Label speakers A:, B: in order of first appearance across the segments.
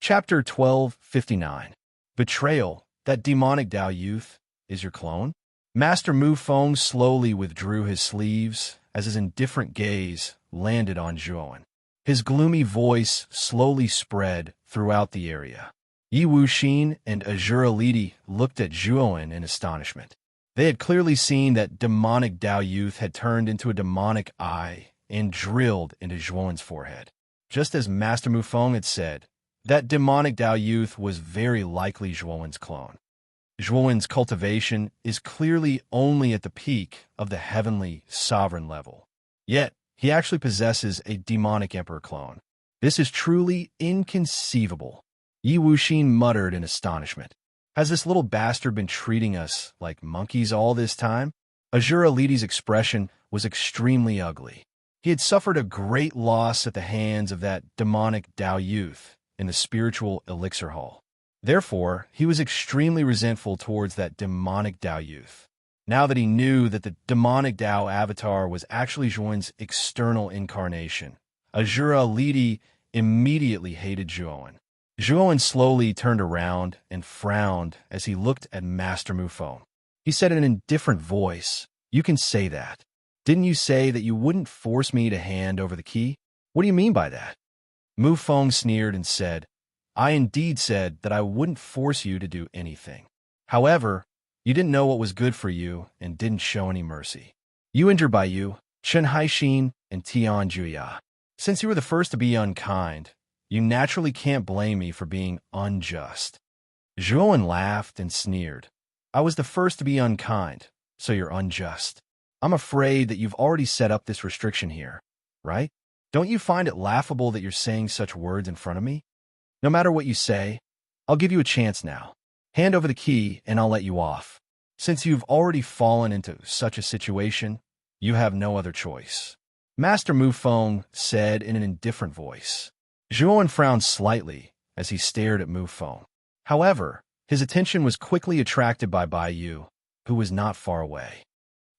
A: Chapter 1259. Betrayal. That demonic Dao youth is your clone? Master Mu Feng slowly withdrew his sleeves as his indifferent gaze landed on Zhuowen. His gloomy voice slowly spread throughout the area. Yi Wuxin and Azura Lidi looked at Zhuowen in astonishment. They had clearly seen that demonic Dao youth had turned into a demonic eye and drilled into Zhuowen's forehead. Just as Master Mu Feng had said, that demonic Dao youth was very likely Zhuowen's clone. Zhuowen's cultivation is clearly only at the peak of the heavenly sovereign level. Yet, he actually possesses a demonic emperor clone. This is truly inconceivable. Yi Wuxin muttered in astonishment. Has this little bastard been treating us like monkeys all this time? Azura Lidi's expression was extremely ugly. He had suffered a great loss at the hands of that demonic Dao youth in the spiritual elixir hall. Therefore, he was extremely resentful towards that demonic Dao youth. Now that he knew that the demonic Dao avatar was actually Zhuowen's external incarnation, Azura Lidi immediately hated Zhuowen. Zhuowen slowly turned around and frowned as he looked at Master Mu Feng. He said in a different voice, "You can say that. Didn't you say that you wouldn't force me to hand over the key? What do you mean by that?" Mu Feng sneered and said, "I indeed said that I wouldn't force you to do anything. However, you didn't know what was good for you and didn't show any mercy. You injured by you, Chen Haixin and Tian Juya. Since you were the first to be unkind, you naturally can't blame me for being unjust." Zhuowen laughed and sneered. "I was the first to be unkind, so you're unjust. I'm afraid that you've already set up this restriction here, right? Don't you find it laughable that you're saying such words in front of me? No matter what you say, I'll give you a chance now. Hand over the key and I'll let you off. Since you've already fallen into such a situation, you have no other choice." Master Mu Feng said in an indifferent voice. Zhuowen frowned slightly as he stared at Mu Feng. However, his attention was quickly attracted by Bai Yu, who was not far away.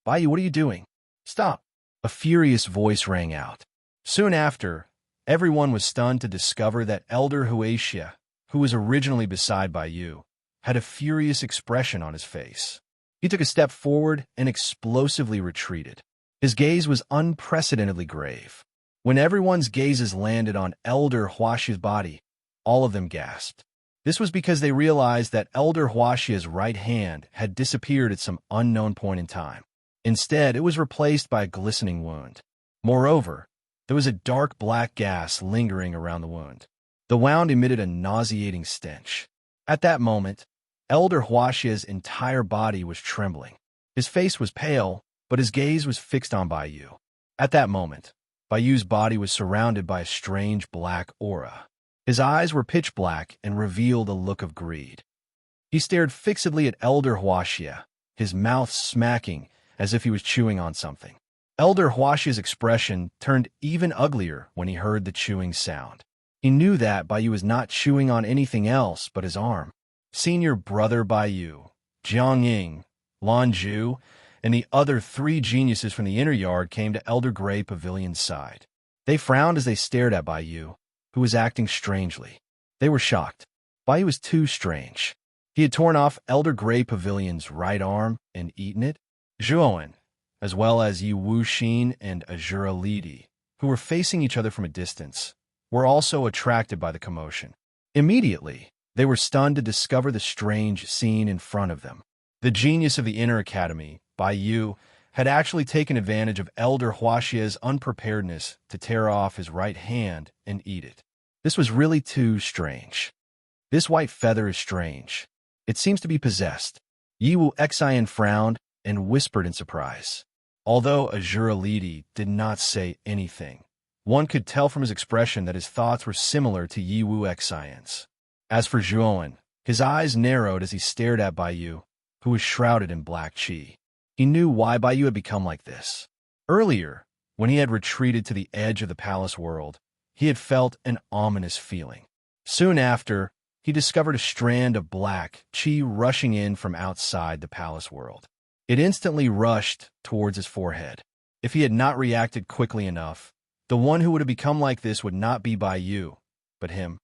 A: "Bai Yu, what are you doing? Stop!" A furious voice rang out. Soon after, everyone was stunned to discover that Elder Huaxia, who was originally beside Bai Yu, had a furious expression on his face. He took a step forward and explosively retreated. His gaze was unprecedentedly grave. When everyone's gazes landed on Elder Huaxia's body, all of them gasped. This was because they realized that Elder Huaxia's right hand had disappeared at some unknown point in time. Instead, it was replaced by a glistening wound. Moreover, there was a dark black gas lingering around the wound. The wound emitted a nauseating stench. At that moment, Elder Huaxia's entire body was trembling. His face was pale, but his gaze was fixed on Bai Yu. At that moment, Bai Yu's body was surrounded by a strange black aura. His eyes were pitch black and revealed a look of greed. He stared fixedly at Elder Huaxia, his mouth smacking as if he was chewing on something. Elder Huaxia's expression turned even uglier when he heard the chewing sound. He knew that Bai Yu was not chewing on anything else but his arm. Senior brother Bai Yu, Jiang Ying, Lan Zhu, and the other 3 geniuses from the inner yard came to Elder Gray Pavilion's side. They frowned as they stared at Bai Yu, who was acting strangely. They were shocked. Bai Yu was too strange. He had torn off Elder Gray Pavilion's right arm and eaten it. Zhuowen, as well as Yi Wuxin and Azura Lidi, who were facing each other from a distance, were also attracted by the commotion. Immediately, they were stunned to discover the strange scene in front of them. The genius of the inner academy, Bai Yu, had actually taken advantage of Elder Huaxia's unpreparedness to tear off his right hand and eat it. This was really too strange. "This white feather is strange. It seems to be possessed." Yi Wuxian frowned and whispered in surprise. Although Azura Lidi did not say anything, one could tell from his expression that his thoughts were similar to Yi Wuxian's. As for Zhuowen, his eyes narrowed as he stared at Bai Yu, who was shrouded in black qi. He knew why Bai Yu had become like this. Earlier, when he had retreated to the edge of the palace world, he had felt an ominous feeling. Soon after, he discovered a strand of black qi rushing in from outside the palace world. It instantly rushed towards his forehead. If he had not reacted quickly enough, the one who would have become like this would not be Bai Yu, but him.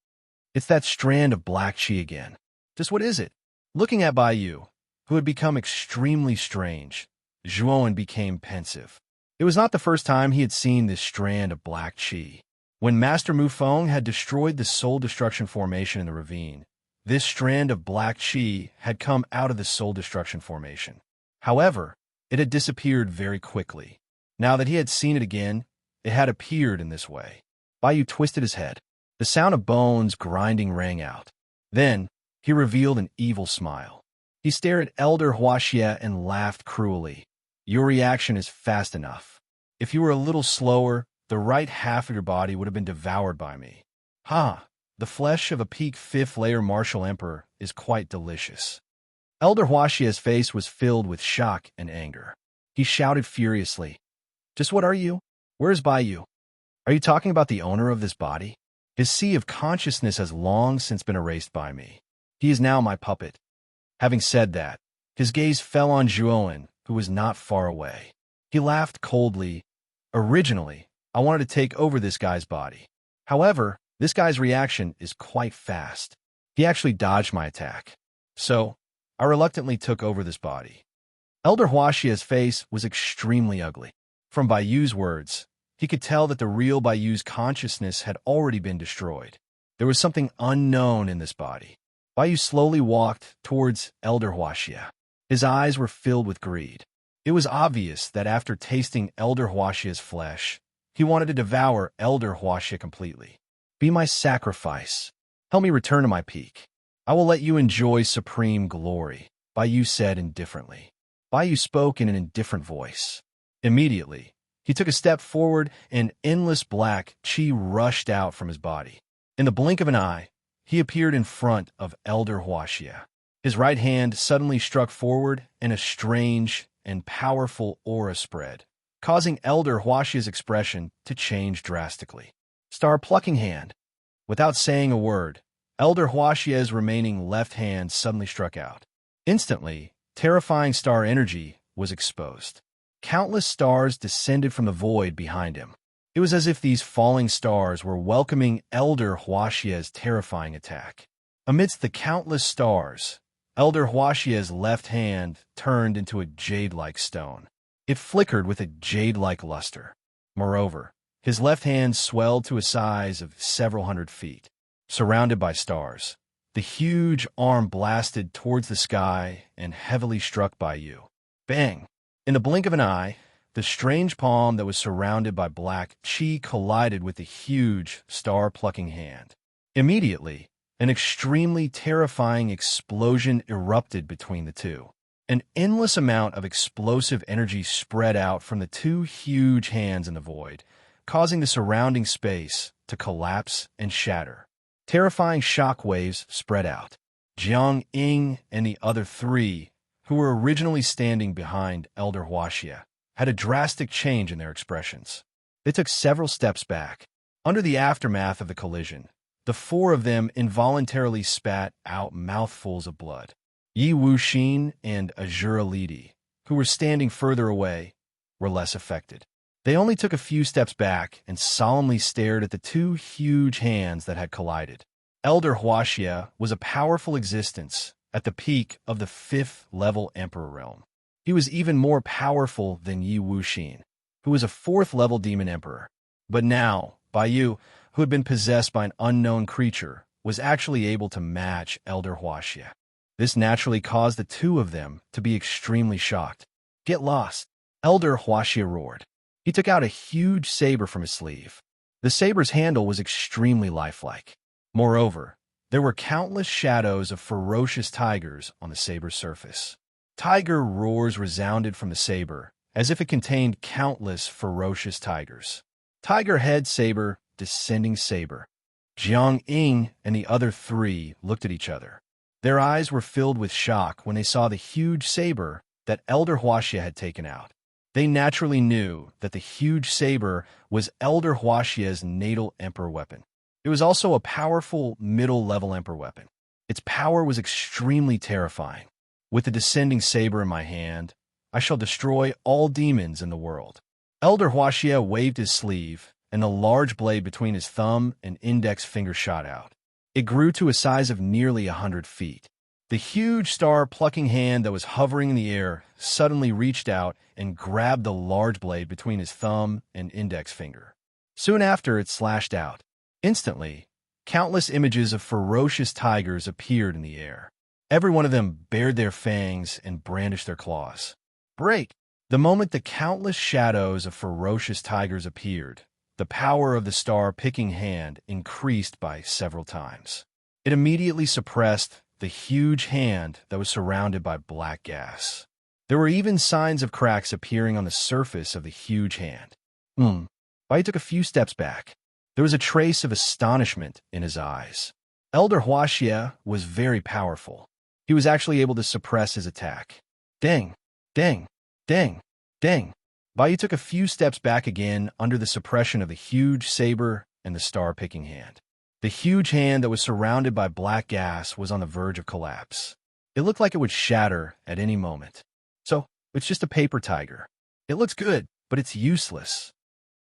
A: It's that strand of black chi again. Just what is it? Looking at Baiyu, who had become extremely strange, Zhuowen became pensive. It was not the first time he had seen this strand of black chi. When Master Mufeng had destroyed the Soul Destruction Formation in the ravine, this strand of black chi had come out of the Soul Destruction Formation. However, it had disappeared very quickly. Now that he had seen it again, it had appeared in this way. Baiyu twisted his head. The sound of bones grinding rang out. Then, he revealed an evil smile. He stared at Elder Huaxie and laughed cruelly. Your reaction is fast enough. If you were a little slower, the right half of your body would have been devoured by me. Ha! The flesh of a peak 5th layer martial emperor is quite delicious. Elder Huaxie's face was filled with shock and anger. He shouted furiously. Just what are you? Where is Baiyu? Are you talking about the owner of this body? His sea of consciousness has long since been erased by me. He is now my puppet. Having said that, his gaze fell on Zhuowen, who was not far away. He laughed coldly. Originally, I wanted to take over this guy's body. However, this guy's reaction is quite fast. He actually dodged my attack. So, I reluctantly took over this body. Elder Huaxia's face was extremely ugly. From Baiyu's words, he could tell that the real Baiyu's consciousness had already been destroyed. There was something unknown in this body. Baiyu slowly walked towards Elder Huaxia. His eyes were filled with greed. It was obvious that after tasting Elder Huaxia's flesh, he wanted to devour Elder Huaxia completely. Be my sacrifice. Help me return to my peak. I will let you enjoy supreme glory, Baiyu said indifferently. Baiyu spoke in an indifferent voice. Immediately, he took a step forward and endless black chi rushed out from his body. In the blink of an eye, he appeared in front of Elder Huaxia. His right hand suddenly struck forward and a strange and powerful aura spread, causing Elder Huaxia's expression to change drastically. Star-plucking hand. Without saying a word, Elder Huaxia's remaining left hand suddenly struck out. Instantly, terrifying star energy was exposed. Countless stars descended from the void behind him. It was as if these falling stars were welcoming Elder Huaxia's terrifying attack. Amidst the countless stars, Elder Huaxia's left hand turned into a jade-like stone. It flickered with a jade-like luster. Moreover, his left hand swelled to a size of several hundred feet. Surrounded by stars, the huge arm blasted towards the sky and heavily struck Baiyu. Bang! In the blink of an eye, the strange palm that was surrounded by black chi collided with the huge, star-plucking hand. Immediately, an extremely terrifying explosion erupted between the two. An endless amount of explosive energy spread out from the two huge hands in the void, causing the surrounding space to collapse and shatter. Terrifying shock waves spread out. Jiang Ying and the other three, who were originally standing behind Elder Huaxia, had a drastic change in their expressions. They took several steps back. Under the aftermath of the collision, the four of them involuntarily spat out mouthfuls of blood. Yi Wuxin and Azura Lidi, who were standing further away, were less affected. They only took a few steps back and solemnly stared at the two huge hands that had collided. Elder Huaxia was a powerful existence at the peak of the 5th level Emperor realm. He was even more powerful than Yi Wuxin, who was a 4th level demon emperor. But now, Baiyu, who had been possessed by an unknown creature, was actually able to match Elder Huaxia. This naturally caused the two of them to be extremely shocked. Get lost, Elder Huaxia roared. He took out a huge saber from his sleeve. The saber's handle was extremely lifelike. Moreover, there were countless shadows of ferocious tigers on the saber's surface. Tiger roars resounded from the saber, as if it contained countless ferocious tigers. Tiger head saber, descending saber. Jiang Ying and the other three looked at each other. Their eyes were filled with shock when they saw the huge saber that Elder Huaxia had taken out. They naturally knew that the huge saber was Elder Huaxia's natal emperor weapon. It was also a powerful middle-level emperor weapon. Its power was extremely terrifying. With the descending saber in my hand, I shall destroy all demons in the world. Elder Huaxia waved his sleeve, and the large blade between his thumb and index finger shot out. It grew to a size of nearly 100 feet. The huge star-plucking hand that was hovering in the air suddenly reached out and grabbed the large blade between his thumb and index finger. Soon after, it slashed out. Instantly, countless images of ferocious tigers appeared in the air. Every one of them bared their fangs and brandished their claws. Break! The moment the countless shadows of ferocious tigers appeared, the power of the star-picking hand increased by several times. It immediately suppressed the huge hand that was surrounded by black gas. There were even signs of cracks appearing on the surface of the huge hand. Bai took a few steps back. There was a trace of astonishment in his eyes. Elder Huaxia was very powerful. He was actually able to suppress his attack. Ding! Ding! Ding! Ding! Bai took a few steps back again under the suppression of the huge saber and the star-picking hand. The huge hand that was surrounded by black gas was on the verge of collapse. It looked like it would shatter at any moment. So, it's just a paper tiger. It looks good, but it's useless.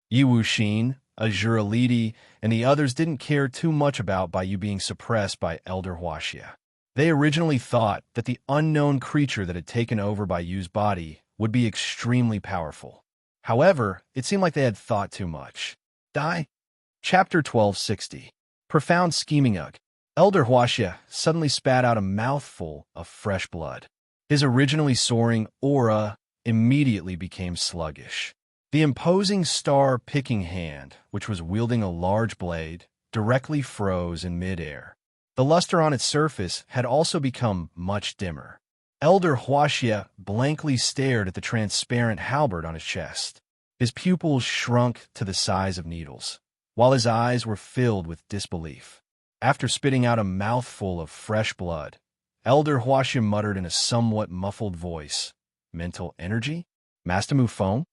A: Yi Wuxin, Azure Lidi, and the others didn't care too much about Baiyu being suppressed by Elder Huaxia. They originally thought that the unknown creature that had taken over Baiyu's body would be extremely powerful. However, it seemed like they had thought too much. Die. Chapter 1260. Profound Scheming Ugh. Elder Huaxia suddenly spat out a mouthful of fresh blood. His originally soaring aura immediately became sluggish. The imposing star-picking hand, which was wielding a large blade, directly froze in midair. The luster on its surface had also become much dimmer. Elder Huaxia blankly stared at the transparent halberd on his chest. His pupils shrunk to the size of needles, while his eyes were filled with disbelief. After spitting out a mouthful of fresh blood, Elder Huaxia muttered in a somewhat muffled voice, "Mental energy? Master Mu Feng?"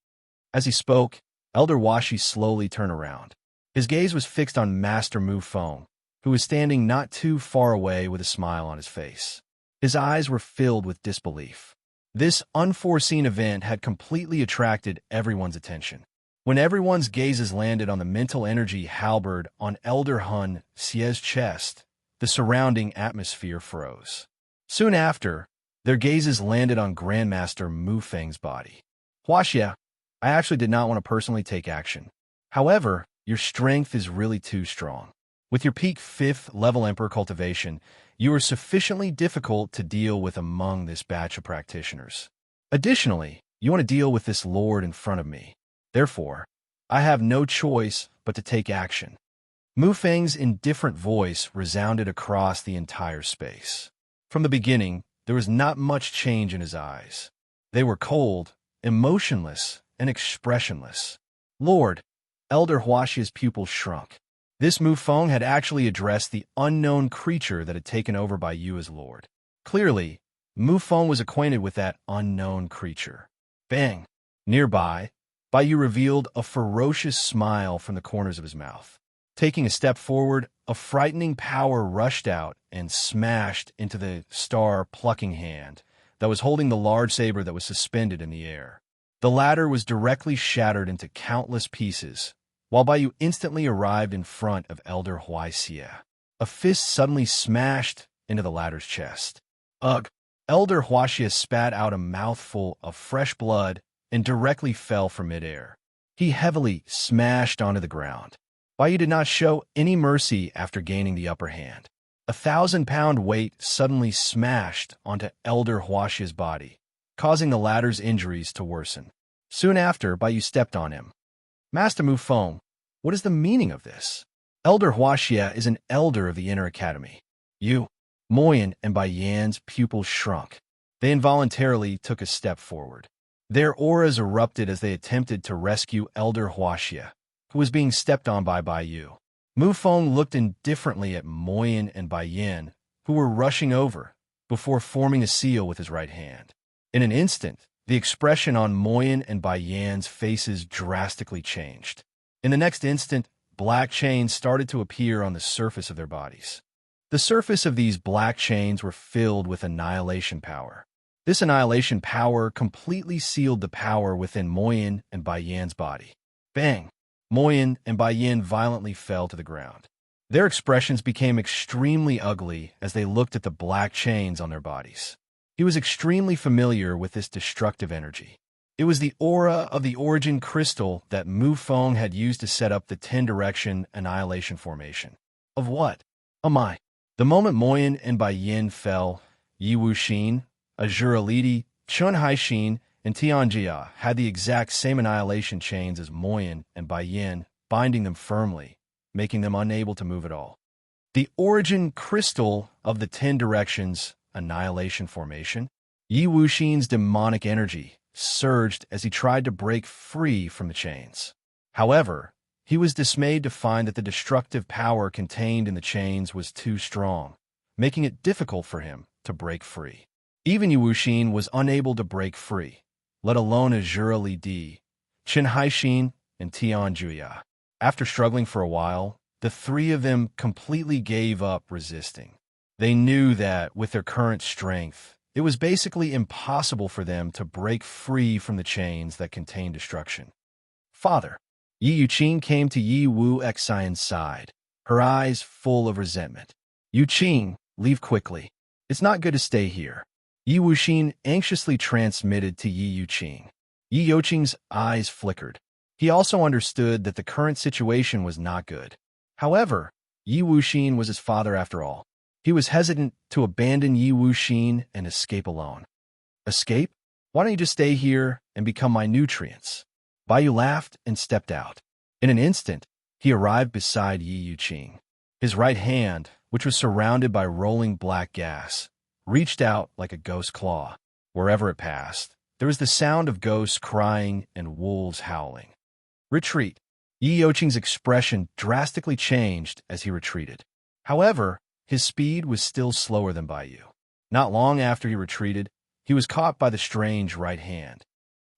A: As he spoke, Elder Huaxia slowly turned around. His gaze was fixed on Master Mu Feng, who was standing not too far away with a smile on his face. His eyes were filled with disbelief. This unforeseen event had completely attracted everyone's attention. When everyone's gazes landed on the mental energy halberd on Elder Hun Xie's chest, the surrounding atmosphere froze. Soon after, their gazes landed on Grandmaster Mu Feng's body. Huaxia, I actually did not want to personally take action. However, your strength is really too strong. With your peak 5th level Emperor cultivation, you are sufficiently difficult to deal with among this batch of practitioners. Additionally, you want to deal with this lord in front of me. Therefore, I have no choice but to take action. Mu Feng's indifferent voice resounded across the entire space. From the beginning, there was not much change in his eyes. They were cold, emotionless, and expressionless. Lord, Elder Huaxia's pupils shrunk. This Mu Feng had actually addressed the unknown creature that had taken over Baiyu as lord. Clearly, Mu Feng was acquainted with that unknown creature. Bang! Nearby, Baiyu revealed a ferocious smile from the corners of his mouth. Taking a step forward, a frightening power rushed out and smashed into the star-plucking hand that was holding the large saber that was suspended in the air. The latter was directly shattered into countless pieces, while Baiyu instantly arrived in front of Elder Huaxia. A fist suddenly smashed into the latter's chest. Ugh! Elder Huaxia spat out a mouthful of fresh blood and directly fell from midair. He heavily smashed onto the ground. Baiyu did not show any mercy after gaining the upper hand. A 1,000-pound weight suddenly smashed onto Elder Huaxia's body, causing the latter's injuries to worsen. Soon after, Baiyu stepped on him. Master Mu Feng, what is the meaning of this? Elder Huaxia is an elder of the Inner Academy. You, Moyan, and Bai Yan's pupils shrunk. They involuntarily took a step forward. Their auras erupted as they attempted to rescue Elder Huaxia, who was being stepped on by Baiyu. Mu Feng looked indifferently at Moyan and Bai Yan, who were rushing over, before forming a seal with his right hand. In an instant, the expression on Moyan and Bai Yan's faces drastically changed. In the next instant, black chains started to appear on the surface of their bodies. The surface of these black chains were filled with annihilation power. This annihilation power completely sealed the power within Moyan and Bai Yan's body. Bang! Moyan and Bai Yan violently fell to the ground. Their expressions became extremely ugly as they looked at the black chains on their bodies. He was extremely familiar with this destructive energy. It was the aura of the origin crystal that Mu Feng had used to set up the 10-direction annihilation formation. Of what? Amai. The moment Moyan and Bai Yin fell, Yi Wuxin, Azura Lidi, Chun Haixin, and Tianjia had the exact same annihilation chains as Moyan and Bai Yin, binding them firmly, making them unable to move at all. The origin crystal of the 10 directions annihilation formation, Yi Wuxin's demonic energy surged as he tried to break free from the chains. However, he was dismayed to find that the destructive power contained in the chains was too strong, making it difficult for him to break free. Even Yi Wuxin was unable to break free, let alone Azura Li Di, Qin Haixin, and Tian Juya. After struggling for a while, the three of them completely gave up resisting. They knew that, with their current strength, it was basically impossible for them to break free from the chains that contained destruction. Father. Yi Yuqing came to Yi Wu Xian's side, her eyes full of resentment. Yuqing, leave quickly. It's not good to stay here. Yi Wuxin anxiously transmitted to Yi Yuqing. Yi Yuqing's eyes flickered. He also understood that the current situation was not good. However, Yi Wuxin was his father after all. He was hesitant to abandon Yi Wuxin and escape alone. Escape? Why don't you just stay here and become my nutrients? Baiyu laughed and stepped out. In an instant, he arrived beside Yi Yuqing. His right hand, which was surrounded by rolling black gas, reached out like a ghost claw. Wherever it passed, there was the sound of ghosts crying and wolves howling. Retreat. Yi Yuqing's expression drastically changed as he retreated. However, his speed was still slower than Baiyu. Not long after he retreated, he was caught by the strange right hand.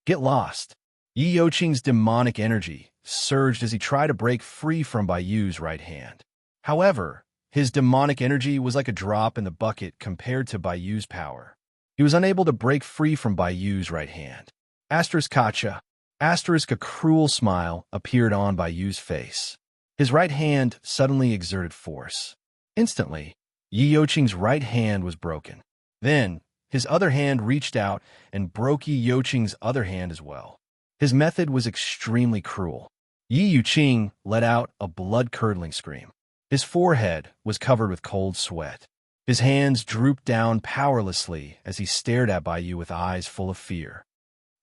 A: Get lost. Yi Yuqing's demonic energy surged as he tried to break free from Baiyu's right hand. However, his demonic energy was like a drop in the bucket compared to Baiyu's power. He was unable to break free from Baiyu's right hand. Kacha. A cruel smile appeared on Baiyu's face. His right hand suddenly exerted force. Instantly, Yi Yuqing's right hand was broken. Then, his other hand reached out and broke Yi Yuqing's other hand as well. His method was extremely cruel. Yi Yuqing let out a blood-curdling scream. His forehead was covered with cold sweat. His hands drooped down powerlessly as he stared at Baiyu with eyes full of fear.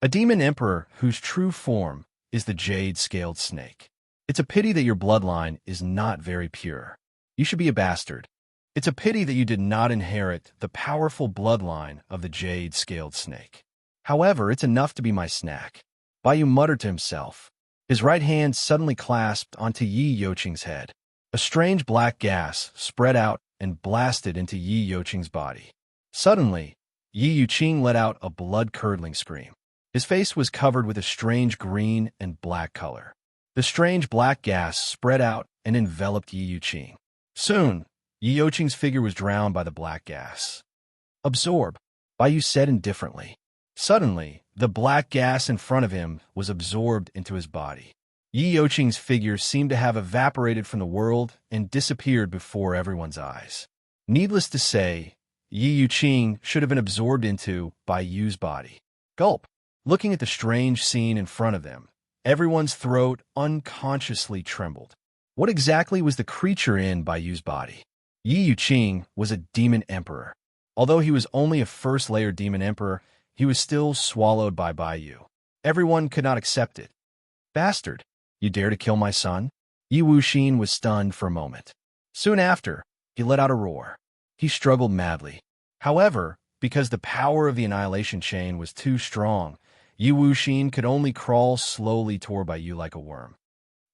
A: A demon emperor whose true form is the jade-scaled snake. It's a pity that your bloodline is not very pure. You should be a bastard. It's a pity that you did not inherit the powerful bloodline of the jade-scaled snake. However, it's enough to be my snack. Baiyu muttered to himself. His right hand suddenly clasped onto Yi Yuqing's head. A strange black gas spread out and blasted into Yi Yuqing's body. Suddenly, Yi Yuqing let out a blood-curdling scream. His face was covered with a strange green and black color. The strange black gas spread out and enveloped Yi Yuqing. Soon, Yi Yuqing's figure was drowned by the black gas. Absorb, Baiyu said indifferently. Suddenly, the black gas in front of him was absorbed into his body. Yi Yuqing's figure seemed to have evaporated from the world and disappeared before everyone's eyes. Needless to say, Yi Yuqing should have been absorbed into Baiyu's body. Gulp. Looking at the strange scene in front of them, everyone's throat unconsciously trembled. What exactly was the creature in Baiyu's body? Yi Yuqing was a demon emperor. Although he was only a first-layer demon emperor, he was still swallowed by Baiyu. Everyone could not accept it. Bastard, you dare to kill my son? Yi Wuxin was stunned for a moment. Soon after, he let out a roar. He struggled madly. However, because the power of the annihilation chain was too strong, Yi Wuxin could only crawl slowly toward Baiyu like a worm.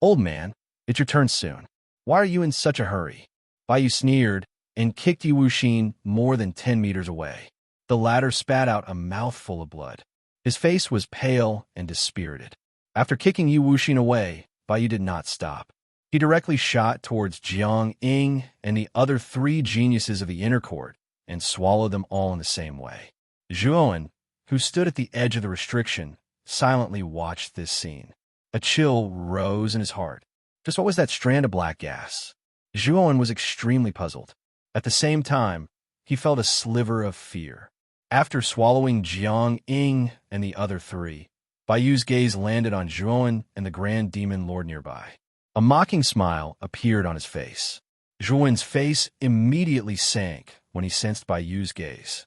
A: Old man, it's your turn soon. Why are you in such a hurry? Baiyu sneered and kicked Yi Wuxin more than 10 meters away. The latter spat out a mouthful of blood. His face was pale and dispirited. After kicking Yi Wuxin away, Baiyu did not stop. He directly shot towards Jiang Ying and the other 3 geniuses of the inner court and swallowed them all in the same way. Zhuoan, who stood at the edge of the restriction, silently watched this scene. A chill rose in his heart. Just what was that strand of black gas? Zhuowen was extremely puzzled. At the same time, he felt a sliver of fear. After swallowing Jiang Ying and the other three, Bayu's gaze landed on Zhuowen and the Grand Demon Lord nearby. A mocking smile appeared on his face. Zhuowen's face immediately sank when he sensed Bayu's gaze.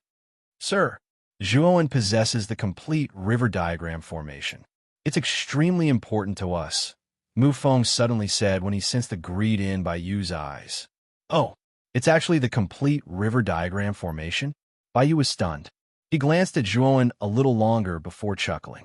A: Sir, Zhuowen possesses the complete river diagram formation. It's extremely important to us, Mu Feng suddenly said when he sensed the greed in Bayu's eyes. Oh, it's actually the complete river diagram formation? Bayu was stunned. He glanced at Zhuowen a little longer before chuckling.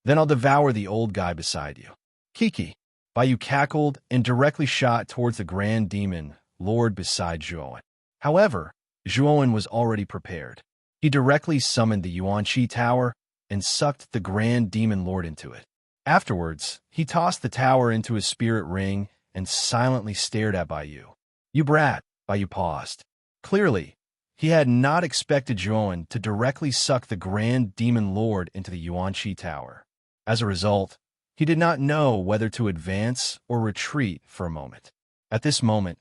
A: Then I'll devour the old guy beside you. Kiki. Bayu cackled and directly shot towards the Grand Demon Lord beside Zhuowen. However, Zhuowen was already prepared. He directly summoned the Yuanqi Tower and sucked the Grand Demon Lord into it. Afterwards, he tossed the tower into his spirit ring and silently stared at Bayu. You brat, Bayu paused. Clearly, he had not expected Zhuowen to directly suck the Grand Demon Lord into the Yuanqi Tower. As a result, he did not know whether to advance or retreat for a moment. At this moment,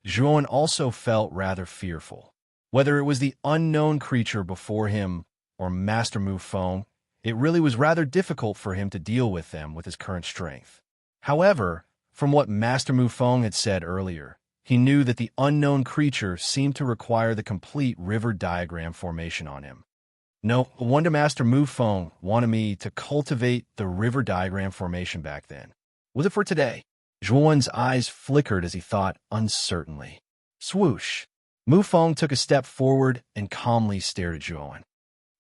A: Zhuowen also felt rather fearful. Whether it was the unknown creature before him or Master Mu Feng, it really was rather difficult for him to deal with them with his current strength. However, from what Master Mu Feng had said earlier, he knew that the unknown creature seemed to require the complete river diagram formation on him. No wonder Master Mu Feng wanted me to cultivate the river diagram formation back then. Was it for today? Zhuowen's eyes flickered as he thought uncertainly. Swoosh! Mu Feng took a step forward and calmly stared at Zhuowen.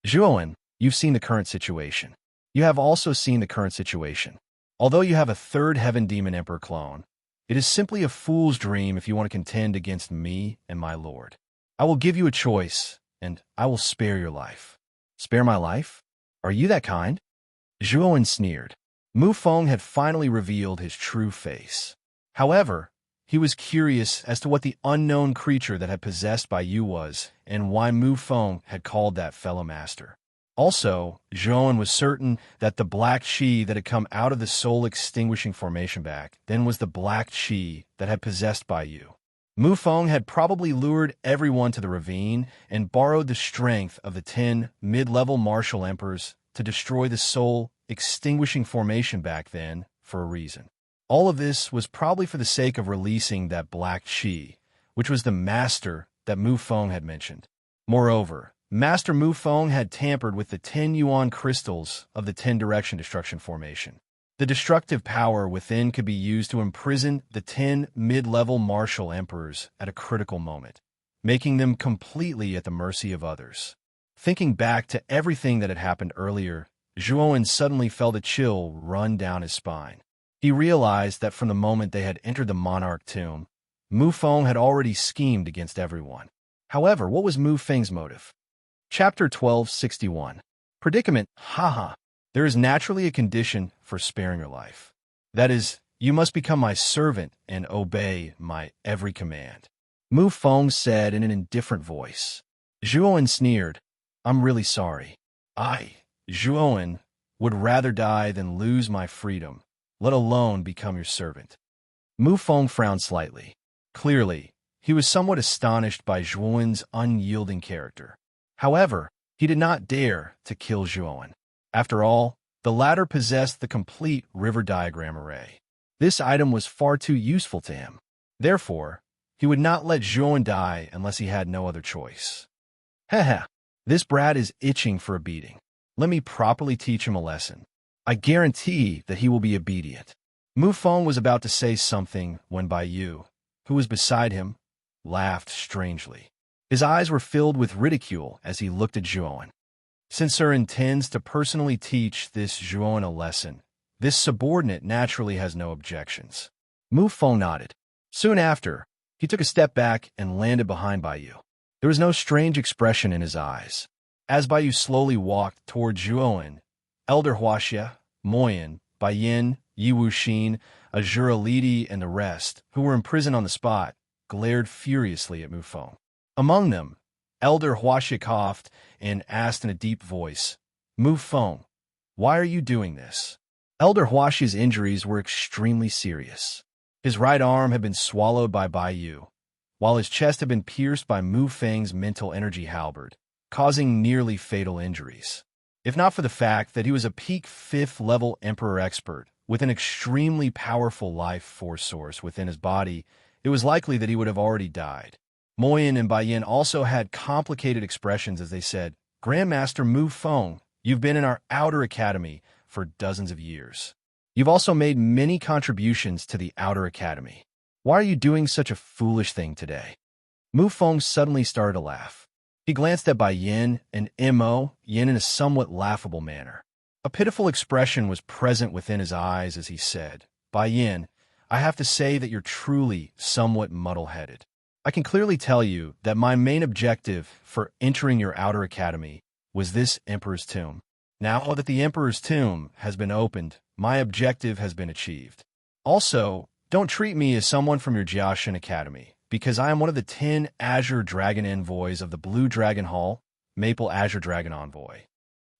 A: Zhuowen, you've seen the current situation. You have also seen the current situation. Although you have a third Heaven Demon Emperor clone, it is simply a fool's dream if you want to contend against me and my lord. I will give you a choice, and I will spare your life. Spare my life? Are you that kind? Zhuowen sneered. Mu Feng had finally revealed his true face. However, he was curious as to what the unknown creature that had possessed Bayu was and why Mu Feng had called that fellow master. Also, Zhuowen was certain that the black chi that had come out of the soul-extinguishing formation back then was the black chi that had possessed Bayu. Mu Feng had probably lured everyone to the ravine and borrowed the strength of the 10 mid-level martial emperors to destroy the soul-extinguishing formation back then for a reason. All of this was probably for the sake of releasing that black chi, which was the master that Mu Feng had mentioned. Moreover, Master Mu Feng had tampered with the 10 yuan crystals of the 10-direction destruction formation. The destructive power within could be used to imprison the 10 mid-level martial emperors at a critical moment, making them completely at the mercy of others. Thinking back to everything that had happened earlier, Zhuowen suddenly felt a chill run down his spine. He realized that from the moment they had entered the monarch tomb, Mu Feng had already schemed against everyone. However, what was Mu Feng's motive? Chapter 1261. Predicament. Haha. There is naturally a condition for sparing your life. That is, you must become my servant and obey my every command. Mu Feng said in an indifferent voice. Zhuowen sneered. I'm really sorry. I, Zhuowen, would rather die than lose my freedom, let alone become your servant. Mu Feng frowned slightly. Clearly, he was somewhat astonished by Zhuowen's unyielding character. However, he did not dare to kill Zhuowen. After all, the latter possessed the complete river diagram array. This item was far too useful to him. Therefore, he would not let Zhuowen die unless he had no other choice. Heh, this brat is itching for a beating. Let me properly teach him a lesson. I guarantee that he will be obedient. Mu Feng was about to say something when Bayu, who was beside him, laughed strangely. His eyes were filled with ridicule as he looked at Zhuowen. Since Sir intends to personally teach this Zhuowen a lesson, this subordinate naturally has no objections. Mu Feng nodded. Soon after, he took a step back and landed behind Bayu. There was no strange expression in his eyes. As Bayu slowly walked toward Zhuowen, Elder Huaxia, Moyan, Baiyin, Yi Wuxin, Azura Lidi, and the rest, who were imprisoned on the spot, glared furiously at Mu Feng. Among them, Elder Huaxia coughed and asked in a deep voice, Mu Feng, why are you doing this? Elder Huaxia's injuries were extremely serious. His right arm had been swallowed by Bai Yu, while his chest had been pierced by Mu Feng's mental energy halberd, causing nearly fatal injuries. If not for the fact that he was a peak 5th-level Emperor expert with an extremely powerful life force source within his body, it was likely that he would have already died. Moyin and Bai Yin also had complicated expressions as they said, "Grandmaster Mu Feng, you've been in our outer academy for dozens of years. You've also made many contributions to the outer academy. Why are you doing such a foolish thing today?" Mu Feng suddenly started to laugh. He glanced at Bai Yin and Mo Yin in a somewhat laughable manner. A pitiful expression was present within his eyes as he said, "Bai Yin, I have to say that you're truly somewhat muddle-headed. I can clearly tell you that my main objective for entering your outer academy was this Emperor's Tomb. Now that the Emperor's Tomb has been opened, my objective has been achieved. Also, don't treat me as someone from your Jiaxin Academy, because I am one of the 10 Azure Dragon Envoys of the Blue Dragon Hall, Maple Azure Dragon Envoy.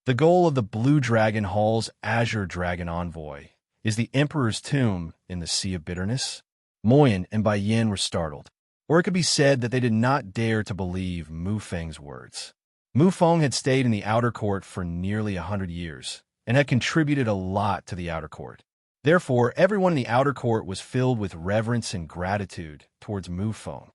A: The goal of the Blue Dragon Hall's Azure Dragon Envoy is the Emperor's Tomb in the Sea of Bitterness." Moyin and Bai Yin were startled, or it could be said that they did not dare to believe Mu Feng's words. Mu Feng had stayed in the outer court for nearly 100 years and had contributed a lot to the outer court. Therefore, everyone in the outer court was filled with reverence and gratitude towards Mu Feng.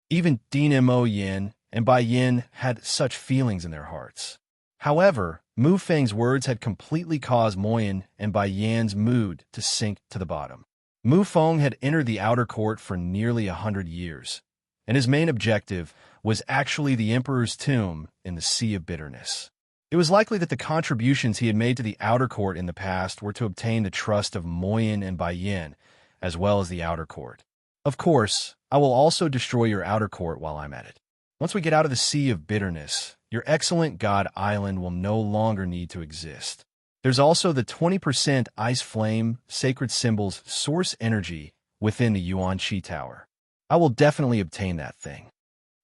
A: Even Dean Mo Yin and Bai Yin had such feelings in their hearts. However, Mu Feng's words had completely caused Moyin and Bai Yin's mood to sink to the bottom. Mu Feng had entered the outer court for nearly 100 years, and his main objective was actually the Emperor's Tomb in the Sea of Bitterness. It was likely that the contributions he had made to the outer court in the past were to obtain the trust of Moyin and Bai Yin, as well as the outer court. Of course, I will also destroy your outer court while I'm at it. Once we get out of the Sea of Bitterness, your excellent God Island will no longer need to exist. There's also the 20% Ice Flame Sacred Symbol's source energy within the Yuan Qi Tower. I will definitely obtain that thing."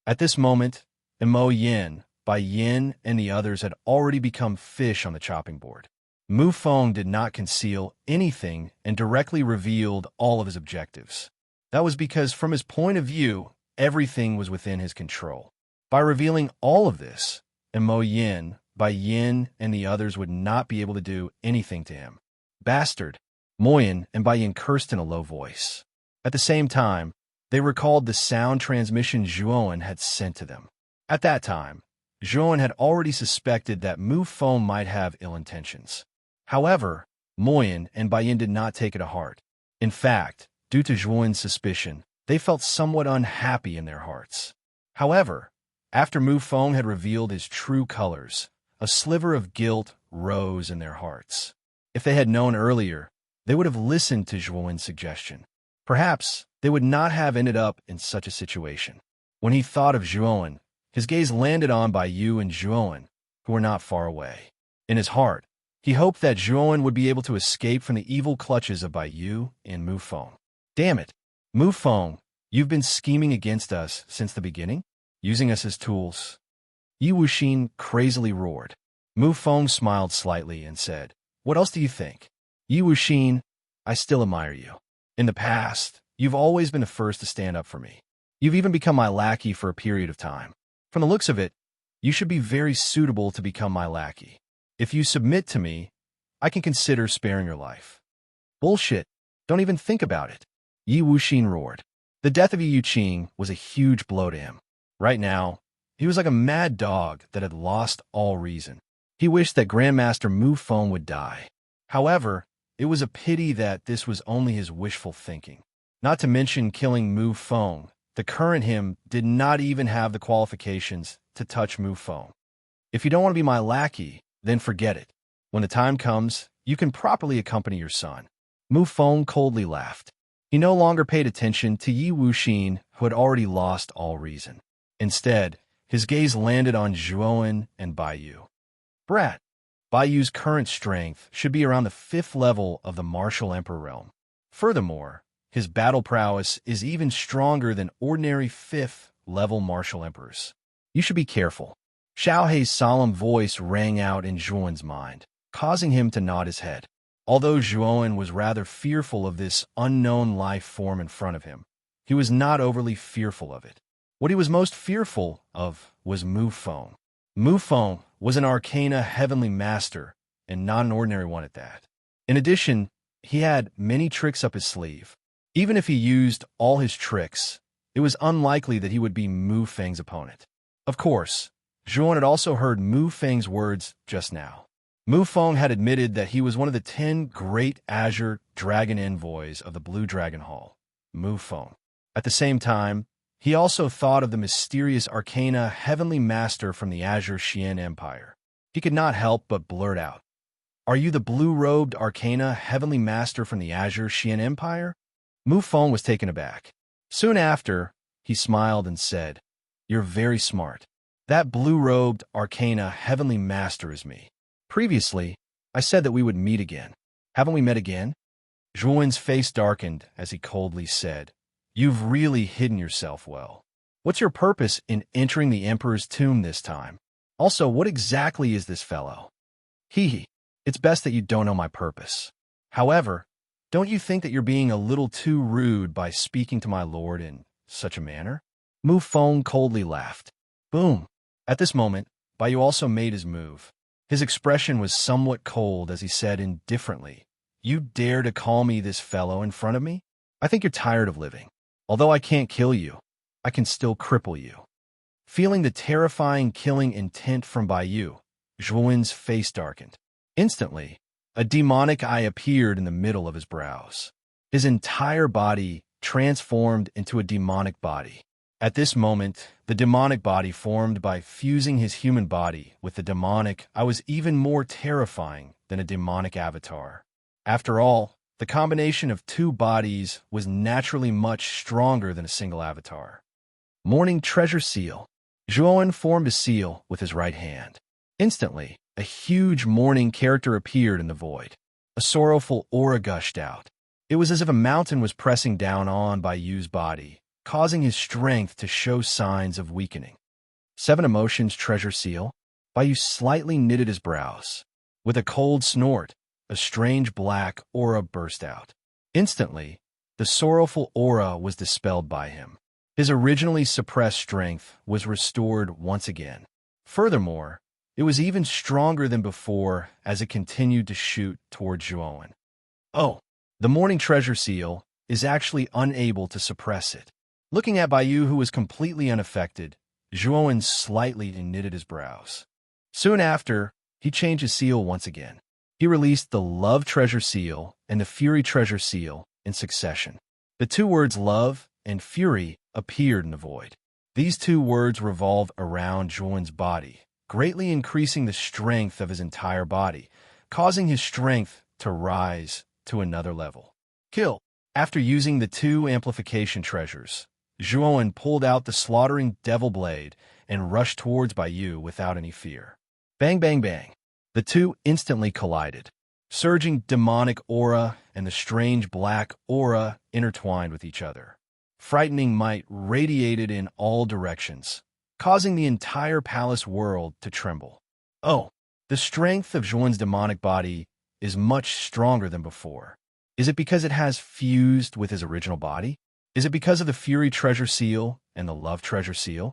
A: At this moment, Mo Yin, Bai Yin, and the others had already become fish on the chopping board. Mu Feng did not conceal anything and directly revealed all of his objectives. That was because, from his point of view, everything was within his control. By revealing all of this, Mo Yin, Bai Yin, and the others would not be able to do anything to him. "Bastard!" Moyin and Bai Yin cursed in a low voice. At the same time, they recalled the sound transmission Zhuowen had sent to them. At that time, Zhuowen had already suspected that Mu Feng might have ill intentions. However, Moyin and Bai Yin did not take it to heart. In fact, due to Zhuowen's suspicion, they felt somewhat unhappy in their hearts. However, after Mu Feng had revealed his true colors, a sliver of guilt rose in their hearts. If they had known earlier, they would have listened to Zhuowen's suggestion. Perhaps they would not have ended up in such a situation. When he thought of Zhuowen, his gaze landed on Bai Yu and Zhuowen, who were not far away. In his heart, he hoped that Zhuowen would be able to escape from the evil clutches of Bai Yu and Mu Feng. "Damn it! Mu Feng, you've been scheming against us since the beginning, using us as tools." Yi Wuxin crazily roared. Mu Feng smiled slightly and said, "What else do you think? Yi Wuxin, I still admire you. In the past, you've always been the first to stand up for me. You've even become my lackey for a period of time. From the looks of it, you should be very suitable to become my lackey. If you submit to me, I can consider sparing your life." "Bullshit. Don't even think about it," Yi Wuxin roared. The death of Yi Yuqing was a huge blow to him. Right now, he was like a mad dog that had lost all reason. He wished that Grandmaster Mu Feng would die. However, it was a pity that this was only his wishful thinking. Not to mention killing Mu Feng, the current him did not even have the qualifications to touch Mu Feng. "If you don't want to be my lackey, then forget it. When the time comes, you can properly accompany your son." Mu Feng coldly laughed. He no longer paid attention to Yi Wuxin, who had already lost all reason. Instead, his gaze landed on Zhuowen and Bai Yu. "Brat, Bai Yu's current strength should be around the 5th level of the Martial Emperor realm. Furthermore, his battle prowess is even stronger than ordinary 5th-level Martial Emperors. You should be careful." Xiao Hei's solemn voice rang out in Zhuowen's mind, causing him to nod his head. Although Zhuowen was rather fearful of this unknown life form in front of him, he was not overly fearful of it. What he was most fearful of was Mufeng. Mufeng was an arcana heavenly master, and not an ordinary one at that. In addition, he had many tricks up his sleeve. Even if he used all his tricks, it was unlikely that he would be Mufeng's opponent. Of course, Zhuowen had also heard Mufeng's words just now. Mufeng had admitted that he was one of the 10 great azure dragon envoys of the Blue Dragon Hall, Mufeng. At the same time, he also thought of the mysterious arcana heavenly master from the Azure Xian Empire. He could not help but blurt out, "Are you the blue-robed arcana heavenly master from the Azure Xian Empire?" Mufeng was taken aback. Soon after, he smiled and said, "You're very smart. That blue-robed arcana heavenly master is me. Previously, I said that we would meet again. Haven't we met again?" Zhuowen's face darkened as he coldly said, "You've really hidden yourself well. What's your purpose in entering the Emperor's tomb this time? Also, what exactly is this fellow?" "Hee. It's best that you don't know my purpose. However, don't you think that you're being a little too rude by speaking to my lord in such a manner?" Mufeng coldly laughed. Boom. At this moment, Baiyu also made his move. His expression was somewhat cold as he said indifferently, "You dare to call me this fellow in front of me? I think you're tired of living. Although I can't kill you, I can still cripple you." Feeling the terrifying killing intent from Baiyu, Zhuowen's face darkened. Instantly, a demonic eye appeared in the middle of his brows. His entire body transformed into a demonic body. At this moment, the demonic body formed by fusing his human body with the demonic eye was even more terrifying than a demonic avatar. After all, the combination of two bodies was naturally much stronger than a single avatar. Morning Treasure Seal. Zhuowen formed a seal with his right hand. Instantly, a huge morning character appeared in the void. A sorrowful aura gushed out. It was as if a mountain was pressing down on Baiyu's body, causing his strength to show signs of weakening. 7 Emotions Treasure Seal. Baiyu slightly knitted his brows. With a cold snort, a strange black aura burst out. Instantly, the sorrowful aura was dispelled by him. His originally suppressed strength was restored once again. Furthermore, it was even stronger than before as it continued to shoot toward Zhuowen. Oh, the Morning Treasure Seal is actually unable to suppress it. Looking at Baiyu, who was completely unaffected, Zhuowen slightly knitted his brows. Soon after, he changed his seal once again. He released the Love Treasure Seal and the Fury Treasure Seal in succession. The two words love and fury appeared in the void. These two words revolved around Zhuowen's body, greatly increasing the strength of his entire body, causing his strength to rise to another level. Kill. After using the 2 amplification treasures, Zhuowen pulled out the slaughtering devil blade and rushed towards Baiyu without any fear. Bang, bang, bang. The two instantly collided. Surging demonic aura and the strange black aura intertwined with each other. Frightening might radiated in all directions, causing the entire palace world to tremble. Oh, the strength of Zhuowen's demonic body is much stronger than before. Is it because it has fused with his original body? Is it because of the Fury Treasure Seal and the Love Treasure Seal?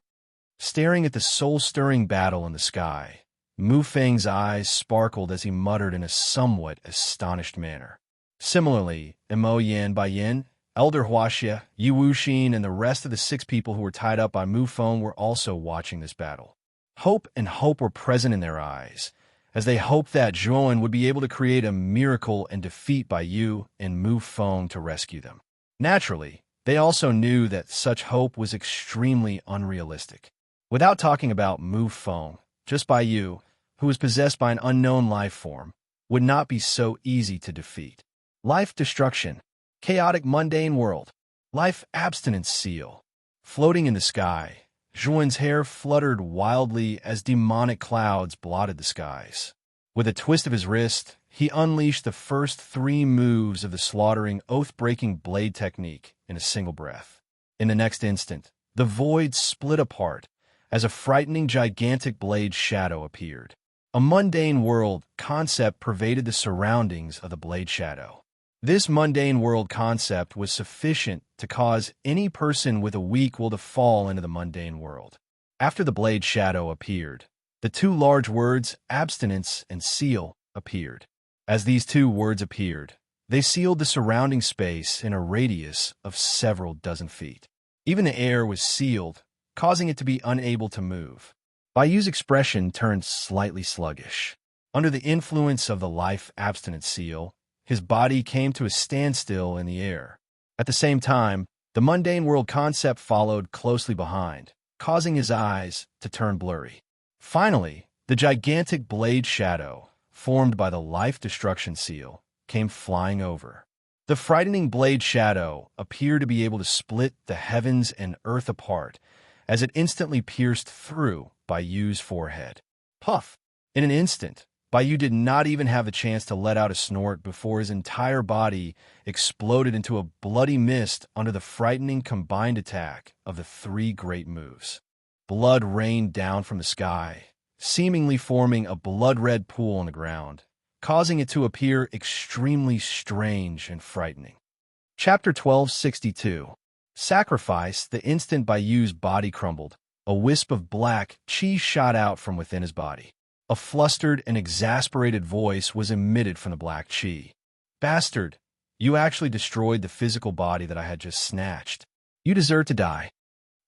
A: Staring at the soul-stirring battle in the sky, Mufeng's eyes sparkled as he muttered in a somewhat astonished manner. Similarly, Emo Yan Baiyin, Elder Huaxia, Yu Wuxin, and the rest of the 6 people who were tied up by Mufeng were also watching this battle. Hope and hope were present in their eyes, as they hoped that Zhuowen would be able to create a miracle and defeat Baiyu and Mufeng to rescue them. Naturally, they also knew that such hope was extremely unrealistic. Without talking about Mufeng, just Baiyu, who was possessed by an unknown life form, would not be so easy to defeat. Life Destruction. Chaotic mundane world. Life Abstinence Seal. Floating in the sky, Zhuowen's hair fluttered wildly as demonic clouds blotted the skies. With a twist of his wrist, he unleashed the first 3 moves of the slaughtering, oath-breaking blade technique in a single breath. In the next instant, the void split apart as a frightening gigantic blade shadow appeared. A mundane world concept pervaded the surroundings of the blade shadow. This mundane world concept was sufficient to cause any person with a weak will to fall into the mundane world. After the blade shadow appeared, the two large words abstinence and seal appeared. As these two words appeared, they sealed the surrounding space in a radius of several dozen feet. Even the air was sealed, causing it to be unable to move. Bayou's expression turned slightly sluggish. Under the influence of the life abstinence seal, his body came to a standstill in the air. At the same time, the mundane world concept followed closely behind, causing his eyes to turn blurry. Finally, the gigantic blade shadow, formed by the life destruction seal, came flying over. The frightening blade shadow appeared to be able to split the heavens and earth apart as it instantly pierced through Bayou's forehead. Puff! In an instant, Bayou did not even have the chance to let out a snort before his entire body exploded into a bloody mist under the frightening combined attack of the three great moves. Blood rained down from the sky, seemingly forming a blood-red pool on the ground, causing it to appear extremely strange and frightening. Chapter 1262. Sacrifice. The instant Bayou's body crumbled, a wisp of black chi shot out from within his body. A flustered and exasperated voice was emitted from the black chi. Bastard, you actually destroyed the physical body that I had just snatched. You deserve to die.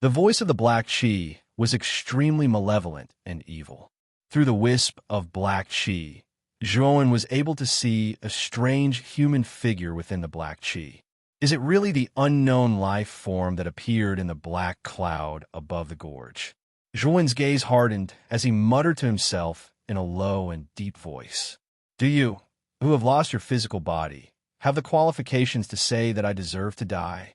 A: The voice of the black chi was extremely malevolent and evil. Through the wisp of black chi, Zhuowen was able to see a strange human figure within the black chi. Is it really the unknown life form that appeared in the black cloud above the gorge? Zhuowen's gaze hardened as he muttered to himself in a low and deep voice. Do you, who have lost your physical body, have the qualifications to say that I deserve to die?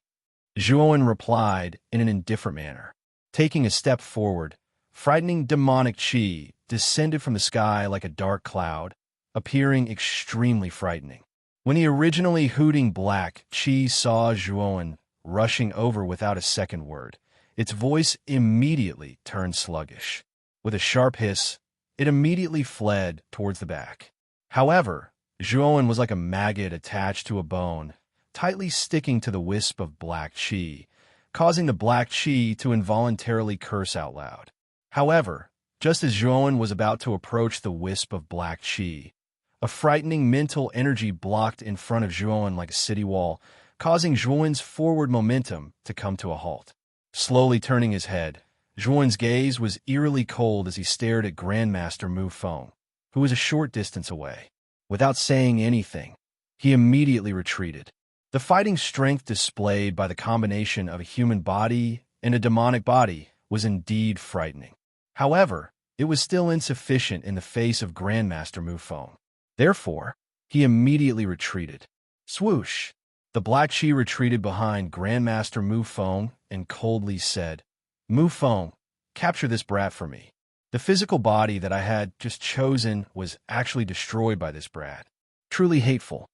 A: Zhuowen replied in an indifferent manner. Taking a step forward, frightening demonic chi descended from the sky like a dark cloud, appearing extremely frightening. When the originally hooting black chi saw Zhuowen rushing over without a second word, its voice immediately turned sluggish. With a sharp hiss, it immediately fled towards the back. However, Zhuowen was like a maggot attached to a bone, tightly sticking to the wisp of black chi, causing the black chi to involuntarily curse out loud. However, just as Zhuowen was about to approach the wisp of black chi, a frightening mental energy blocked in front of Zhuowen like a city wall, causing Zhuowen's forward momentum to come to a halt. Slowly turning his head, Zhuowen's gaze was eerily cold as he stared at Grandmaster Mu Feng, who was a short distance away. Without saying anything, he immediately retreated. The fighting strength displayed by the combination of a human body and a demonic body was indeed frightening. However, it was still insufficient in the face of Grandmaster Mu Feng. Therefore, he immediately retreated. Swoosh! The black chi retreated behind Grandmaster Mu Feng and coldly said, Mu Feng, capture this brat for me. The physical body that I had just chosen was actually destroyed by this brat. Truly hateful.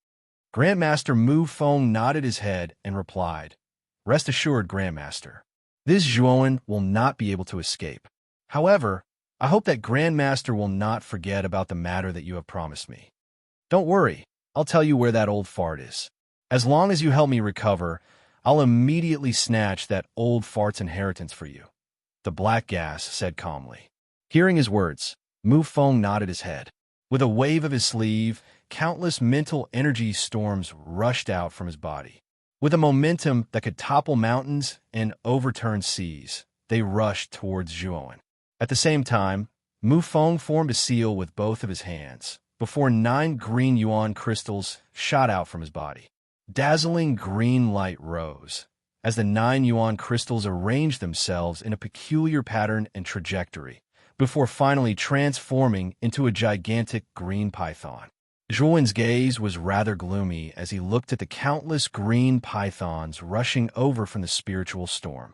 A: Grandmaster Mu Feng nodded his head and replied, Rest assured, Grandmaster, this Zhuowen will not be able to escape. However, I hope that Grandmaster will not forget about the matter that you have promised me. Don't worry, I'll tell you where that old fart is. As long as you help me recover, I'll immediately snatch that old fart's inheritance for you. The black gas said calmly. Hearing his words, Mu Feng nodded his head. With a wave of his sleeve, countless mental energy storms rushed out from his body. With a momentum that could topple mountains and overturn seas, they rushed towards Zhuowen. At the same time, Mu Feng formed a seal with both of his hands, before 9 green yuan crystals shot out from his body. Dazzling green light rose, as the 9 yuan crystals arranged themselves in a peculiar pattern and trajectory, before finally transforming into a gigantic green python. Zhuowen's gaze was rather gloomy as he looked at the countless green pythons rushing over from the spiritual storm.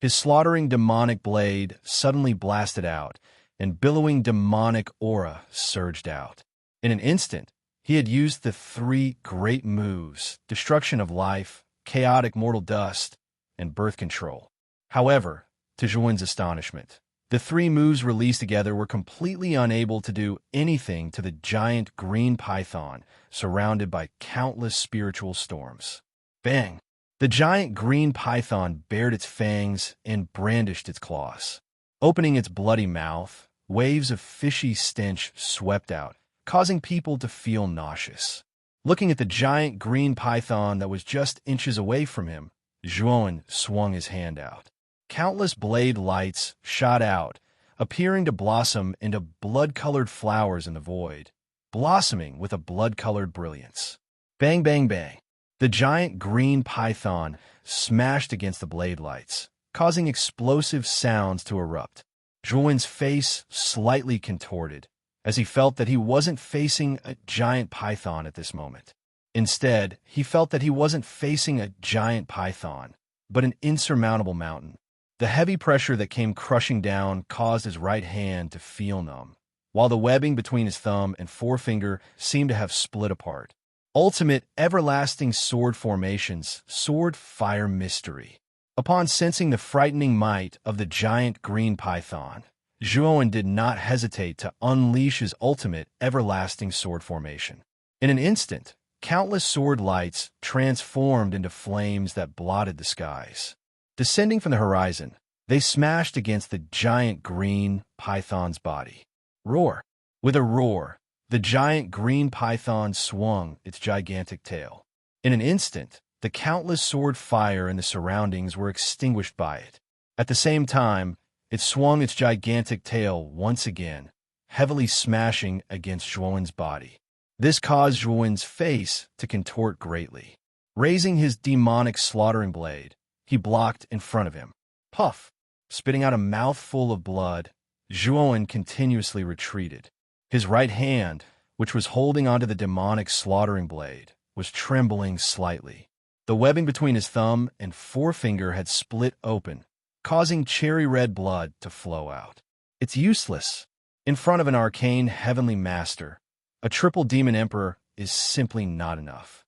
A: His slaughtering demonic blade suddenly blasted out, and billowing demonic aura surged out. In an instant, he had used the 3 great moves, destruction of life, chaotic mortal dust, and birth control. However, to Zhuowen's astonishment, The three moves released together were completely unable to do anything to the giant green python, surrounded by countless spiritual storms. Bang! The giant green python bared its fangs and brandished its claws. Opening its bloody mouth, waves of fishy stench swept out, causing people to feel nauseous. Looking at the giant green python that was just inches away from him, Zhuan swung his hand out. Countless blade lights shot out, appearing to blossom into blood-colored flowers in the void, blossoming with a blood-colored brilliance. Bang, bang, bang. The giant green python smashed against the blade lights, causing explosive sounds to erupt. Zhuan's face slightly contorted, as he felt that he wasn't facing a giant python at this moment. Instead, he felt that he wasn't facing a giant python, but an insurmountable mountain. The heavy pressure that came crushing down caused his right hand to feel numb, while the webbing between his thumb and forefinger seemed to have split apart. Ultimate everlasting sword formations, sword fire mystery. Upon sensing the frightening might of the giant green python, Zhuan did not hesitate to unleash his ultimate everlasting sword formation. In an instant, countless sword lights transformed into flames that blotted the skies. Descending from the horizon, they smashed against the giant green python's body. Roar! With a roar, the giant green python swung its gigantic tail. In an instant, the countless sword fire in the surroundings were extinguished by it. At the same time, it swung its gigantic tail once again, heavily smashing against Zhuan's body. This caused Zhuan's face to contort greatly. Raising his demonic slaughtering blade, he blocked in front of him. Puff! Spitting out a mouthful of blood, Zhuan continuously retreated. His right hand, which was holding onto the demonic slaughtering blade, was trembling slightly. The webbing between his thumb and forefinger had split open, causing cherry-red blood to flow out. It's useless. In front of an arcane heavenly master, a triple demon emperor is simply not enough.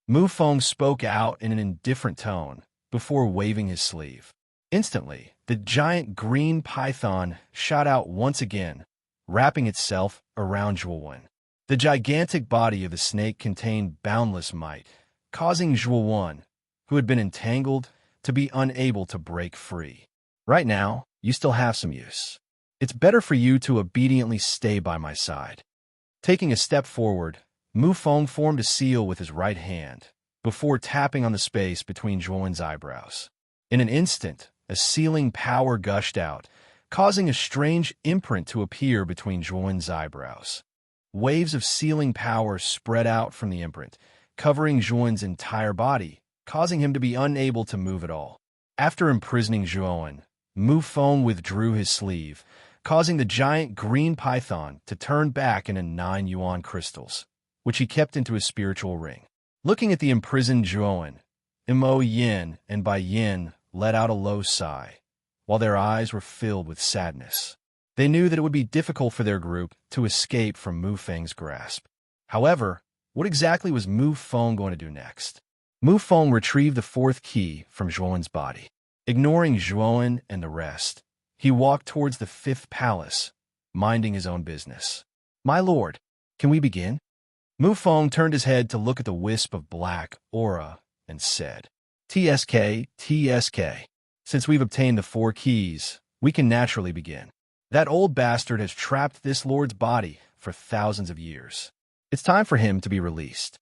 A: Mu Feng spoke out in an indifferent tone before waving his sleeve. Instantly, the giant green python shot out once again, wrapping itself around Zhuan. The gigantic body of the snake contained boundless might, causing Zhuan, who had been entangled, to be unable to break free. Right now, you still have some use. It's better for you to obediently stay by my side. Taking a step forward, Mu Feng formed a seal with his right hand, before tapping on the space between Zhuan's eyebrows. In an instant, a sealing power gushed out, causing a strange imprint to appear between Zhuan's eyebrows. Waves of sealing power spread out from the imprint, covering Zhuan's entire body, causing him to be unable to move at all. After imprisoning Zhuan, Mu Feng withdrew his sleeve, causing the giant green python to turn back into 9 yuan crystals, which he kept into his spiritual ring. Looking at the imprisoned Zhuan, Mo Yin and Bai Yin let out a low sigh, while their eyes were filled with sadness. They knew that it would be difficult for their group to escape from Mu Feng's grasp. However, what exactly was Mu Feng going to do next? Mu Feng retrieved the 4th key from Zhuan's body. Ignoring Zhuan and the rest, he walked towards the 5th palace, minding his own business. My lord, can we begin? Mu Feng turned his head to look at the wisp of black aura and said, TSK, TSK. Since we've obtained the 4 keys, we can naturally begin. That old bastard has trapped this lord's body for thousands of years. It's time for him to be released.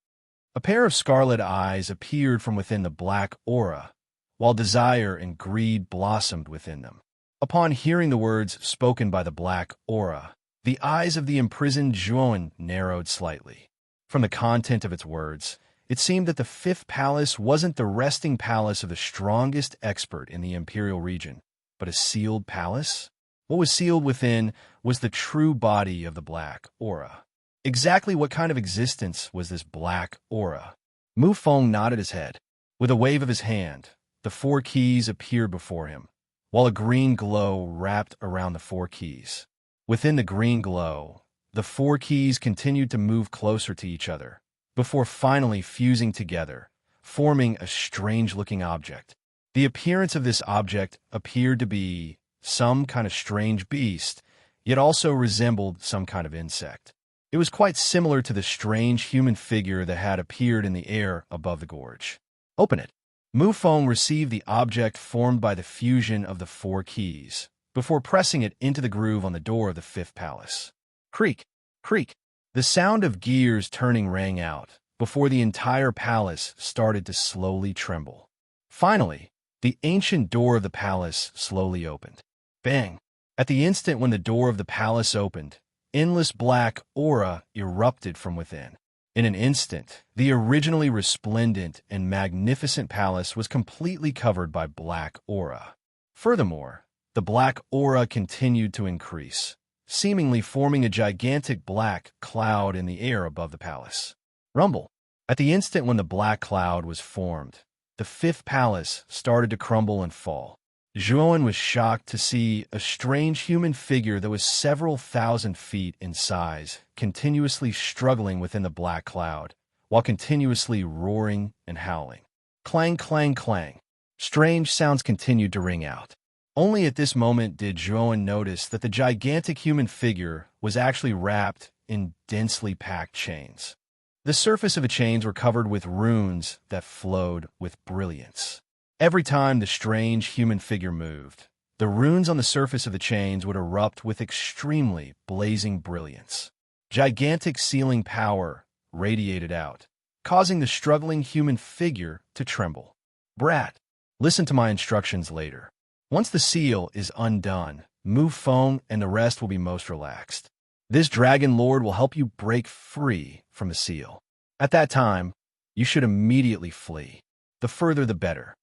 A: A pair of scarlet eyes appeared from within the black aura, while desire and greed blossomed within them. Upon hearing the words spoken by the black aura, the eyes of the imprisoned Zhuan narrowed slightly. From the content of its words, it seemed that the 5th palace wasn't the resting palace of the strongest expert in the imperial region, but a sealed palace? What was sealed within was the true body of the black aura. Exactly what kind of existence was this black aura? Mu Feng nodded his head. With a wave of his hand, the 4 keys appeared before him, while a green glow wrapped around the 4 keys. Within the green glow, the 4 keys continued to move closer to each other, before finally fusing together, forming a strange-looking object. The appearance of this object appeared to be some kind of strange beast, yet also resembled some kind of insect. It was quite similar to the strange human figure that had appeared in the air above the gorge. Open it. Mufong received the object formed by the fusion of the 4 keys, before pressing it into the groove on the door of the 5th palace. Creak, creak. The sound of gears turning rang out, before the entire palace started to slowly tremble. Finally, the ancient door of the palace slowly opened. Bang! At the instant when the door of the palace opened, endless black aura erupted from within. In an instant, the originally resplendent and magnificent palace was completely covered by black aura. Furthermore, the black aura continued to increase, seemingly forming a gigantic black cloud in the air above the palace. Rumble! At the instant when the black cloud was formed, the 5th palace started to crumble and fall. Zhuan was shocked to see a strange human figure that was several thousand feet in size, continuously struggling within the black cloud, while continuously roaring and howling. Clang, clang, clang. Strange sounds continued to ring out. Only at this moment did Zhuan notice that the gigantic human figure was actually wrapped in densely packed chains. The surface of the chains were covered with runes that flowed with brilliance. Every time the strange human figure moved, the runes on the surface of the chains would erupt with extremely blazing brilliance. Gigantic sealing power radiated out, causing the struggling human figure to tremble. Brat, listen to my instructions later. Once the seal is undone, move Feng and the rest will be most relaxed. This dragon lord will help you break free from the seal. At that time, you should immediately flee. The further the better.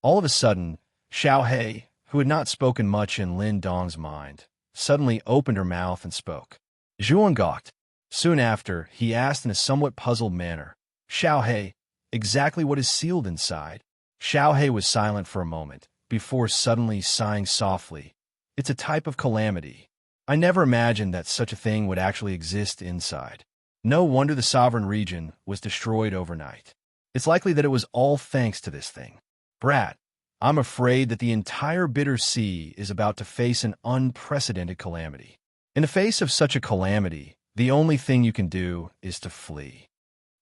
A: All of a sudden, Xiao He, who had not spoken much in Lin Dong's mind, suddenly opened her mouth and spoke. Zhuan gawked. Soon after, he asked in a somewhat puzzled manner, Xiao He, exactly what is sealed inside? Xiao He was silent for a moment, before suddenly sighing softly. It's a type of calamity. I never imagined that such a thing would actually exist inside. No wonder the sovereign region was destroyed overnight. It's likely that it was all thanks to this thing. Brat, I'm afraid that the entire Bitter Sea is about to face an unprecedented calamity. In the face of such a calamity, the only thing you can do is to flee.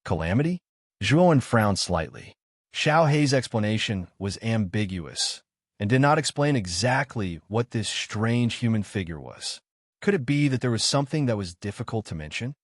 A: Calamity? Zhuan frowned slightly. Xiao He's explanation was ambiguous and did not explain exactly what this strange human figure was. Could it be that there was something that was difficult to mention?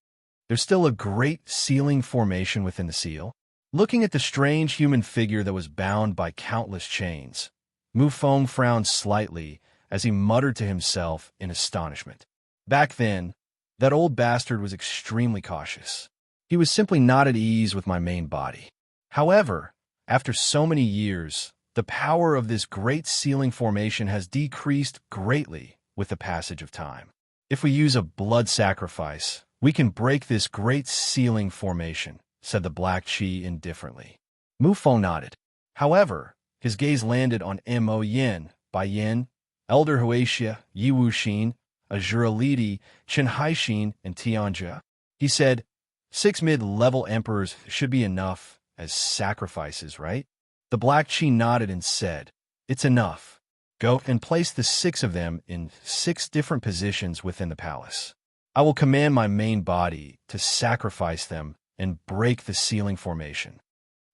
A: There's still a great sealing formation within the seal. Looking at the strange human figure that was bound by countless chains, Mufong frowned slightly as he muttered to himself in astonishment. Back then, that old bastard was extremely cautious. He was simply not at ease with my main body. However, after so many years, the power of this great sealing formation has decreased greatly with the passage of time. If we use a blood sacrifice, we can break this great sealing formation, said the Black Chi indifferently. Mufong nodded. However, his gaze landed on Mo Yin, Bai Yin, Elder Huaxia, Yi Wuxin, Azura Lidi, Chen Haixin, and Tianjia. He said, 6 mid-level emperors should be enough as sacrifices, right? The Black Chi nodded and said, it's enough. Go and place the 6 of them in 6 different positions within the palace. I will command my main body to sacrifice them and break the sealing formation.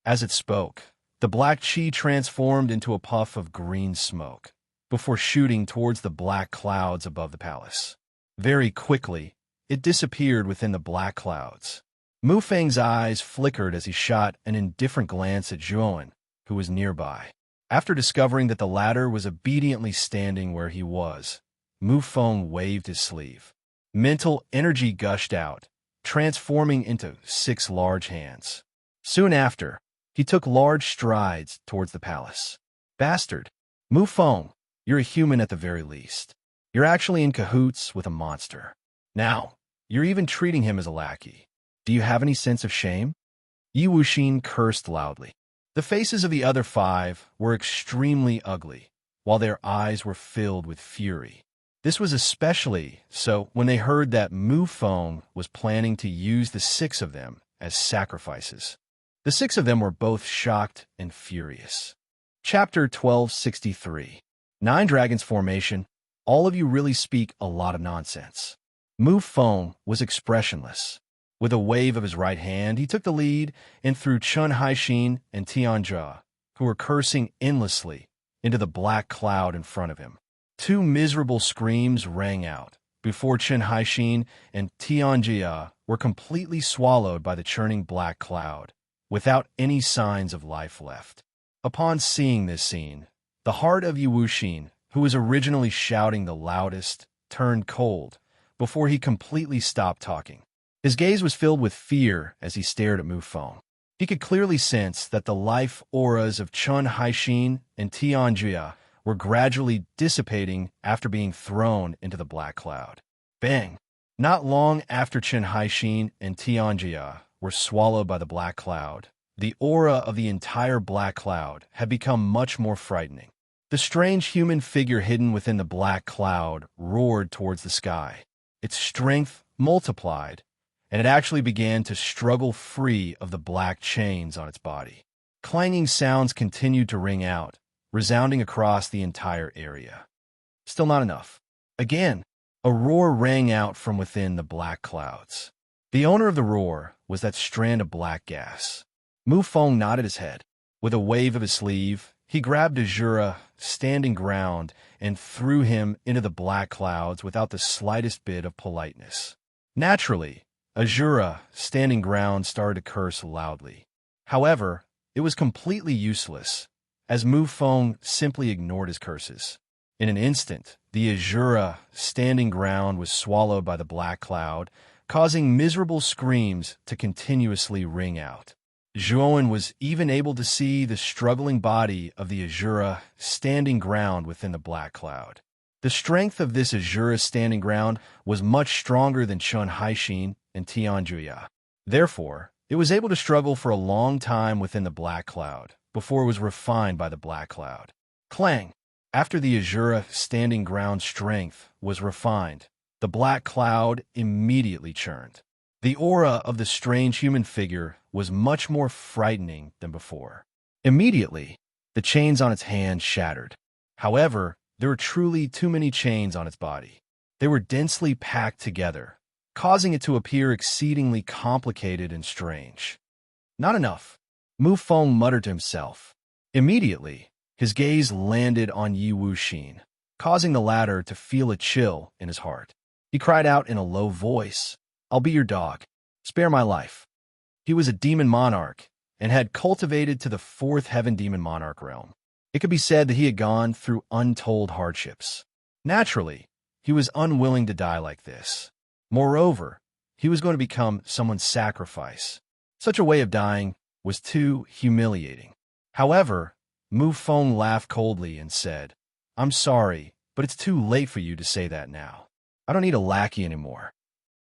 A: As it spoke, the Black Chi transformed into a puff of green smoke, before shooting towards the black clouds above the palace. Very quickly, it disappeared within the black clouds. Mufang's eyes flickered as he shot an indifferent glance at Zhuan, who was nearby. After discovering that the latter was obediently standing where he was, Mufang waved his sleeve. Mental energy gushed out, transforming into 6 large hands. Soon after, he took large strides towards the palace. Bastard! Mufang, you're a human at the very least. You're actually in cahoots with a monster. Now, you're even treating him as a lackey. Do you have any sense of shame? Yi Wuxin cursed loudly. The faces of the other 5 were extremely ugly, while their eyes were filled with fury. This was especially so when they heard that Mufang was planning to use the 6 of them as sacrifices. The 6 of them were both shocked and furious. Chapter 1263. 9 Dragons Formation. All of you really speak a lot of nonsense. Mu Feng was expressionless. With a wave of his right hand, he took the lead and threw Chun Haixin and Tianjia, who were cursing endlessly, into the black cloud in front of him. Two miserable screams rang out before Chun Haixin and Tianjia were completely swallowed by the churning black cloud, without any signs of life left. Upon seeing this scene, the heart of Yu Wuxin, who was originally shouting the loudest, turned cold before he completely stopped talking. His gaze was filled with fear as he stared at Mu Feng. He could clearly sense that the life auras of Chun Haixin and Tianjia were gradually dissipating after being thrown into the black cloud. Bang! Not long after Chun Haixin and Tianjia were swallowed by the black cloud, the aura of the entire black cloud had become much more frightening. The strange human figure hidden within the black cloud roared towards the sky. Its strength multiplied, and it actually began to struggle free of the black chains on its body. Clanging sounds continued to ring out, resounding across the entire area. Still not enough. Again, a roar rang out from within the black clouds. The owner of the roar was that strand of black gas. Mu Feng nodded his head. With a wave of his sleeve, he grabbed Azura, standing ground, and threw him into the black clouds without the slightest bit of politeness. Naturally, Azura, standing ground, started to curse loudly. However, it was completely useless, as Mu Feng simply ignored his curses. In an instant, the Azura, standing ground, was swallowed by the black cloud, causing miserable screams to continuously ring out. Zhuowen was even able to see the struggling body of the Azura standing ground within the black cloud. The strength of this Azura standing ground was much stronger than Chun Haixin and Tianjia. Therefore, it was able to struggle for a long time within the black cloud, before it was refined by the black cloud. Clang! After the Azura standing ground strength was refined, the black cloud immediately churned. The aura of the strange human figure was much more frightening than before. Immediately, the chains on its hand shattered. However, there were truly too many chains on its body. They were densely packed together, causing it to appear exceedingly complicated and strange. Not enough. Mu Feng muttered to himself. Immediately, his gaze landed on Yu Wuxin, causing the latter to feel a chill in his heart. He cried out in a low voice, "I'll be your dog. Spare my life." He was a demon monarch and had cultivated to the fourth heaven demon monarch realm. It could be said that he had gone through untold hardships. Naturally, he was unwilling to die like this. Moreover, he was going to become someone's sacrifice. Such a way of dying was too humiliating. However, Mu Feng laughed coldly and said, "I'm sorry, but it's too late for you to say that now. I don't need a lackey anymore.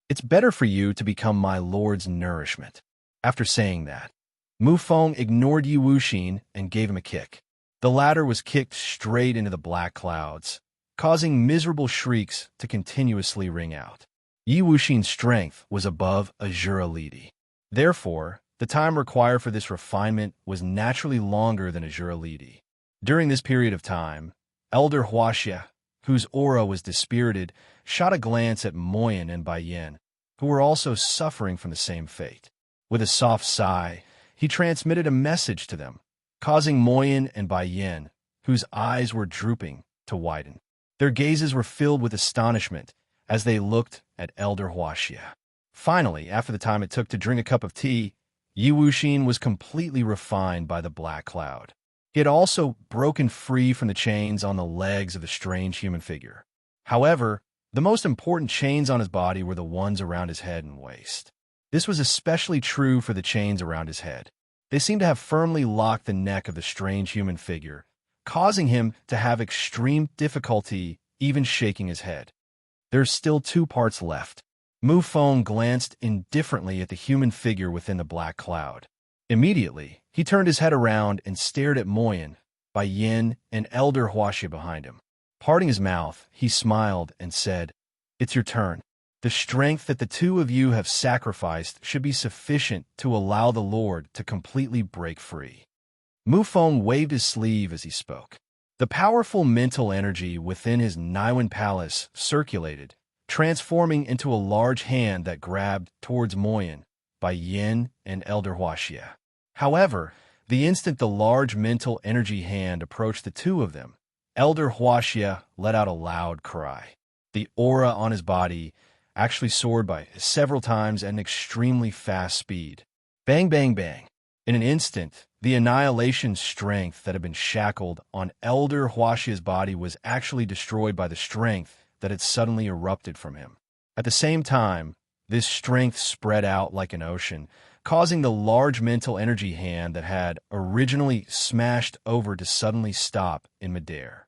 A: It's better for you to become my lord's nourishment." After saying that, Mu Feng ignored Yu Wuxin and gave him a kick. The latter was kicked straight into the black clouds, causing miserable shrieks to continuously ring out. Yu Wuxin's strength was above Azura Lidi. Therefore, the time required for this refinement was naturally longer than Azura Lidi. During this period of time, Elder Huaxia, whose aura was dispirited, shot a glance at Moyen and Baiyan, who were also suffering from the same fate. With a soft sigh, he transmitted a message to them, causing Moyen and Baiyan, whose eyes were drooping, to widen. Their gazes were filled with astonishment as they looked at Elder Huaxia. Finally, after the time it took to drink a cup of tea, Yu Wuxin was completely refined by the black cloud. He had also broken free from the chains on the legs of the strange human figure. However, the most important chains on his body were the ones around his head and waist. This was especially true for the chains around his head. They seemed to have firmly locked the neck of the strange human figure, causing him to have extreme difficulty even shaking his head. There's still 2 parts left. Mu Feng glanced indifferently at the human figure within the black cloud. Immediately, he turned his head around and stared at Moyen, Baiyan, and Elder Huaxia behind him. Parting his mouth, he smiled and said, "It's your turn. The strength that the 2 of you have sacrificed should be sufficient to allow the Lord to completely break free." Mu Feng waved his sleeve as he spoke. The powerful mental energy within his Niwen palace circulated, transforming into a large hand that grabbed towards Moyen by Yin and Elder Huaxia. However, the instant the large mental energy hand approached the two of them, Elder Huaxia let out a loud cry. The aura on his body actually soared by several times at an extremely fast speed. Bang, bang, bang. In an instant, the annihilation strength that had been shackled on Elder Huaxia's body was actually destroyed by the strength that had suddenly erupted from him. At the same time, this strength spread out like an ocean, causing the large mental energy hand that had originally smashed over to suddenly stop in midair.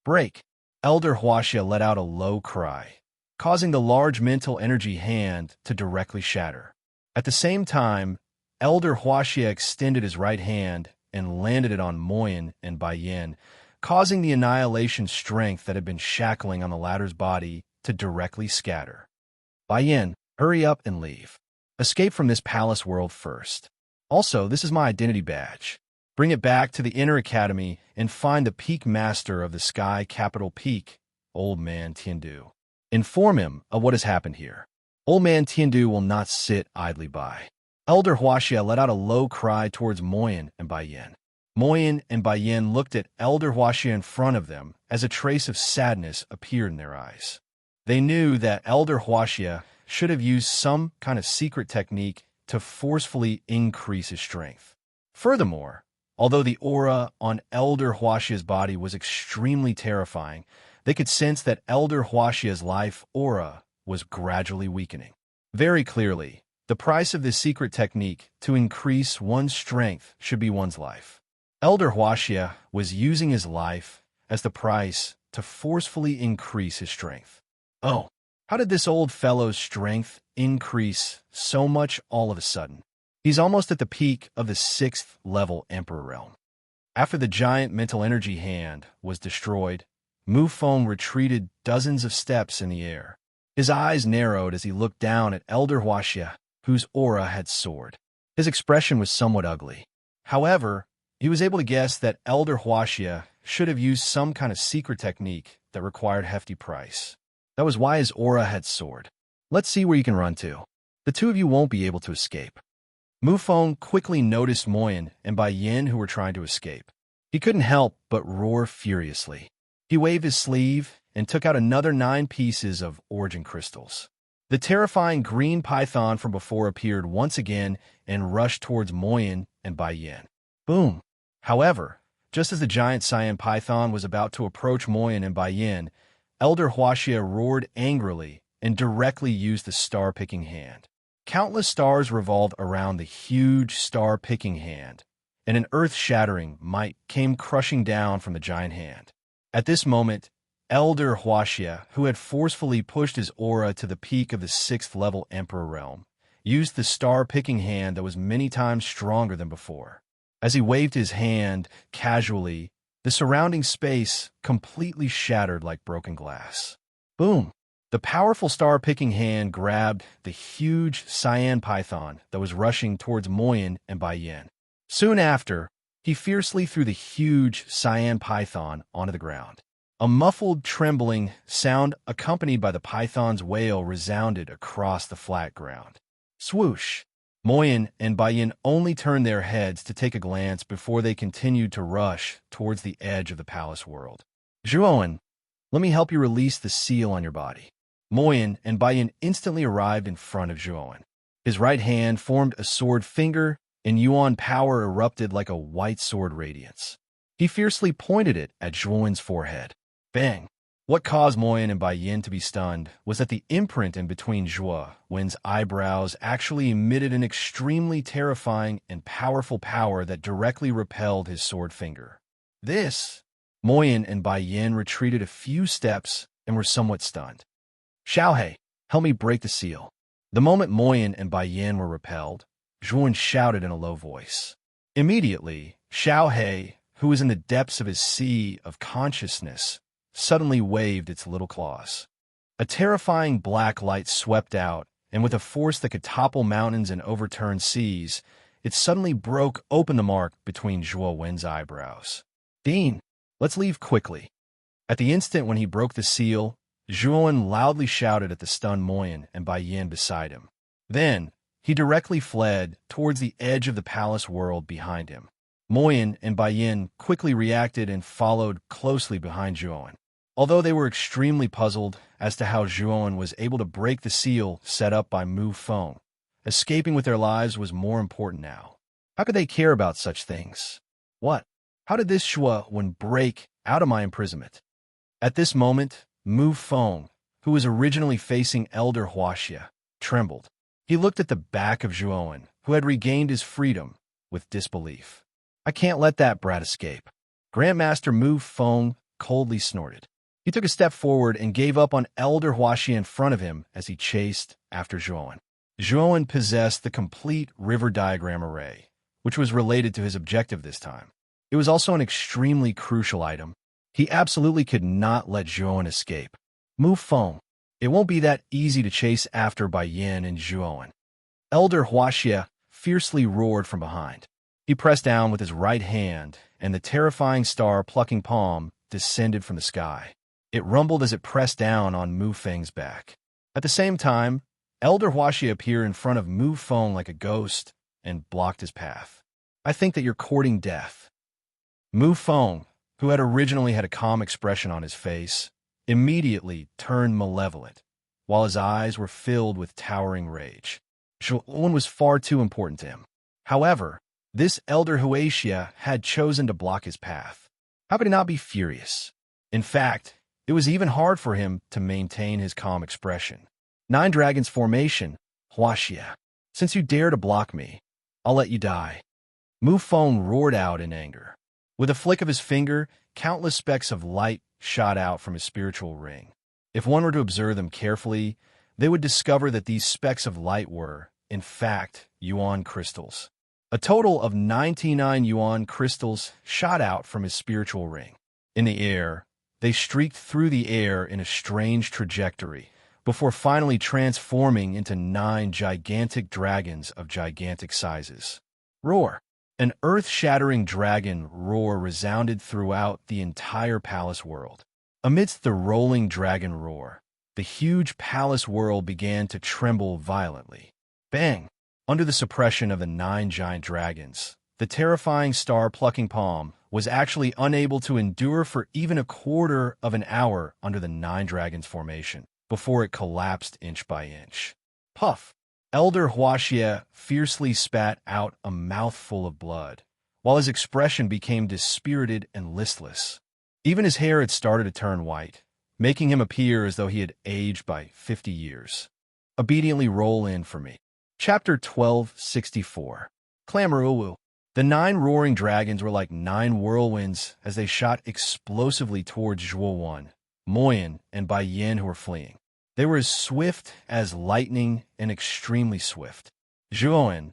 A: Break! Elder Huaxia let out a low cry, causing the large mental energy hand to directly shatter. At the same time, Elder Huaxia extended his right hand and landed it on Moyen and Baiyin, causing the annihilation strength that had been shackling on the latter's body to directly scatter. Baiyin, hurry up and leave. Escape from this palace world first. Also, this is my identity badge. Bring it back to the inner academy and find the peak master of the sky capital peak, Old Man Tiandu. Inform him of what has happened here. Old Man Tiandu will not sit idly by. Elder Huaxia let out a low cry towards Moyen and Baiyin. Moyen and Baiyin looked at Elder Huaxia in front of them as a trace of sadness appeared in their eyes. They knew that Elder Huaxia should have used some kind of secret technique to forcefully increase his strength. Furthermore, although the aura on Elder Huaxia's body was extremely terrifying, they could sense that Elder Huaxia's life aura was gradually weakening. Very clearly, the price of this secret technique to increase one's strength should be one's life. Elder Huaxia was using his life as the price to forcefully increase his strength. Oh, how did this old fellow's strength increase so much all of a sudden? He's almost at the peak of the 6th level Emperor realm. After the giant mental energy hand was destroyed, Mu Feng retreated dozens of steps in the air. His eyes narrowed as he looked down at Elder Huaxia, whose aura had soared. His expression was somewhat ugly. However, he was able to guess that Elder Huaxia should have used some kind of secret technique that required hefty price. That was why his aura had soared. Let's see where you can run to. The two of you won't be able to escape. Mu Feng quickly noticed Moyen and Baiyin who were trying to escape. He couldn't help but roar furiously. He waved his sleeve and took out another 9 pieces of origin crystals. The terrifying green python from before appeared once again and rushed towards Moyen and Baiyin. Boom! However, just as the giant cyan python was about to approach Moyen and Baiyin, Elder Huaxia roared angrily and directly used the star-picking hand. Countless stars revolved around the huge star-picking hand, and an earth-shattering might came crushing down from the giant hand. At this moment, Elder Huaxia, who had forcefully pushed his aura to the peak of the 6th level Emperor realm, used the star-picking hand that was many times stronger than before. As he waved his hand casually, the surrounding space completely shattered like broken glass. Boom! The powerful star-picking hand grabbed the huge cyan python that was rushing towards Moyen and Baiyin. Soon after, he fiercely threw the huge cyan python onto the ground. A muffled, trembling sound accompanied by the python's wail resounded across the flat ground. Swoosh! Moyen and Baiyin only turned their heads to take a glance before they continued to rush towards the edge of the palace world. Zhuowen, let me help you release the seal on your body. Moyen and Baiyin instantly arrived in front of Zhuowen. His right hand formed a sword finger, and Yuan power erupted like a white sword radiance. He fiercely pointed it at Zhuowen's forehead. Bang! What caused Moyen and Baiyin to be stunned was that the imprint in between Zhuowen's eyebrows actually emitted an extremely terrifying and powerful power that directly repelled his sword finger. Moyen and Baiyin retreated a few steps and were somewhat stunned. Xiaohe, help me break the seal. The moment Moyen and Baiyin were repelled, Zhuowen shouted in a low voice. Immediately, Xiaohe, who was in the depths of his sea of consciousness, suddenly waved its little claws. A terrifying black light swept out, and with a force that could topple mountains and overturn seas, it suddenly broke open the mark between Zhuo Wen's eyebrows. Dean, Let's leave quickly. At the instant when he broke the seal, Zhuowen loudly shouted at the stunned Moyin and Bai Yin beside him. Then, he directly fled towards the edge of the palace world behind him. Moyin and Bai Yin quickly reacted and followed closely behind Zhuowen. Although they were extremely puzzled as to how Zhuowen was able to break the seal set up by Mu Feng, escaping with their lives was more important now. How could they care about such things? What? How did this Zhuowen break out of my imprisonment? At this moment, Mu Feng, who was originally facing Elder Huaxia, trembled. He looked at the back of Zhuowen, who had regained his freedom, with disbelief. I can't let that brat escape. Grandmaster Mu Feng coldly snorted. He took a step forward and gave up on Elder Huaxia in front of him as he chased after Zhuowen. Zhuowen possessed the complete river diagram array, which was related to his objective this time. It was also an extremely crucial item. He absolutely could not let Zhuowen escape. Mu Feng, it won't be that easy to chase after Bai Yin and Zhuowen. Elder Huaxia fiercely roared from behind. He pressed down with his right hand, and the terrifying star-plucking palm descended from the sky. It rumbled as it pressed down on Mu Feng's back. At the same time, Elder Huaxia appeared in front of Mu Feng like a ghost and blocked his path. I think that you're courting death. Mu Feng, who had originally had a calm expression on his face, immediately turned malevolent, while his eyes were filled with towering rage. Zhuowen was far too important to him. However, this Elder Huaxia had chosen to block his path. How could he not be furious? In fact, it was even hard for him to maintain his calm expression. Nine Dragons formation, Huaxia. Since you dare to block me, I'll let you die. Mu Feng roared out in anger. With a flick of his finger, countless specks of light shot out from his spiritual ring. If one were to observe them carefully, they would discover that these specks of light were, in fact, yuan crystals. A total of 99 yuan crystals shot out from his spiritual ring. In the air, they streaked through the air in a strange trajectory, before finally transforming into 9 gigantic dragons of gigantic sizes. Roar! An earth-shattering dragon roar resounded throughout the entire palace world. Amidst the rolling dragon roar, the huge palace world began to tremble violently. Bang! Under the suppression of the 9 giant dragons, the terrifying star-plucking palm was actually unable to endure for even a quarter of an hour under the 9 dragons formation, before it collapsed inch by inch. Puff! Elder Huaxia fiercely spat out a mouthful of blood, while his expression became dispirited and listless. Even his hair had started to turn white, making him appear as though he had aged by 50 years. Obediently roll in for me. Chapter 1264. Clamoroo. The 9 roaring dragons were like 9 whirlwinds as they shot explosively towards Zhuowen, Moyin, and Bai Yin, who were fleeing. They were as swift as lightning and extremely swift. Zhuowen,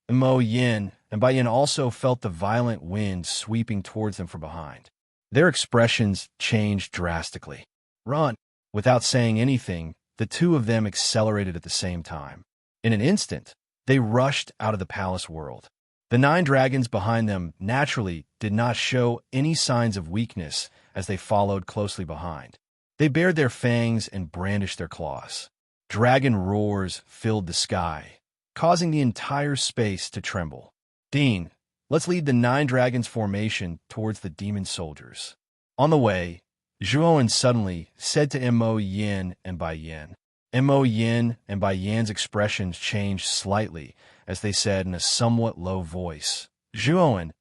A: Mo Yin, and Bai Yin also felt the violent wind sweeping towards them from behind. Their expressions changed drastically. Run! Without saying anything, the two of them accelerated at the same time. In an instant, they rushed out of the palace world. The 9 dragons behind them naturally did not show any signs of weakness as they followed closely behind. They bared their fangs and brandished their claws. Dragon roars filled the sky, causing the entire space to tremble. Dean, let's lead the 9 dragons formation towards the demon soldiers. On the way, Zhuowen suddenly said to Mo Yin and Bai Yin. Mo Yin and Bai Yin's expressions changed slightly as they said in a somewhat low voice, Zhuowen,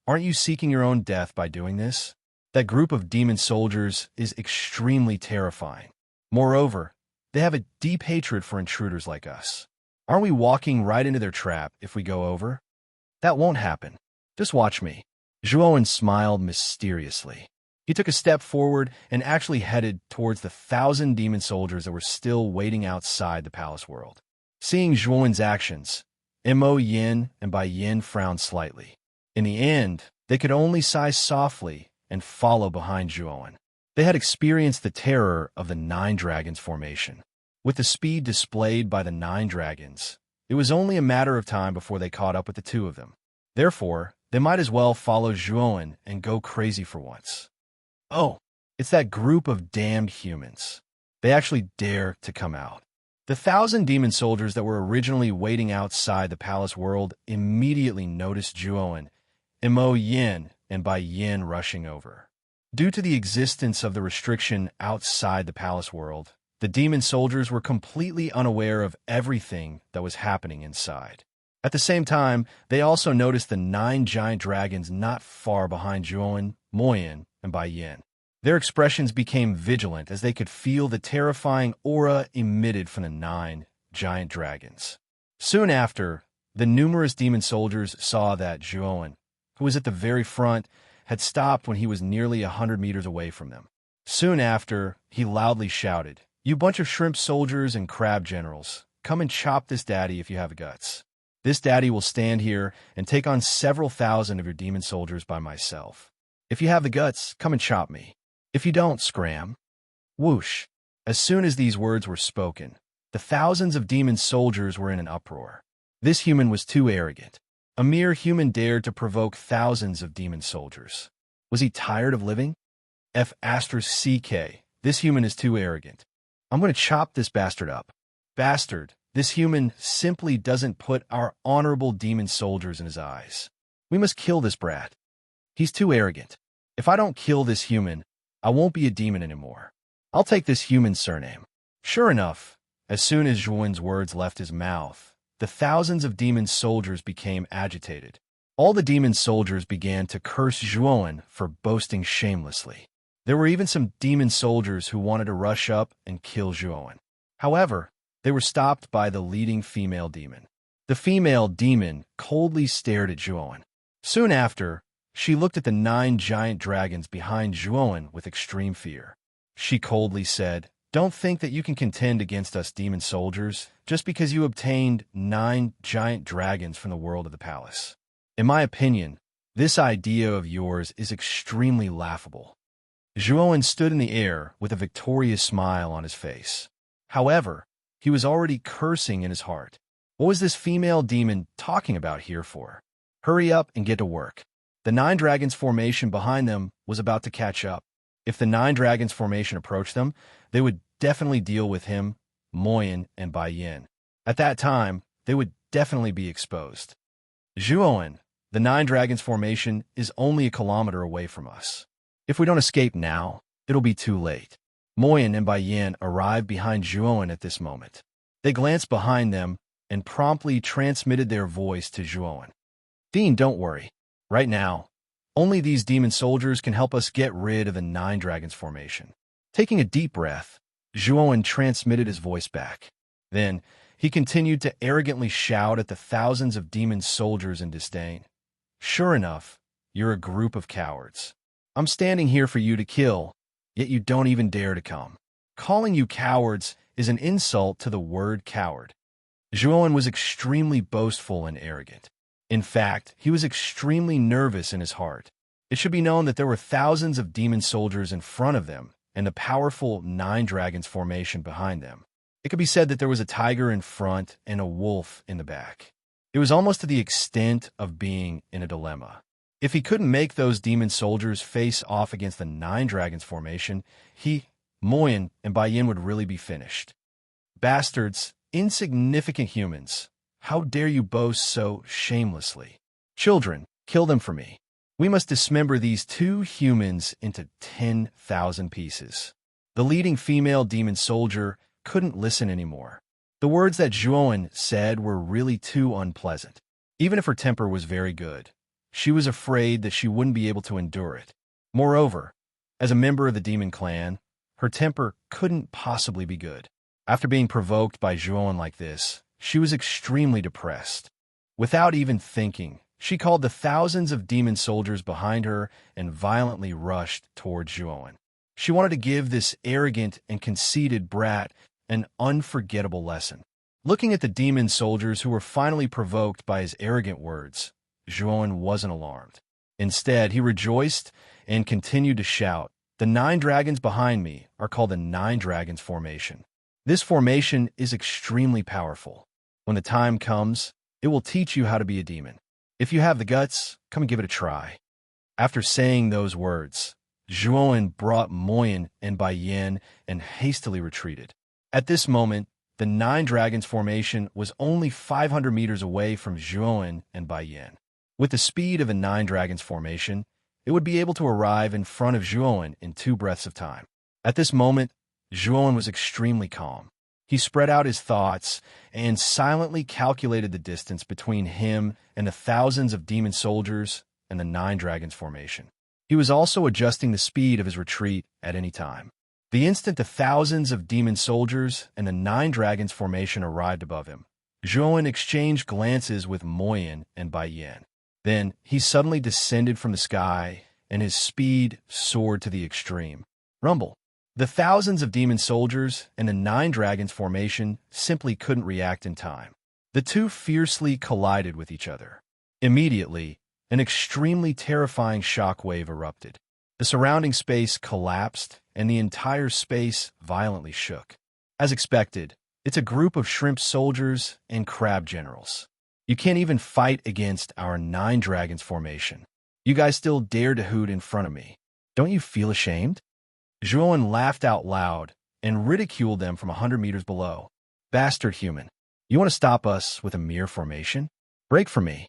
A: aren't you seeking your own death by doing this? That group of demon soldiers is extremely terrifying. Moreover, they have a deep hatred for intruders like us. Aren't we walking right into their trap if we go over? That won't happen. Just watch me. Zhuowen smiled mysteriously. He took a step forward and actually headed towards the 1,000 demon soldiers that were still waiting outside the palace world. Seeing Zhuowen's actions, Mo Yin and Bai Yin frowned slightly. In the end, they could only sigh softly and follow behind Zhuowen. They had experienced the terror of the 9 dragons formation. With the speed displayed by the 9 dragons, it was only a matter of time before they caught up with the 2 of them. Therefore, they might as well follow Zhuowen and go crazy for once. Oh, it's that group of damned humans. They actually dare to come out. The 1,000 demon soldiers that were originally waiting outside the palace world immediately noticed Juon and Mo Yin, and by Yin rushing over. Due to the existence of the restriction outside the palace world, the demon soldiers were completely unaware of everything that was happening inside. At the same time, they also noticed the 9 giant dragons not far behind Juon, Moyin, and Bai Yin. Their expressions became vigilant as they could feel the terrifying aura emitted from the 9 giant dragons. Soon after, the numerous demon soldiers saw that Juon, who was at the very front, had stopped when he was nearly 100 meters away from them. Soon after, he loudly shouted, "You bunch of shrimp soldiers and crab generals, come and chop this daddy if you have guts. This daddy will stand here and take on several thousand of your demon soldiers by myself. If you have the guts, come and chop me. If you don't, scram." Whoosh! As soon as these words were spoken, the thousands of demon soldiers were in an uproar. This human was too arrogant. A mere human dared to provoke thousands of demon soldiers. Was he tired of living? F***CK. This human is too arrogant. I'm going to chop this bastard up. Bastard. This human simply doesn't put our honorable demon soldiers in his eyes. We must kill this brat. He's too arrogant. If I don't kill this human, I won't be a demon anymore. I'll take this human's surname. Sure enough, as soon as Zhuan's words left his mouth, the thousands of demon soldiers became agitated. All the demon soldiers began to curse Zhuan for boasting shamelessly. There were even some demon soldiers who wanted to rush up and kill Zhuan. However, they were stopped by the leading female demon. The female demon coldly stared at Zhuan. Soon after, she looked at the 9 giant dragons behind Zhuan with extreme fear. She coldly said, "Don't think that you can contend against us demon soldiers just because you obtained 9 giant dragons from the world of the palace. In my opinion, this idea of yours is extremely laughable." Zhuan stood in the air with a victorious smile on his face. However, he was already cursing in his heart. What was this female demon talking about here for? Hurry up and get to work. The 9 dragons formation behind them was about to catch up. If the 9 dragons formation approached them, they would definitely deal with him, Moyin, and Bai Yin. At that time, they would definitely be exposed. Zhuan, the 9 dragons formation is only a kilometer away from us. If we don't escape now, it'll be too late. Moyin and Bai Yin arrived behind Zhuan at this moment. They glanced behind them and promptly transmitted their voice to Zhuan. "Dean, don't worry. Right now, only these demon soldiers can help us get rid of the 9 dragons formation." Taking a deep breath, Zhuan transmitted his voice back. Then, he continued to arrogantly shout at the thousands of demon soldiers in disdain. "Sure enough, you're a group of cowards. I'm standing here for you to kill, yet you don't even dare to come. Calling you cowards is an insult to the word coward." Zhuan was extremely boastful and arrogant. In fact, he was extremely nervous in his heart. It should be known that there were thousands of demon soldiers in front of them and the powerful 9 dragons formation behind them. It could be said that there was a tiger in front and a wolf in the back. It was almost to the extent of being in a dilemma. If he couldn't make those demon soldiers face off against the 9 dragons formation, he, Moyin, and Bai Yin would really be finished. Bastards, insignificant humans, how dare you boast so shamelessly? Children, kill them for me. We must dismember these 2 humans into 10,000 pieces. The leading female demon soldier couldn't listen anymore. The words that Zhuan said were really too unpleasant. Even if her temper was very good, she was afraid that she wouldn't be able to endure it. Moreover, as a member of the demon clan, her temper couldn't possibly be good. After being provoked by Zhuan like this, she was extremely depressed. Without even thinking, she called the thousands of demon soldiers behind her and violently rushed towards Zhuan. She wanted to give this arrogant and conceited brat an unforgettable lesson. Looking at the demon soldiers who were finally provoked by his arrogant words, Zhuan wasn't alarmed. Instead, he rejoiced and continued to shout, "The 9 dragons behind me are called the 9 dragons formation. This formation is extremely powerful. When the time comes, it will teach you how to be a demon. If you have the guts, come and give it a try." After saying those words, Zhuoan brought Moyin and Baiyan and hastily retreated. At this moment, the Nine Dragons formation was only 500 meters away from Zhuoan and Baiyan. With the speed of a Nine Dragons formation, it would be able to arrive in front of Zhuoan in 2 breaths of time. At this moment, Zhuoan was extremely calm. He spread out his thoughts and silently calculated the distance between him and the thousands of demon soldiers and the Nine Dragons formation. He was also adjusting the speed of his retreat at any time. The instant the thousands of demon soldiers and the Nine Dragons formation arrived above him, Zhuoan exchanged glances with Moyin and Baiyan. Then he suddenly descended from the sky, and his speed soared to the extreme. Rumble. The thousands of demon soldiers and the Nine Dragons formation simply couldn't react in time. The two fiercely collided with each other. Immediately, an extremely terrifying shockwave erupted. The surrounding space collapsed, and the entire space violently shook. As expected, it's a group of shrimp soldiers and crab generals. You can't even fight against our Nine Dragons formation. You guys still dare to hoot in front of me. Don't you feel ashamed? Zhuoan laughed out loud and ridiculed them from 100 meters below. Bastard human. You want to stop us with a mere formation? Break from me.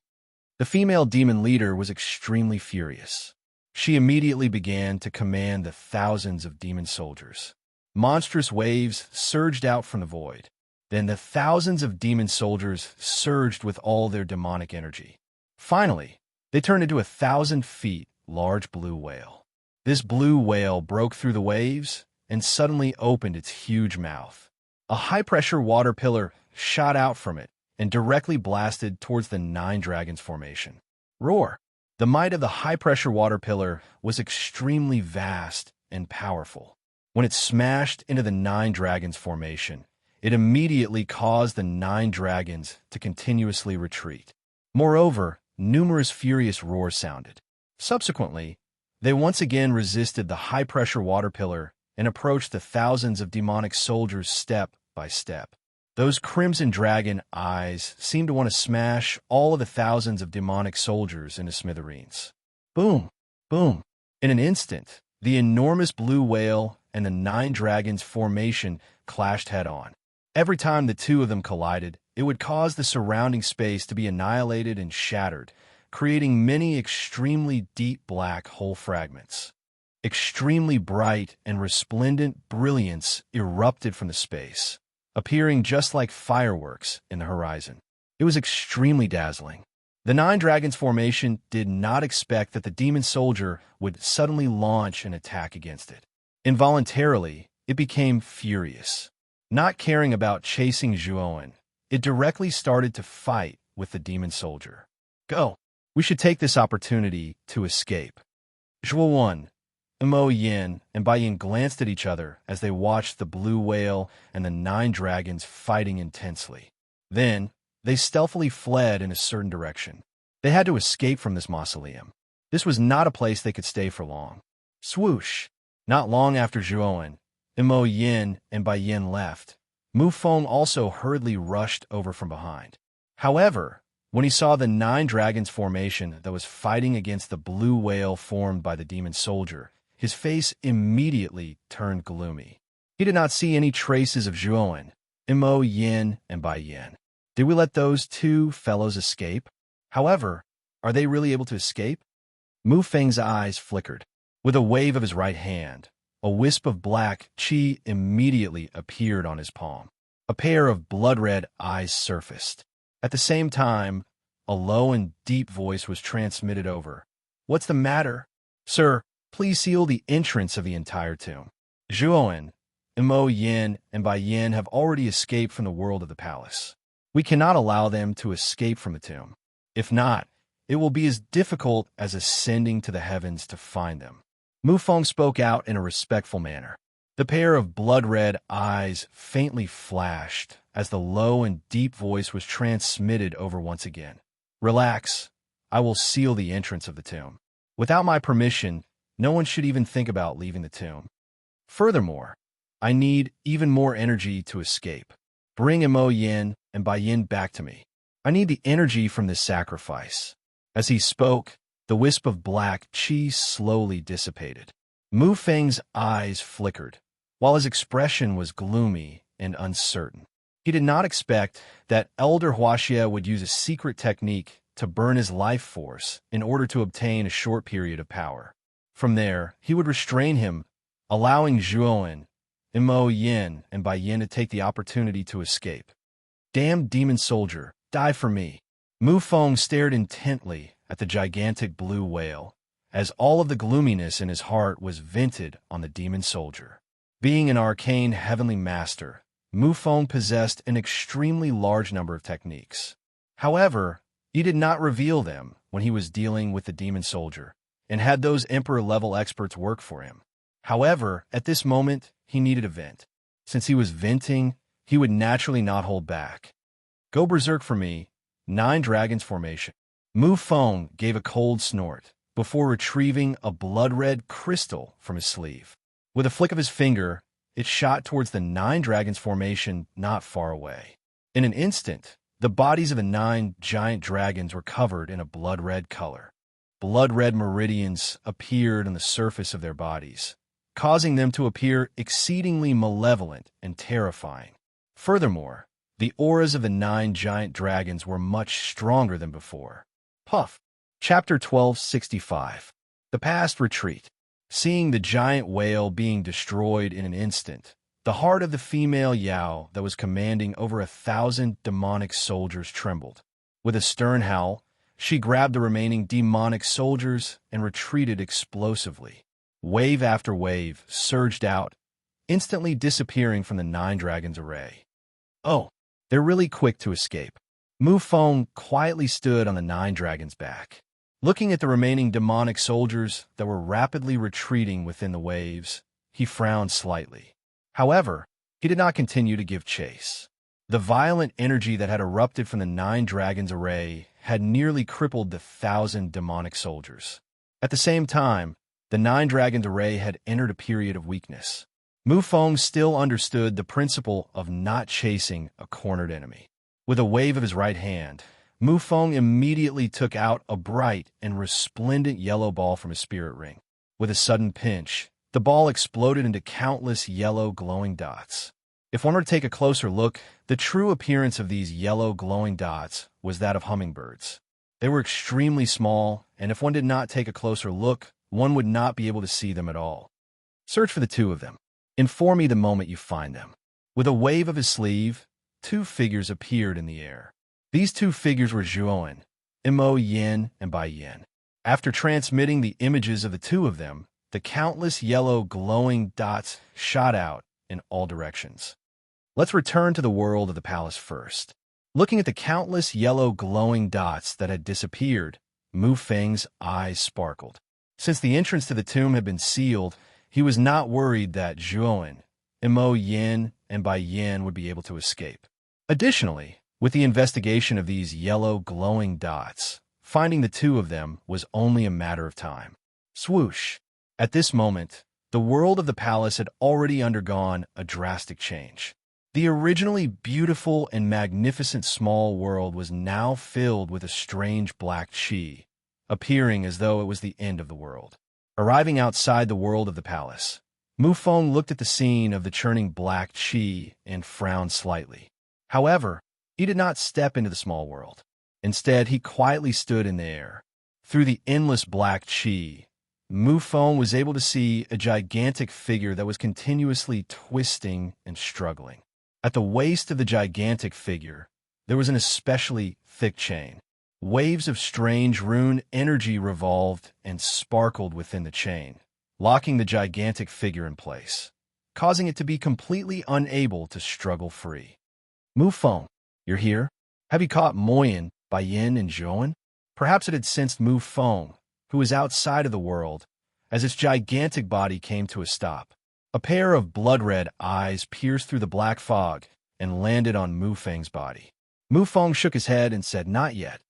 A: The female demon leader was extremely furious. She immediately began to command the thousands of demon soldiers. Monstrous waves surged out from the void. Then the thousands of demon soldiers surged with all their demonic energy. Finally, they turned into a 1,000 feet large blue whale. This blue whale broke through the waves and suddenly opened its huge mouth. A high-pressure water pillar shot out from it and directly blasted towards the Nine Dragons formation. Roar! The might of the high-pressure water pillar was extremely vast and powerful. When it smashed into the Nine Dragons formation, it immediately caused the Nine Dragons to continuously retreat. Moreover, numerous furious roars sounded. Subsequently, they once again resisted the high-pressure water pillar and approached the thousands of demonic soldiers step by step. Those crimson dragon eyes seemed to want to smash all of the thousands of demonic soldiers into smithereens. Boom! Boom! In an instant, the enormous blue whale and the Nine Dragons formation clashed head-on. Every time the two of them collided, it would cause the surrounding space to be annihilated and shattered, creating many extremely deep black hole fragments. Extremely bright and resplendent brilliance erupted from the space, appearing just like fireworks in the horizon. It was extremely dazzling. The Nine Dragons formation did not expect that the demon soldier would suddenly launch an attack against it. Involuntarily, it became furious. Not caring about chasing Zhuoan, it directly started to fight with the demon soldier. Go! We should take this opportunity to escape. Zhuoan, Mo Yin, and Baiyan glanced at each other as they watched the blue whale and the Nine Dragons fighting intensely. Then, they stealthily fled in a certain direction. They had to escape from this mausoleum. This was not a place they could stay for long. Swoosh! Not long after Zhuoan, Mo Yin and Baiyan left, Mu Feng also hurriedly rushed over from behind. However, when he saw the Nine Dragons formation that was fighting against the blue whale formed by the demon soldier, his face immediately turned gloomy. He did not see any traces of Zhuoan, Mo Yin, and Baiyan. Did we let those two fellows escape? However, are they really able to escape? Mu Feng's eyes flickered. With a wave of his right hand, a wisp of black qi immediately appeared on his palm. A pair of blood-red eyes surfaced. At the same time, a low and deep voice was transmitted over. What's the matter? Sir, please seal the entrance of the entire tomb. Zhuoan, Mo Yin, and Baiyan have already escaped from the world of the palace. We cannot allow them to escape from the tomb. If not, it will be as difficult as ascending to the heavens to find them. Mu Feng spoke out in a respectful manner. The pair of blood-red eyes faintly flashed as the low and deep voice was transmitted over once again. Relax. I will seal the entrance of the tomb. Without my permission, no one should even think about leaving the tomb. Furthermore, I need even more energy to escape. Bring Mo Yin and Baiyan back to me. I need the energy from this sacrifice. As he spoke, the wisp of black qi slowly dissipated. Mu Feng's eyes flickered, while his expression was gloomy and uncertain. He did not expect that Elder Huaxia would use a secret technique to burn his life force in order to obtain a short period of power. From there, he would restrain him, allowing Zhuowen, Imo Yin, and Bai Yin to take the opportunity to escape. Damn demon soldier, die for me. Mu Feng stared intently at the gigantic blue whale, as all of the gloominess in his heart was vented on the demon soldier. Being an arcane heavenly master, Mu Feng possessed an extremely large number of techniques. However, he did not reveal them when he was dealing with the demon soldier, and had those emperor-level experts work for him. However, at this moment, he needed a vent. Since he was venting, he would naturally not hold back. Go berserk for me, 9 dragons formation. Mu Feng gave a cold snort before retrieving a blood-red crystal from his sleeve. With a flick of his finger, it shot towards the 9 dragons formation not far away. In an instant, the bodies of the 9 giant dragons were covered in a blood-red color. Blood-red meridians appeared on the surface of their bodies, causing them to appear exceedingly malevolent and terrifying. Furthermore, the auras of the 9 giant dragons were much stronger than before. Puff. Chapter 1265. The Past Retreat. Seeing the giant whale being destroyed in an instant, the heart of the female Yao that was commanding over 1,000 demonic soldiers trembled. With a stern howl, she grabbed the remaining demonic soldiers and retreated explosively. Wave after wave surged out, instantly disappearing from the 9 dragons' array. Oh, they're really quick to escape. Mu Feng quietly stood on the 9 dragons' back. Looking at the remaining demonic soldiers that were rapidly retreating within the waves, he frowned slightly. However, he did not continue to give chase. The violent energy that had erupted from the 9 dragons' array had nearly crippled the 1,000 demonic soldiers. At the same time, the 9 dragons' array had entered a period of weakness. Mu Feng still understood the principle of not chasing a cornered enemy. With a wave of his right hand, Mu Feng immediately took out a bright and resplendent yellow ball from his spirit ring. With a sudden pinch, the ball exploded into countless yellow glowing dots. If one were to take a closer look, the true appearance of these yellow glowing dots was that of hummingbirds. They were extremely small, and if one did not take a closer look, one would not be able to see them at all. Search for the 2 of them. Inform me the moment you find them. With a wave of his sleeve, 2 figures appeared in the air. These 2 figures were Zhuowen, Imo Yin, and Bai Yin. After transmitting the images of the 2 of them, the countless yellow glowing dots shot out in all directions. Let's return to the world of the palace first. Looking at the countless yellow glowing dots that had disappeared, Mu Feng's eyes sparkled. Since the entrance to the tomb had been sealed, he was not worried that Zhuowen, Imo Yin, and Bai Yin would be able to escape. Additionally, with the investigation of these yellow glowing dots, finding the 2 of them was only a matter of time. Swoosh! At this moment, the world of the palace had already undergone a drastic change. The originally beautiful and magnificent small world was now filled with a strange black chi, appearing as though it was the end of the world. Arriving outside the world of the palace, Mu Feng looked at the scene of the churning black chi and frowned slightly. However, he did not step into the small world. Instead, he quietly stood in the air. Through the endless black chi, Mu Feng was able to see a gigantic figure that was continuously twisting and struggling. At the waist of the gigantic figure, there was an especially thick chain. Waves of strange rune energy revolved and sparkled within the chain, locking the gigantic figure in place, causing it to be completely unable to struggle free. Mu Feng, you're here? Have you caught Moyin, Bai Yin, and Zhuowen? Perhaps it had sensed Mu Feng, who was outside of the world, as its gigantic body came to a stop. A pair of blood-red eyes pierced through the black fog and landed on Mu Feng's body. Mu Feng shook his head and said, "Not yet.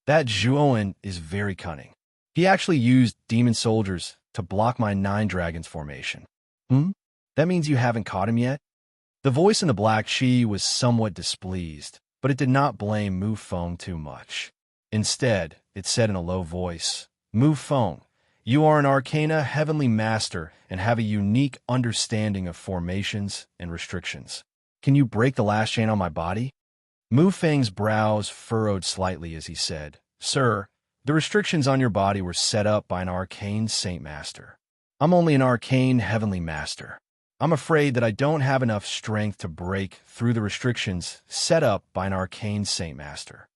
A: That Zhuowen is very cunning. He actually used demon soldiers to block my 9 dragons formation." That means you haven't caught him yet? The voice in the black chi was somewhat displeased, but it did not blame Mu Feng too much. Instead, it said in a low voice, "Mu Feng, You are an arcana heavenly master and have a unique understanding of formations and restrictions. Can you break the last chain on my body? Mu Feng's brows furrowed slightly as he said, Sir, the restrictions on your body were set up by an arcane saint master. I'm only an arcane heavenly master. I'm afraid that I don't have enough strength to break through the restrictions set up by an arcane saint master.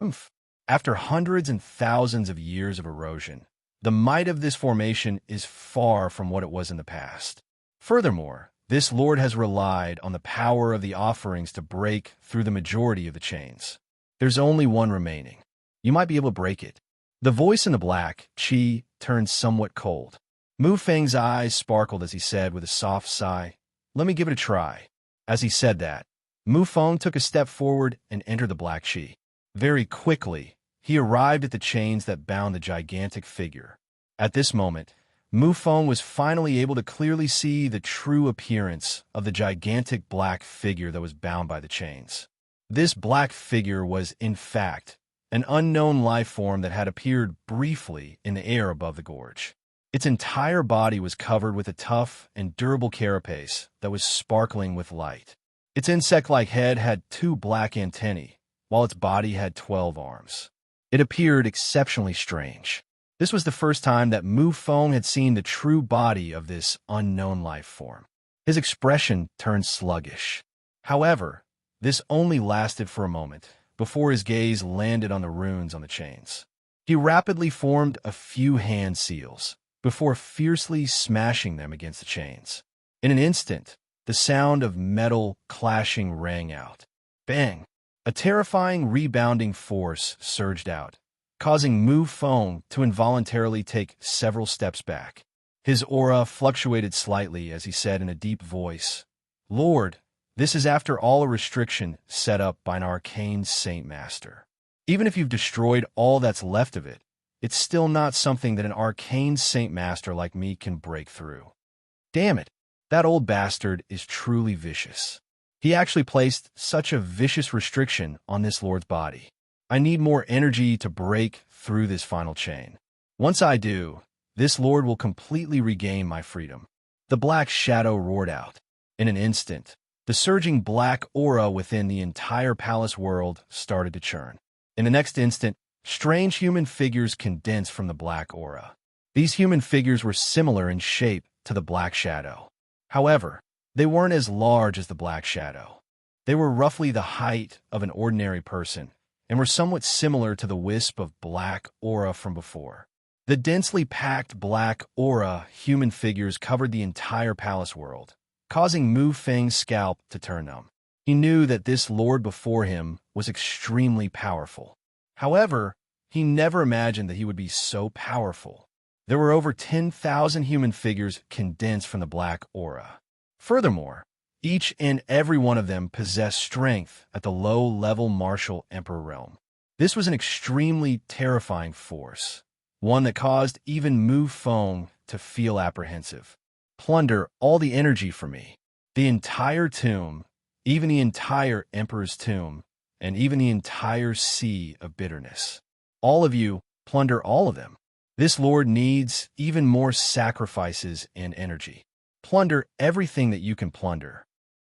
A: Oof. After hundreds and thousands of years of erosion, the might of this formation is far from what it was in the past. Furthermore, this lord has relied on the power of the offerings to break through the majority of the chains. There's only one remaining. You might be able to break it. The voice in the black, Qi, turned somewhat cold. Mu Feng's eyes sparkled as he said with a soft sigh, Let me give it a try. As he said that, Mu Feng took a step forward and entered the black Qi. Very quickly, he arrived at the chains that bound the gigantic figure. At this moment, Mu Feng was finally able to clearly see the true appearance of the gigantic black figure that was bound by the chains. This black figure was, in fact, an unknown life form that had appeared briefly in the air above the gorge. Its entire body was covered with a tough and durable carapace that was sparkling with light. Its insect-like head had 2 black antennae, while its body had 12 arms. It appeared exceptionally strange. This was the first time that Mu Feng had seen the true body of this unknown life form. His expression turned sluggish. However, this only lasted for a moment, before his gaze landed on the runes on the chains. He rapidly formed a few hand seals, before fiercely smashing them against the chains. In an instant, the sound of metal clashing rang out. Bang! A terrifying rebounding force surged out, causing Mu Feng to involuntarily take several steps back. His aura fluctuated slightly as he said in a deep voice, Lord, this is after all a restriction set up by an arcane saint master. Even if you've destroyed all that's left of it, it's still not something that an arcane saint master like me can break through. Damn it, that old bastard is truly vicious. He actually placed such a vicious restriction on this lord's body. I need more energy to break through this final chain. Once I do, this lord will completely regain my freedom. The black shadow roared out. In an instant, the surging black aura within the entire palace world started to churn. In the next instant, strange human figures condensed from the black aura. These human figures were similar in shape to the black shadow. However, they weren't as large as the black shadow. They were roughly the height of an ordinary person, and were somewhat similar to the wisp of black aura from before. The densely packed black aura human figures covered the entire palace world, causing Mu Feng's scalp to turn numb. He knew that this lord before him was extremely powerful. However, he never imagined that he would be so powerful. There were over 10,000 human figures condensed from the black aura. Furthermore, each and every one of them possessed strength at the low-level martial emperor realm. This was an extremely terrifying force, one that caused even Mu Feng to feel apprehensive. Plunder all the energy from me. The entire tomb, even the entire emperor's tomb, and even the entire sea of bitterness. All of you, plunder all of them. This lord needs even more sacrifices and energy. Plunder everything that you can plunder.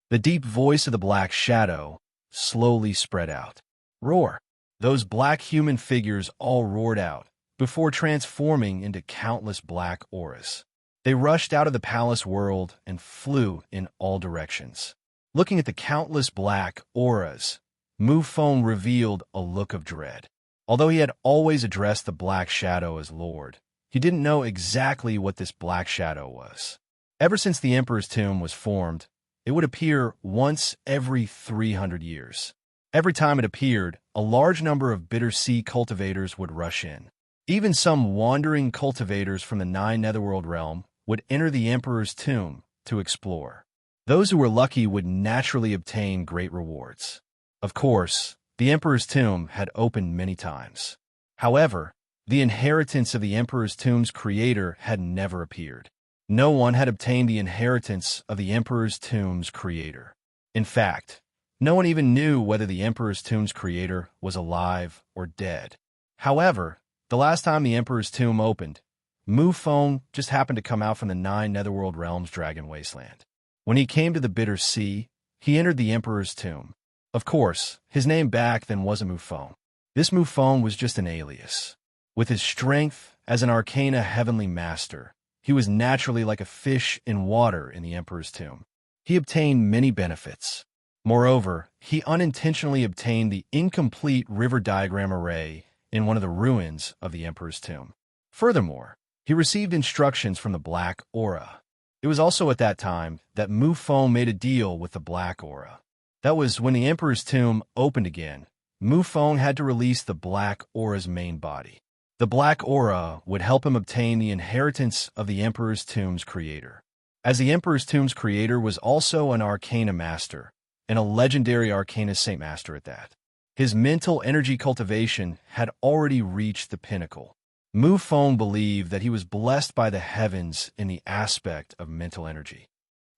A: The deep voice of the black shadow slowly spread out. Roar! Those black human figures all roared out, before transforming into countless black auras. They rushed out of the palace world and flew in all directions. Looking at the countless black auras, Mu Feng revealed a look of dread. Although he had always addressed the black shadow as Lord, he didn't know exactly what this black shadow was. Ever since the Emperor's tomb was formed, it would appear once every 300 years. Every time it appeared, a large number of bitter sea cultivators would rush in. Even some wandering cultivators from the 9 Netherworld realm would enter the Emperor's tomb to explore. Those who were lucky would naturally obtain great rewards. Of course, the Emperor's tomb had opened many times. However, the inheritance of the Emperor's tomb's creator had never appeared. No one had obtained the inheritance of the Emperor's tomb's creator. In fact, no one even knew whether the Emperor's tomb's creator was alive or dead. However, the last time the Emperor's tomb opened, Mufong just happened to come out from the 9 Netherworld Realms Dragon Wasteland. When he came to the Bitter Sea, he entered the Emperor's tomb. Of course, his name back then wasn't Mufong. This Mufong was just an alias. With his strength as an Arcana Heavenly Master, he was naturally like a fish in water in the Emperor's tomb. He obtained many benefits. Moreover, he unintentionally obtained the incomplete river diagram array in one of the ruins of the Emperor's tomb. Furthermore, he received instructions from the Black Aura. It was also at that time that Mufong made a deal with the Black Aura. That was when the Emperor's tomb opened again. Mufong had to release the Black Aura's main body. The Black Aura would help him obtain the inheritance of the Emperor's tomb's creator. As the Emperor's tomb's creator was also an Arcana Master, and a legendary Arcana Saint Master at that, his mental energy cultivation had already reached the pinnacle. Mufong believed that he was blessed by the heavens in the aspect of mental energy.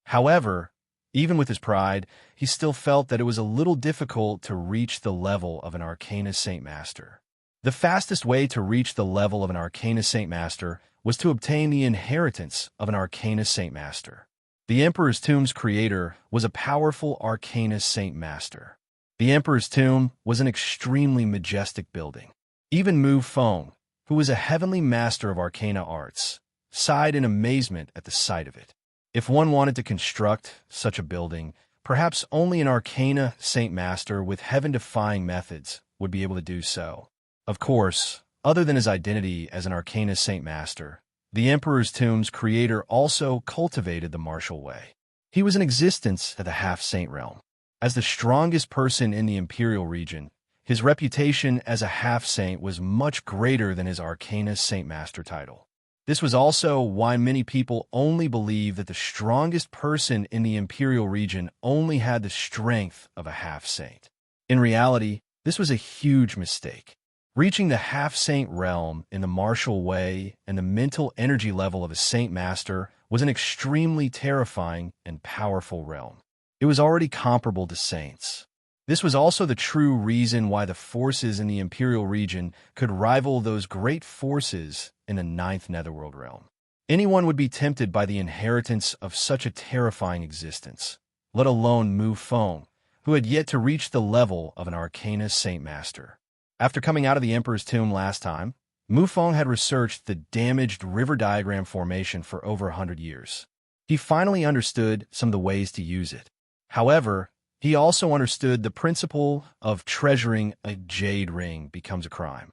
A: However, even with his pride, he still felt that it was a little difficult to reach the level of an Arcana Saint Master. The fastest way to reach the level of an Arcana Saint Master was to obtain the inheritance of an Arcana Saint Master. The Emperor's Tomb's creator was a powerful Arcana Saint Master. The Emperor's Tomb was an extremely majestic building. Even Mufong, who was a heavenly master of arcana arts, sighed in amazement at the sight of it. If one wanted to construct such a building, perhaps only an Arcana Saint Master with heaven-defying methods would be able to do so. Of course, other than his identity as an Arcana Saint Master, the Emperor's Tomb's creator also cultivated the martial way. He was in existence at the half-saint realm. As the strongest person in the Imperial region, his reputation as a half-saint was much greater than his Arcana Saint Master title. This was also why many people only believe that the strongest person in the Imperial region only had the strength of a half-saint. In reality, this was a huge mistake. Reaching the half-saint realm in the martial way and the mental energy level of a Saint Master was an extremely terrifying and powerful realm. It was already comparable to saints. This was also the true reason why the forces in the Imperial region could rival those great forces in the 9th Netherworld realm. Anyone would be tempted by the inheritance of such a terrifying existence, let alone Mufong, who had yet to reach the level of an Arcana Saint Master. After coming out of the Emperor's tomb last time, Mufong had researched the damaged river diagram formation for over 100 years. He finally understood some of the ways to use it. However, he also understood the principle of treasuring a jade ring becomes a crime.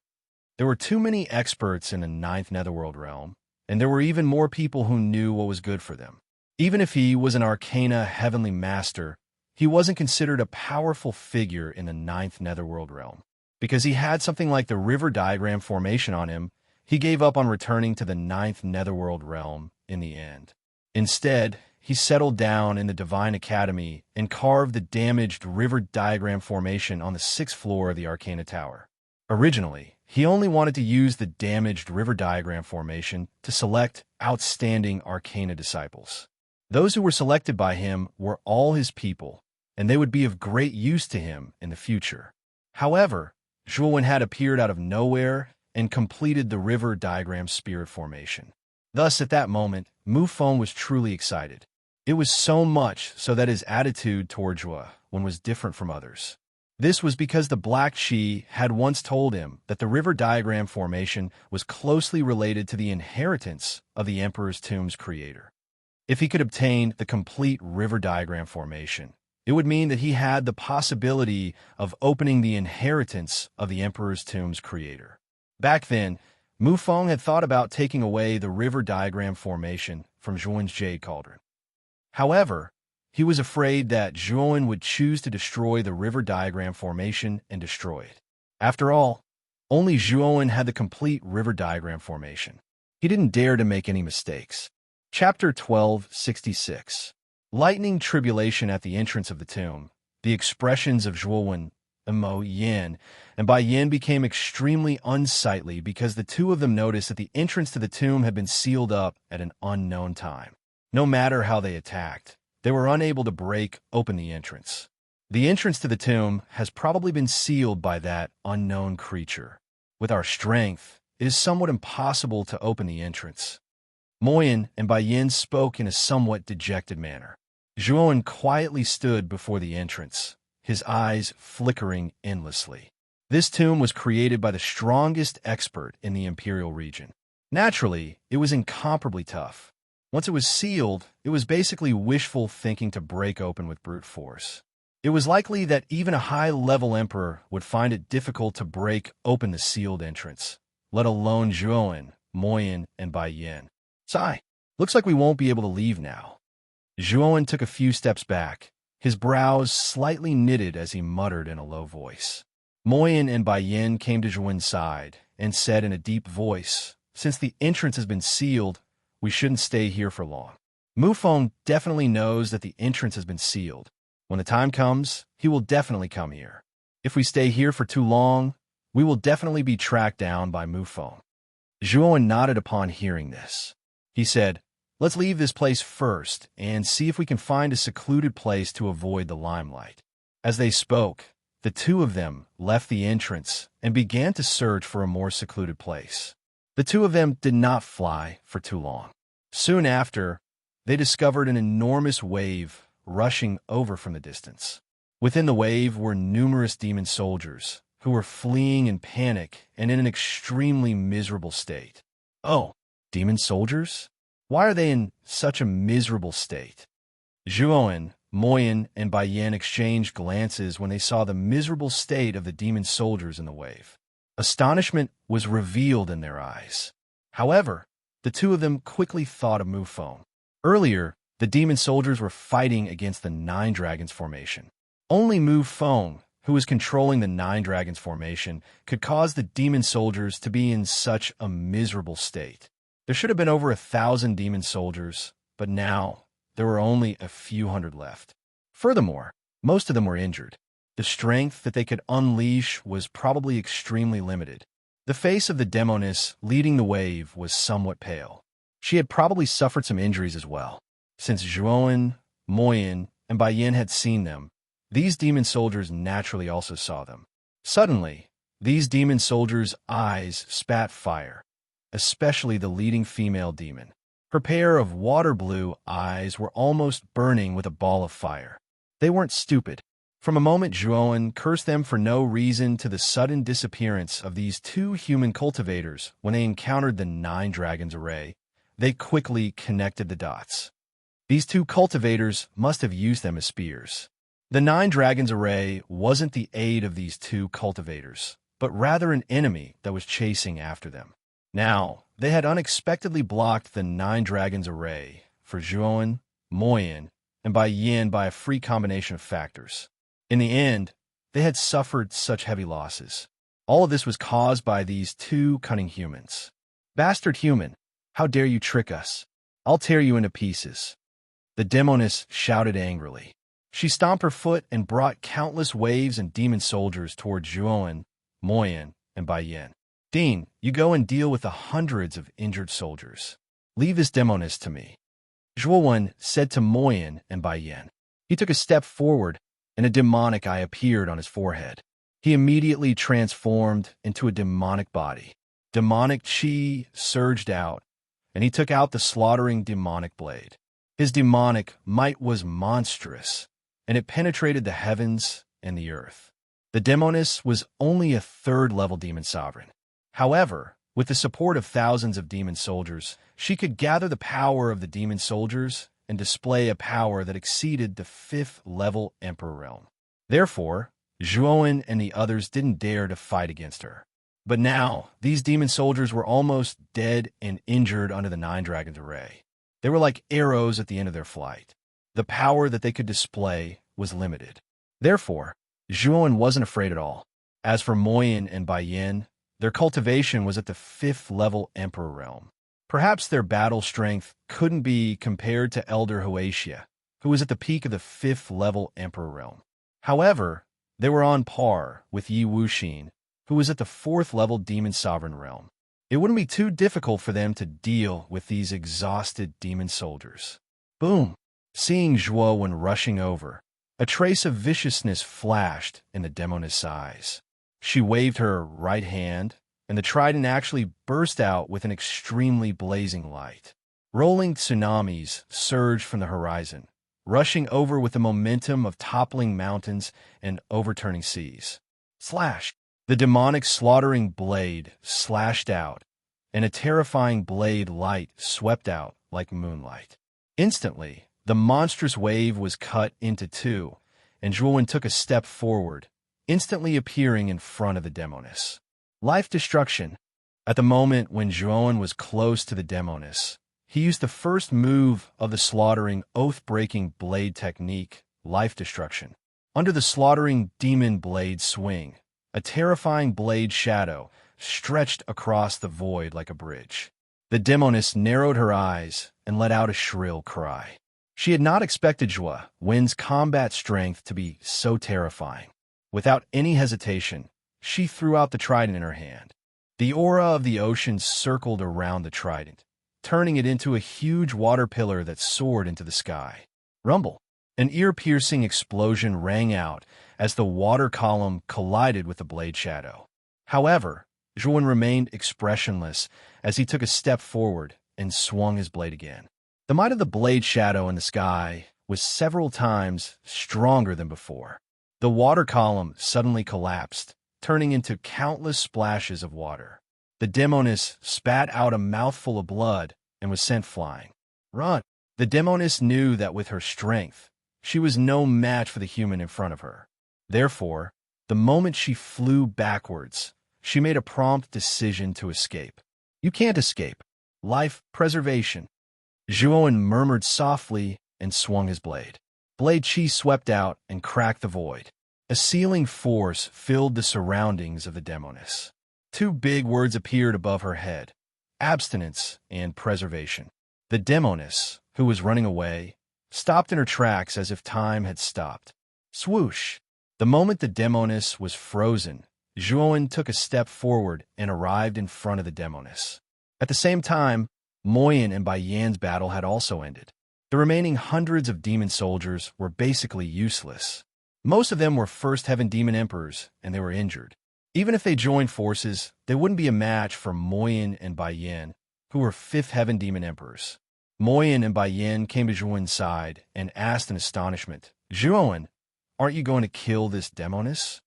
A: There were too many experts in the 9th Netherworld realm, and there were even more people who knew what was good for them. Even if he was an Arcana Heavenly Master, he wasn't considered a powerful figure in the 9th Netherworld realm. Because he had something like the river diagram formation on him, he gave up on returning to the 9th Netherworld realm in the end. Instead, he settled down in the Divine Academy and carved the damaged river diagram formation on the 6th floor of the Arcana Tower. Originally, he only wanted to use the damaged river diagram formation to select outstanding Arcana disciples. Those who were selected by him were all his people, and they would be of great use to him in the future. However, Zhuowen had appeared out of nowhere and completed the river diagram spirit formation. Thus, at that moment, Mufong was truly excited. It was so much so that his attitude toward Zhuowen was different from others. This was because the Black Shi had once told him that the river diagram formation was closely related to the inheritance of the Emperor's Tomb's creator. If he could obtain the complete river diagram formation, it would mean that he had the possibility of opening the inheritance of the Emperor's Tomb's creator. Back then, Mufong had thought about taking away the river diagram formation from Zhuowen's Jade Cauldron. However, he was afraid that Zhuowen would choose to destroy the river diagram formation and destroy it. After all, only Zhuowen had the complete river diagram formation. He didn't dare to make any mistakes. Chapter 1266. Lightning tribulation at the entrance of the tomb. The expressions of Zhuowen, Mo Yin, and Bai Yin became extremely unsightly because the two of them noticed that the entrance to the tomb had been sealed up at an unknown time. No matter how they attacked, they were unable to break open the entrance. The entrance to the tomb has probably been sealed by that unknown creature. With our strength it is somewhat impossible to open the entrance. Moyen and Bayin spoke in a somewhat dejected manner. Zhuowen quietly stood before the entrance, his eyes flickering endlessly. This tomb was created by the strongest expert in the Imperial region. Naturally, it was incomparably tough. Once it was sealed, it was basically wishful thinking to break open with brute force. It was likely that even a high-level emperor would find it difficult to break open the sealed entrance, let alone Zhuowen, Moyen, and Baiyin. Sigh. Looks like we won't be able to leave now. Zhuowen took a few steps back, his brows slightly knitted as he muttered in a low voice. Moyen and Baiyin came to Zhuowen's side and said in a deep voice, "Since the entrance has been sealed, we shouldn't stay here for long. Mufeng definitely knows that the entrance has been sealed. When the time comes, he will definitely come here. If we stay here for too long, we will definitely be tracked down by Mufeng." Zhuowen nodded upon hearing this. He said, "Let's leave this place first and see if we can find a secluded place to avoid the limelight." As they spoke, the two of them left the entrance and began to search for a more secluded place. The two of them did not fly for too long. Soon after, they discovered an enormous wave rushing over from the distance. Within the wave were numerous demon soldiers who were fleeing in panic and in an extremely miserable state. Oh, demon soldiers? Why are they in such a miserable state? Zhuowen, Moyen, and Baiyin exchanged glances when they saw the miserable state of the demon soldiers in the wave. Astonishment was revealed in their eyes. However, the two of them quickly thought of Mufeng. Earlier, the demon soldiers were fighting against the Nine Dragons formation. Only Mufeng, who was controlling the Nine Dragons formation, could cause the demon soldiers to be in such a miserable state. There should have been over 1,000 demon soldiers, but now there were only a few hundred left. Furthermore, most of them were injured. The strength that they could unleash was probably extremely limited. The face of the demoness leading the wave was somewhat pale. She had probably suffered some injuries as well. Since Zhuowen, Moyen, and Baiyin had seen them, these demon soldiers naturally also saw them. Suddenly, these demon soldiers' eyes spat fire, especially the leading female demon. Her pair of water blue eyes were almost burning with a ball of fire. They weren't stupid. From a moment, Zhuowen cursed them for no reason to the sudden disappearance of these two human cultivators when they encountered the Nine Dragons array. They quickly connected the dots. These two cultivators must have used them as spears. The Nine Dragons array wasn't the aid of these two cultivators, but rather an enemy that was chasing after them. Now, they had unexpectedly blocked the Nine Dragons array for Zhuowen, Moyen, and Baiyin by a free combination of factors. In the end, they had suffered such heavy losses. All of this was caused by these two cunning humans. "Bastard human, how dare you trick us? I'll tear you into pieces." The demoness shouted angrily. She stomped her foot and brought countless waves and demon soldiers toward Zhuowen, Moyen, and Baiyin. "Dean, you go and deal with the hundreds of injured soldiers. Leave this demoness to me," Zhuowen said to Moyen and Baiyin. He took a step forward, and a demonic eye appeared on his forehead. He immediately transformed into a demonic body. Demonic chi surged out, and he took out the slaughtering demonic blade. His demonic might was monstrous, and it penetrated the heavens and the earth. The demoness was only a third-level demon sovereign. However, with the support of thousands of demon soldiers, she could gather the power of the demon soldiers and display a power that exceeded the 5th-level Emperor realm. Therefore, Zhuowen and the others didn't dare to fight against her. But now, these demon soldiers were almost dead and injured under the Nine Dragons array. They were like arrows at the end of their flight. The power that they could display was limited. Therefore, Zhuowen wasn't afraid at all. As for Moyen and Baiyin, their cultivation was at the 5th-level Emperor realm. Perhaps their battle strength couldn't be compared to Elder Hoatia, who was at the peak of the 5th-level Emperor realm. However, they were on par with Yi Wuxin, who was at the 4th-level Demon Sovereign realm. It wouldn't be too difficult for them to deal with these exhausted demon soldiers. Boom! Seeing Zhuowen rushing over, a trace of viciousness flashed in the demoness' eyes. She waved her right hand, and the trident actually burst out with an extremely blazing light. Rolling tsunamis surged from the horizon, rushing over with the momentum of toppling mountains and overturning seas. Slash! The demonic slaughtering blade slashed out, and a terrifying blade light swept out like moonlight. Instantly, the monstrous wave was cut into two, and Zhuowen took a step forward, instantly appearing in front of the demoness. Life destruction. At the moment when Zhuowen was close to the demoness, he used the first move of the slaughtering, oath-breaking blade technique, life destruction. Under the slaughtering demon blade swing, a terrifying blade shadow stretched across the void like a bridge. The demoness narrowed her eyes and let out a shrill cry. She had not expected Zhuowen's combat strength to be so terrifying. Without any hesitation, she threw out the trident in her hand. The aura of the ocean circled around the trident, turning it into a huge water pillar that soared into the sky. Rumble! An ear-piercing explosion rang out as the water column collided with the blade shadow. However, Zhuowen remained expressionless as he took a step forward and swung his blade again. The might of the blade shadow in the sky was several times stronger than before. The water column suddenly collapsed, turning into countless splashes of water. The demoness spat out a mouthful of blood and was sent flying. Run! The demoness knew that with her strength, she was no match for the human in front of her. Therefore, the moment she flew backwards, she made a prompt decision to escape. You can't escape. Life preservation. Zhuowen murmured softly and swung his blade. Blade chi swept out and cracked the void. A sealing force filled the surroundings of the demoness. Two big words appeared above her head: abstinence and preservation. The demoness, who was running away, stopped in her tracks as if time had stopped. Swoosh! The moment the demoness was frozen, Zhuowen took a step forward and arrived in front of the demoness. At the same time, Moyin and Bai Yan's battle had also ended. The remaining hundreds of demon soldiers were basically useless. Most of them were First Heaven Demon Emperors, and they were injured. Even if they joined forces, they wouldn't be a match for Moyin and Bai Yan, who were Fifth Heaven Demon Emperors. Moyin and Bai Yan came to Zhuowen's side and asked in astonishment, "Zhuowen, aren't you going to kill this demoness?"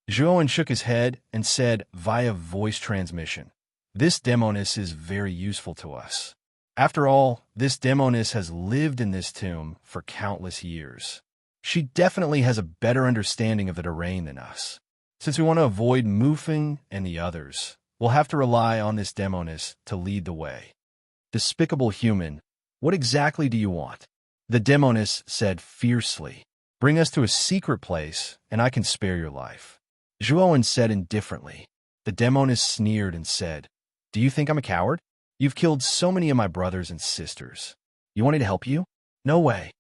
A: Zhuowen shook his head and said via voice transmission, "This demoness is very useful to us. After all, this demoness has lived in this tomb for countless years. She definitely has a better understanding of the terrain than us. Since we want to avoid Mufeng and the others, we'll have to rely on this demoness to lead the way." Despicable human, what exactly do you want? The demoness said fiercely. "Bring us to a secret place, and I can spare your life." Zhuowen said indifferently. The demoness sneered and said, "Do you think I'm a coward? You've killed so many of my brothers and sisters. You want me to help you? No way."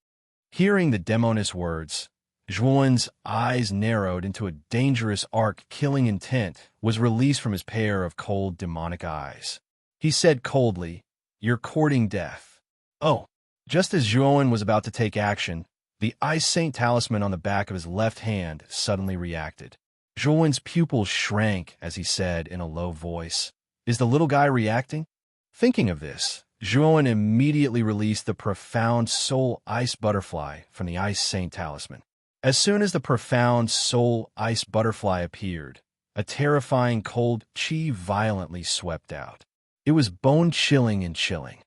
A: Hearing the demoness words, Zhuowen's eyes narrowed into a dangerous arc-killing intent was released from his pair of cold demonic eyes. He said coldly, "You're courting death." Oh! Just as Zhuowen was about to take action, the Ice Saint talisman on the back of his left hand suddenly reacted. Zhuowen's pupils shrank as he said in a low voice, "Is the little guy reacting?" Thinking of this, Zhuowen immediately released the profound soul ice butterfly from the Ice Saint talisman. As soon as the profound soul ice butterfly appeared, a terrifying cold chi violently swept out. It was bone-chilling and chilling.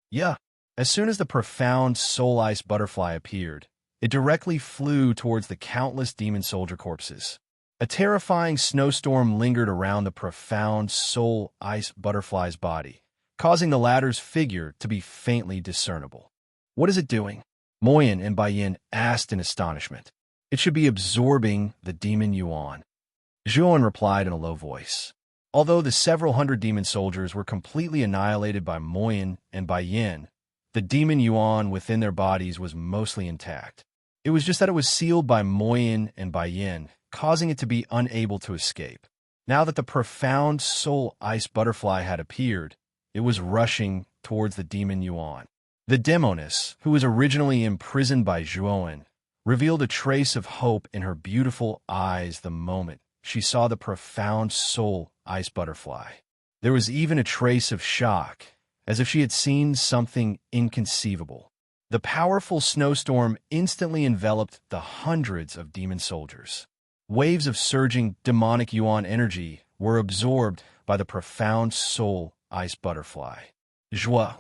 A: Yeah, as soon as the profound soul ice butterfly appeared, it directly flew towards the countless demon soldier corpses. A terrifying snowstorm lingered around the profound soul ice butterfly's body, causing the latter's figure to be faintly discernible. "What is it doing?" Moyin and Bai Yan asked in astonishment. "It should be absorbing the demon yuan." Zhuowen replied in a low voice. Although the several hundred demon soldiers were completely annihilated by Moyin and Bai Yan, the demon yuan within their bodies was mostly intact. It was just that it was sealed by Moyin and Bai Yan, causing it to be unable to escape. Now that the profound soul ice butterfly had appeared, it was rushing towards the demon yuan. The demoness, who was originally imprisoned by Zhuowen, revealed a trace of hope in her beautiful eyes the moment she saw the profound soul ice butterfly. There was even a trace of shock, as if she had seen something inconceivable. The powerful snowstorm instantly enveloped the hundreds of demon soldiers. Waves of surging demonic yuan energy were absorbed by the profound soul ice butterfly.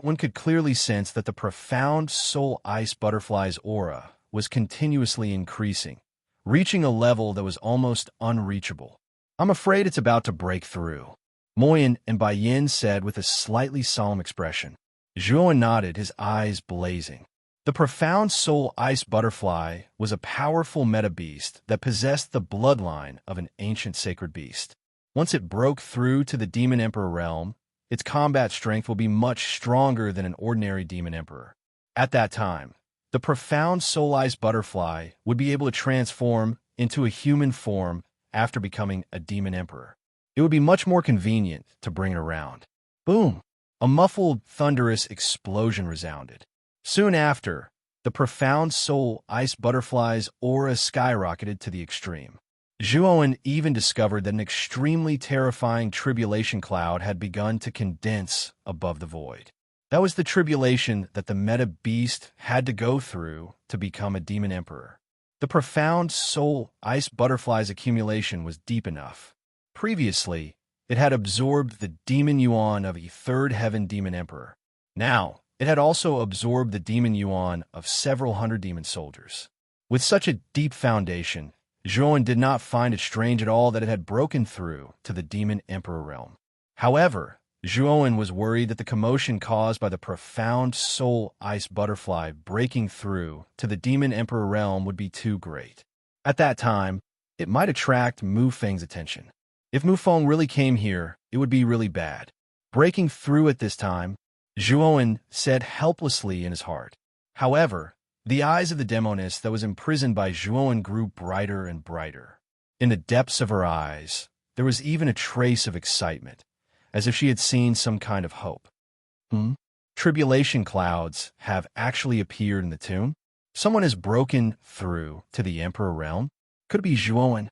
A: One could clearly sense that the profound soul ice butterfly's aura was continuously increasing, reaching a level that was almost unreachable. "I'm afraid it's about to break through," Moyen and Baiyin said with a slightly solemn expression. Zhuo nodded, his eyes blazing. The profound soul ice butterfly was a powerful meta-beast that possessed the bloodline of an ancient sacred beast. Once it broke through to the Demon Emperor realm, its combat strength will be much stronger than an ordinary Demon Emperor. At that time, the profound soul ice butterfly would be able to transform into a human form after becoming a Demon Emperor. It would be much more convenient to bring it around. Boom! A muffled, thunderous explosion resounded. Soon after, the profound soul ice butterfly's aura skyrocketed to the extreme. Zhuowen even discovered that an extremely terrifying tribulation cloud had begun to condense above the void. That was the tribulation that the meta-beast had to go through to become a Demon Emperor. The profound soul ice butterfly's accumulation was deep enough. Previously, it had absorbed the demon yuan of a third heaven Demon Emperor. Now, it had also absorbed the demon yuan of several hundred demon soldiers. With such a deep foundation, Zhuowen did not find it strange at all that it had broken through to the Demon Emperor realm. However, Zhuowen was worried that the commotion caused by the profound soul ice butterfly breaking through to the Demon Emperor realm would be too great. At that time, it might attract Mu Feng's attention. If Mu Feng really came here, it would be really bad. Breaking through at this time, Zhuowen said helplessly in his heart. However, the eyes of the demoness that was imprisoned by Zhuowen grew brighter and brighter. In the depths of her eyes, there was even a trace of excitement, as if she had seen some kind of hope. Tribulation clouds have actually appeared in the tomb? Someone has broken through to the Emperor realm? Could it be Zhuowen?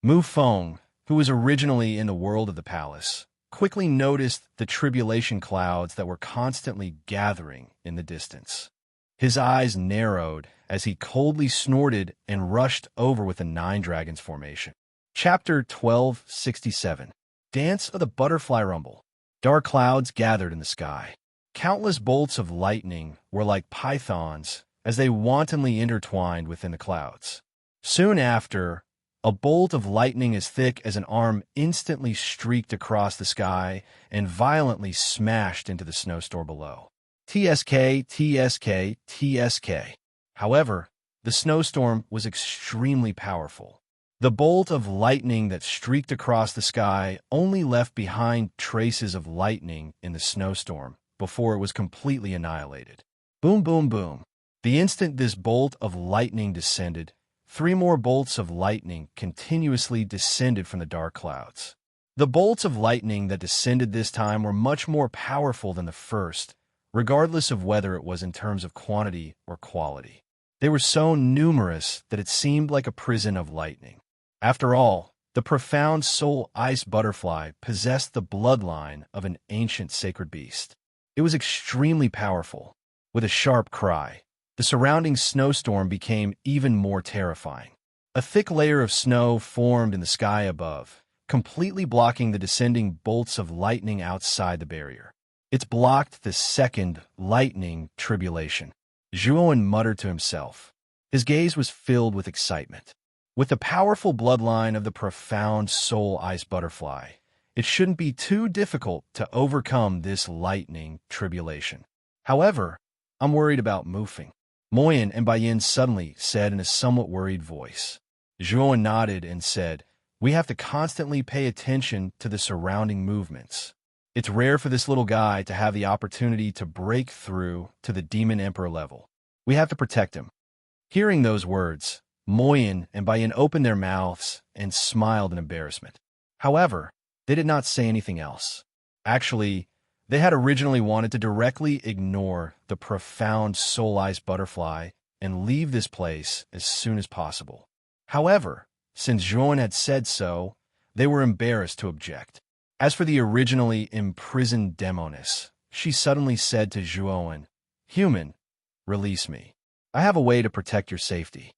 A: Mu Feng, who was originally in the world of the palace, quickly noticed the tribulation clouds that were constantly gathering in the distance. His eyes narrowed as he coldly snorted and rushed over with the Nine Dragons formation. Chapter 1267. Dance of the Butterfly Rumble. Dark clouds gathered in the sky. Countless bolts of lightning were like pythons as they wantonly intertwined within the clouds. Soon after, a bolt of lightning as thick as an arm instantly streaked across the sky and violently smashed into the snowstorm below. TSK, TSK, TSK. However, the snowstorm was extremely powerful. The bolt of lightning that streaked across the sky only left behind traces of lightning in the snowstorm before it was completely annihilated. Boom, boom, boom. The instant this bolt of lightning descended, 3 more bolts of lightning continuously descended from the dark clouds. The bolts of lightning that descended this time were much more powerful than the first, regardless of whether it was in terms of quantity or quality. They were so numerous that it seemed like a prison of lightning. After all, the profound soul ice butterfly possessed the bloodline of an ancient sacred beast. It was extremely powerful. With a sharp cry, the surrounding snowstorm became even more terrifying. A thick layer of snow formed in the sky above, completely blocking the descending bolts of lightning outside the barrier. It's blocked the second lightning tribulation. Zhuowen muttered to himself. His gaze was filled with excitement. With the powerful bloodline of the profound soul ice butterfly, it shouldn't be too difficult to overcome this lightning tribulation. However, I'm worried about Mu Feng. Moyen and Baiyin suddenly said in a somewhat worried voice. Zhuowen nodded and said, "We have to constantly pay attention to the surrounding movements. It's rare for this little guy to have the opportunity to break through to the Demon Emperor level. We have to protect him." Hearing those words, Moyen and Baiyin opened their mouths and smiled in embarrassment. However, they did not say anything else. Actually, they had originally wanted to directly ignore the profound soul ice butterfly and leave this place as soon as possible. However, since Zhuowen had said so, they were embarrassed to object. As for the originally imprisoned demoness, she suddenly said to Zhuowen, "Human, release me. I have a way to protect your safety."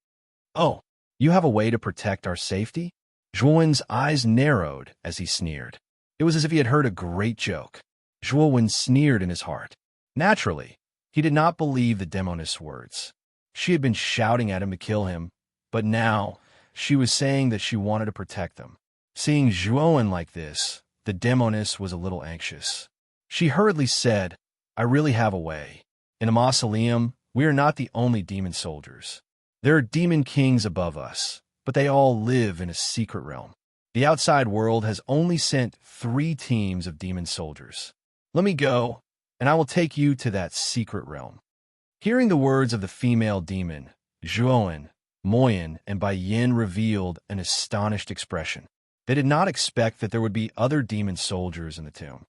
A: "Oh, you have a way to protect our safety?" Zhuowen's eyes narrowed as he sneered. It was as if he had heard a great joke. Zhuowen sneered in his heart. Naturally, he did not believe the demoness' words. She had been shouting at him to kill him, but now she was saying that she wanted to protect them. Seeing Zhuowen like this, the demoness was a little anxious. She hurriedly said, "I really have a way. In a mausoleum, we are not the only demon soldiers. There are demon kings above us, but they all live in a secret realm. The outside world has only sent 3 teams of demon soldiers. Let me go, and I will take you to that secret realm." Hearing the words of the female demon, Zhuowen, Moyen, and Bai Yin revealed an astonished expression. They did not expect that there would be other demon soldiers in the tomb.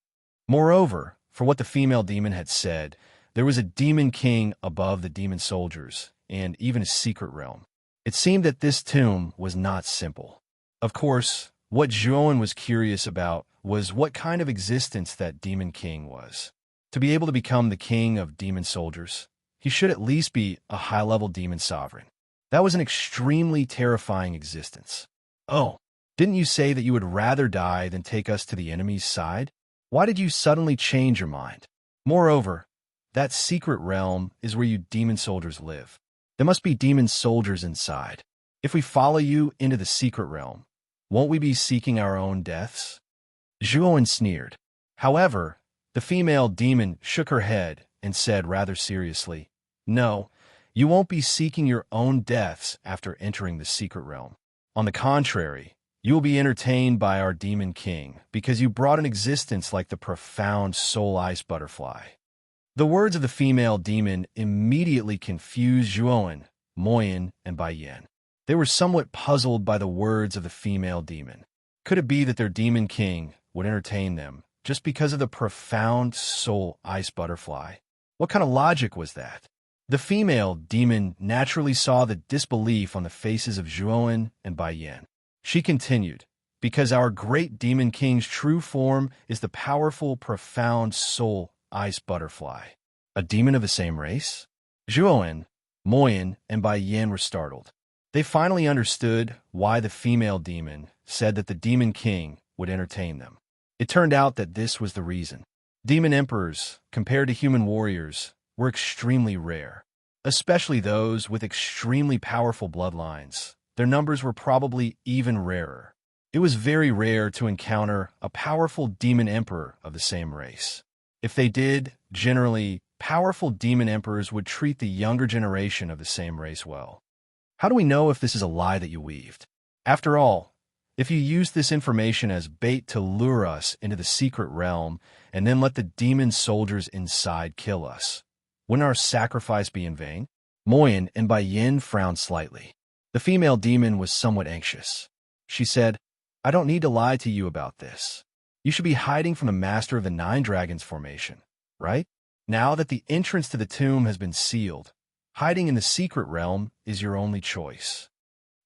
A: Moreover, for what the female demon had said, there was a demon king above the demon soldiers, and even a secret realm. It seemed that this tomb was not simple. Of course, what Zhuowen was curious about was what kind of existence that demon king was. To be able to become the king of demon soldiers, he should at least be a high-level demon sovereign. That was an extremely terrifying existence. "Oh, didn't you say that you would rather die than take us to the enemy's side? Why did you suddenly change your mind? Moreover, that secret realm is where you demon soldiers live. There must be demon soldiers inside. If we follow you into the secret realm, won't we be seeking our own deaths?" Zhuowen sneered. However, the female demon shook her head and said rather seriously, "No, you won't be seeking your own deaths after entering the secret realm. On the contrary, you will be entertained by our demon king because you brought an existence like the profound soul ice butterfly." The words of the female demon immediately confused Zhuowen, Moyen, and Bai Yin. They were somewhat puzzled by the words of the female demon. Could it be that their demon king would entertain them just because of the profound soul ice butterfly? What kind of logic was that? The female demon naturally saw the disbelief on the faces of Zhuowen and Bai Yin. She continued, "Because our great demon king's true form is the powerful, profound soul ice butterfly. A demon of the same race?" Zhuowen, Moyen, and Bai Yin were startled. They finally understood why the female demon said that the demon king would entertain them. It turned out that this was the reason. Demon emperors, compared to human warriors, were extremely rare, especially those with extremely powerful bloodlines. Their numbers were probably even rarer. It was very rare to encounter a powerful demon emperor of the same race. If they did, generally, powerful demon emperors would treat the younger generation of the same race well. How do we know if this is a lie that you weaved? After all, if you use this information as bait to lure us into the secret realm and then let the demon soldiers inside kill us, wouldn't our sacrifice be in vain? Moyen and Bai Yin frowned slightly. The female demon was somewhat anxious. She said, "I don't need to lie to you about this. You should be hiding from the Master of the 9 Dragons formation, right? Now that the entrance to the tomb has been sealed, hiding in the secret realm is your only choice.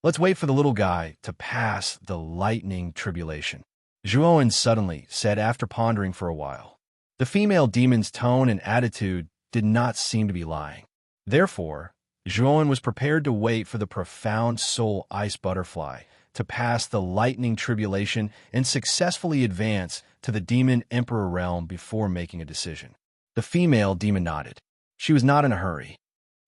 A: Let's wait for the little guy to pass the lightning tribulation." Zhuowen suddenly said after pondering for a while. The female demon's tone and attitude did not seem to be lying. Therefore, Zhuowen was prepared to wait for the profound soul ice butterfly to pass the lightning tribulation and successfully advance to the demon emperor realm before making a decision. The female demon nodded. She was not in a hurry.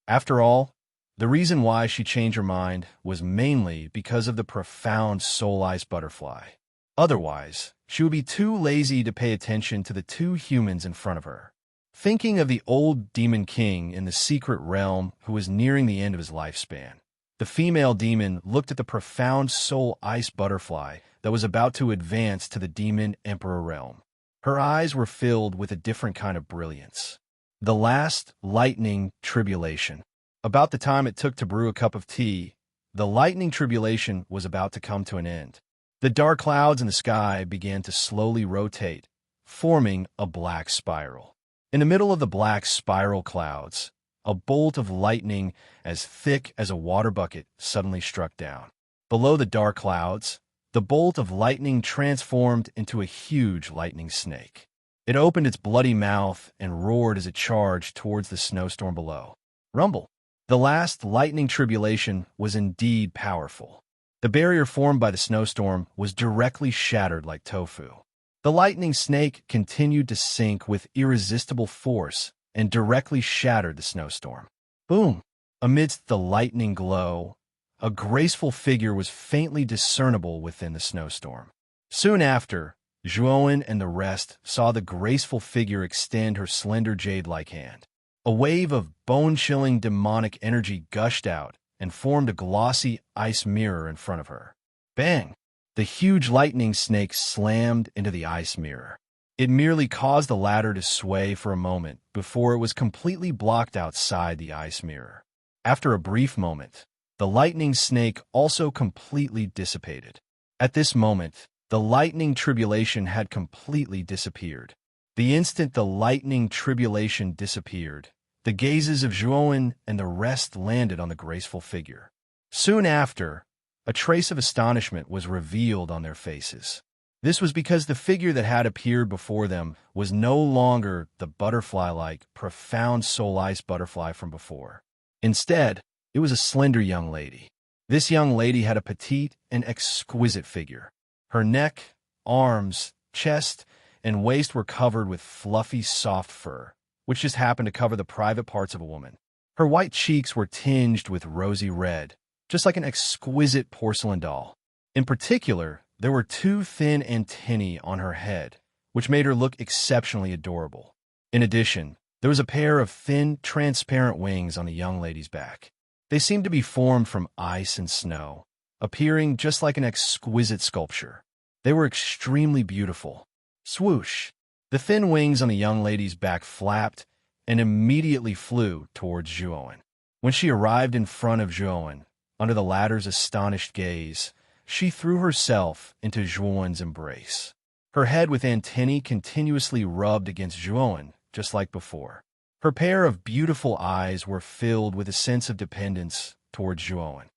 A: After all, the reason why she changed her mind was mainly because of the profound soul ice butterfly. Otherwise, she would be too lazy to pay attention to the 2 humans in front of her. Thinking of the old demon king in the secret realm who was nearing the end of his lifespan, the female demon looked at the profound soul ice butterfly that was about to advance to the demon emperor realm. Her eyes were filled with a different kind of brilliance. The last lightning tribulation. About the time it took to brew a cup of tea, the lightning tribulation was about to come to an end. The dark clouds in the sky began to slowly rotate, forming a black spiral. In the middle of the black spiral clouds, a bolt of lightning as thick as a water bucket suddenly struck down. Below the dark clouds, the bolt of lightning transformed into a huge lightning snake. It opened its bloody mouth and roared as it charged towards the snowstorm below. Rumble. The last lightning tribulation was indeed powerful. The barrier formed by the snowstorm was directly shattered like tofu. The lightning snake continued to sink with irresistible force and directly shattered the snowstorm. Boom! Amidst the lightning glow, a graceful figure was faintly discernible within the snowstorm. Soon after, Zhuowen and the rest saw the graceful figure extend her slender jade-like hand. A wave of bone-chilling demonic energy gushed out and formed a glossy ice mirror in front of her. Bang! The huge lightning snake slammed into the ice mirror. It merely caused the latter to sway for a moment before it was completely blocked outside the ice mirror. After a brief moment, the lightning snake also completely dissipated. At this moment, the lightning tribulation had completely disappeared. The instant the lightning tribulation disappeared, the gazes of Zhuowen and the rest landed on the graceful figure. Soon after, a trace of astonishment was revealed on their faces. This was because the figure that had appeared before them was no longer the butterfly-like, profound soul-ice butterfly from before. Instead, it was a slender young lady. This young lady had a petite and exquisite figure. Her neck, arms, chest, and waist were covered with fluffy, soft fur, which just happened to cover the private parts of a woman. Her white cheeks were tinged with rosy red, just like an exquisite porcelain doll. In particular, there were two thin antennae on her head, which made her look exceptionally adorable. In addition, there was a pair of thin, transparent wings on the young lady's back. They seemed to be formed from ice and snow, appearing just like an exquisite sculpture. They were extremely beautiful. Swoosh! The thin wings on the young lady's back flapped and immediately flew towards Zhuowen. When she arrived in front of Zhuowen, under the latter's astonished gaze, she threw herself into Zhuowen's embrace. Her head with antennae continuously rubbed against Zhuowen, just like before. Her pair of beautiful eyes were filled with a sense of dependence towards Zhuowen.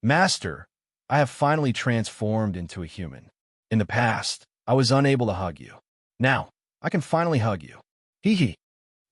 A: Master, I have finally transformed into a human. In the past, I was unable to hug you. Now, I can finally hug you.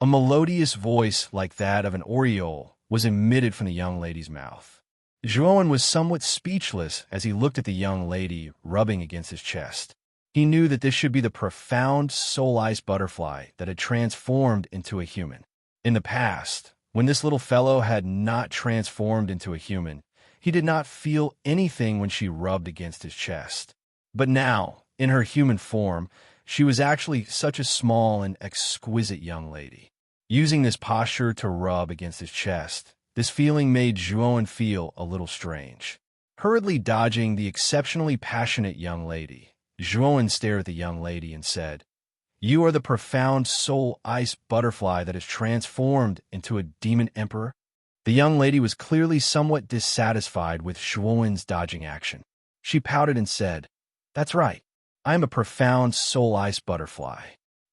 A: A melodious voice like that of an oriole was emitted from the young lady's mouth. Zhuowen was somewhat speechless as he looked at the young lady rubbing against his chest. He knew that this should be the profound soul-ice butterfly that had transformed into a human. In the past, when this little fellow had not transformed into a human, he did not feel anything when she rubbed against his chest. But now, in her human form, she was actually such a small and exquisite young lady. Using this posture to rub against his chest, this feeling made Zhuowen feel a little strange. Hurriedly dodging the exceptionally passionate young lady, Zhuowen stared at the young lady and said, "You are the profound soul-ice butterfly that has transformed into a demon emperor?" The young lady was clearly somewhat dissatisfied with Zhuowen's dodging action. She pouted and said, "That's right. I am a profound soul-ice butterfly.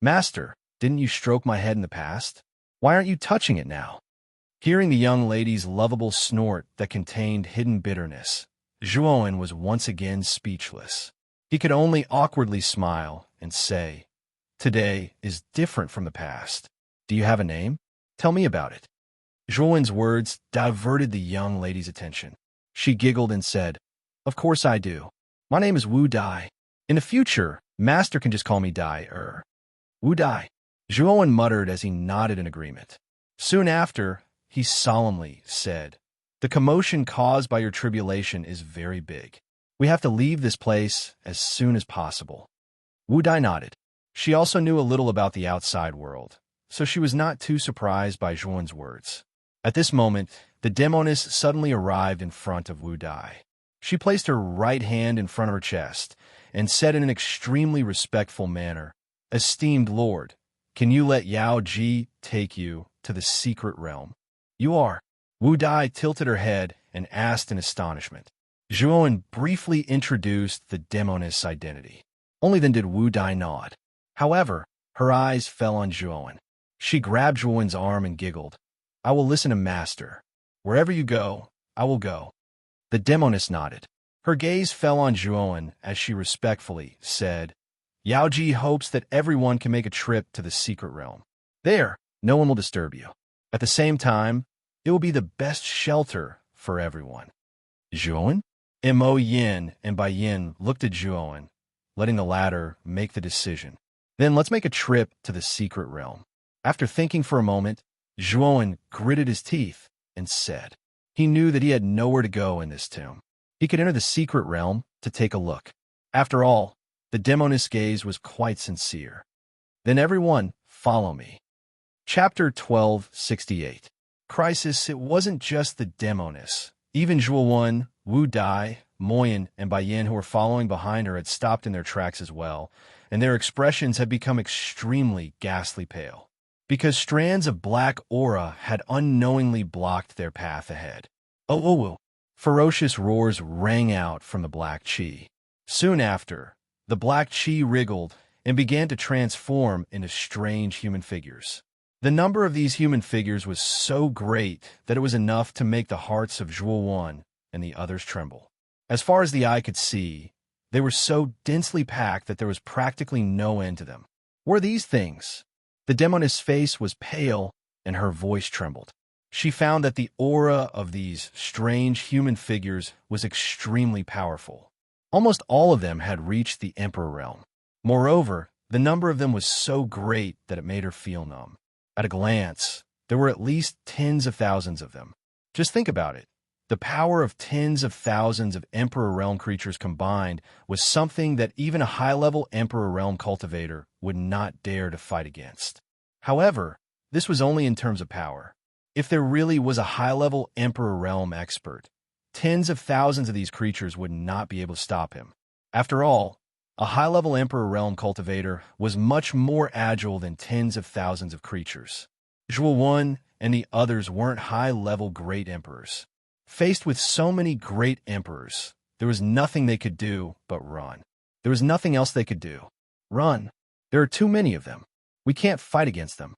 A: Master, didn't you stroke my head in the past? Why aren't you touching it now?" Hearing the young lady's lovable snort that contained hidden bitterness, Zhuowen was once again speechless. He could only awkwardly smile and say, "Today is different from the past. Do you have a name? Tell me about it." Zhuowen's words diverted the young lady's attention. She giggled and said, "Of course I do. My name is Wu Dai. In the future, Master can just call me Dai. Wu Dai." Zhuowen muttered as he nodded in agreement. Soon after, he solemnly said, "The commotion caused by your tribulation is very big. We have to leave this place as soon as possible." Wu Dai nodded. She also knew a little about the outside world, so she was not too surprised by Zhuowen's words. At this moment, the demoness suddenly arrived in front of Wu Dai. She placed her right hand in front of her chest and said in an extremely respectful manner, "Esteemed Lord, can you let Yao Ji take you to the secret realm?" "You are." Wu Dai tilted her head and asked in astonishment. Zhuowen briefly introduced the demoness' identity. Only then did Wu Dai nod. However, her eyes fell on Zhuowen. She grabbed Zhuowen's arm and giggled. "I will listen to Master. Wherever you go, I will go." The demoness nodded. Her gaze fell on Zhuowen as she respectfully said, Yaoji hopes that everyone can make a trip to the secret realm. There, no one will disturb you. At the same time, it will be the best shelter for everyone. Zhuowen? Mo Yin and Bai Yin looked at Zhuowen, letting the latter make the decision. Then let's make a trip to the secret realm. After thinking for a moment, Zhuowen gritted his teeth and said, he knew that he had nowhere to go in this tomb. He could enter the secret realm to take a look. After all, the demonist's gaze was quite sincere. Then everyone, follow me. Chapter 1268. Crisis. It wasn't just the demonist. Even Zhuowen, Wu Dai, Moyin, and Bai Yin, who were following behind her, had stopped in their tracks as well, and their expressions had become extremely ghastly pale, because strands of black aura had unknowingly blocked their path ahead. Oh! Ferocious roars rang out from the black chi. Soon after, the black chi wriggled and began to transform into strange human figures. The number of these human figures was so great that it was enough to make the hearts of Zhuowen and the others tremble. As far as the eye could see, they were so densely packed that there was practically no end to them. What are these things? The demonist's face was pale and her voice trembled. She found that the aura of these strange human figures was extremely powerful. Almost all of them had reached the Emperor realm. Moreover, the number of them was so great that it made her feel numb. At a glance, there were at least tens of thousands of them. Just think about it. The power of tens of thousands of Emperor realm creatures combined was something that even a high-level Emperor realm cultivator would not dare to fight against. However, this was only in terms of power. If there really was a high-level Emperor realm expert, tens of thousands of these creatures would not be able to stop him. After all, a high-level Emperor realm cultivator was much more agile than tens of thousands of creatures. Zhuowen and the others weren't high-level great emperors. Faced with so many great emperors, there was nothing they could do but run. There was nothing else they could do. Run. There are too many of them. We can't fight against them.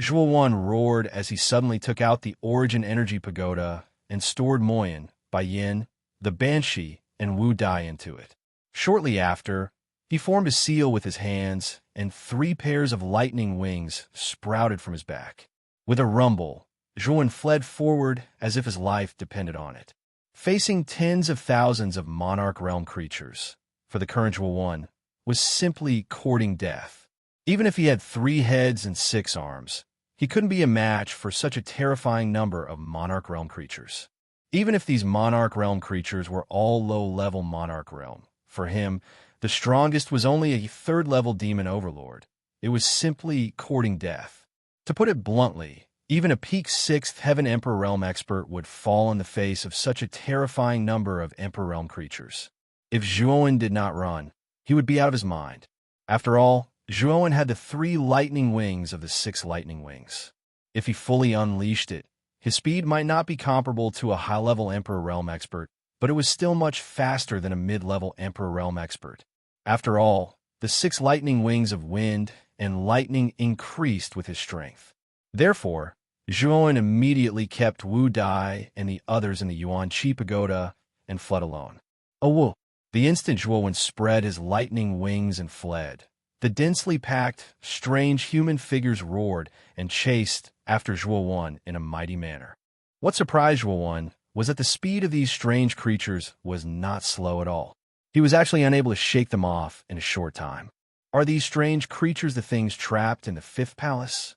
A: Zhuowen roared as he suddenly took out the Origin Energy Pagoda and stored Moyin, Bai Yin, the Banshee, and Wu Dai into it. Shortly after, he formed a seal with his hands, and 3 pairs of lightning wings sprouted from his back. With a rumble, Zhuowen fled forward as if his life depended on it. Facing tens of thousands of Monarch Realm creatures, for the current Zhuowen, was simply courting death. Even if he had 3 heads and 6 arms, he couldn't be a match for such a terrifying number of Monarch Realm creatures. Even if these Monarch Realm creatures were all low-level Monarch Realm, for him, the strongest was only a 3rd-level Demon Overlord. It was simply courting death. To put it bluntly, even a peak 6th Heaven Emperor Realm expert would fall in the face of such a terrifying number of Emperor Realm creatures. If Zhuowen did not run, he would be out of his mind. After all, Zhuowen had the 3 lightning wings of the 6 lightning wings. If he fully unleashed it, his speed might not be comparable to a high-level Emperor Realm expert, but it was still much faster than a mid-level Emperor Realm expert. After all, the 6 lightning wings of wind and lightning increased with his strength. Therefore, Zhuowen immediately kept Wu Dai and the others in the Yuan Qi Pagoda and fled alone. Oh! The instant Zhuowen spread his lightning wings and fled, the densely packed, strange human figures roared and chased after Zhuowen in a mighty manner. What surprised Zhuowen was that the speed of these strange creatures was not slow at all. He was actually unable to shake them off in a short time. Are these strange creatures the things trapped in the 5th palace?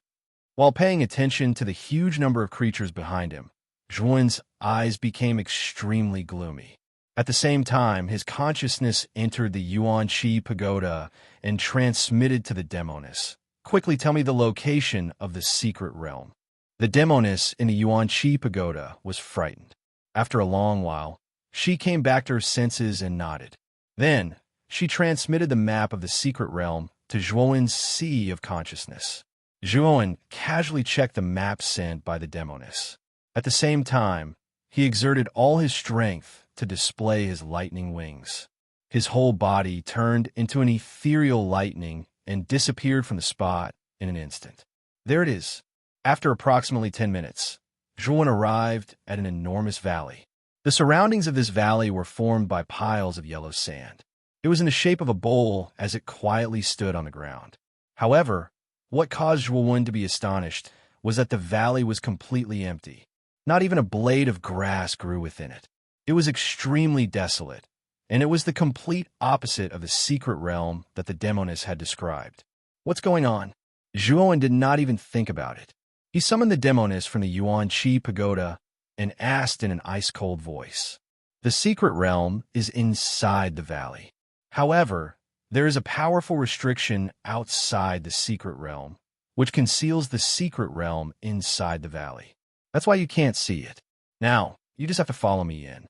A: While paying attention to the huge number of creatures behind him, Zhuowen's eyes became extremely gloomy. At the same time, his consciousness entered the Yuan Qi Pagoda and transmitted to the demoness. Quickly tell me the location of the secret realm. The demoness in the Yuan Qi Pagoda was frightened. After a long while, she came back to her senses and nodded. Then, she transmitted the map of the secret realm to Zhuowen's sea of consciousness. Zhuowen casually checked the map sent by the demoness. At the same time, he exerted all his strength to display his lightning wings. His whole body turned into an ethereal lightning and disappeared from the spot in an instant. There it is. After approximately 10 minutes, Zhuowen arrived at an enormous valley. The surroundings of this valley were formed by piles of yellow sand. It was in the shape of a bowl as it quietly stood on the ground. However, what caused Zhuo to be astonished was that the valley was completely empty. Not even a blade of grass grew within it. It was extremely desolate, and it was the complete opposite of the secret realm that the demoness had described. What's going on? Zhuo did not even think about it. He summoned the demoness from the Yuan Qi pagoda and asked in an ice-cold voice. The secret realm is inside the valley. However, there is a powerful restriction outside the secret realm, which conceals the secret realm inside the valley. That's why you can't see it. Now, you just have to follow me in.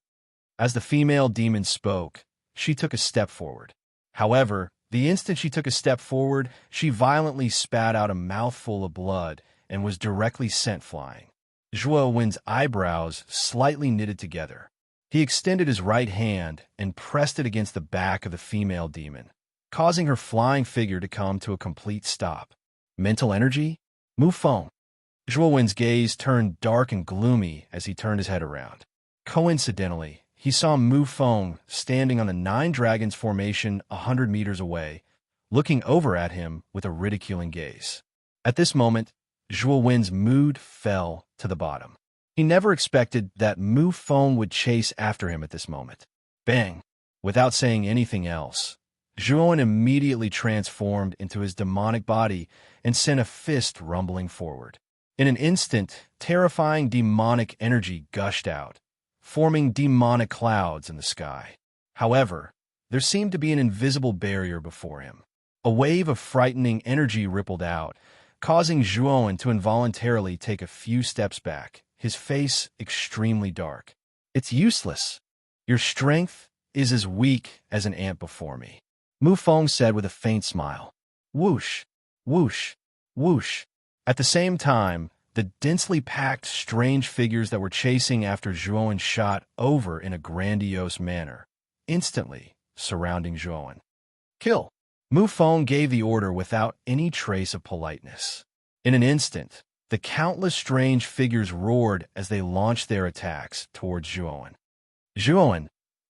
A: As the female demon spoke, she took a step forward. However, the instant she took a step forward, she violently spat out a mouthful of blood and was directly sent flying. Zhuo Wen's eyebrows slightly knitted together. He extended his right hand and pressed it against the back of the female demon, causing her flying figure to come to a complete stop. Mental energy? Move phone. Zhuo Wen's gaze turned dark and gloomy as he turned his head around. Coincidentally, he saw Mu Feng standing on the Nine Dragons formation 100 meters away, looking over at him with a ridiculing gaze. At this moment, Zhuo Wen's mood fell to the bottom. He never expected that Mu Feng would chase after him at this moment. Bang! Without saying anything else, Zhuo immediately transformed into his demonic body and sent a fist rumbling forward. In an instant, terrifying demonic energy gushed out, forming demonic clouds in the sky. However, there seemed to be an invisible barrier before him. A wave of frightening energy rippled out, causing Zhuo to involuntarily take a few steps back, his face extremely dark. It's useless. Your strength is as weak as an ant before me, Mu Feng said with a faint smile. Whoosh, whoosh, whoosh. At the same time, the densely packed strange figures that were chasing after Zhuo shot over in a grandiose manner, instantly surrounding Zhuo. Kill! Mu Feng gave the order without any trace of politeness. In an instant, the countless strange figures roared as they launched their attacks towards Zhuo. Zhuo,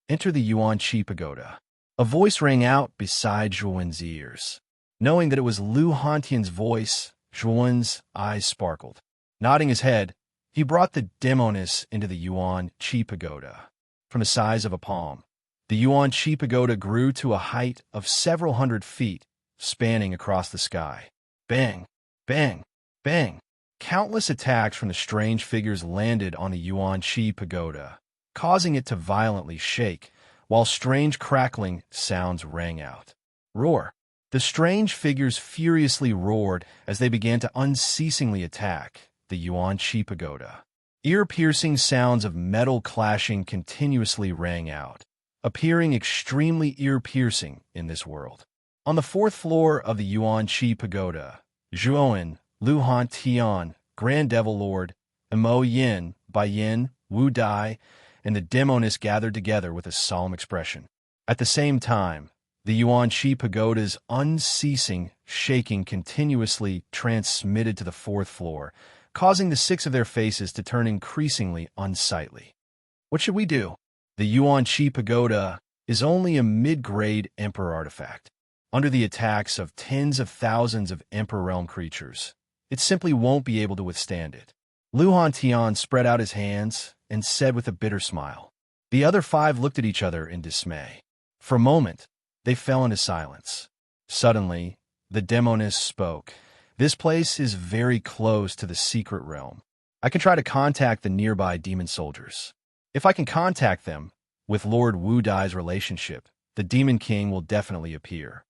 A: enter the Yuan Qi pagoda. A voice rang out beside Zhuo's ears. Knowing that it was Lu Hantian's voice, Zhuo's eyes sparkled. Nodding his head, he brought the demoness into the Yuan Qi pagoda. From the size of a palm, the Yuan Qi pagoda grew to a height of several hundred feet, spanning across the sky. Bang! Bang! Bang! Countless attacks from the strange figures landed on the Yuan Qi pagoda, causing it to violently shake, while strange crackling sounds rang out. Roar! The strange figures furiously roared as they began to unceasingly attack the Yuan Qi pagoda. Ear-piercing sounds of metal clashing continuously rang out, appearing extremely ear-piercing in this world. On the fourth floor of the Yuan Qi pagoda, Zhuo, Lu Hantian, Grand Devil Lord, Mo Yin, Bai Yin, Wu Dai, and the demoness gathered together with a solemn expression. At the same time, the Yuan Qi pagoda's unceasing shaking continuously transmitted to the fourth floor, causing the six of their faces to turn increasingly unsightly. What should we do? The Yuan Qi pagoda is only a mid-grade Emperor artifact. Under the attacks of tens of thousands of Emperor Realm creatures, it simply won't be able to withstand it. Lu Hantian spread out his hands and said with a bitter smile. The other five looked at each other in dismay. For a moment, they fell into silence. Suddenly, the demoness spoke. This place is very close to the secret realm. I can try to contact the nearby demon soldiers. If I can contact them, with Lord Wu Dai's relationship, the Demon King will definitely appear.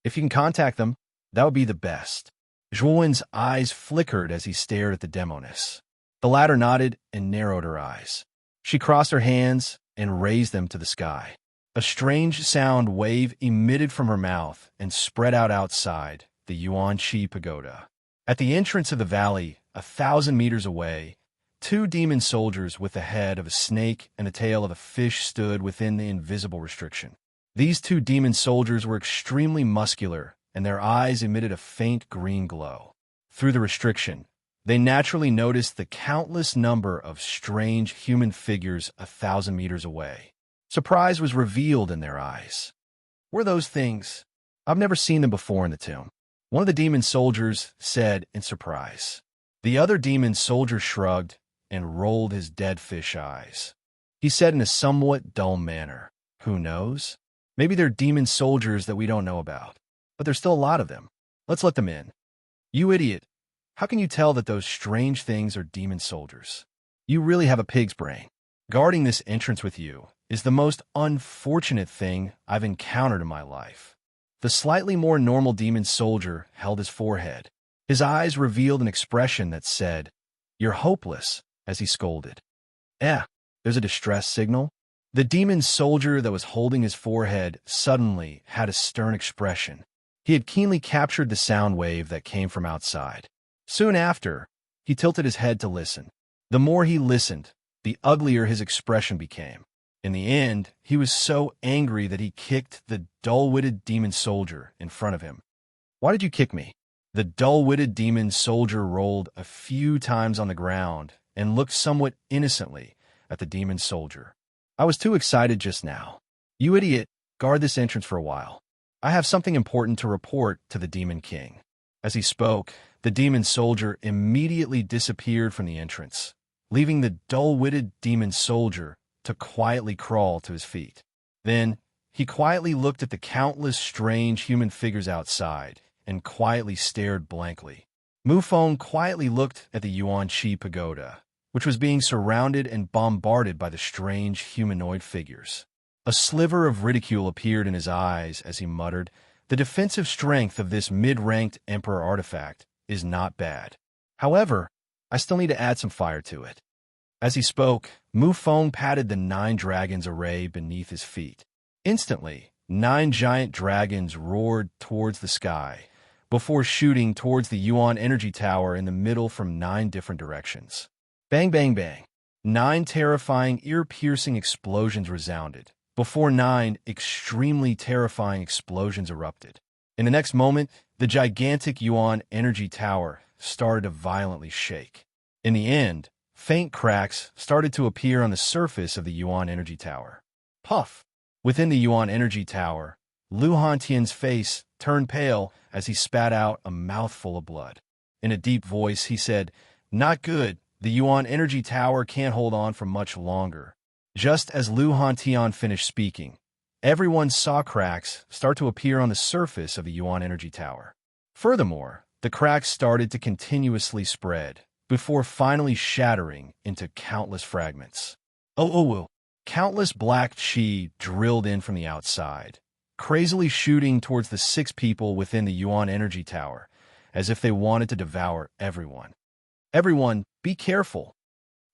A: If you can contact them, that would be the best. Zhuo's eyes flickered as he stared at the demoness. The latter nodded and narrowed her eyes. She crossed her hands and raised them to the sky. A strange sound wave emitted from her mouth and spread out outside the Yuan Qi pagoda. At the entrance of the valley, 1,000 meters away, two demon soldiers with the head of a snake and the tail of a fish stood within the invisible restriction. These two demon soldiers were extremely muscular, and their eyes emitted a faint green glow. Through the restriction, They naturally noticed the countless number of strange human figures 1,000 meters away. Surprise was revealed in their eyes. Were those things? I've never seen them before in the tomb, one of the demon soldiers said in surprise. The other demon soldier shrugged and rolled his dead fish eyes. He said in a somewhat dull manner, "Who knows? Maybe they're demon soldiers that we don't know about. But there's still a lot of them. Let's let them in." "You idiot. How can you tell that those strange things are demon soldiers? You really have a pig's brain. Guarding this entrance with you is the most unfortunate thing I've encountered in my life." The slightly more normal demon soldier held his forehead. His eyes revealed an expression that said, "You're hopeless," as he scolded. There's a distress signal? The demon soldier that was holding his forehead suddenly had a stern expression. He had keenly captured the sound wave that came from outside. Soon after, he tilted his head to listen. The more he listened, the uglier his expression became. In the end, he was so angry that he kicked the dull-witted demon soldier in front of him. "Why did you kick me?" The dull-witted demon soldier rolled a few times on the ground and looked somewhat innocently at the demon soldier. "I was too excited just now." "You idiot, guard this entrance for a while. I have something important to report to the Demon King." As he spoke, the demon soldier immediately disappeared from the entrance, leaving the dull-witted demon soldier to quietly crawl to his feet. Then, he quietly looked at the countless strange human figures outside and quietly stared blankly. Mufong quietly looked at the Yuan Chi pagoda, which was being surrounded and bombarded by the strange humanoid figures. A sliver of ridicule appeared in his eyes as he muttered, "The defensive strength of this mid-ranked Emperor artifact is not bad. However, I still need to add some fire to it." As he spoke, Mufong patted the 9 dragons array beneath his feet. Instantly, 9 giant dragons roared towards the sky, before shooting towards the Yuan energy tower in the middle from 9 different directions. Bang, bang, bang. 9 terrifying, ear-piercing explosions resounded, before 9 extremely terrifying explosions erupted. In the next moment, the gigantic Yuan energy tower started to violently shake. In the end, faint cracks started to appear on the surface of the Yuan energy tower. Puff! Within the Yuan energy tower, Lu Hantian's face turned pale as he spat out a mouthful of blood. In a deep voice, he said, "Not good. The Yuan energy tower can't hold on for much longer." Just as Lu Hantian finished speaking, everyone saw cracks start to appear on the surface of the Yuan energy tower. Furthermore, the cracks started to continuously spread, before finally shattering into countless fragments. Countless black chi drilled in from the outside, crazily shooting towards the 6 people within the Yuan energy tower, as if they wanted to devour everyone. Everyone, be careful.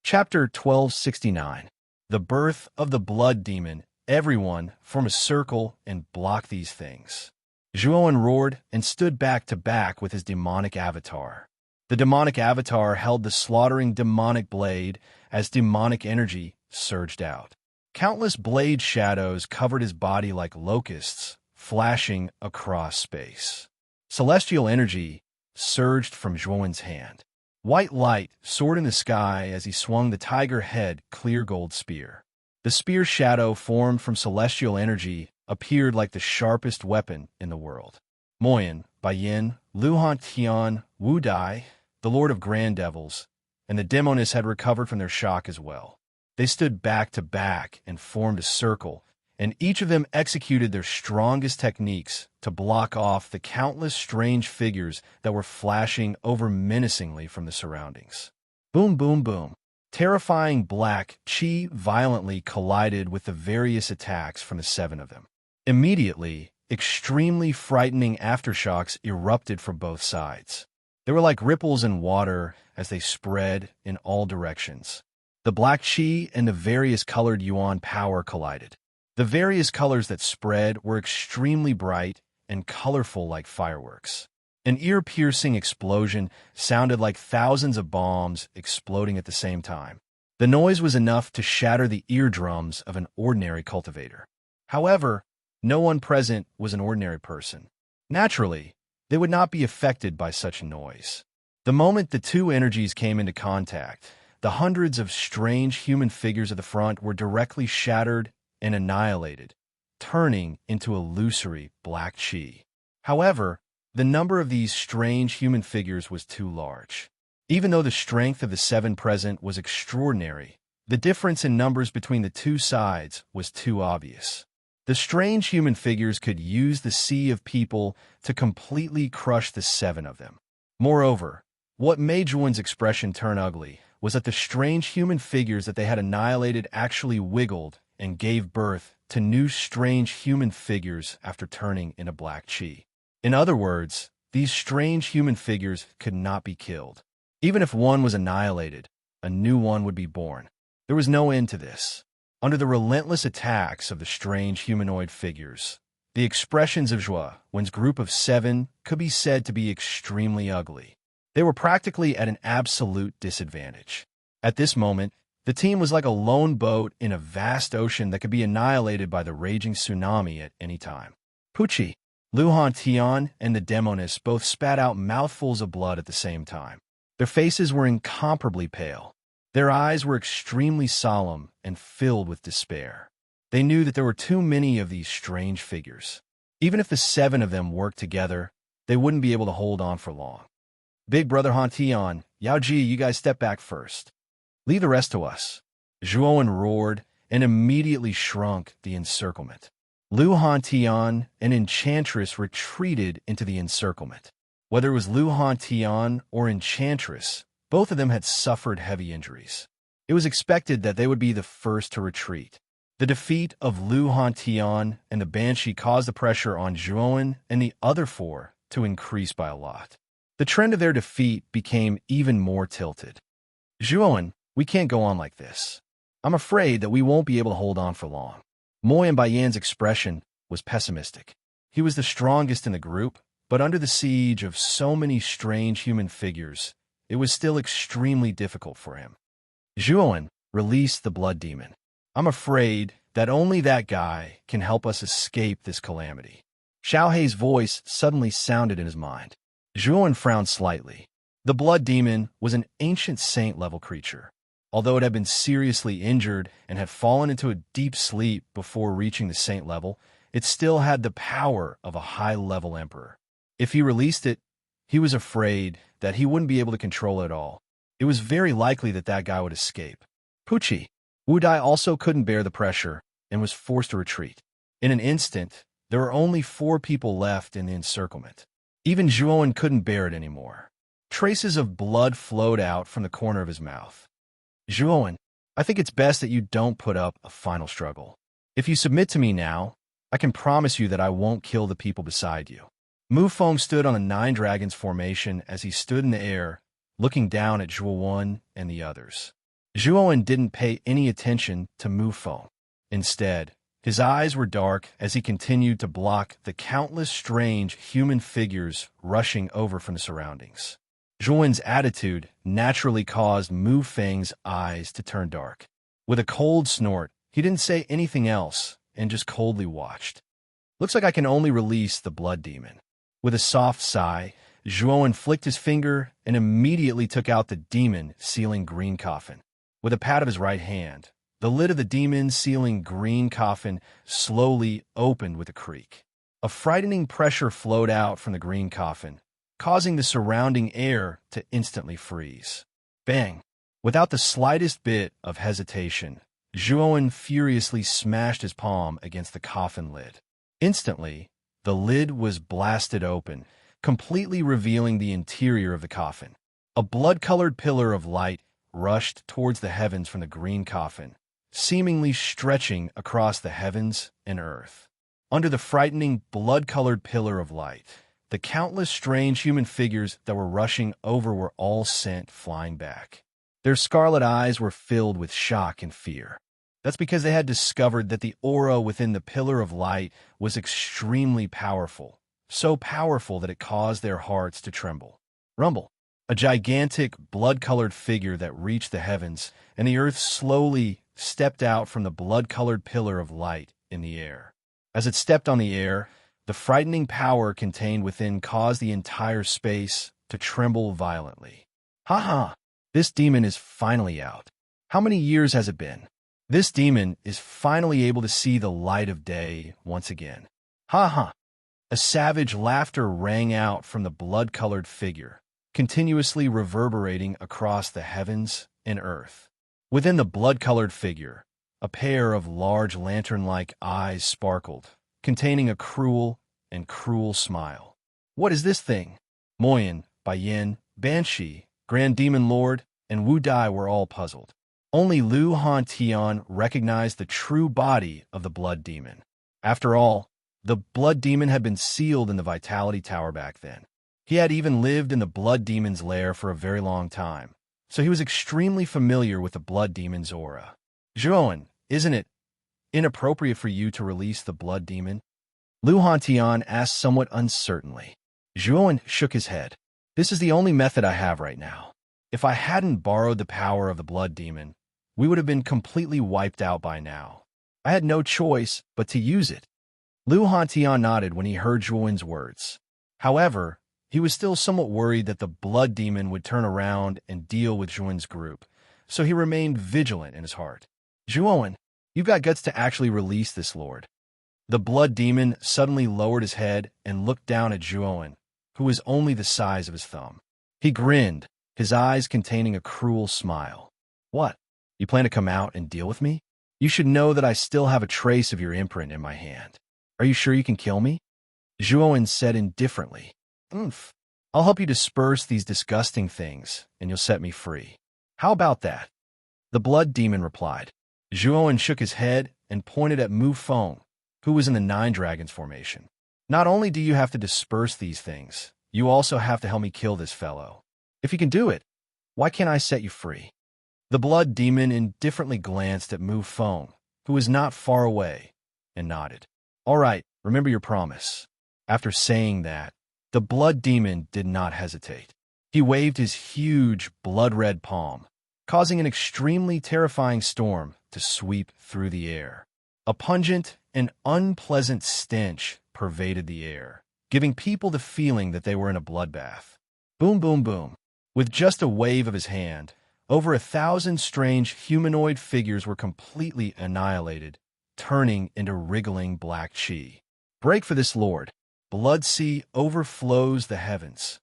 A: Chapter 1269. The Birth of the Blood Demon. Everyone, form a circle and block these things. Zhuowen roared and stood back to back with his demonic avatar. The demonic avatar held the slaughtering demonic blade as demonic energy surged out. Countless blade shadows covered his body like locusts, flashing across space. Celestial energy surged from Zhuowen's hand. White light soared in the sky as he swung the tiger head clear gold spear. The spear shadow formed from celestial energy appeared like the sharpest weapon in the world. Moyan, Baiyin, Lu Hantian, Wu Dai, the Lord of Grand Devils, and the Demoness had recovered from their shock as well. They stood back to back and formed a circle, and each of them executed their strongest techniques to block off the countless strange figures that were flashing over menacingly from the surroundings. Boom, boom, boom. Terrifying black chi violently collided with the various attacks from the 7 of them. Immediately, extremely frightening aftershocks erupted from both sides. They were like ripples in water as they spread in all directions. The black chi and the various colored yuan power collided. The various colors that spread were extremely bright and colorful like fireworks. An ear-piercing explosion sounded like thousands of bombs exploding at the same time. The noise was enough to shatter the eardrums of an ordinary cultivator. However, no one present was an ordinary person. Naturally, they would not be affected by such noise. The moment the two energies came into contact, the hundreds of strange human figures at the front were directly shattered and annihilated, turning into illusory black chi. However, the number of these strange human figures was too large. Even though the strength of the seven present was extraordinary, the difference in numbers between the two sides was too obvious. The strange human figures could use the sea of people to completely crush the seven of them. Moreover, what made Zhuan's expression turn ugly was that the strange human figures that they had annihilated actually wiggled and gave birth to new strange human figures after turning into black chi. In other words, these strange human figures could not be killed. Even if one was annihilated, a new one would be born. There was no end to this. Under the relentless attacks of the strange humanoid figures, the expressions of Zhuan's group of seven could be said to be extremely ugly. They were practically at an absolute disadvantage. At this moment, the team was like a lone boat in a vast ocean that could be annihilated by the raging tsunami at any time. Pucci, Lu Hantian, and the Demoness both spat out mouthfuls of blood at the same time. Their faces were incomparably pale. Their eyes were extremely solemn and filled with despair. They knew that there were too many of these strange figures. Even if the seven of them worked together, they wouldn't be able to hold on for long. Big Brother Hantian, Yao Ji, you guys step back first. Leave the rest to us. Zhuan roared and immediately shrunk the encirclement. Lu Hantian and Enchantress retreated into the encirclement. Whether it was Lu Hantian or Enchantress, both of them had suffered heavy injuries. It was expected that they would be the first to retreat. The defeat of Lu Hantian and the Banshee caused the pressure on Zhuan and the other four to increase by a lot. The trend of their defeat became even more tilted. Zhuan, we can't go on like this. I'm afraid that we won't be able to hold on for long. Mo and Baiyan's expression was pessimistic. He was the strongest in the group, but under the siege of so many strange human figures, it was still extremely difficult for him. Zhuan released the blood demon. I'm afraid that only that guy can help us escape this calamity. Xiaohei's voice suddenly sounded in his mind. Zhuan frowned slightly. The blood demon was an ancient saint-level creature. Although it had been seriously injured and had fallen into a deep sleep before reaching the saint level, it still had the power of a high-level emperor. If he released it, he was afraid that he wouldn't be able to control it all. It was very likely that that guy would escape. Pucci, Wu Dai also couldn't bear the pressure and was forced to retreat. In an instant, there were only 4 people left in the encirclement. Even Zhuan couldn't bear it anymore. Traces of blood flowed out from the corner of his mouth. Zhuan, I think it's best that you don't put up a final struggle. If you submit to me now, I can promise you that I won't kill the people beside you. Mufeng stood on a 9 dragons formation as he stood in the air, looking down at Zhuan and the others. Zhuan didn't pay any attention to Mufeng. Instead, his eyes were dark as he continued to block the countless strange human figures rushing over from the surroundings. Zhuan's attitude naturally caused Mufeng's eyes to turn dark. With a cold snort, he didn't say anything else and just coldly watched. Looks like I can only release the blood demon. With a soft sigh, Zhuan flicked his finger and immediately took out the demon-sealing green coffin. With a pat of his right hand, the lid of the demon-sealing green coffin slowly opened with a creak. A frightening pressure flowed out from the green coffin, causing the surrounding air to instantly freeze. Bang! Without the slightest bit of hesitation, Zhuan furiously smashed his palm against the coffin lid. Instantly, the lid was blasted open, completely revealing the interior of the coffin. A blood-colored pillar of light rushed towards the heavens from the green coffin, seemingly stretching across the heavens and earth. Under the frightening blood-colored pillar of light, the countless strange human figures that were rushing over were all sent flying back. Their scarlet eyes were filled with shock and fear. That's because they had discovered that the aura within the pillar of light was extremely powerful, so powerful that it caused their hearts to tremble. Rumble. A gigantic, blood-colored figure that reached the heavens, and the earth slowly stepped out from the blood-colored pillar of light in the air. As it stepped on the air, the frightening power contained within caused the entire space to tremble violently. Ha ha! This demon is finally out. How many years has it been? This demon is finally able to see the light of day once again. Ha ha! A savage laughter rang out from the blood-colored figure, continuously reverberating across the heavens and earth. Within the blood-colored figure, a pair of large lantern-like eyes sparkled, containing a cruel and cruel smile. What is this thing? Moyen, Baiyan, Banshee, Grand Demon Lord, and Wu Dai were all puzzled. Only Lu Han Tian recognized the true body of the blood demon. After all, the blood demon had been sealed in the Vitality Tower back then. He had even lived in the blood demon's lair for a very long time, so he was extremely familiar with the blood demon's aura. Zhuowen, isn't it inappropriate for you to release the blood demon? Lu Hantian asked somewhat uncertainly. Zhuowen shook his head. This is the only method I have right now. If I hadn't borrowed the power of the blood demon, we would have been completely wiped out by now. I had no choice but to use it. Lu Hantian nodded when he heard Zhuowen's words. However, he was still somewhat worried that the blood demon would turn around and deal with Zhuowen's group, so he remained vigilant in his heart. Zhuowen, you've got guts to actually release this lord. The blood demon suddenly lowered his head and looked down at Zhuowen, who was only the size of his thumb. He grinned, his eyes containing a cruel smile. What? You plan to come out and deal with me? You should know that I still have a trace of your imprint in my hand. Are you sure you can kill me? Zhuowen said indifferently. I'll help you disperse these disgusting things, and you'll set me free. How about that? The blood demon replied. Zhuowen shook his head and pointed at Mu Feng, who was in the Nine Dragons formation. Not only do you have to disperse these things, you also have to help me kill this fellow. If you can do it, why can't I set you free? The blood demon indifferently glanced at Mu Feng, who was not far away, and nodded. All right, remember your promise. After saying that, the blood demon did not hesitate. He waved his huge, blood-red palm, causing an extremely terrifying storm to sweep through the air. A pungent and unpleasant stench pervaded the air, giving people the feeling that they were in a bloodbath. Boom, boom, boom. With just a wave of his hand, over 1,000 strange humanoid figures were completely annihilated, turning into wriggling black chi. Break for this lord. Blood sea overflows the heavens.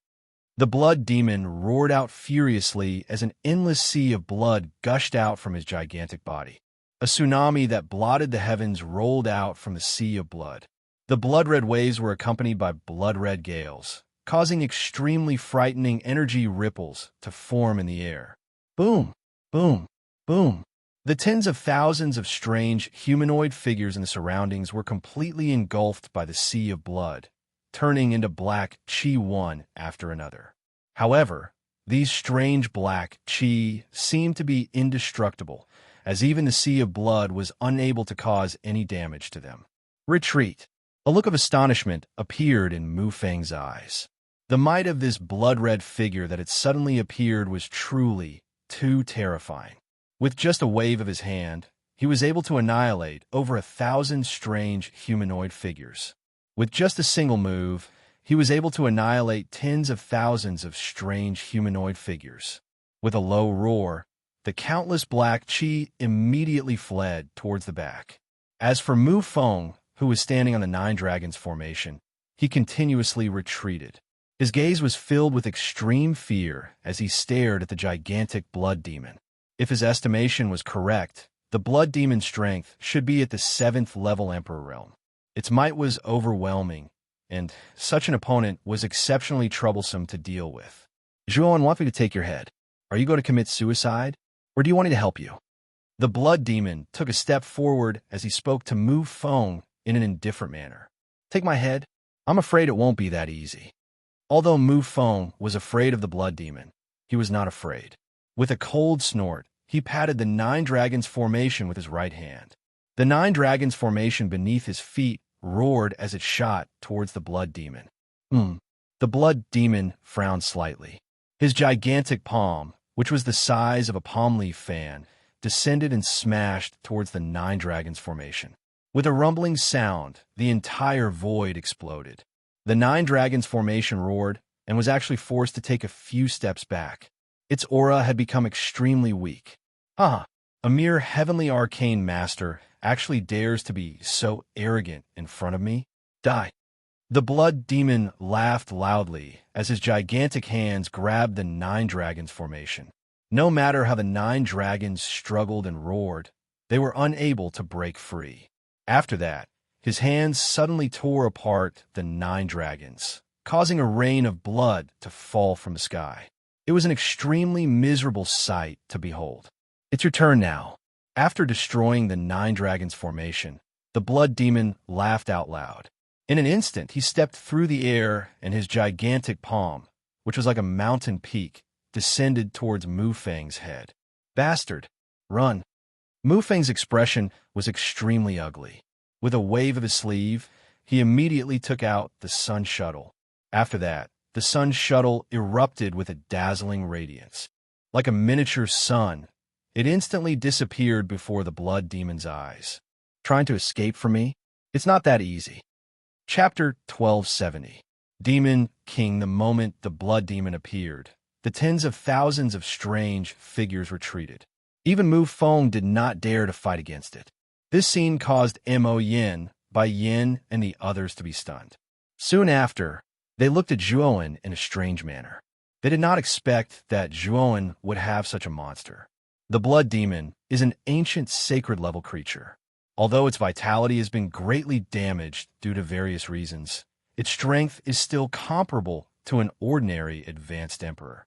A: The blood demon roared out furiously as an endless sea of blood gushed out from his gigantic body. A tsunami that blotted the heavens rolled out from the sea of blood. The blood-red waves were accompanied by blood-red gales, causing extremely frightening energy ripples to form in the air. Boom, boom, boom. The tens of thousands of strange humanoid figures in the surroundings were completely engulfed by the sea of blood, turning into black chi one after another. However, these strange black chi seemed to be indestructible, as even the sea of blood was unable to cause any damage to them. Retreat. A look of astonishment appeared in Mu Feng's eyes. The might of this blood-red figure that had suddenly appeared was truly too terrifying. With just a wave of his hand, he was able to annihilate over 1,000 strange humanoid figures. With just a single move, he was able to annihilate tens of thousands of strange humanoid figures. With a low roar, the countless black chi immediately fled towards the back. As for Mu Feng, who was standing on the Nine Dragons formation, he continuously retreated. His gaze was filled with extreme fear as he stared at the gigantic blood demon. If his estimation was correct, the blood demon's strength should be at the 7th level Emperor realm. Its might was overwhelming, and such an opponent was exceptionally troublesome to deal with. Zhuowen wants me to take your head. Are you going to commit suicide, or do you want me to help you? The blood demon took a step forward as he spoke to Mu Feng in an indifferent manner. Take my head? I'm afraid it won't be that easy. Although Mu Feng was afraid of the blood demon, he was not afraid. With a cold snort, he patted the Nine Dragons formation with his right hand. The Nine Dragons formation beneath his feet roared as it shot towards the blood demon. The blood demon frowned slightly. His gigantic palm, which was the size of a palm leaf fan, descended and smashed towards the Nine Dragons formation. With a rumbling sound, the entire void exploded. The Nine Dragons formation roared, and was actually forced to take a few steps back. Its aura had become extremely weak. A mere heavenly arcane master actually dares to be so arrogant in front of me? Die. The blood demon laughed loudly as his gigantic hands grabbed the 9 dragons formation. No matter how the 9 dragons struggled and roared, they were unable to break free. After that, his hands suddenly tore apart the 9 dragons, causing a rain of blood to fall from the sky. It was an extremely miserable sight to behold. It's your turn now. After destroying the 9 dragons formation, the blood demon laughed out loud. In an instant, he stepped through the air, and his gigantic palm, which was like a mountain peak, descended towards Mufang's head. Bastard! Run! Mufang's expression was extremely ugly. With a wave of his sleeve, he immediately took out the sun shuttle. After that, the sun shuttle erupted with a dazzling radiance. Like a miniature sun, it instantly disappeared before the blood demon's eyes. Trying to escape from me? It's not that easy. Chapter 1270. Demon King. The moment the blood demon appeared, the tens of thousands of strange figures retreated. Even Mu Feng did not dare to fight against it. This scene caused Mo Yin, Bai Yin, and the others to be stunned. Soon after, they looked at Zhuowen in a strange manner. They did not expect that Zhuowen would have such a monster. The blood demon is an ancient sacred-level creature. Although its vitality has been greatly damaged due to various reasons, its strength is still comparable to an ordinary advanced emperor.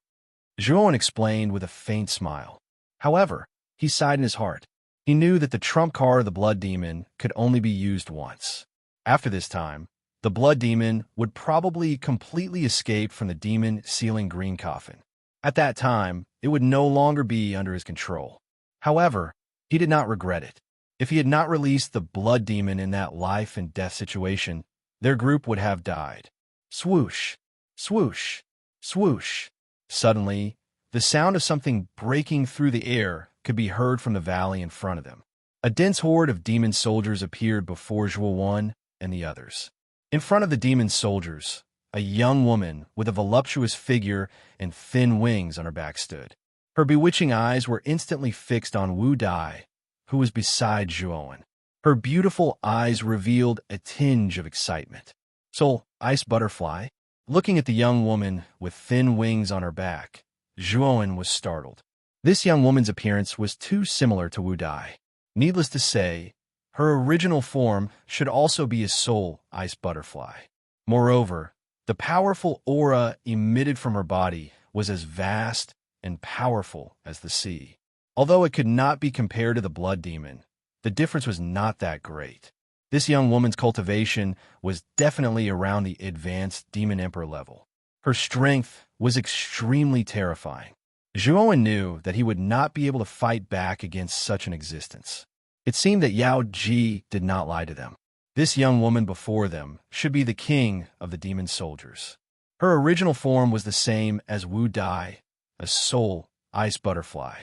A: Zhuowen explained with a faint smile. However, he sighed in his heart. He knew that the trump card of the blood demon could only be used once. After this time, the blood demon would probably completely escape from the demon sealing green coffin. At that time, it would no longer be under his control. However, he did not regret it. If he had not released the blood demon in that life and death situation, their group would have died. Swoosh, swoosh, swoosh. Suddenly, the sound of something breaking through the air could be heard from the valley in front of them. A dense horde of demon soldiers appeared before Zhuowen and the others. In front of the demon soldiers, a young woman with a voluptuous figure and thin wings on her back stood. Her bewitching eyes were instantly fixed on Wu Dai, who was beside Zhuowen. Her beautiful eyes revealed a tinge of excitement. Soul, ice butterfly. Looking at the young woman with thin wings on her back, Zhuowen was startled. This young woman's appearance was too similar to Wu Dai. Needless to say, her original form should also be a soul ice butterfly. Moreover, the powerful aura emitted from her body was as vast and powerful as the sea. Although it could not be compared to the blood demon, the difference was not that great. This young woman's cultivation was definitely around the advanced demon emperor level. Her strength was extremely terrifying. Zhuowen knew that he would not be able to fight back against such an existence. It seemed that Yao Ji did not lie to them. This young woman before them should be the king of the demon soldiers. Her original form was the same as Wu Dai, a soul ice butterfly.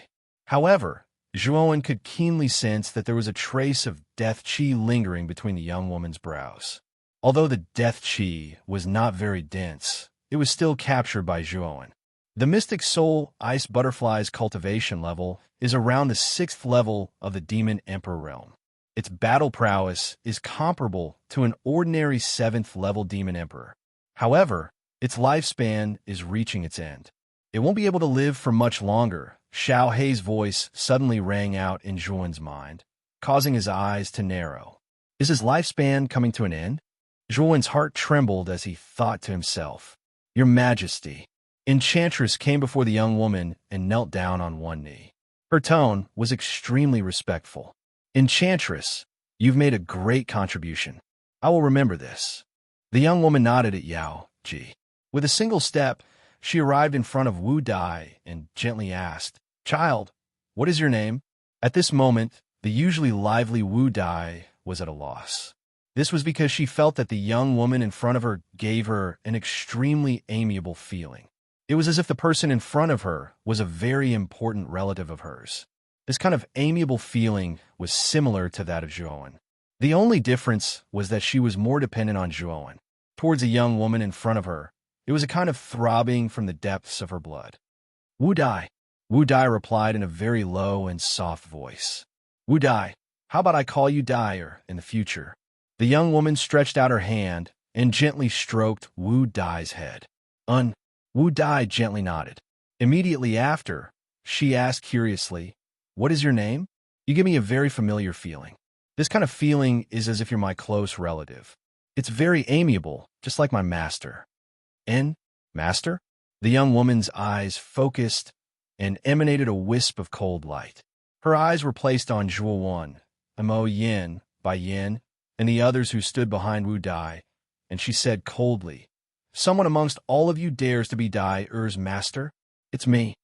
A: However, Zhuowen could keenly sense that there was a trace of death qi lingering between the young woman's brows. Although the death qi was not very dense, it was still captured by Zhuowen. The mystic soul ice butterfly's cultivation level is around the 6th level of the demon emperor realm. Its battle prowess is comparable to an ordinary 7th level demon emperor. However, its lifespan is reaching its end. It won't be able to live for much longer. Xiao Hei's voice suddenly rang out in Zhuowen's mind, causing his eyes to narrow. Is his lifespan coming to an end? Zhuowen's heart trembled as he thought to himself, Your Majesty. Enchantress came before the young woman and knelt down on one knee. Her tone was extremely respectful. Enchantress, you've made a great contribution. I will remember this. The young woman nodded at Yao Ji. With a single step, she arrived in front of Wu Dai and gently asked, Child, what is your name? At this moment, the usually lively Wu Dai was at a loss. This was because she felt that the young woman in front of her gave her an extremely amiable feeling. It was as if the person in front of her was a very important relative of hers. This kind of amiable feeling was similar to that of Zhuowen. The only difference was that she was more dependent on Zhuowen. Towards a young woman in front of her, It was a kind of throbbing from the depths of her blood. Wu Dai. Wu Dai replied in a very low and soft voice. Wu Dai, how about I call you Dyer in the future? The young woman stretched out her hand and gently stroked Wu Dai's head. Wu Dai gently nodded. Immediately after, she asked curiously, What is your name? You give me a very familiar feeling. This kind of feeling is as if you're my close relative. It's very amiable, just like my master. Master? The young woman's eyes focused and emanated a wisp of cold light. Her eyes were placed on Zhuo Amo Yin, Bai Yin, and the others who stood behind Wu Dai, and she said coldly, Someone amongst all of you dares to be Dai Er's master? It's me.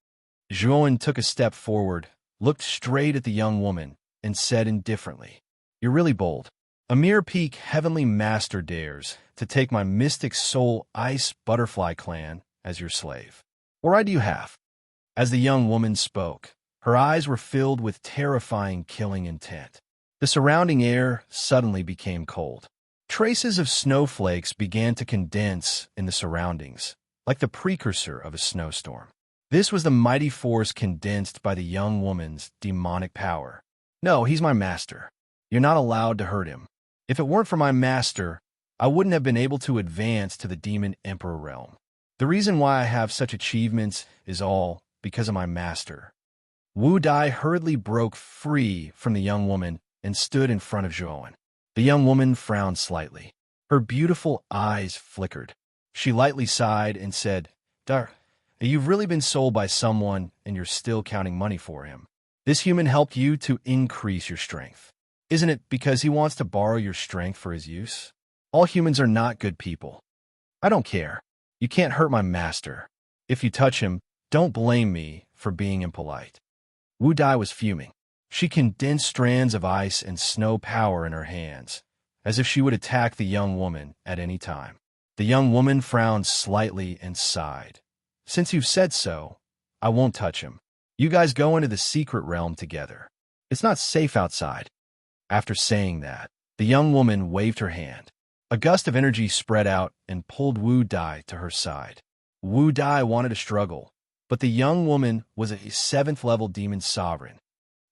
A: Zhuo took a step forward, looked straight at the young woman, and said indifferently, You're really bold. A mere peak heavenly master dares to take my mystic soul ice butterfly clan as your slave. What right do you have? As the young woman spoke, her eyes were filled with terrifying killing intent. The surrounding air suddenly became cold. Traces of snowflakes began to condense in the surroundings, like the precursor of a snowstorm. This was the mighty force condensed by the young woman's demonic power. No, he's my master. You're not allowed to hurt him. If it weren't for my master, I wouldn't have been able to advance to the Demon Emperor realm. The reason why I have such achievements is all because of my master. Wu Dai hurriedly broke free from the young woman and stood in front of Zhuo. The young woman frowned slightly. Her beautiful eyes flickered. She lightly sighed and said, Dar, you've really been sold by someone and you're still counting money for him. This human helped you to increase your strength. Isn't it because he wants to borrow your strength for his use? All humans are not good people. I don't care. You can't hurt my master. If you touch him, don't blame me for being impolite. Wu Dai was fuming. She condensed strands of ice and snow power in her hands, as if she would attack the young woman at any time. The young woman frowned slightly and sighed. Since you've said so, I won't touch him. You guys go into the secret realm together. It's not safe outside. After saying that, the young woman waved her hand. A gust of energy spread out and pulled Wu Dai to her side. Wu Dai wanted to struggle, but the young woman was a 7th-level demon sovereign.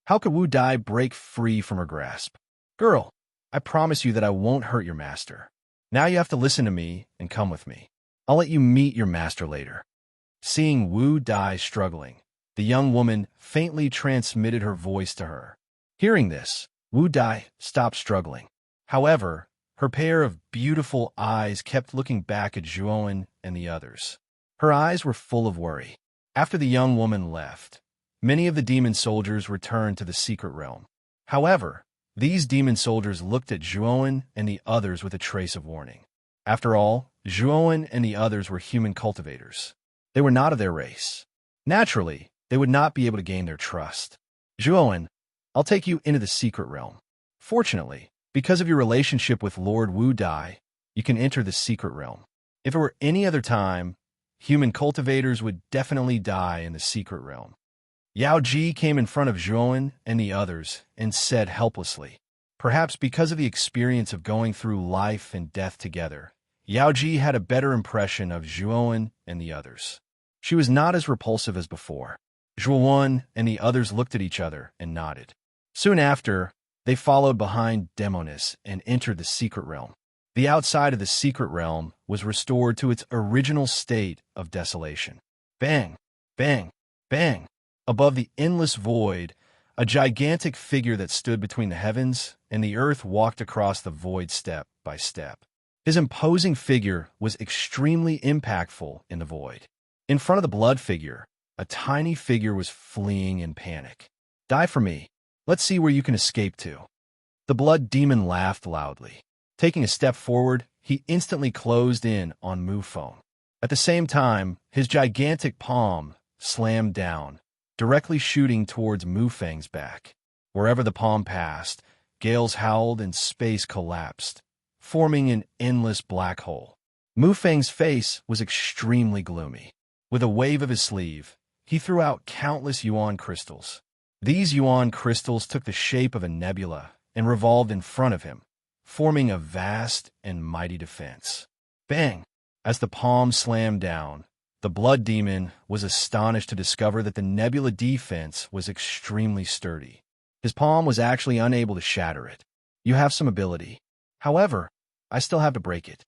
A: How could Wu Dai break free from her grasp? Girl, I promise you that I won't hurt your master. Now you have to listen to me and come with me. I'll let you meet your master later. Seeing Wu Dai struggling, the young woman faintly transmitted her voice to her. Hearing this, Wu Dai stopped struggling. However, her pair of beautiful eyes kept looking back at Zhuo and the others. Her eyes were full of worry. After the young woman left, many of the demon soldiers returned to the secret realm. However, these demon soldiers looked at Zhuo and the others with a trace of warning. After all, Zhuo and the others were human cultivators. They were not of their race. Naturally, they would not be able to gain their trust. Zhuo, I'll take you into the secret realm. Fortunately, because of your relationship with Lord Wu Dai, you can enter the secret realm. If it were any other time, human cultivators would definitely die in the secret realm. Yao Ji came in front of Zhuo and the others and said helplessly, perhaps because of the experience of going through life and death together, Yao Ji had a better impression of Zhuo and the others. She was not as repulsive as before. Zhuo and the others looked at each other and nodded. Soon after, they followed behind Demonis and entered the secret realm. The outside of the secret realm was restored to its original state of desolation. Bang! Bang! Bang! Above the endless void, a gigantic figure that stood between the heavens and the earth walked across the void step by step. His imposing figure was extremely impactful in the void. In front of the blood figure, a tiny figure was fleeing in panic. Die for me. Let's see where you can escape to. The blood demon laughed loudly. Taking a step forward, he instantly closed in on Mufeng. At the same time, his gigantic palm slammed down, directly shooting towards Mufeng's back. Wherever the palm passed, gales howled and space collapsed, forming an endless black hole. Mufeng's face was extremely gloomy. With a wave of his sleeve, he threw out countless yuan crystals. These yuan crystals took the shape of a nebula and revolved in front of him, forming a vast and mighty defense. Bang! As the palm slammed down, the blood demon was astonished to discover that the nebula defense was extremely sturdy. His palm was actually unable to shatter it. You have some ability. However, I still have to break it.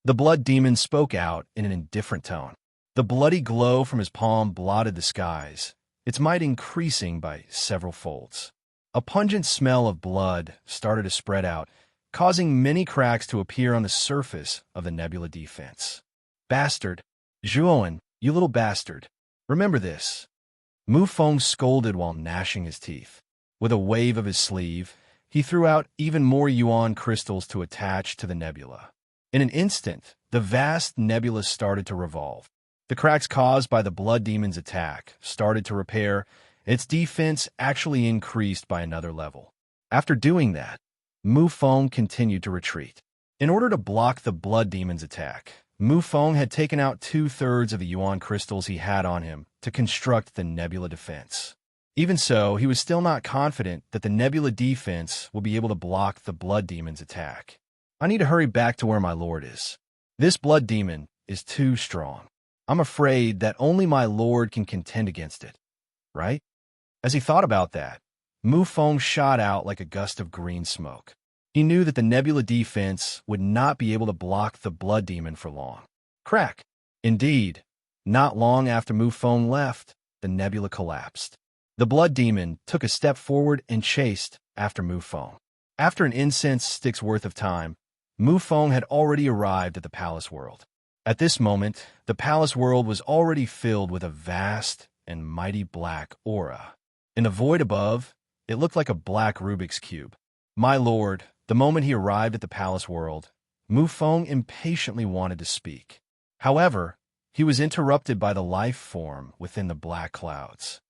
A: The blood demon spoke out in an indifferent tone. The bloody glow from his palm blotted the skies, its might increasing by several folds. A pungent smell of blood started to spread out, causing many cracks to appear on the surface of the nebula defense. Bastard! Zhuowen, you little bastard. Remember this. Mu Feng scolded while gnashing his teeth. With a wave of his sleeve, he threw out even more yuan crystals to attach to the nebula. In an instant, the vast nebula started to revolve. The cracks caused by the blood demon's attack started to repair. Its defense actually increased by another level. After doing that, Mu Feng continued to retreat. In order to block the blood demon's attack, Mu Feng had taken out 2/3 of the yuan crystals he had on him to construct the nebula defense. Even so, he was still not confident that the nebula defense would be able to block the blood demon's attack. I need to hurry back to where my lord is. This blood demon is too strong. I'm afraid that only my lord can contend against it, right? As he thought about that, Mu Feng shot out like a gust of green smoke. He knew that the nebula defense would not be able to block the blood demon for long. Crack! Indeed, not long after Mu Feng left, the nebula collapsed. The blood demon took a step forward and chased after Mu Feng. After an incense stick's worth of time, Mu Feng had already arrived at the palace world. At this moment, the palace world was already filled with a vast and mighty black aura. In the void above, it looked like a black Rubik's Cube. My lord, the moment he arrived at the palace world, Mu Feng impatiently wanted to speak. However, he was interrupted by the life form within the black clouds.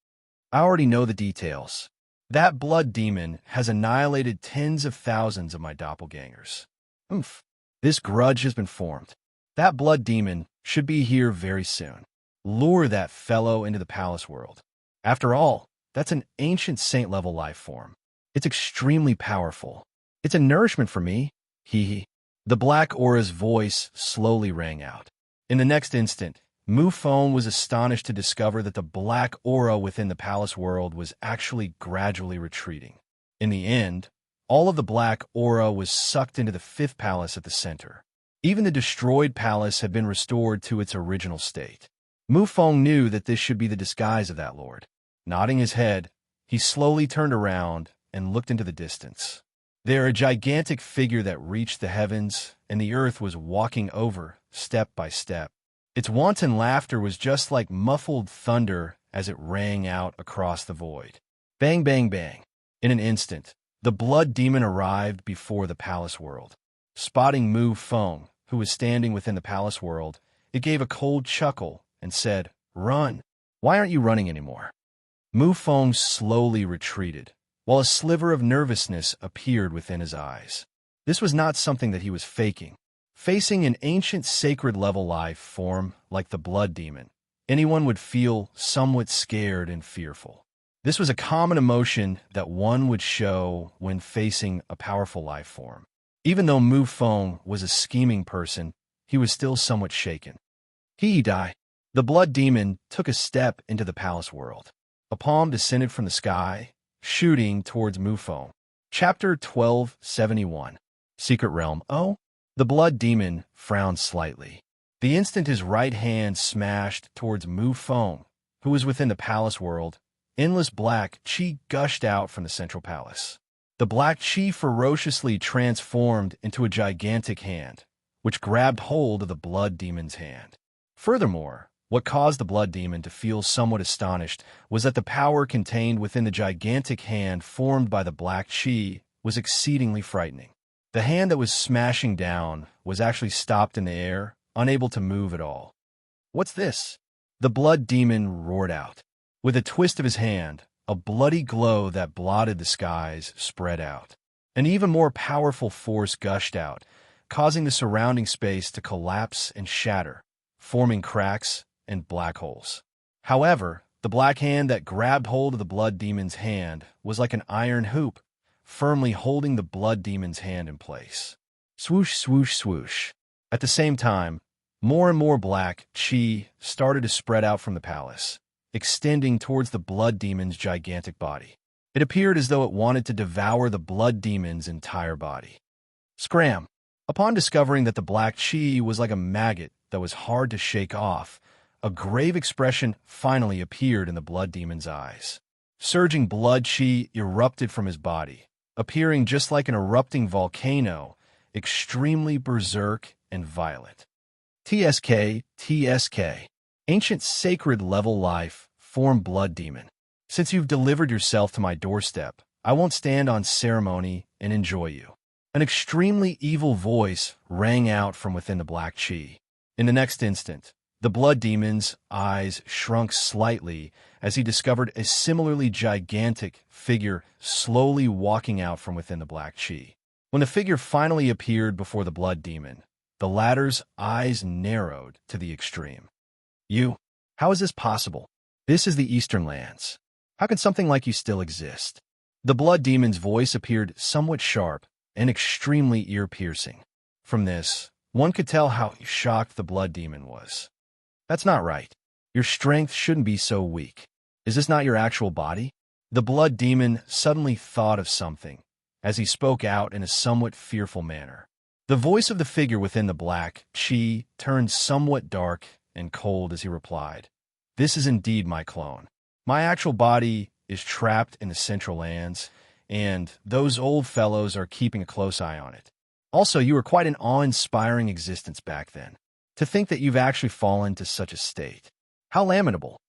A: I already know the details. That blood demon has annihilated tens of thousands of my doppelgangers. Oomph. This grudge has been formed. That blood demon should be here very soon. Lure that fellow into the palace world. After all, that's an ancient saint-level life form. It's extremely powerful. It's a nourishment for me. Hee. The black aura's voice slowly rang out. In the next instant, Mu Feng was astonished to discover that the black aura within the palace world was actually gradually retreating. In the end, all of the black aura was sucked into the fifth palace at the center. Even the destroyed palace had been restored to its original state. Mu Feng knew that this should be the disguise of that lord. Nodding his head, he slowly turned around and looked into the distance. There, a gigantic figure that reached the heavens, and the earth was walking over, step by step. Its wanton laughter was just like muffled thunder as it rang out across the void. Bang, bang, bang. In an instant, the blood demon arrived before the palace world. Spotting Mu Feng, who was standing within the palace world, it gave a cold chuckle and said, "Run. Why aren't you running anymore?" Mu Feng slowly retreated, while a sliver of nervousness appeared within his eyes. This was not something that he was faking. Facing an ancient sacred-level life form like the blood demon, anyone would feel somewhat scared and fearful. This was a common emotion that one would show when facing a powerful life form. Even though Mu Feng was a scheming person, he was still somewhat shaken. He died. The blood demon took a step into the palace world. A palm descended from the sky, shooting towards Mu Feng. Chapter 1271. Secret Realm. Oh? The blood demon frowned slightly. The instant his right hand smashed towards Mu Feng, who was within the palace world, endless black chi gushed out from the central palace. The black chi ferociously transformed into a gigantic hand, which grabbed hold of the blood demon's hand. Furthermore, what caused the blood demon to feel somewhat astonished was that the power contained within the gigantic hand formed by the black chi was exceedingly frightening. The hand that was smashing down was actually stopped in the air, unable to move at all. "What's this?" The blood demon roared out. With a twist of his hand, a bloody glow that blotted the skies spread out. An even more powerful force gushed out, causing the surrounding space to collapse and shatter, forming cracks and black holes. However, the black hand that grabbed hold of the blood demon's hand was like an iron hoop, firmly holding the blood demon's hand in place. Swoosh, swoosh, swoosh. At the same time, More and more black chi started to spread out from the palace, extending towards the blood demon's gigantic body. It appeared as though it wanted to devour the blood demon's entire body. Scram! Upon discovering that the black chi was like a maggot that was hard to shake off, a grave expression finally appeared in the blood demon's eyes. Surging blood chi erupted from his body, appearing just like an erupting volcano, extremely berserk and violent. TSK. Ancient sacred level life, form blood demon. Since you've delivered yourself to my doorstep, I won't stand on ceremony and enjoy you. An extremely evil voice rang out from within the black chi. In the next instant, the blood demon's eyes shrunk slightly as he discovered a similarly gigantic figure slowly walking out from within the black chi. When the figure finally appeared before the blood demon, the latter's eyes narrowed to the extreme. You? How is this possible? This is the Eastern lands. How can something like you still exist? The blood demon's voice appeared somewhat sharp and extremely ear-piercing. From this, one could tell how shocked the blood demon was. That's not right. Your strength shouldn't be so weak. Is this not your actual body? The blood demon suddenly thought of something, as he spoke out in a somewhat fearful manner. The voice of the figure within the black chi turned somewhat dark and cold as he replied, "This is indeed my clone. My actual body is trapped in the Central Lands, and those old fellows are keeping a close eye on it. Also, you were quite an awe-inspiring existence back then. To think that you've actually fallen to such a state. How lamentable.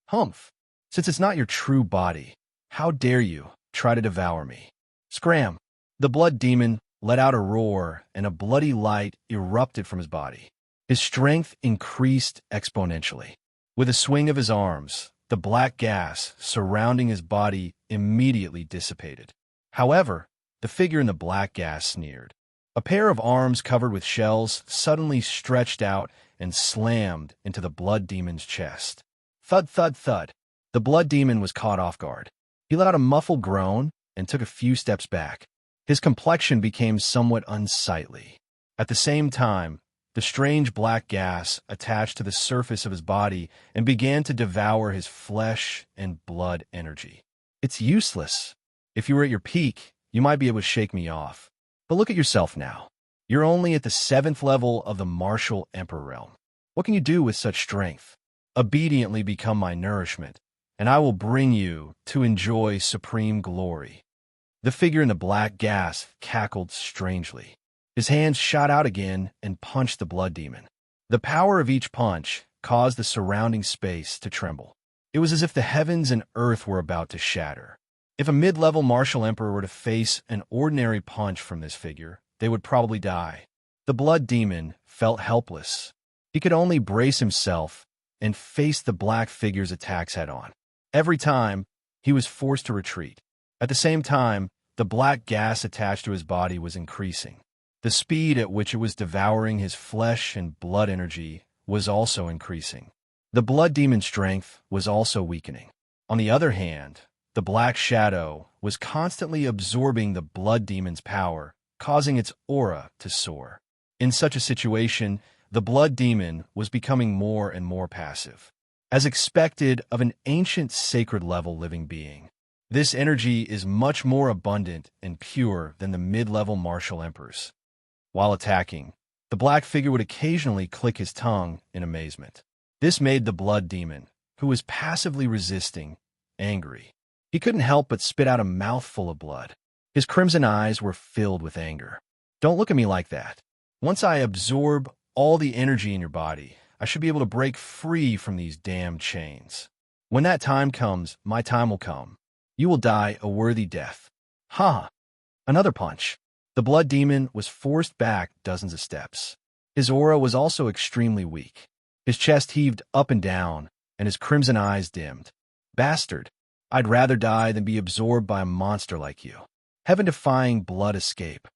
A: Humph. Since it's not your true body, how dare you try to devour me?" Scram! The blood demon let out a roar, and a bloody light erupted from his body. His strength increased exponentially. With a swing of his arms, the black gas surrounding his body immediately dissipated. However, the figure in the black gas sneered. A pair of arms covered with shells suddenly stretched out and slammed into the blood demon's chest. Thud, thud, thud. The blood demon was caught off guard. He let out a muffled groan and took a few steps back. His complexion became somewhat unsightly. At the same time, the strange black gas attached to the surface of his body and began to devour his flesh and blood energy. It's useless. If you were at your peak, you might be able to shake me off. But look at yourself now. You're only at the 7th level of the martial emperor realm. What can you do with such strength? Obediently become my nourishment, and I will bring you to enjoy supreme glory. The figure in the black gas cackled strangely. His hands shot out again and punched the blood demon. The power of each punch caused the surrounding space to tremble. It was as if the heavens and earth were about to shatter. If a mid-level martial emperor were to face an ordinary punch from this figure, they would probably die. The blood demon felt helpless. He could only brace himself and face the black figure's attacks head-on. Every time, he was forced to retreat. At the same time, the black gas attached to his body was increasing. The speed at which it was devouring his flesh and blood energy was also increasing. The blood demon's strength was also weakening. On the other hand, the black shadow was constantly absorbing the blood demon's power, causing its aura to soar. In such a situation, the blood demon was becoming more and more passive. As expected of an ancient sacred level living being, this energy is much more abundant and pure than the mid-level martial emperors. While attacking, the black figure would occasionally click his tongue in amazement. This made the blood demon, who was passively resisting, angry. He couldn't help but spit out a mouthful of blood. His crimson eyes were filled with anger. "Don't look at me like that. Once I absorb all the energy in your body, I should be able to break free from these damned chains. When that time comes, my time will come. You will die a worthy death." Ha! Another punch. The blood demon was forced back dozens of steps. His aura was also extremely weak. His chest heaved up and down, and his crimson eyes dimmed. "Bastard! I'd rather die than be absorbed by a monster like you. Heaven-defying blood escape."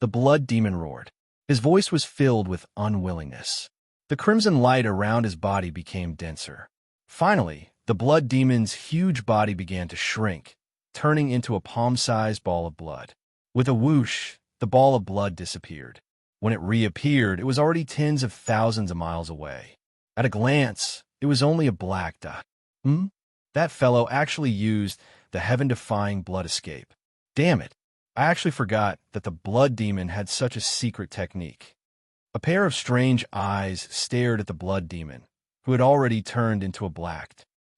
A: The blood demon roared. His voice was filled with unwillingness. The crimson light around his body became denser. Finally, the blood demon's huge body began to shrink, turning into a palm-sized ball of blood. With a whoosh, the ball of blood disappeared. When it reappeared, it was already tens of thousands of miles away. At a glance, it was only a black dot. That fellow actually used the heaven-defying blood escape. Damn it, I actually forgot that the blood demon had such a secret technique. A pair of strange eyes stared at the blood demon, who had already turned into a black.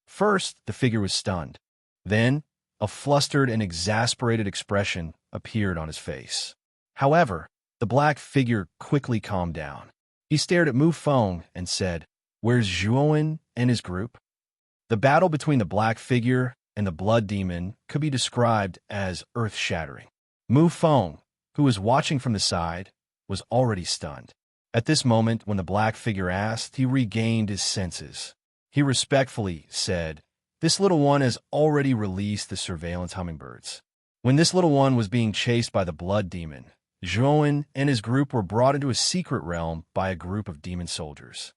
A: First, the figure was stunned. Then, a flustered and exasperated expression appeared on his face. However, the black figure quickly calmed down. He stared at Mu Feng and said, "Where's Zhuowen and his group?" The battle between the black figure and the blood demon could be described as earth-shattering. Mu Feng, who was watching from the side, was already stunned. At this moment, when the black figure asked, he regained his senses. He respectfully said, "This little one has already released the surveillance hummingbirds." When this little one was being chased by the blood demon, Zhuowen and his group were brought into a secret realm by a group of demon soldiers.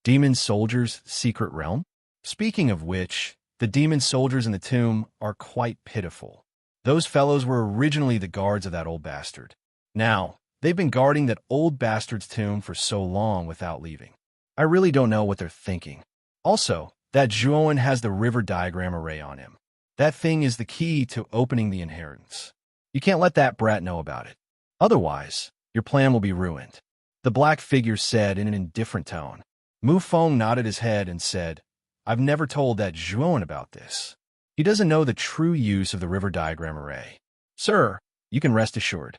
A: Demon soldiers' secret realm? Speaking of which, the demon soldiers in the tomb are quite pitiful. Those fellows were originally the guards of that old bastard. Now, they've been guarding that old bastard's tomb for so long without leaving. I really don't know what they're thinking. Also, that Zhuowen has the river diagram array on him. That thing is the key to opening the inheritance. You can't let that brat know about it. Otherwise, your plan will be ruined. The black figure said in an indifferent tone. Mu Feng nodded his head and said, "I've never told that Zhuowen about this. He doesn't know the true use of the river diagram array. Sir, you can rest assured.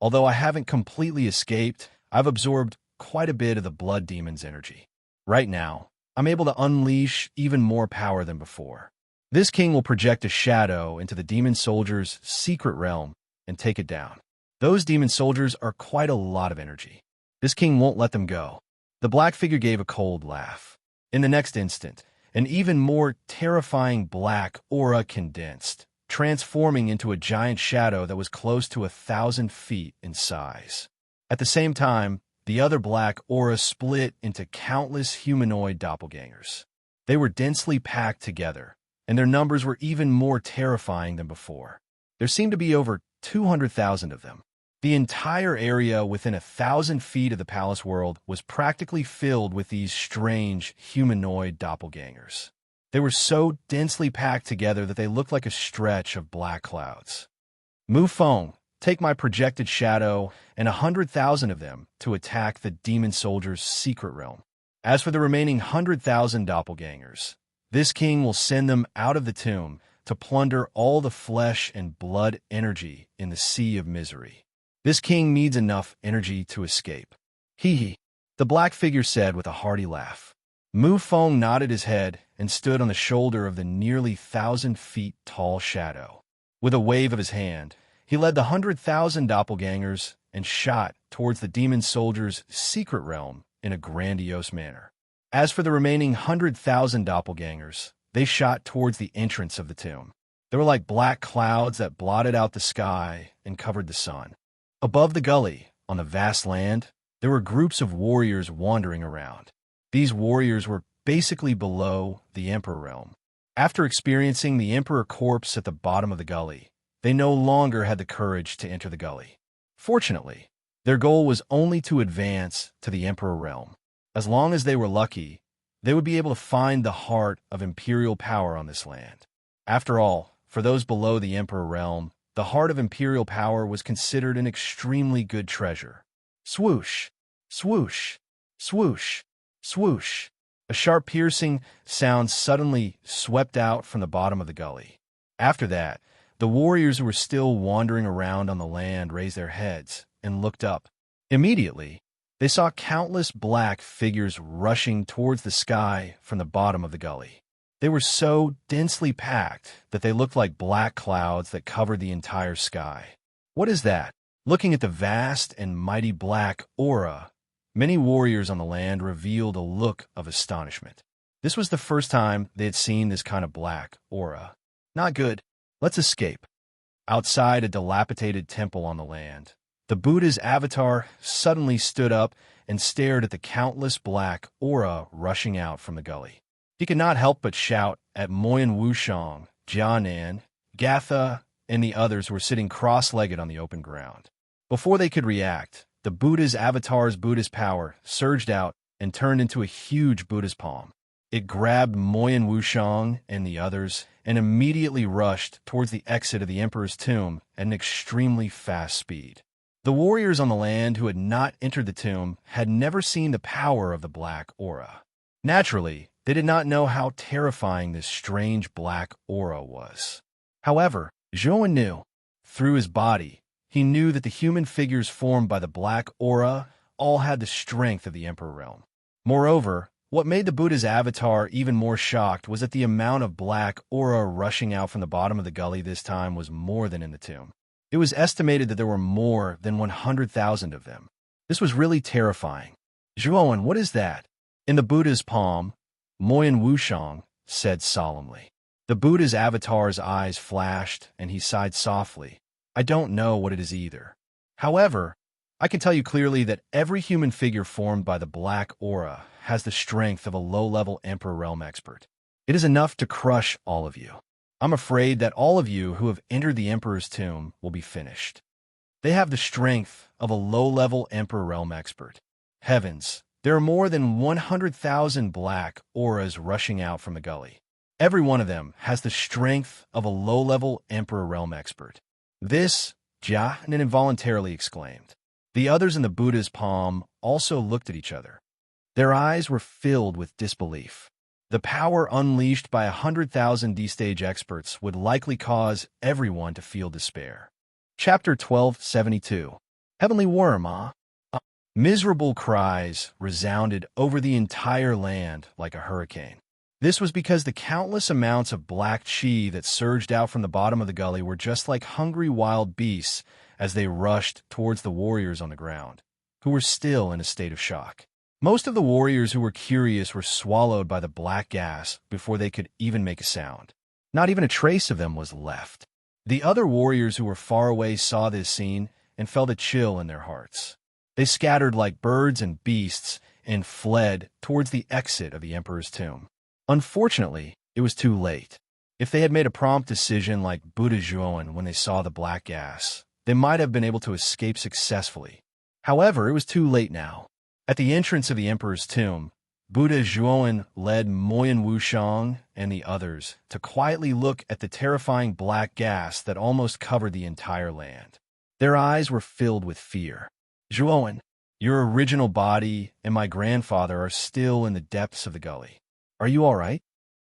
A: Although I haven't completely escaped, I've absorbed quite a bit of the blood demon's energy. Right now, I'm able to unleash even more power than before. This king will project a shadow into the demon soldier's secret realm and take it down. Those demon soldiers are quite a lot of energy. This king won't let them go." The black figure gave a cold laugh. In the next instant, an even more terrifying black aura condensed, transforming into a giant shadow that was close to 1,000 feet in size. At the same time, the other black aura split into countless humanoid doppelgangers. They were densely packed together, and their numbers were even more terrifying than before. There seemed to be over 200,000 of them. The entire area within 1,000 feet of the palace world was practically filled with these strange humanoid doppelgangers. They were so densely packed together that they looked like a stretch of black clouds. "Mu Feng, take my projected shadow and 100,000 of them to attack the demon soldier's secret realm. As for the remaining 100,000 doppelgangers, this king will send them out of the tomb to plunder all the flesh and blood energy in the sea of misery. This king needs enough energy to escape." "Hee," the black figure said with a hearty laugh. Mu Feng nodded his head and stood on the shoulder of the nearly 1,000 feet tall shadow. With a wave of his hand, he led the 100,000 doppelgangers and shot towards the demon soldier's secret realm in a grandiose manner. As for the remaining 100,000 doppelgangers, they shot towards the entrance of the tomb. They were like black clouds that blotted out the sky and covered the sun. Above the gully, on the vast land, there were groups of warriors wandering around. These warriors were basically below the Emperor realm. After experiencing the Emperor corpse at the bottom of the gully, they no longer had the courage to enter the gully. Fortunately, their goal was only to advance to the Emperor realm. As long as they were lucky, they would be able to find the heart of imperial power on this land. After all, for those below the Emperor realm, the heart of imperial power was considered an extremely good treasure. Swoosh, swoosh, swoosh, swoosh. A sharp piercing sound suddenly swept out from the bottom of the gully. After that, the warriors who were still wandering around on the land raised their heads and looked up. Immediately, they saw countless black figures rushing towards the sky from the bottom of the gully. They were so densely packed that they looked like black clouds that covered the entire sky. "What is that?" Looking at the vast and mighty black aura, many warriors on the land revealed a look of astonishment. This was the first time they had seen this kind of black aura. "Not good. Let's escape." Outside a dilapidated temple on the land, the Buddha's avatar suddenly stood up and stared at the countless black aura rushing out from the gully. He could not help but shout at Moyan Wushang, Jianan, Gatha, and the others who were sitting cross-legged on the open ground. Before they could react, the Buddha's avatar's Buddha's power surged out and turned into a huge Buddha's palm. It grabbed Moyen Wushang and the others and immediately rushed towards the exit of the emperor's tomb at an extremely fast speed. The warriors on the land who had not entered the tomb had never seen the power of the black aura. Naturally, they did not know how terrifying this strange black aura was. However, Zhuan knew. Through his body, he knew that the human figures formed by the black aura all had the strength of the Emperor realm. Moreover, what made the Buddha's avatar even more shocked was that the amount of black aura rushing out from the bottom of the gully this time was more than in the tomb. It was estimated that there were more than 100,000 of them. This was really terrifying. Zhuan, what is that? In the Buddha's palm, Moyen Wushang said solemnly. The Buddha's avatar's eyes flashed, and he sighed softly. I don't know what it is either. However, I can tell you clearly that every human figure formed by the black aura has the strength of a low-level Emperor Realm expert. It is enough to crush all of you. I'm afraid that all of you who have entered the Emperor's tomb will be finished. They have the strength of a low-level Emperor Realm expert. Heavens, there are more than 100,000 black auras rushing out from the gully. Every one of them has the strength of a low-level Emperor Realm expert. This, Jia involuntarily exclaimed. The others in the Buddha's palm also looked at each other. Their eyes were filled with disbelief. The power unleashed by 100,000 D-stage experts would likely cause everyone to feel despair. Chapter 1272. Heavenly Worm, Miserable cries resounded over the entire land like a hurricane. This was because the countless amounts of black chi that surged out from the bottom of the gully were just like hungry wild beasts as they rushed towards the warriors on the ground, who were still in a state of shock. Most of the warriors who were curious were swallowed by the black gas before they could even make a sound. Not even a trace of them was left. The other warriors who were far away saw this scene and felt a chill in their hearts. They scattered like birds and beasts and fled towards the exit of the Emperor's tomb. Unfortunately, it was too late. If they had made a prompt decision like Buddha Zhuan when they saw the black gas, they might have been able to escape successfully. However, it was too late now. At the entrance of the Emperor's tomb, Buddha Zhuan led Moyen Wushang and the others to quietly look at the terrifying black gas that almost covered the entire land. Their eyes were filled with fear. Zhuan, your original body and my grandfather are still in the depths of the gully. Are you all right?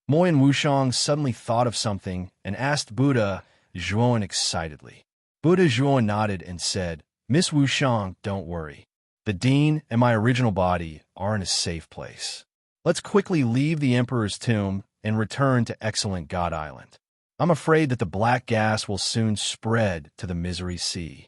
A: Moyen Wushang suddenly thought of something and asked Buddha Zhuan excitedly. Buddha Zhuan nodded and said, Miss Wushang, don't worry. The Dean and my original body are in a safe place. Let's quickly leave the Emperor's tomb and return to Excellent God Island. I'm afraid that the black gas will soon spread to the Misery Sea.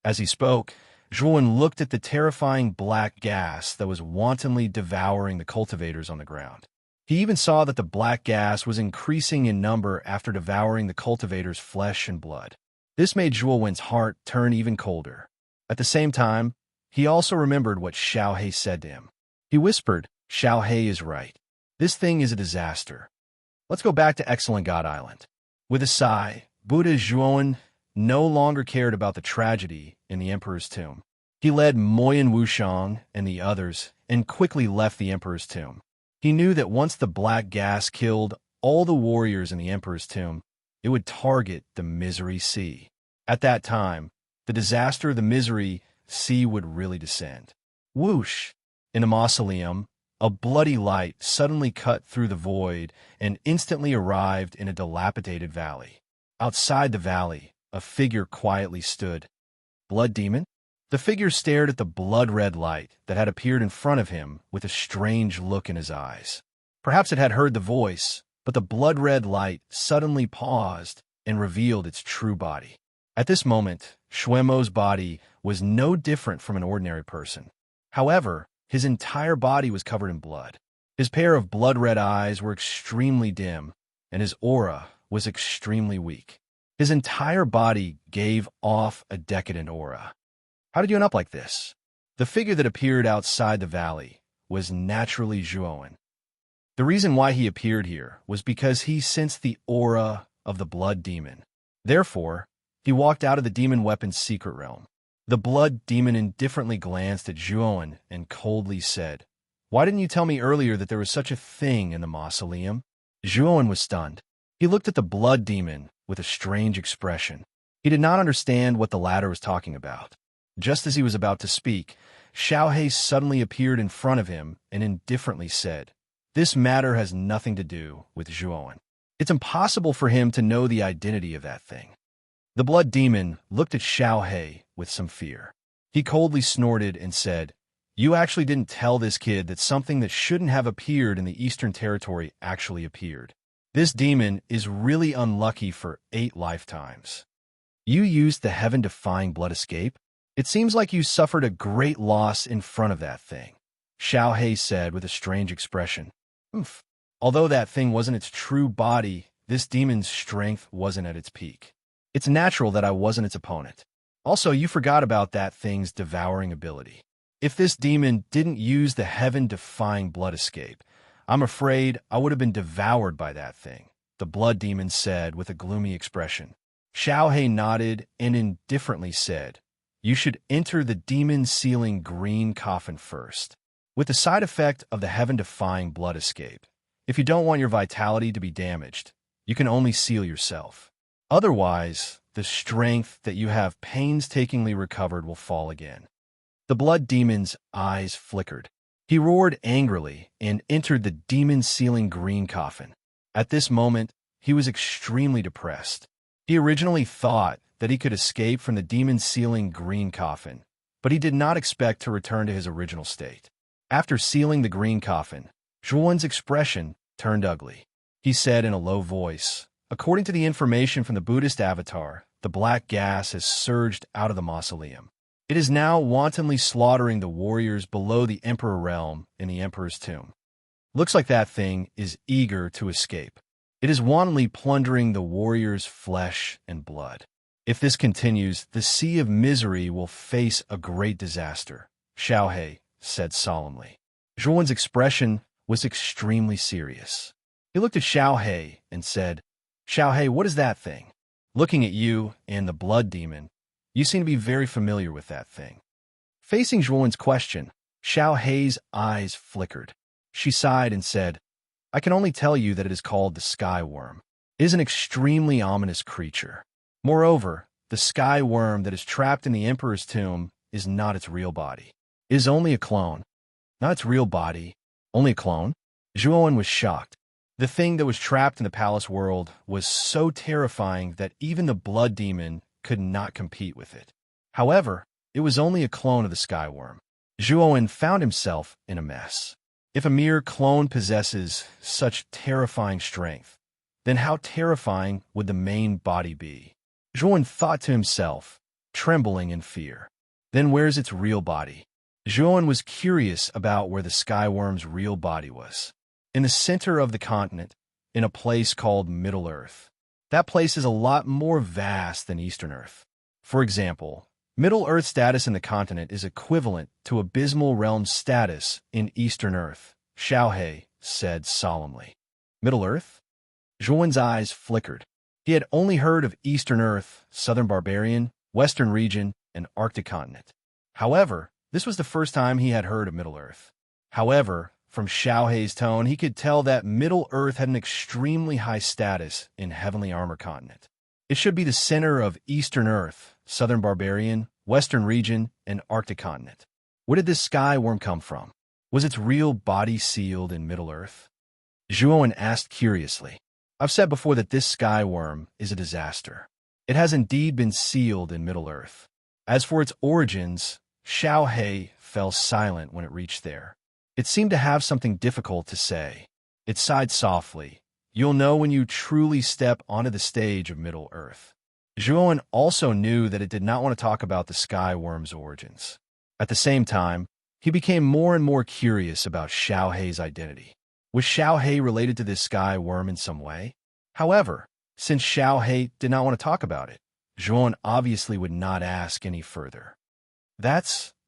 A: As he spoke, Zhuan looked at the terrifying black gas that was wantonly devouring the cultivators on the ground. He even saw that the black gas was increasing in number after devouring the cultivators' flesh and blood. This made Zhuan's heart turn even colder. At the same time, he also remembered what Xiao He said to him. He whispered, Xiao He is right. This thing is a disaster. Let's go back to Excellent God Island. With a sigh, Buddha Zhuan no longer cared about the tragedy in the Emperor's tomb. He led Moyen Wushang and the others and quickly left the Emperor's tomb. He knew that once the black gas killed all the warriors in the Emperor's tomb, it would target the Misery Sea. At that time, the disaster of the Misery Sea would really descend. Whoosh! In the mausoleum, a bloody light suddenly cut through the void and instantly arrived in a dilapidated valley. Outside the valley, a figure quietly stood. Blood Demon? The figure stared at the blood-red light that had appeared in front of him with a strange look in his eyes. Perhaps it had heard the voice, but the blood-red light suddenly paused and revealed its true body. At this moment, Xuemo's body was no different from an ordinary person. However, his entire body was covered in blood. His pair of blood-red eyes were extremely dim, and his aura was extremely weak. His entire body gave off a decadent aura. How did you end up like this? The figure that appeared outside the valley was naturally Zhuan. The reason why he appeared here was because he sensed the aura of the blood demon. Therefore, he walked out of the demon weapon's secret realm. The blood demon indifferently glanced at Zhuowen and coldly said, "Why didn't you tell me earlier that there was such a thing in the mausoleum?" Zhuowen was stunned. He looked at the blood demon with a strange expression. He did not understand what the latter was talking about. Just as he was about to speak, Xiaohei suddenly appeared in front of him and indifferently said, "This matter has nothing to do with Zhuowen. It's impossible for him to know the identity of that thing." The blood demon looked at Xiaohei with some fear. He coldly snorted and said, "You actually didn't tell this kid that something that shouldn't have appeared in the Eastern Territory actually appeared. This demon is really unlucky for 8 lifetimes. You used the heaven-defying blood escape? It seems like you suffered a great loss in front of that thing," Xiaohei said with a strange expression. "Oof. Although that thing wasn't its true body, this demon's strength wasn't at its peak. It's natural that I wasn't its opponent. Also, you forgot about that thing's devouring ability. If this demon didn't use the heaven-defying blood escape, I'm afraid I would have been devoured by that thing," the blood demon said with a gloomy expression. Xiaohei nodded and indifferently said, "You should enter the demon-sealing green coffin first. With the side effect of the heaven-defying blood escape, if you don't want your vitality to be damaged, you can only seal yourself. Otherwise, the strength that you have painstakingly recovered will fall again." The blood demon's eyes flickered. He roared angrily and entered the demon-sealing green coffin. At this moment, he was extremely depressed. He originally thought that he could escape from the demon-sealing green coffin, but he did not expect to return to his original state. After sealing the green coffin, Zhuowen's expression turned ugly. He said in a low voice, "According to the information from the Buddhist avatar, the black gas has surged out of the mausoleum. It is now wantonly slaughtering the warriors below the Emperor realm in the Emperor's tomb. Looks like that thing is eager to escape. It is wantonly plundering the warriors' flesh and blood. If this continues, the Sea of Misery will face a great disaster," Xiaohei said solemnly. Zhuowen's expression was extremely serious. He looked at Xiaohei and said, "Xiaohei, what is that thing? Looking at you and the blood demon, you seem to be very familiar with that thing." Facing Zhuowen's question, Xiaohei's eyes flickered. She sighed and said, "I can only tell you that it is called the sky worm. It is an extremely ominous creature. Moreover, the sky worm that is trapped in the Emperor's tomb is not its real body. It is only a clone. Not its real body, only a clone?" Zhuowen was shocked. The thing that was trapped in the palace world was so terrifying that even the blood demon could not compete with it. However, it was only a clone of the sky worm. Zhuowen found himself in a mess. If a mere clone possesses such terrifying strength, then how terrifying would the main body be? Zhuowen thought to himself, trembling in fear. Then where's its real body? Zhuowen was curious about where the sky worm's real body was. In the center of the continent, in a place called Middle Earth. That place is a lot more vast than Eastern Earth. For example, Middle Earth status in the continent is equivalent to Abysmal Realm status in Eastern Earth, Xiaohei said solemnly. Middle Earth? Zhuowen's eyes flickered. He had only heard of Eastern Earth, Southern Barbarian, Western Region, and Arctic Continent. However, this was the first time he had heard of Middle Earth. However, from Xiaohei's tone, he could tell that Middle Earth had an extremely high status in Heavenly Armor Continent. It should be the center of Eastern Earth, Southern Barbarian, Western Region, and Arctic Continent. Where did this sky worm come from? Was its real body sealed in Middle Earth? Zhuowen asked curiously. I've said before that this sky worm is a disaster. It has indeed been sealed in Middle Earth. As for its origins, Xiaohei fell silent when it reached there. It seemed to have something difficult to say. It sighed softly. You'll know when you truly step onto the stage of Middle Earth. Zhuowen also knew that it did not want to talk about the sky worm's origins. At the same time, he became more and more curious about Xiaohei's identity. Was Xiaohei related to this sky worm in some way? However, since Xiaohei did not want to talk about it, Zhuowen obviously would not ask any further.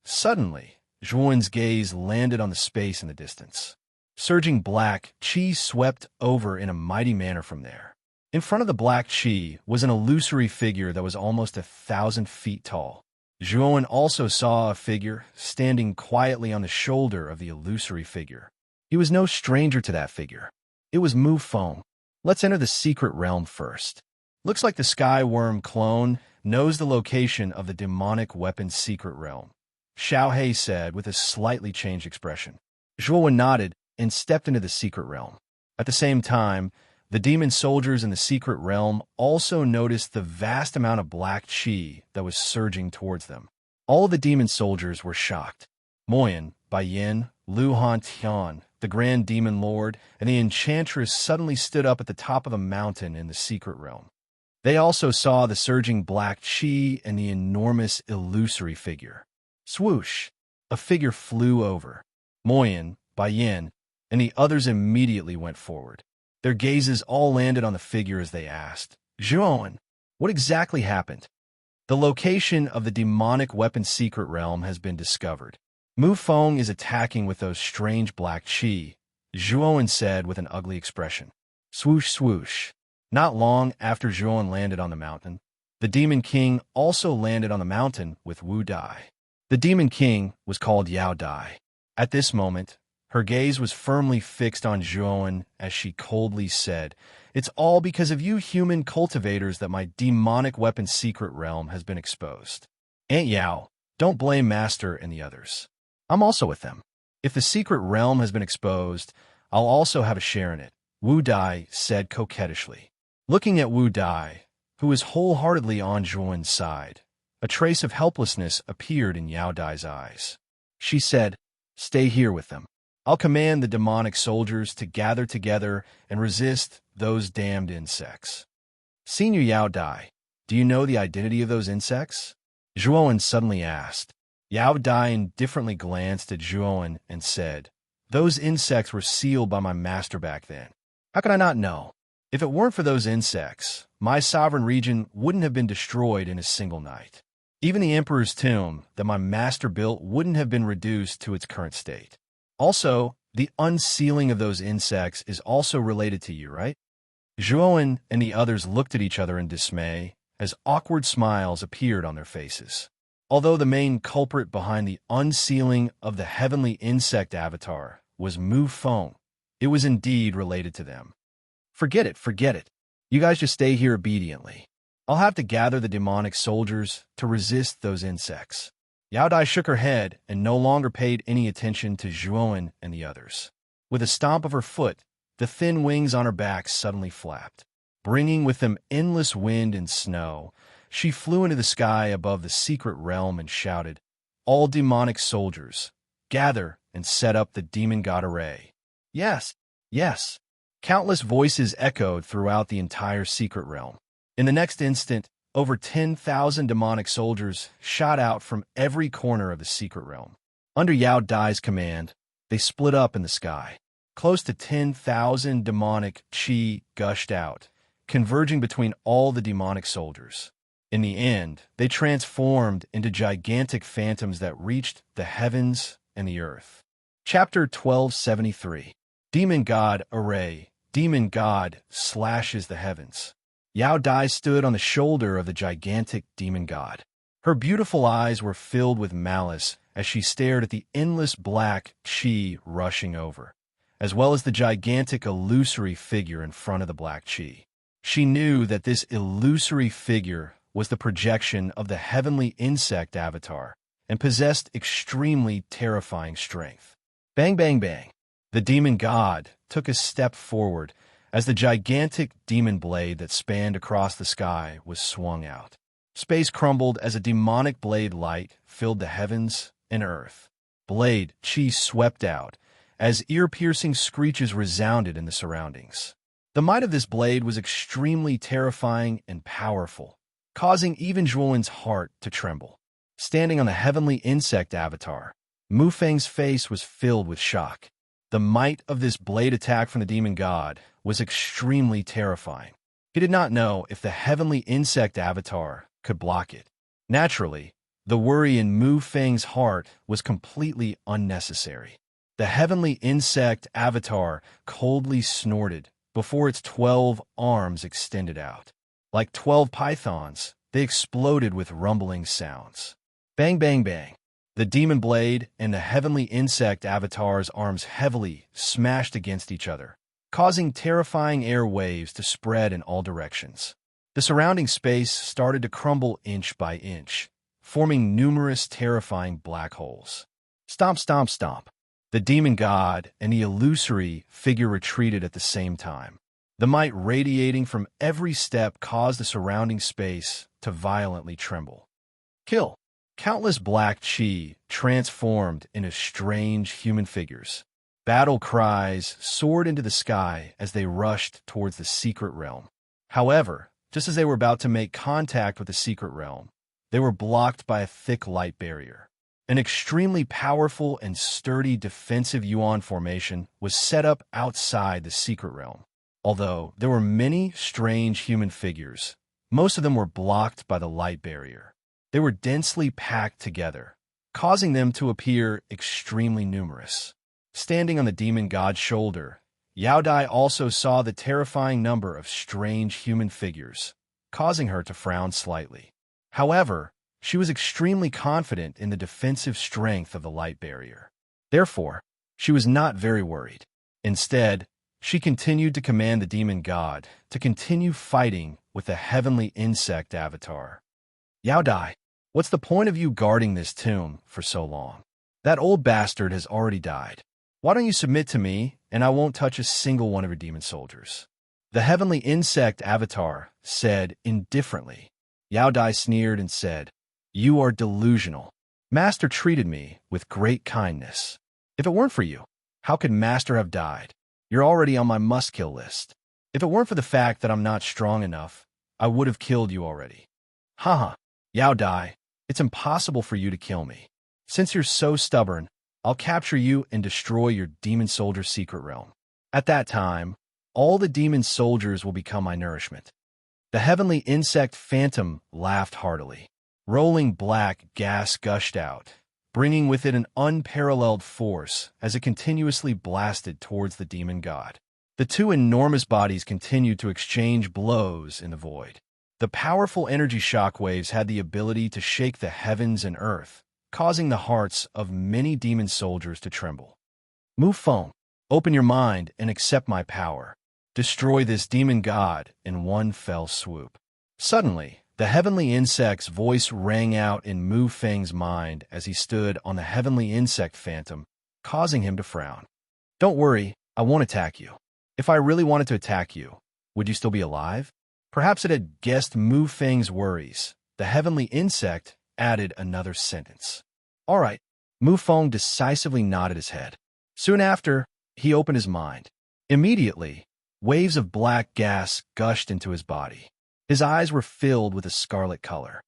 A: Suddenly, Zhuowen's gaze landed on the space in the distance. Surging black chi swept over in a mighty manner from there. In front of the black chi was an illusory figure that was almost 1,000 feet tall. Zhuowen also saw a figure standing quietly on the shoulder of the illusory figure. He was no stranger to that figure. It was Mu Feng. Let's enter the secret realm first. Looks like the sky worm clone knows the location of the demonic weapon's secret realm, Xiao He said with a slightly changed expression. Zhuowen nodded and stepped into the secret realm. At the same time, the demon soldiers in the secret realm also noticed the vast amount of black qi that was surging towards them. All the demon soldiers were shocked. Moyan, Baiyin, Lu Hantian, the Grand Demon Lord, and the Enchantress suddenly stood up at the top of the mountain in the secret realm. They also saw the surging black qi and the enormous illusory figure. Swoosh! A figure flew over. Moyan, Baiyin, and the others immediately went forward. Their gazes all landed on the figure as they asked, Zhuowen, what exactly happened? The location of the demonic weapon's secret realm has been discovered. Mu Feng is attacking with those strange black qi, Zhuowen said with an ugly expression. Swoosh, swoosh. Not long after Zhuowen landed on the mountain, the Demon King also landed on the mountain with Wu Dai. The Demon King was called Yao Dai. At this moment, her gaze was firmly fixed on Zhuowen as she coldly said, It's all because of you human cultivators that my demonic weapon's secret realm has been exposed. Aunt Yao, don't blame Master and the others. I'm also with them. If the secret realm has been exposed, I'll also have a share in it, Wu Dai said coquettishly. Looking at Wu Dai, who was wholeheartedly on Zhuowen's side, a trace of helplessness appeared in Yao Dai's eyes. She said, Stay here with them. I'll command the demonic soldiers to gather together and resist those damned insects. Senior Yao Dai, do you know the identity of those insects? Zhuowen suddenly asked. Yao Dai indifferently glanced at Zhuowen and said, Those insects were sealed by my master back then. How could I not know? If it weren't for those insects, my sovereign region wouldn't have been destroyed in a single night. Even the emperor's tomb that my master built wouldn't have been reduced to its current state. Also, the unsealing of those insects is also related to you, right? Zhuowen and the others looked at each other in dismay as awkward smiles appeared on their faces. Although the main culprit behind the unsealing of the heavenly insect avatar was Mu Feng, it was indeed related to them. Forget it, forget it. You guys just stay here obediently. I'll have to gather the demonic soldiers to resist those insects. Yao Dai shook her head and no longer paid any attention to Zhuowen and the others. With a stomp of her foot, the thin wings on her back suddenly flapped. Bringing with them endless wind and snow, she flew into the sky above the secret realm and shouted, All demonic soldiers, gather and set up the demon god array. Yes, yes. Countless voices echoed throughout the entire secret realm. In the next instant, over 10,000 demonic soldiers shot out from every corner of the secret realm. Under Yao Dai's command, they split up in the sky. Close to 10,000 demonic qi gushed out, converging between all the demonic soldiers. In the end, they transformed into gigantic phantoms that reached the heavens and the earth. Chapter 1273. Demon God Array. Demon God slashes the heavens. Yao Dai stood on the shoulder of the gigantic demon god. Her beautiful eyes were filled with malice as she stared at the endless black qi rushing over, as well as the gigantic illusory figure in front of the black qi. She knew that this illusory figure was the projection of the heavenly insect avatar and possessed extremely terrifying strength. Bang, bang, bang. The demon god took a step forward as the gigantic demon blade that spanned across the sky was swung out. Space crumbled as a demonic blade light filled the heavens and earth. Blade qi swept out as ear-piercing screeches resounded in the surroundings. The might of this blade was extremely terrifying and powerful, causing even Zhuowen's heart to tremble. Standing on the heavenly insect avatar, Mu Feng's face was filled with shock. The might of this blade attack from the demon god was extremely terrifying. He did not know if the heavenly insect avatar could block it. Naturally, the worry in Mu Feng's heart was completely unnecessary. The heavenly insect avatar coldly snorted before its 12 arms extended out. Like 12 pythons, they exploded with rumbling sounds. Bang, bang, bang. The demon blade and the heavenly insect avatar's arms heavily smashed against each other, causing terrifying air waves to spread in all directions. The surrounding space started to crumble inch by inch, forming numerous terrifying black holes. Stomp, stomp, stomp. The demon god and the illusory figure retreated at the same time. The might radiating from every step caused the surrounding space to violently tremble. Kill. Countless black chi transformed into strange human figures. Battle cries soared into the sky as they rushed towards the secret realm. However, just as they were about to make contact with the secret realm, they were blocked by a thick light barrier. An extremely powerful and sturdy defensive yuan formation was set up outside the secret realm. Although there were many strange human figures, most of them were blocked by the light barrier. They were densely packed together, causing them to appear extremely numerous. Standing on the demon god's shoulder, Yao Dai also saw the terrifying number of strange human figures, causing her to frown slightly. However, she was extremely confident in the defensive strength of the light barrier. Therefore, she was not very worried. Instead, she continued to command the demon god to continue fighting with the heavenly insect avatar. Yao Dai, what's the point of you guarding this tomb for so long? That old bastard has already died. Why don't you submit to me, and I won't touch a single one of your demon soldiers? The heavenly insect avatar said indifferently. Yao Dai sneered and said, You are delusional. Master treated me with great kindness. If it weren't for you, how could Master have died? You're already on my must-kill list. If it weren't for the fact that I'm not strong enough, I would have killed you already. Haha, Yao Dai, it's impossible for you to kill me. Since you're so stubborn, I'll capture you and destroy your demon soldier secret realm. At that time, all the demon soldiers will become my nourishment. The heavenly insect phantom laughed heartily. Rolling black gas gushed out, bringing with it an unparalleled force as it continuously blasted towards the demon god. The two enormous bodies continued to exchange blows in the void. The powerful energy shockwaves had the ability to shake the heavens and earth, causing the hearts of many demon soldiers to tremble. Mu Feng, open your mind and accept my power. Destroy this demon god in one fell swoop. Suddenly, the heavenly insect's voice rang out in Mu Feng's mind as he stood on the heavenly insect phantom, causing him to frown. Don't worry, I won't attack you. If I really wanted to attack you, would you still be alive? Perhaps it had guessed Mu Feng's worries. The heavenly insect added another sentence. All right, Mu Feng decisively nodded his head. Soon after, he opened his mind. Immediately, waves of black gas gushed into his body. His eyes were filled with a scarlet color.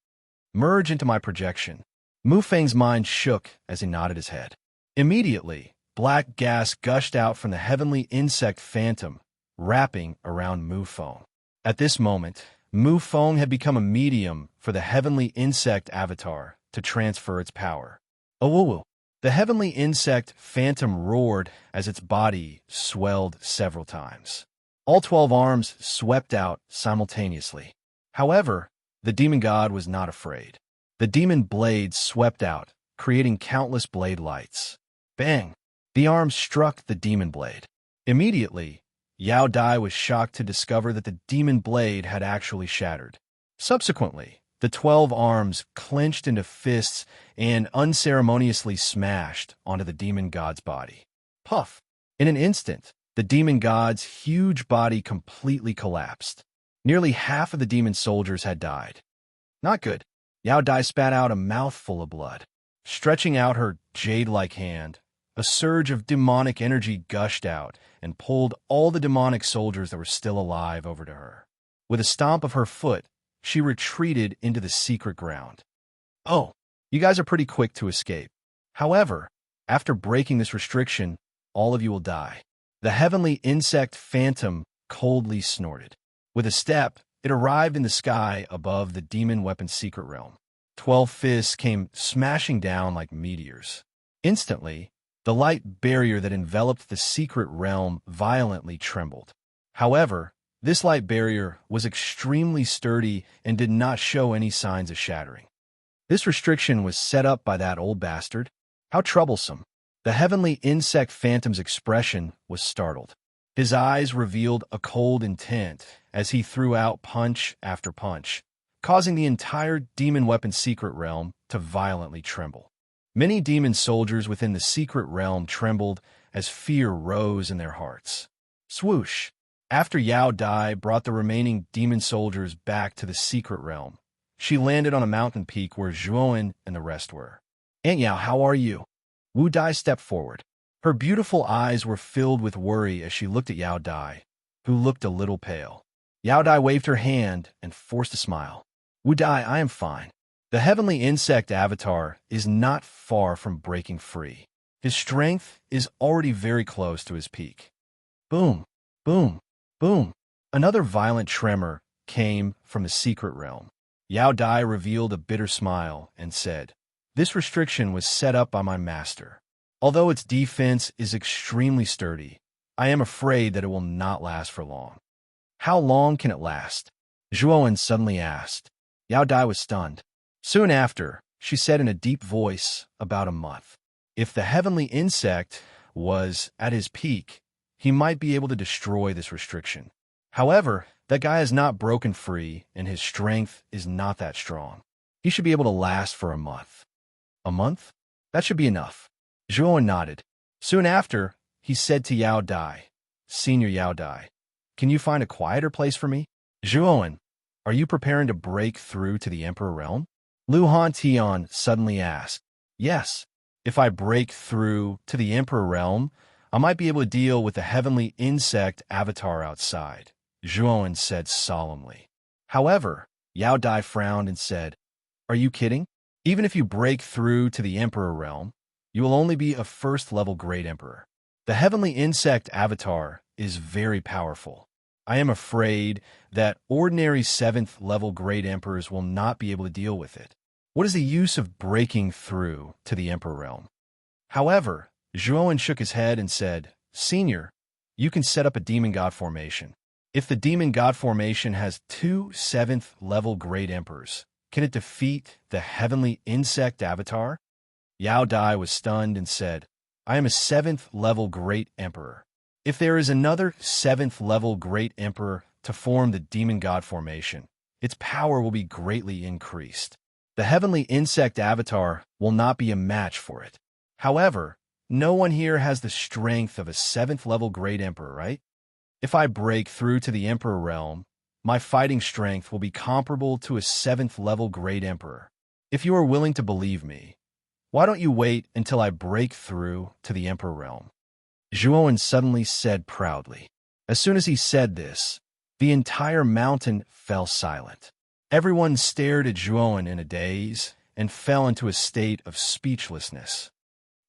A: Merge into my projection. Mu Feng's mind shook as he nodded his head. Immediately, black gas gushed out from the heavenly insect phantom, wrapping around Mu Feng. At this moment, Mu Feng had become a medium for the heavenly insect avatar to transfer its power. Oh, the heavenly insect phantom roared as its body swelled several times. All 12 arms swept out simultaneously. However, the demon god was not afraid. The demon blade swept out, creating countless blade lights. Bang! The arms struck the demon blade. Immediately, Yao Dai was shocked to discover that the demon blade had actually shattered. Subsequently, the 12 arms clenched into fists and unceremoniously smashed onto the demon god's body. Puff! In an instant, the demon god's huge body completely collapsed. Nearly half of the demon soldiers had died. Not good. Yao Dai spat out a mouthful of blood. Stretching out her jade-like hand, a surge of demonic energy gushed out and pulled all the demonic soldiers that were still alive over to her. With a stomp of her foot, she retreated into the secret ground. Oh, you guys are pretty quick to escape. However, after breaking this restriction, all of you will die. The heavenly insect phantom coldly snorted. With a step, it arrived in the sky above the demon weapon secret realm. 12 fists came smashing down like meteors. Instantly, the light barrier that enveloped the secret realm violently trembled. However, this light barrier was extremely sturdy and did not show any signs of shattering. This restriction was set up by that old bastard. How troublesome. The heavenly insect phantom's expression was startled. His eyes revealed a cold intent as he threw out punch after punch, causing the entire demon weapon secret realm to violently tremble. Many demon soldiers within the secret realm trembled as fear rose in their hearts. Swoosh! After Yao Dai brought the remaining demon soldiers back to the secret realm, she landed on a mountain peak where Zhuowen and the rest were. "Aunt Yao, how are you?" Wu Dai stepped forward. Her beautiful eyes were filled with worry as she looked at Yao Dai, who looked a little pale. Yao Dai waved her hand and forced a smile. "Wu Dai, I am fine. The heavenly insect avatar is not far from breaking free. His strength is already very close to his peak." Boom, boom, boom. Another violent tremor came from the secret realm. Yao Dai revealed a bitter smile and said, "This restriction was set up by my master. Although its defense is extremely sturdy, I am afraid that it will not last for long." "How long can it last?" Zhuowen suddenly asked. Yao Dai was stunned. Soon after, she said in a deep voice, "About a month. If the heavenly insect was at his peak, he might be able to destroy this restriction. However, that guy has not broken free, and his strength is not that strong. He should be able to last for a month." "A month? That should be enough." Zhuowen nodded. Soon after, he said to Yao Dai, "Senior Yao Dai, can you find a quieter place for me?" "Zhuowen, are you preparing to break through to the Emperor realm?" Lu Han Tian suddenly asked. "Yes. If I break through to the Emperor realm, I might be able to deal with the heavenly insect avatar outside," Zhuowen said solemnly. However, Yao Dai frowned and said, "Are you kidding? Even if you break through to the Emperor realm, you will only be a first-level Great Emperor. The heavenly insect avatar is very powerful. I am afraid that ordinary 7th-level Great Emperors will not be able to deal with it. What is the use of breaking through to the Emperor realm?" However, Zhuowen shook his head and said, "Senior, you can set up a demon god formation. If the demon god formation has 2 7th-level Great Emperors, can it defeat the heavenly insect avatar?" Yao Dai was stunned and said, "I am a 7th-level Great Emperor. If there is another 7th-level Great Emperor to form the demon god formation, its power will be greatly increased. The heavenly insect avatar will not be a match for it. However, no one here has the strength of a 7th-level Great Emperor, right? If I break through to the Emperor realm, my fighting strength will be comparable to a 7th-level Great Emperor. If you are willing to believe me, why don't you wait until I break through to the Emperor realm?" Zhuowen suddenly said proudly. As soon as he said this, the entire mountain fell silent. Everyone stared at Zhuowen in a daze and fell into a state of speechlessness.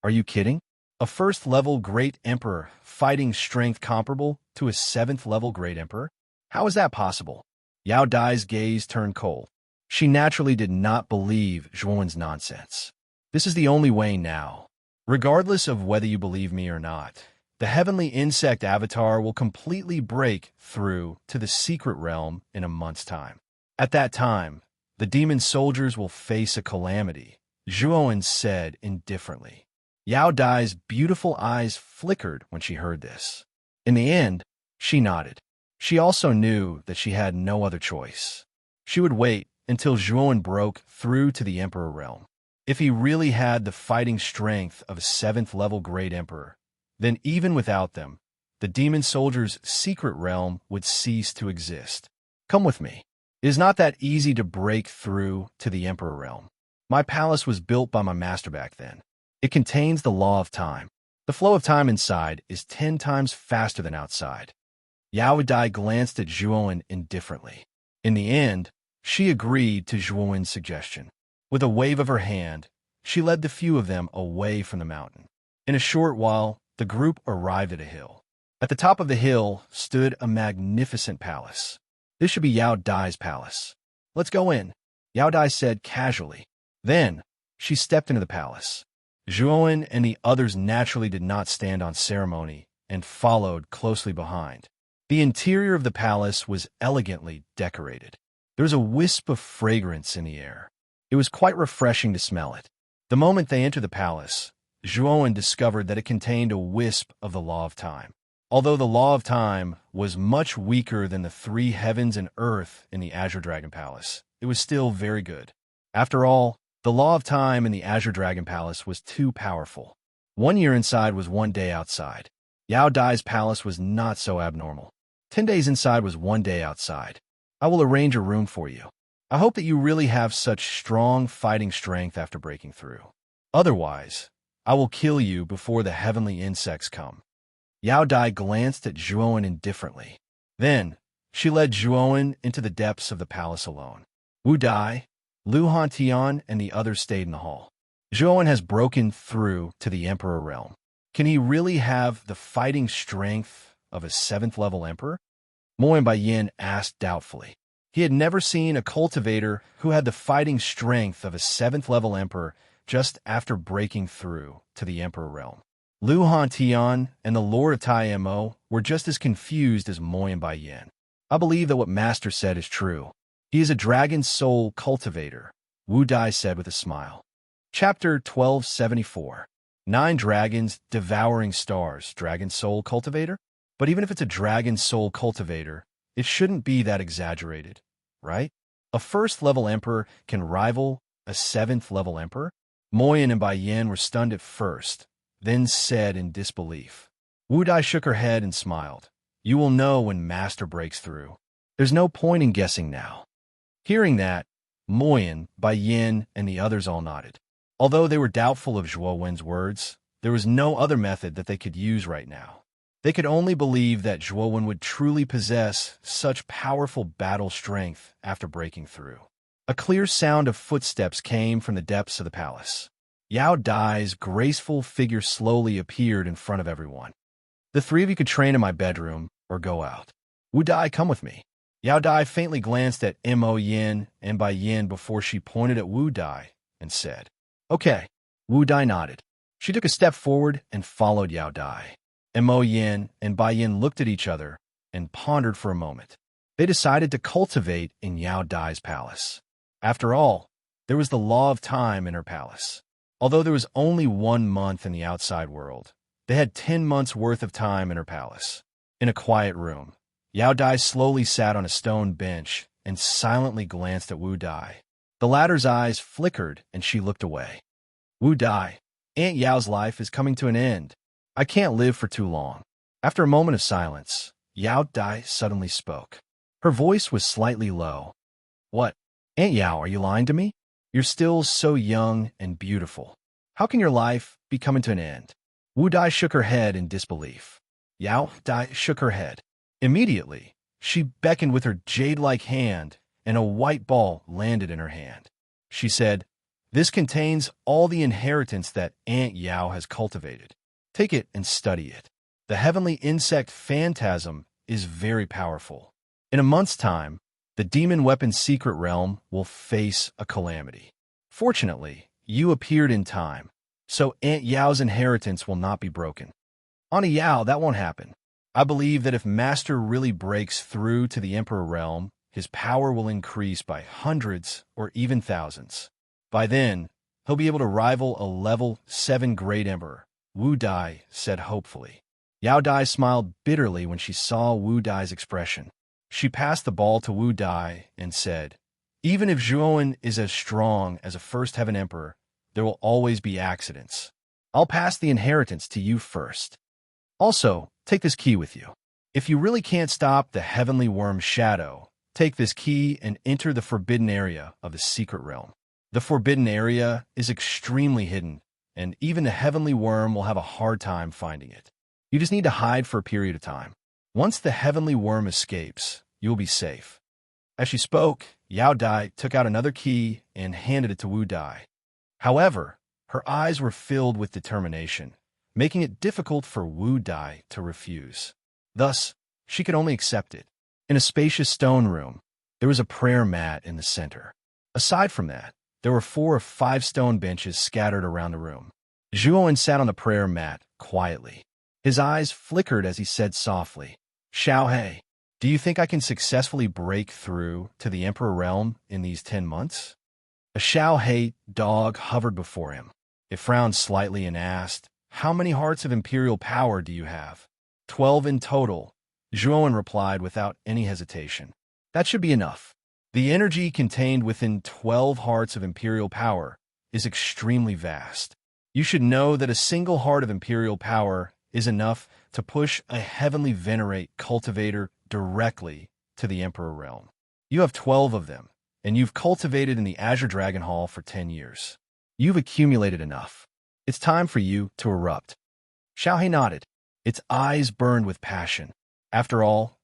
A: "Are you kidding? A first-level Great Emperor fighting strength comparable to a 7th-level Great Emperor? How is that possible?" Yao Dai's gaze turned cold. She naturally did not believe Zhuowen's nonsense. "This is the only way now. Regardless of whether you believe me or not, the heavenly insect avatar will completely break through to the secret realm in a month's time. At that time, the demon soldiers will face a calamity," Zhuowen said indifferently. Yao Dai's beautiful eyes flickered when she heard this. In the end, she nodded. She also knew that she had no other choice. She would wait until Zhuowen broke through to the Emperor realm. If he really had the fighting strength of a 7th-level Great Emperor, then even without them, the demon soldiers' secret realm would cease to exist. "Come with me. It is not that easy to break through to the Emperor realm. My palace was built by my master back then. It contains the law of time. The flow of time inside is 10 times faster than outside." Yao Dai glanced at Zhuowen indifferently. In the end, she agreed to Zhuowen's suggestion. With a wave of her hand, she led the few of them away from the mountain. In a short while, the group arrived at a hill. At the top of the hill stood a magnificent palace. "This should be Yao Dai's palace. Let's go in," Yao Dai said casually. Then, she stepped into the palace. Zhuowen and the others naturally did not stand on ceremony and followed closely behind. The interior of the palace was elegantly decorated. There was a wisp of fragrance in the air. It was quite refreshing to smell it. The moment they entered the palace, Zhuowen discovered that it contained a wisp of the Law of Time. Although the Law of Time was much weaker than the three heavens and earth in the Azure Dragon Palace, it was still very good. After all, the Law of Time in the Azure Dragon Palace was too powerful. 1 year inside was 1 day outside. Yao Dai's palace was not so abnormal. 10 days inside was 1 day outside. I will arrange a room for you. I hope that you really have such strong fighting strength after breaking through. Otherwise, I will kill you before the heavenly insects come. Yao Dai glanced at Zhuowen indifferently. Then, she led Zhuowen into the depths of the palace alone. Wu Dai, Lu Hantian, and the others stayed in the hall. Zhuowen has broken through to the Emperor realm. Can he really have the fighting strength of a 7th level emperor? Mo Yin asked doubtfully. He had never seen a cultivator who had the fighting strength of a 7th level emperor just after breaking through to the Emperor realm. Lu Hantian and the Lord of Tai Mo were just as confused as Mo Yin. I believe that what Master said is true. He is a dragon soul cultivator, Wu Dai said with a smile. Chapter 1274. 9 dragons devouring stars, dragon soul cultivator? But even if it's a dragon soul cultivator, it shouldn't be that exaggerated, right? A 1st level emperor can rival a 7th level emperor? Moyin and Bai Yin were stunned at first, then said in disbelief. Wu Dai shook her head and smiled. You will know when Master breaks through. There's no point in guessing now. Hearing that, Moyin, Bai Yin, and the others all nodded. Although they were doubtful of Zhuowen's words, there was no other method that they could use right now. They could only believe that Zhuowen would truly possess such powerful battle strength after breaking through. A clear sound of footsteps came from the depths of the palace. Yao Dai's graceful figure slowly appeared in front of everyone. The 3 of you could train in my bedroom or go out. Wu Dai, come with me. Yao Dai faintly glanced at Mo Yin and Bai Yin before she pointed at Wu Dai and said, Okay. Wu Dai nodded. She took a step forward and followed Yao Dai. Mo Yin and Bai Yin looked at each other and pondered for a moment. They decided to cultivate in Yao Dai's palace. After all, there was the Law of Time in her palace. Although there was only 1 month in the outside world, they had 10 months' worth of time in her palace. In a quiet room, Yao Dai slowly sat on a stone bench and silently glanced at Wu Dai. The latter's eyes flickered and she looked away. Wu Dai, Aunt Yao's life is coming to an end. I can't live for too long. After a moment of silence, Yao Dai suddenly spoke. Her voice was slightly low. What? Aunt Yao, are you lying to me? You're still so young and beautiful. How can your life be coming to an end? Wu Dai shook her head in disbelief. Yao Dai shook her head. Immediately, she beckoned with her jade-like hand, and a white ball landed in her hand. She said, This contains all the inheritance that Aunt Yao has cultivated. Take it and study it. The heavenly insect phantasm is very powerful. In a month's time, the demon weapon secret realm will face a calamity. Fortunately, you appeared in time, so Aunt Yao's inheritance will not be broken. On a Yao, that won't happen. I believe that if Master really breaks through to the Emperor realm, his power will increase by hundreds or even thousands. By then, he'll be able to rival a level 7 Great Emperor, Wu Dai said hopefully. Yao Dai smiled bitterly when she saw Wu Dai's expression. She passed the ball to Wu Dai and said, Even if Zhuowen is as strong as a 1st Heaven Emperor, there will always be accidents. I'll pass the inheritance to you first. Also, take this key with you. If you really can't stop the heavenly worm's shadow, take this key and enter the forbidden area of the secret realm. The forbidden area is extremely hidden, and even the heavenly worm will have a hard time finding it. You just need to hide for a period of time. Once the heavenly worm escapes, you will be safe. As she spoke, Yao Dai took out another key and handed it to Wu Dai. However, her eyes were filled with determination, making it difficult for Wu Dai to refuse. Thus, she could only accept it. In a spacious stone room, there was a prayer mat in the center. Aside from that, there were 4 or 5 stone benches scattered around the room. Zhuowen sat on the prayer mat quietly. His eyes flickered as he said softly, Xiaohei, do you think I can successfully break through to the Emperor realm in these 10 months? A Xiaohe dog hovered before him. It frowned slightly and asked, "How many hearts of imperial power do you have?" 12 in total, Zhuowen replied without any hesitation. That should be enough. The energy contained within 12 hearts of imperial power is extremely vast. You should know that a single heart of imperial power is enough to push a heavenly venerate cultivator directly to the Emperor realm. You have 12 of them, and you've cultivated in the Azure Dragon Hall for 10 years. You've accumulated enough. It's time for you to erupt. Xiaohe nodded. Its eyes burned with passion. After all,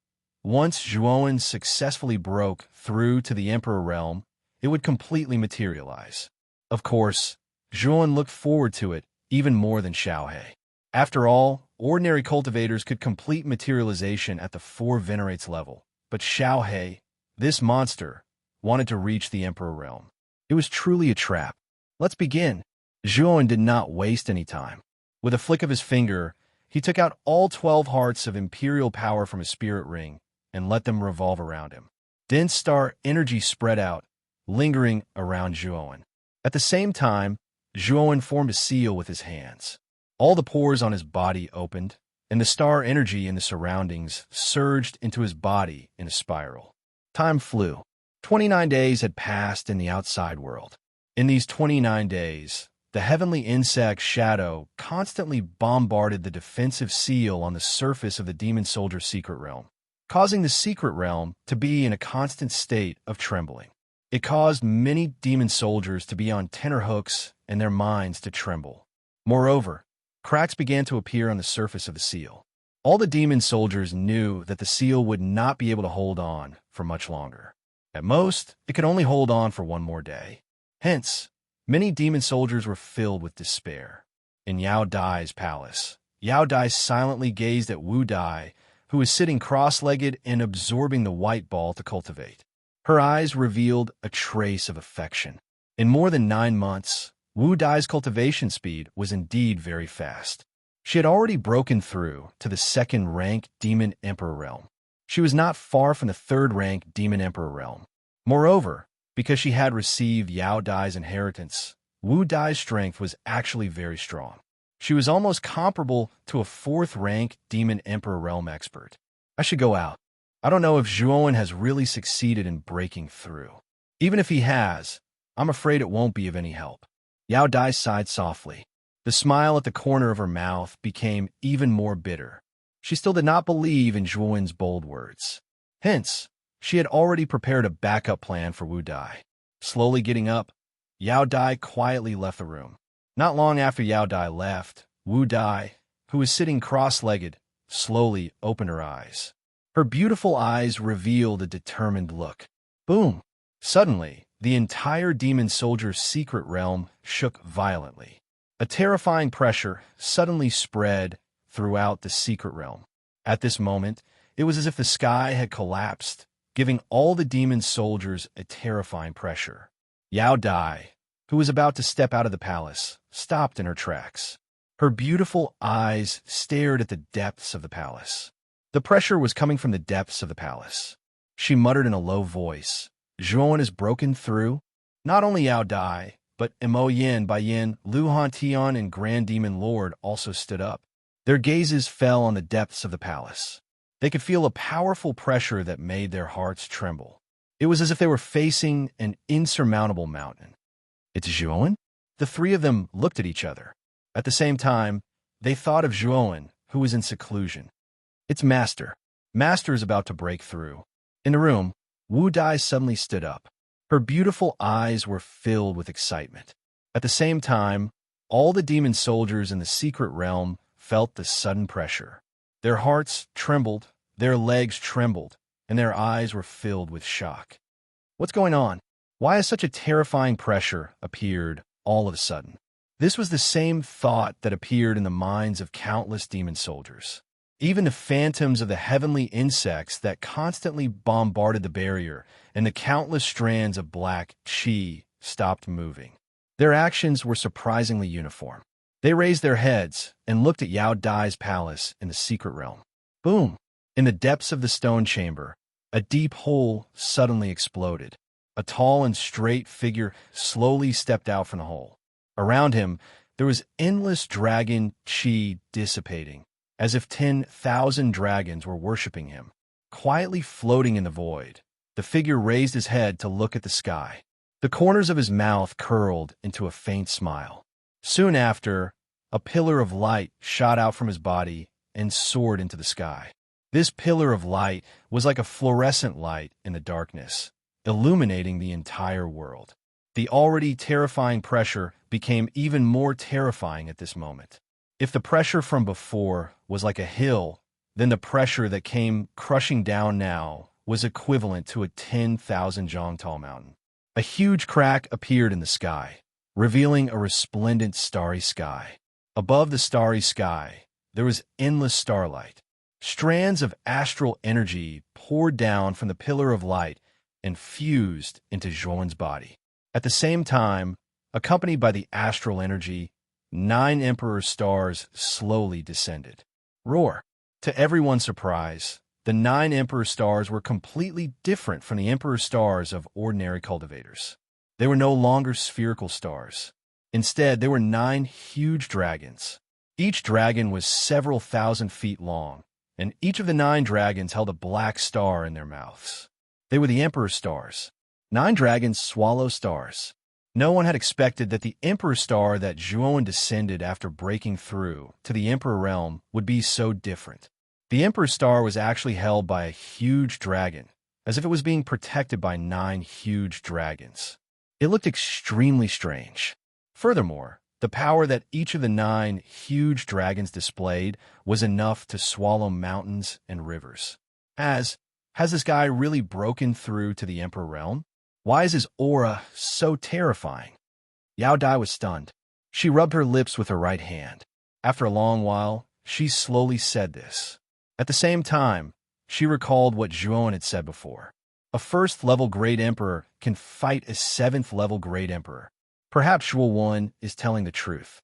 A: once Zhuowen successfully broke through to the Emperor realm, it would completely materialize. Of course, Zhuowen looked forward to it even more than Xiaohe. After all, ordinary cultivators could complete materialization at the 4 venerates level, but Xiaohe, this monster, wanted to reach the Emperor realm. It was truly a trap. Let's begin. Zhuowen did not waste any time. With a flick of his finger, he took out all 12 hearts of imperial power from his spirit ring and let them revolve around him. Dense star energy spread out, lingering around Zhuowen. At the same time, Zhuowen formed a seal with his hands. All the pores on his body opened, and the star energy in the surroundings surged into his body in a spiral. Time flew. 29 days had passed in the outside world. In these 29 days, the heavenly insect Shadow constantly bombarded the defensive seal on the surface of the demon soldier's secret realm, causing the secret realm to be in a constant state of trembling. It caused many demon soldiers to be on tenterhooks and their minds to tremble. Moreover, cracks began to appear on the surface of the seal. All the demon soldiers knew that the seal would not be able to hold on for much longer. At most, it could only hold on for one more day. Hence, many demon soldiers were filled with despair. In Yao Dai's palace, Yao Dai silently gazed at Wu Dai, who was sitting cross-legged and absorbing the white ball to cultivate. Her eyes revealed a trace of affection. In more than 9 months, Wu Dai's cultivation speed was indeed very fast. She had already broken through to the 2nd-rank Demon Emperor realm. She was not far from the 3rd-rank Demon Emperor realm. Moreover, because she had received Yao Dai's inheritance, Wu Dai's strength was actually very strong. She was almost comparable to a 4th-rank Demon Emperor realm expert. I should go out. I don't know if Zhuowen has really succeeded in breaking through. Even if he has, I'm afraid it won't be of any help. Yao Dai sighed softly. The smile at the corner of her mouth became even more bitter. She still did not believe in Zhuowen's bold words. Hence, she had already prepared a backup plan for Wu Dai. Slowly getting up, Yao Dai quietly left the room. Not long after Yao Dai left, Wu Dai, who was sitting cross-legged, slowly opened her eyes. Her beautiful eyes revealed a determined look. Boom! Suddenly, the entire demon soldier's secret realm shook violently. A terrifying pressure suddenly spread throughout the secret realm. At this moment, it was as if the sky had collapsed, giving all the demon soldiers a terrifying pressure. Yao Dai, who was about to step out of the palace, stopped in her tracks. Her beautiful eyes stared at the depths of the palace. The pressure was coming from the depths of the palace. She muttered in a low voice, "Zhuowen has broken through." Not only Yao Dai, but Mo Yin, Bai Yin, Lu Hantian, and Grand Demon Lord also stood up. Their gazes fell on the depths of the palace. They could feel a powerful pressure that made their hearts tremble. It was as if they were facing an insurmountable mountain. It's Zhuowen? The 3 of them looked at each other. At the same time, they thought of Zhuowen, who was in seclusion. It's Master. Master is about to break through. In the room, Wu Dai suddenly stood up. Her beautiful eyes were filled with excitement. At the same time, all the demon soldiers in the secret realm felt the sudden pressure. Their hearts trembled, their legs trembled, and their eyes were filled with shock. What's going on? Why has such a terrifying pressure appeared all of a sudden? This was the same thought that appeared in the minds of countless demon soldiers. Even the phantoms of the heavenly insects that constantly bombarded the barrier and the countless strands of black qi stopped moving. Their actions were surprisingly uniform. They raised their heads and looked at Yao Dai's palace in the secret realm. Boom! In the depths of the stone chamber, a deep hole suddenly exploded. A tall and straight figure slowly stepped out from the hole. Around him, there was endless dragon chi dissipating, as if 10,000 dragons were worshipping him. Quietly floating in the void, the figure raised his head to look at the sky. The corners of his mouth curled into a faint smile. Soon after, a pillar of light shot out from his body and soared into the sky. This pillar of light was like a fluorescent light in the darkness, illuminating the entire world. The already terrifying pressure became even more terrifying at this moment. If the pressure from before was like a hill, then the pressure that came crushing down now was equivalent to a 10,000 jong tall mountain. A huge crack appeared in the sky, revealing a resplendent starry sky. Above the starry sky, there was endless starlight. Strands of astral energy poured down from the pillar of light and fused into Zhuowen's body. At the same time, accompanied by the astral energy, 9 emperor stars slowly descended. Roar! To everyone's surprise, the 9 emperor stars were completely different from the emperor stars of ordinary cultivators. They were no longer spherical stars. Instead, they were 9 huge dragons. Each dragon was several thousand feet long, and each of the 9 dragons held a black star in their mouths. They were the emperor stars. 9 dragons swallow stars. No one had expected that the emperor star that Zhuowen descended after breaking through to the emperor realm would be so different. The emperor star was actually held by a huge dragon, as if it was being protected by 9 huge dragons. It looked extremely strange. Furthermore, the power that each of the 9 huge dragons displayed was enough to swallow mountains and rivers. Has this guy really broken through to the emperor realm? Why is his aura so terrifying? Yao Dai was stunned. She rubbed her lips with her right hand. After a long while, she slowly said this. At the same time, she recalled what Zhuowen had said before. A first-level Great Emperor can fight a 7th-level Great Emperor. Perhaps Zhuowen is telling the truth.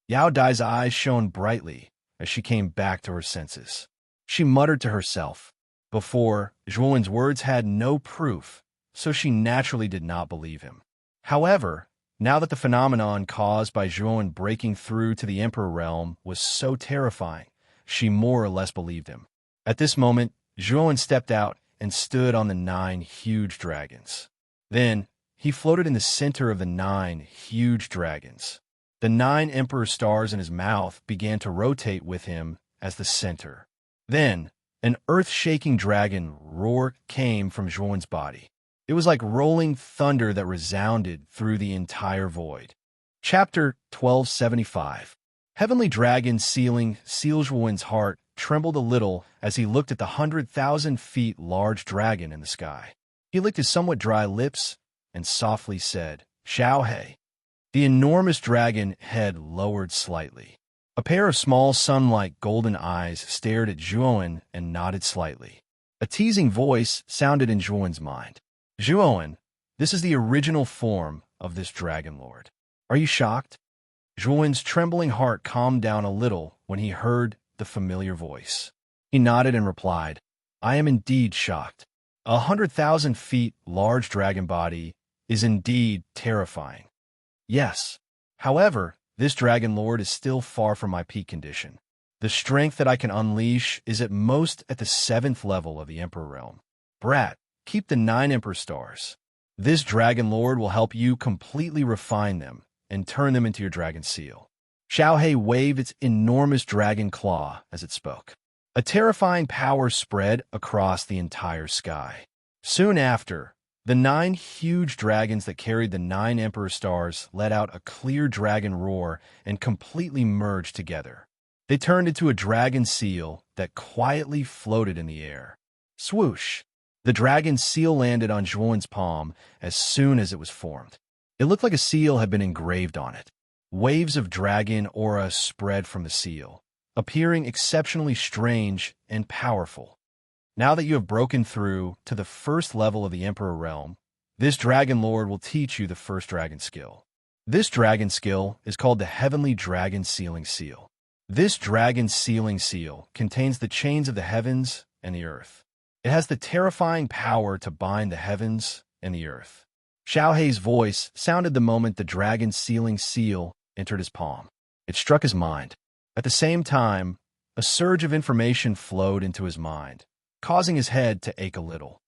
A: Yao Dai's eyes shone brightly as she came back to her senses. She muttered to herself. Before, Zhuowen's words had no proof, so she naturally did not believe him. However, now that the phenomenon caused by Zhuowen breaking through to the emperor realm was so terrifying, she more or less believed him. At this moment, Zhuowen stepped out and stood on the 9 huge dragons. Then, he floated in the center of the 9 huge dragons. The 9 emperor stars in his mouth began to rotate with him as the center. Then, an earth-shaking dragon roar came from Zhuowen's body. It was like rolling thunder that resounded through the entire void. Chapter 1275. Heavenly Dragon Sealing Zhuowen's heart trembled a little as he looked at the 100,000 feet large dragon in the sky. He licked his somewhat dry lips and softly said, "Xiao He." The enormous dragon head lowered slightly. A pair of small sun-like golden eyes stared at Zhuowen and nodded slightly. A teasing voice sounded in Zhuowen's mind. "Zhuowen, this is the original form of this dragon lord. Are you shocked?" Zhuowen's trembling heart calmed down a little when he heard the familiar voice. He nodded and replied, "I am indeed shocked. 100,000 feet large dragon body is indeed terrifying. Yes. However, this dragon lord is still far from my peak condition. The strength that I can unleash is at most at the 7th level of the emperor realm. Brat, keep the 9 emperor stars. This dragon lord will help you completely refine them and turn them into your dragon seal." Xiao He waved its enormous dragon claw as it spoke. A terrifying power spread across the entire sky. Soon after, the 9 huge dragons that carried the 9 emperor stars let out a clear dragon roar and completely merged together. They turned into a dragon seal that quietly floated in the air. Swoosh! The dragon seal landed on Zhuowen's palm as soon as it was formed. It looked like a seal had been engraved on it. Waves of dragon aura spread from the seal, appearing exceptionally strange and powerful. Now that you have broken through to the 1st level of the Emperor realm, this Dragon Lord will teach you the first dragon skill. This dragon skill is called the Heavenly Dragon Sealing Seal. This dragon sealing seal contains the chains of the heavens and the earth. It has the terrifying power to bind the heavens and the earth. Xiao Hei's voice sounded the moment the dragon's sealing seal entered his palm. It struck his mind. At the same time, a surge of information flowed into his mind, causing his head to ache a little.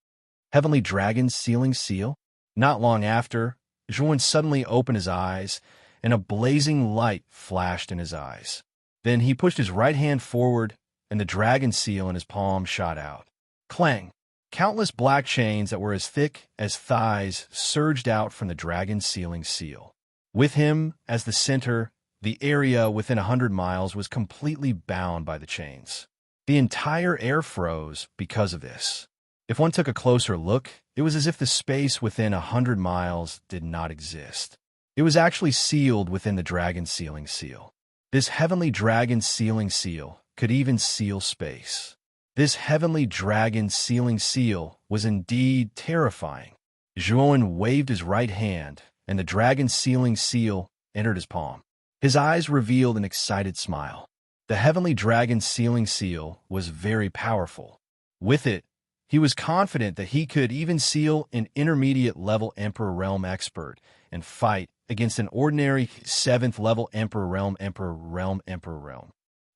A: Heavenly Dragon's sealing seal? Not long after, Zhuan suddenly opened his eyes, and a blazing light flashed in his eyes. Then he pushed his right hand forward, and the dragon seal in his palm shot out. Clang! Countless black chains that were as thick as thighs surged out from the dragon's sealing seal. With him, as the center, the area within 100 miles was completely bound by the chains. The entire air froze because of this. If one took a closer look, it was as if the space within 100 miles did not exist. It was actually sealed within the dragon sealing seal. This heavenly dragon sealing seal could even seal space. This heavenly dragon sealing seal was indeed terrifying. Zhuan waved his right hand, and the dragon sealing seal entered his palm. His eyes revealed an excited smile. The heavenly dragon sealing seal was very powerful. With it, he was confident that he could even seal an intermediate-level Emperor Realm expert and fight against an ordinary 7th-level Emperor Realm.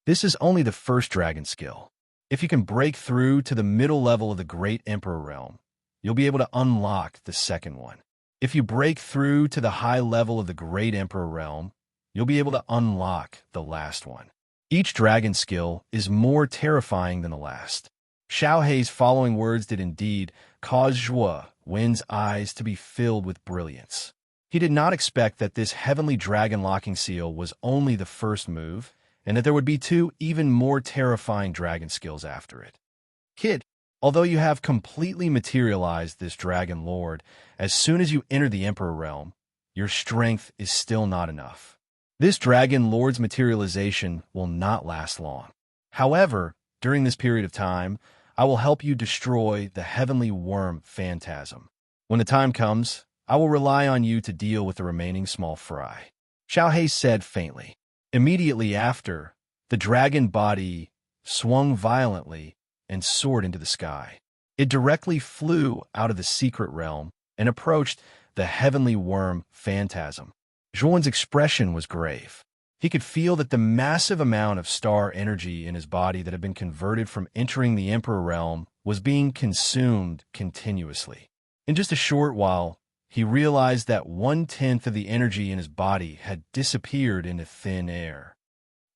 A: This is only the first dragon skill. If you can break through to the middle level of the Great Emperor Realm, you'll be able to unlock the second one. If you break through to the high level of the Great Emperor Realm, you'll be able to unlock the last one. Each dragon skill is more terrifying than the last. Xiao Hei's following words did indeed cause Zhuo Wen's eyes to be filled with brilliance. He did not expect that this heavenly dragon locking seal was only the first move, and that there would be 2 even more terrifying dragon skills after it. Kid, although you have completely materialized this dragon lord, as soon as you enter the Emperor Realm, your strength is still not enough. This dragon lord's materialization will not last long. However, during this period of time, I will help you destroy the heavenly worm phantasm. When the time comes, I will rely on you to deal with the remaining small fry. Xiao Hei said faintly. Immediately after, the dragon body swung violently and soared into the sky. It directly flew out of the secret realm and approached the heavenly worm phantasm. Zhuan's expression was grave. He could feel that the massive amount of star energy in his body that had been converted from entering the Emperor Realm was being consumed continuously. In just a short while, he realized that 1/10 of the energy in his body had disappeared into thin air.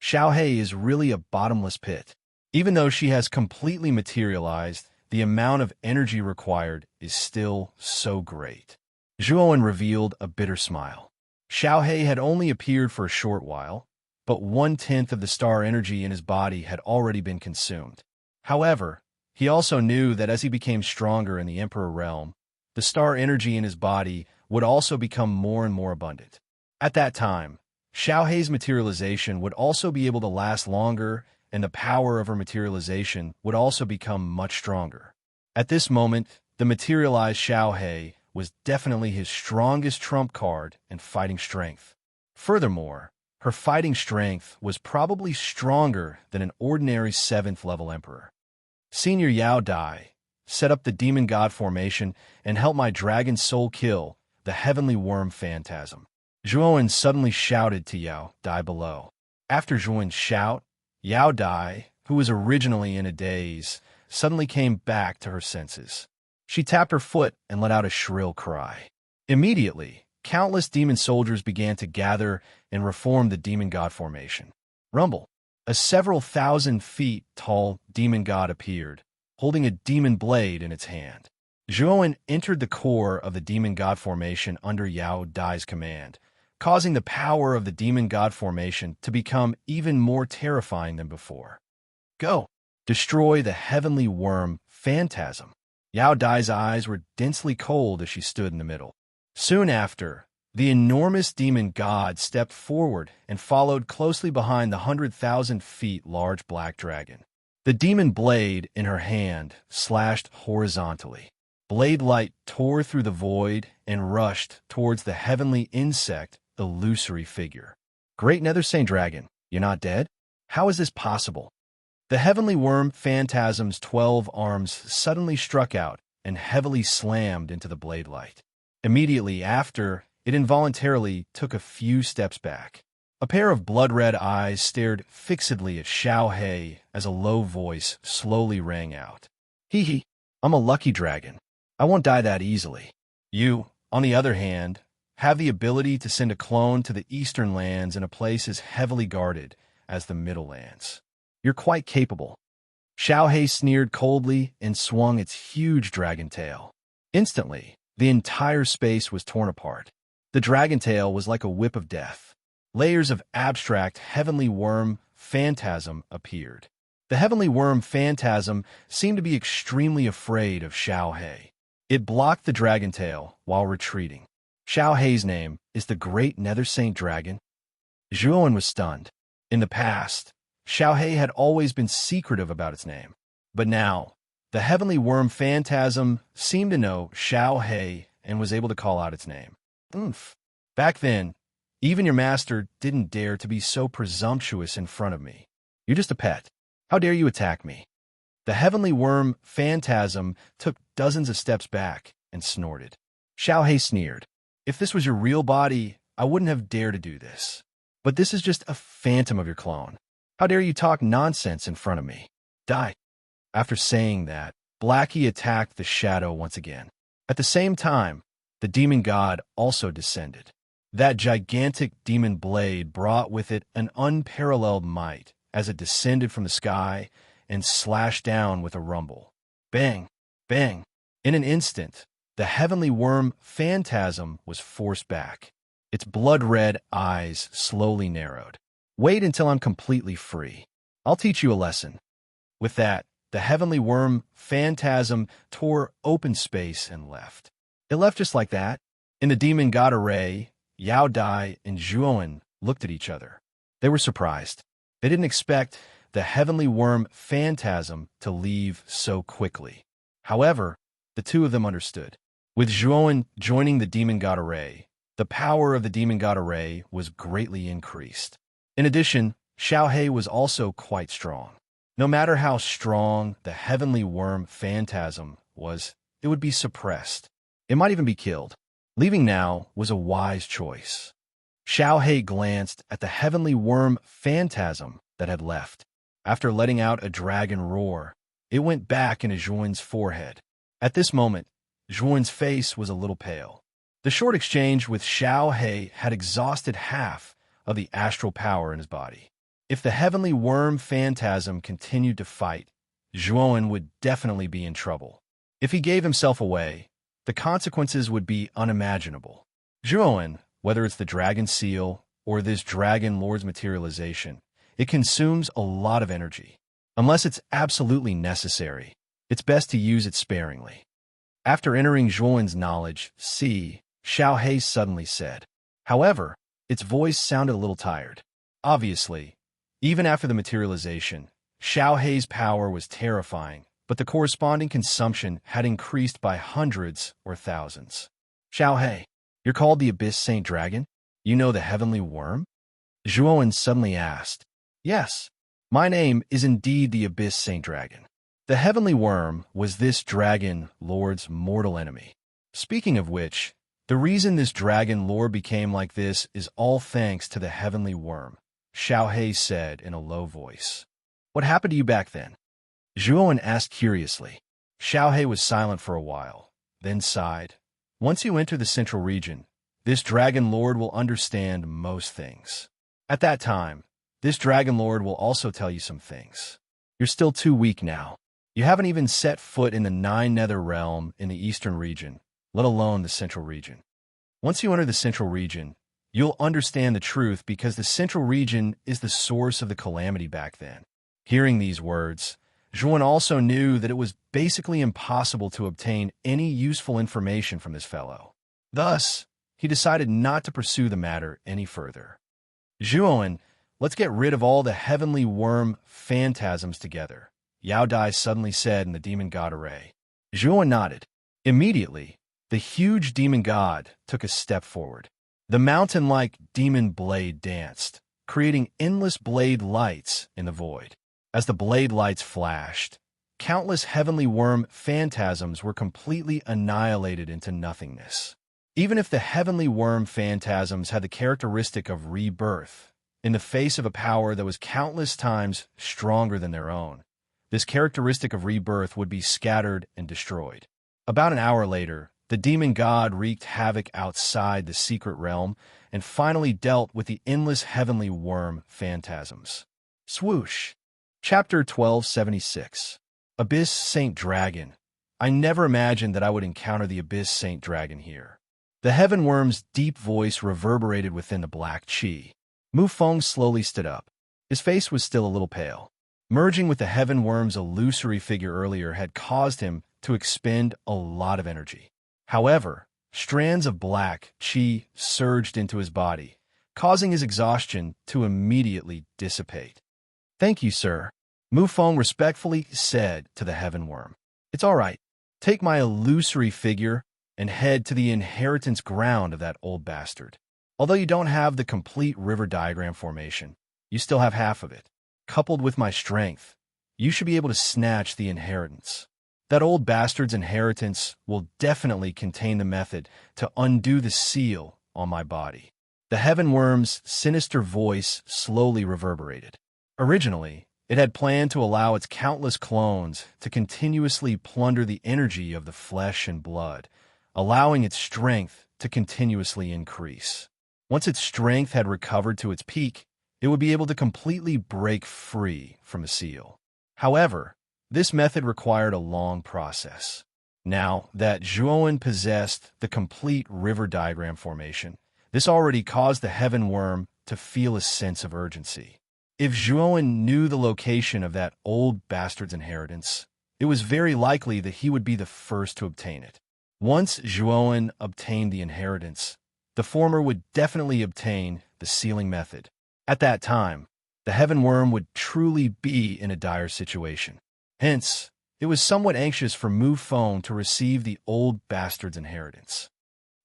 A: Xiao Hei is really a bottomless pit. Even though she has completely materialized, the amount of energy required is still so great. Zhuowen revealed a bitter smile. Xiao Hei had only appeared for a short while, but 1/10 of the star energy in his body had already been consumed. However, he also knew that as he became stronger in the Emperor Realm, the star energy in his body would also become more and more abundant. At that time, Xiao Hei's materialization would also be able to last longer, and the power of her materialization would also become much stronger. At this moment, the materialized Xiao Hei was definitely his strongest trump card in fighting strength. Furthermore, her fighting strength was probably stronger than an ordinary 7th-level emperor. Senior Yao Dai, set up the demon god formation and help my dragon soul kill the heavenly worm phantasm. Zhuowen suddenly shouted to Yao Dai below. After Zhuowen's shout, Yao Dai, who was originally in a daze, suddenly came back to her senses. She tapped her foot and let out a shrill cry. Immediately, countless demon soldiers began to gather and reform the demon god formation. Rumble. A several thousand feet tall demon god appeared, holding a demon blade in its hand. Zhuowen entered the core of the demon god formation under Yao Dai's command, causing the power of the demon god formation to become even more terrifying than before. Go! Destroy the heavenly worm phantasm. Yao Dai's eyes were densely cold as she stood in the middle. Soon after, the enormous demon god stepped forward and followed closely behind the 100,000 feet large black dragon. The demon blade in her hand slashed horizontally. Blade light tore through the void and rushed towards the heavenly insect illusory figure. Great Nether Saint Dragon, you're not dead? How is this possible? The heavenly worm phantasm's 12 arms suddenly struck out and heavily slammed into the blade light. Immediately after, it involuntarily took a few steps back. A pair of blood-red eyes stared fixedly at Xiao He as a low voice slowly rang out. Hee hee, I'm a lucky dragon. I won't die that easily. You, on the other hand, have the ability to send a clone to the eastern lands in a place as heavily guarded as the Middle Lands. You're quite capable. Xiao He sneered coldly and swung its huge dragon tail. Instantly, the entire space was torn apart. The dragon tail was like a whip of death. Layers of abstract heavenly worm phantasm appeared. The heavenly worm phantasm seemed to be extremely afraid of Xiao He. It blocked the dragon tail while retreating. Xiao He's name is the Great Nether Saint Dragon. Zhuowen was stunned. In the past, Xiao He had always been secretive about its name. But now, the heavenly worm phantasm seemed to know Xiao He and was able to call out its name. Oomph. Back then, even your master didn't dare to be so presumptuous in front of me. You're just a pet. How dare you attack me? The heavenly worm phantasm took dozens of steps back and snorted. Xiao He sneered. If this was your real body, I wouldn't have dared to do this. But this is just a phantom of your clone. How dare you talk nonsense in front of me? Die. After saying that, Blackie attacked the shadow once again. At the same time, the demon god also descended. That gigantic demon blade brought with it an unparalleled might as it descended from the sky and slashed down with a rumble. Bang! Bang! In an instant, the heavenly worm phantasm was forced back. Its blood-red eyes slowly narrowed. Wait until I'm completely free. I'll teach you a lesson. With that, the heavenly worm phantasm tore open space and left. It left just like that. In the demon god array, Yao Dai and Zhuowen looked at each other. They were surprised. They didn't expect the heavenly worm phantasm to leave so quickly. However, the two of them understood. With Zhuowen joining the demon god array, the power of the demon god array was greatly increased. In addition, Xiao He was also quite strong. No matter how strong the heavenly worm phantasm was, it would be suppressed. It might even be killed. Leaving now was a wise choice. Xiao He glanced at the heavenly worm phantasm that had left. After letting out a dragon roar, it went back into Zhuowen's forehead. At this moment, Zhuowen's face was a little pale. The short exchange with Xiao He had exhausted half of the astral power in his body. If the heavenly worm phantasm continued to fight, Zhuowen would definitely be in trouble. If he gave himself away, the consequences would be unimaginable. Zhuowen, whether it's the dragon seal or this dragon lord's materialization, it consumes a lot of energy. Unless it's absolutely necessary, it's best to use it sparingly. After entering Zhuowen's knowledge, Xiao He suddenly said. However, its voice sounded a little tired. Obviously, even after the materialization, Xiao He's power was terrifying, but the corresponding consumption had increased by hundreds or thousands. Xiao He, you're called the Abyss Saint Dragon? You know the heavenly worm? Zhuowen suddenly asked. Yes, my name is indeed the Abyss Saint Dragon. The heavenly worm was this dragon lord's mortal enemy. Speaking of which, the reason this dragon lord became like this is all thanks to the heavenly worm, Xiao He said in a low voice. What happened to you back then? Zhuowen asked curiously. Xiao He was silent for a while, then sighed. Once you enter the central region, this dragon lord will understand most things. At that time, this dragon lord will also tell you some things. You're still too weak now. You haven't even set foot in the 9 Nether realm in the eastern region, let alone the central region. Once you enter the central region, you'll understand the truth because the central region is the source of the calamity back then. Hearing these words, Zhuowen also knew that it was basically impossible to obtain any useful information from this fellow. Thus, he decided not to pursue the matter any further. Zhuowen, let's get rid of all the heavenly worm phantasms together, Yao Dai suddenly said in the demon god array. Zhuowen nodded. Immediately, the huge demon god took a step forward. The mountain-like demon blade danced, creating endless blade lights in the void. As the blade lights flashed, countless heavenly worm phantasms were completely annihilated into nothingness. Even if the heavenly worm phantasms had the characteristic of rebirth, in the face of a power that was countless times stronger than their own, this characteristic of rebirth would be scattered and destroyed. About an hour later, the demon god wreaked havoc outside the secret realm and finally dealt with the endless heavenly worm phantasms. Swoosh. Chapter 1276. Abyss Saint Dragon. I never imagined that I would encounter the Abyss Saint Dragon here. The heaven worm's deep voice reverberated within the black chi. Mu Feng slowly stood up. His face was still a little pale. Merging with the heaven worm's illusory figure earlier had caused him to expend a lot of energy. However, strands of black chi surged into his body, causing his exhaustion to immediately dissipate. "Thank you, sir," Mu Feng respectfully said to the heaven worm. "It's all right. Take my illusory figure and head to the inheritance ground of that old bastard. Although you don't have the complete river diagram formation, you still have half of it. Coupled with my strength, you should be able to snatch the inheritance. That old bastard's inheritance will definitely contain the method to undo the seal on my body." The heaven worm's sinister voice slowly reverberated. Originally, it had planned to allow its countless clones to continuously plunder the energy of the flesh and blood, allowing its strength to continuously increase. Once its strength had recovered to its peak, it would be able to completely break free from the seal. However, this method required a long process. Now that Zhuowen possessed the complete river diagram formation, this already caused the heaven worm to feel a sense of urgency. If Zhuowen knew the location of that old bastard's inheritance, it was very likely that he would be the first to obtain it. Once Zhuowen obtained the inheritance, the former would definitely obtain the sealing method. At that time, the heaven worm would truly be in a dire situation. Hence, it was somewhat anxious for Mu Feng to receive the old bastard's inheritance.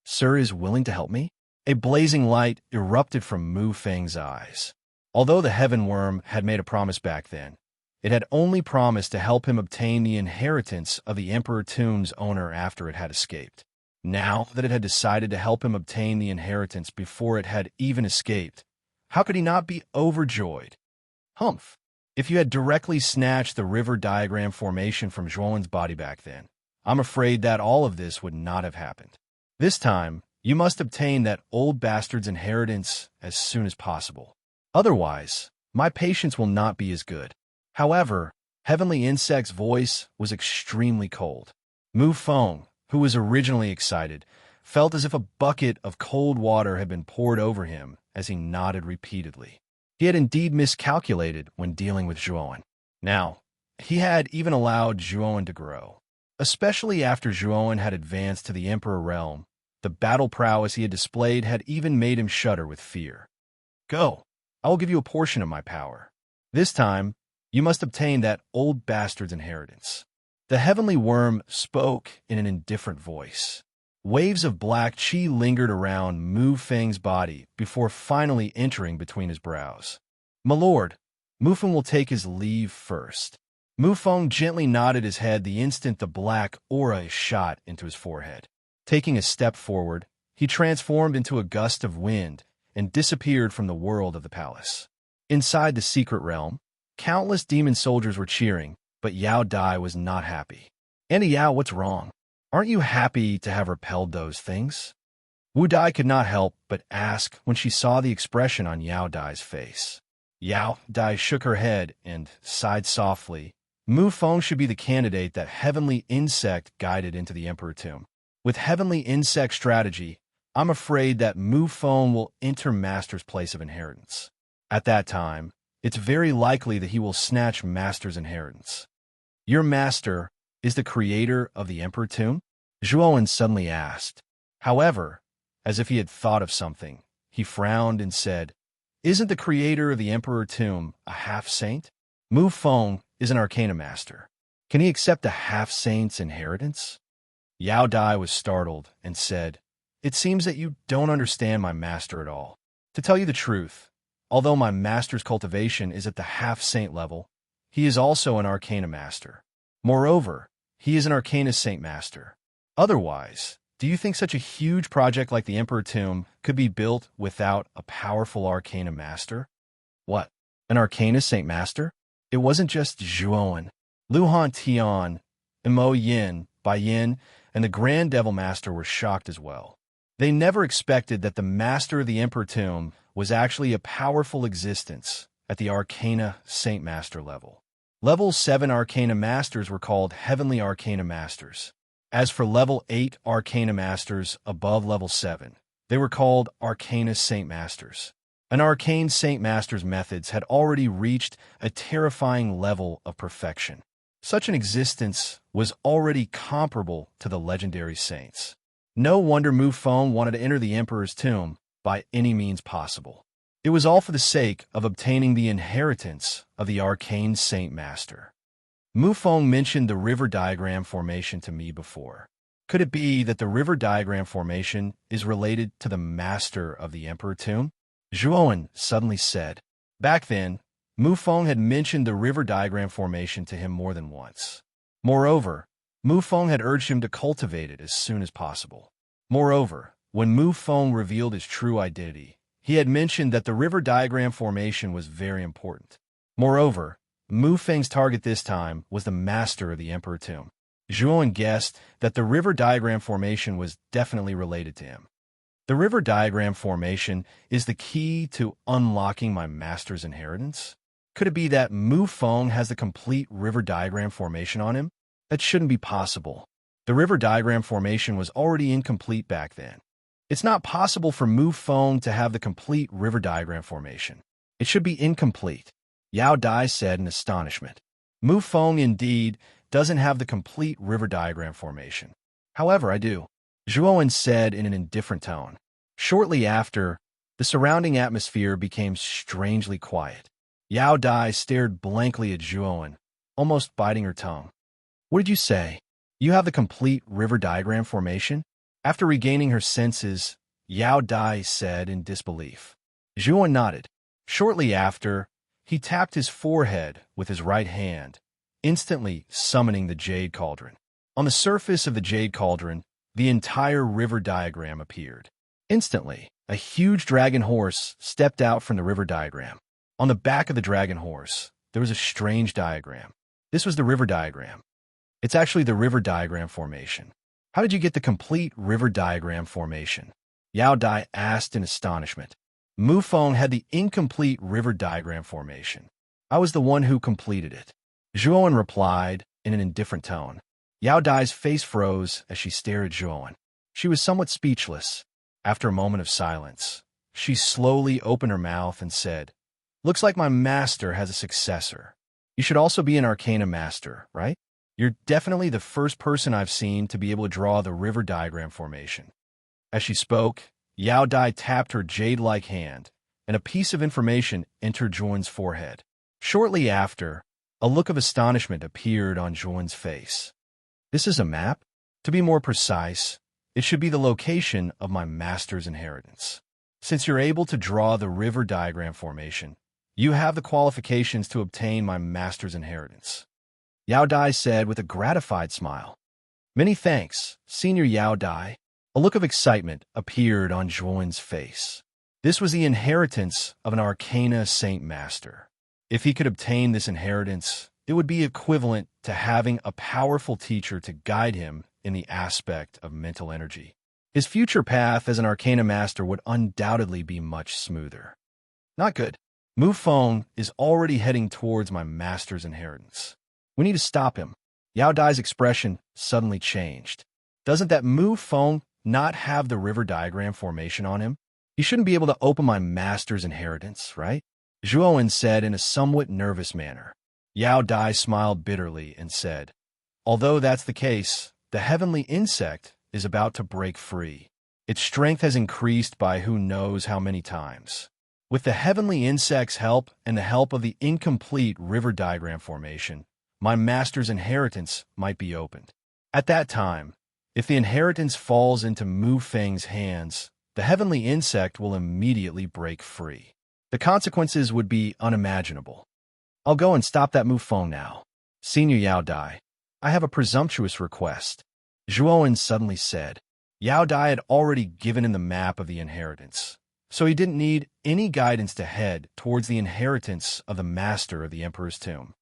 A: "Sir is willing to help me?" A blazing light erupted from Mu Feng's eyes. Although the heaven worm had made a promise back then, it had only promised to help him obtain the inheritance of the Emperor Tomb's owner after it had escaped. Now that it had decided to help him obtain the inheritance before it had even escaped, how could he not be overjoyed? Humph! If you had directly snatched the river diagram formation from Zhuowen's body back then, I'm afraid that all of this would not have happened. This time, you must obtain that old bastard's inheritance as soon as possible. Otherwise, my patience will not be as good. However, Heavenly Insect's voice was extremely cold. Mu Feng, who was originally excited, felt as if a bucket of cold water had been poured over him as he nodded repeatedly. He had indeed miscalculated when dealing with Zhuowen. Now, he had even allowed Zhuowen to grow. Especially after Zhuowen had advanced to the Emperor realm, the battle prowess he had displayed had even made him shudder with fear. "Go, I will give you a portion of my power. This time, you must obtain that old bastard's inheritance." The heavenly worm spoke in an indifferent voice. Waves of black chi lingered around Mu Feng's body before finally entering between his brows. "My lord, Mu Feng will take his leave first." Mu Feng gently nodded his head the instant the black aura shot into his forehead. Taking a step forward, he transformed into a gust of wind and disappeared from the world of the palace. Inside the secret realm, countless demon soldiers were cheering, but Yao Dai was not happy. "Andy Yao, what's wrong? Aren't you happy to have repelled those things?" Wu Dai could not help but ask when she saw the expression on Yao Dai's face. Yao Dai shook her head and sighed softly. Mu Feng should be the candidate that Heavenly Insect guided into the Emperor Tomb. With Heavenly Insect strategy, I'm afraid that Mu Feng will enter Master's place of inheritance. At that time, it's very likely that he will snatch Master's inheritance. "Your Master is the creator of the Emperor Tomb?" Zhuowen suddenly asked. However, as if he had thought of something, he frowned and said, "Isn't the creator of the Emperor Tomb a half-saint? Mu Feng is an Arcana Master. Can he accept a half-saint's inheritance?" Yao Dai was startled and said, "It seems that you don't understand my master at all. To tell you the truth, although my master's cultivation is at the half-saint level, he is also an Arcana Master. Moreover, he is an Arcana Saint Master. Otherwise, Do you think such a huge project like the Emperor Tomb could be built without a powerful Arcana Master? What? An Arcana Saint Master? It wasn't just Zhuoan. Luhan Tian, Mo Yin, Bai Yin, and the Grand Devil Master were shocked as well. They never expected that the Master of the Emperor Tomb was actually a powerful existence at the Arcana Saint Master level. Level 7 Arcana Masters were called Heavenly Arcana Masters. As for level 8 Arcana Masters above level 7, they were called Arcana Saint Masters. An Arcane Saint Master's methods had already reached a terrifying level of perfection. Such an existence was already comparable to the legendary saints. No wonder Mu Feng wanted to enter the Emperor's tomb by any means possible. It was all for the sake of obtaining the inheritance of the Arcane Saint Master. Mu Feng mentioned the river diagram formation to me before. Could it be that the river diagram formation is related to the Master of the Emperor Tomb? Zhuoan suddenly said. Back then, Mu Feng had mentioned the river diagram formation to him more than once. Moreover, Mu Feng had urged him to cultivate it as soon as possible. Moreover, when Mu Feng revealed his true identity, he had mentioned that the river diagram formation was very important. Moreover, Mu Feng's target this time was the Master of the Emperor Tomb. Zhuoan guessed that the river diagram formation was definitely related to him. The river diagram formation is the key to unlocking my Master's inheritance? Could it be that Mu Feng has the complete river diagram formation on him? That shouldn't be possible. The river diagram formation was already incomplete back then. It's not possible for Mu Feng to have the complete river diagram formation. It should be incomplete, Yao Dai said in astonishment. Mu Feng indeed doesn't have the complete river diagram formation. However, I do, Zhuoan said in an indifferent tone. Shortly after, the surrounding atmosphere became strangely quiet. Yao Dai stared blankly at Zhuoan, almost biting her tongue. What did you say? You have the complete river diagram formation? After regaining her senses, Yao Dai said in disbelief. Zhuoan nodded. Shortly after, he tapped his forehead with his right hand, instantly summoning the Jade Cauldron. On the surface of the Jade Cauldron, the entire river diagram appeared. Instantly, a huge dragon horse stepped out from the river diagram. On the back of the dragon horse, there was a strange diagram. This was the river diagram. It's actually the river diagram formation. How did you get the complete river diagram formation? Yao Dai asked in astonishment. Mu Feng had the incomplete river diagram formation. I was the one who completed it. Zhuoan replied in an indifferent tone. Yao Dai's face froze as she stared at Zhuoan. She was somewhat speechless. After a moment of silence, she slowly opened her mouth and said, Looks like my master has a successor. You should also be an Arcana Master, right? You're definitely the first person I've seen to be able to draw the river diagram formation. As she spoke, Yao Dai tapped her jade-like hand, and a piece of information entered Zhuoan's forehead. Shortly after, a look of astonishment appeared on Zhuoan's face. This is a map? To be more precise, it should be the location of my master's inheritance. Since you're able to draw the river diagram formation, you have the qualifications to obtain my master's inheritance. Yao Dai said with a gratified smile. Many thanks, Senior Yao Dai. A look of excitement appeared on Zhuoan's face. This was the inheritance of an Arcana Saint Master. If he could obtain this inheritance, it would be equivalent to having a powerful teacher to guide him in the aspect of mental energy. His future path as an Arcana Master would undoubtedly be much smoother. Not good. Mu Feng is already heading towards my master's inheritance. We need to stop him. Yao Dai's expression suddenly changed. Doesn't that Mu Feng not have the river diagram formation on him? He shouldn't be able to open my master's inheritance, right? Zhuoan said in a somewhat nervous manner. Yao Dai smiled bitterly and said, Although that's the case, the heavenly insect is about to break free. Its strength has increased by who knows how many times. With the heavenly insect's help and the help of the incomplete river diagram formation, my master's inheritance might be opened. At that time, if the inheritance falls into Mu Feng's hands, the heavenly insect will immediately break free. The consequences would be unimaginable. I'll go and stop that Mu Feng now. Senior Yao Dai, I have a presumptuous request. Zhuoan suddenly said. Yao Dai had already given him the map of the inheritance, so he didn't need any guidance to head towards the inheritance of the master of the emperor's tomb.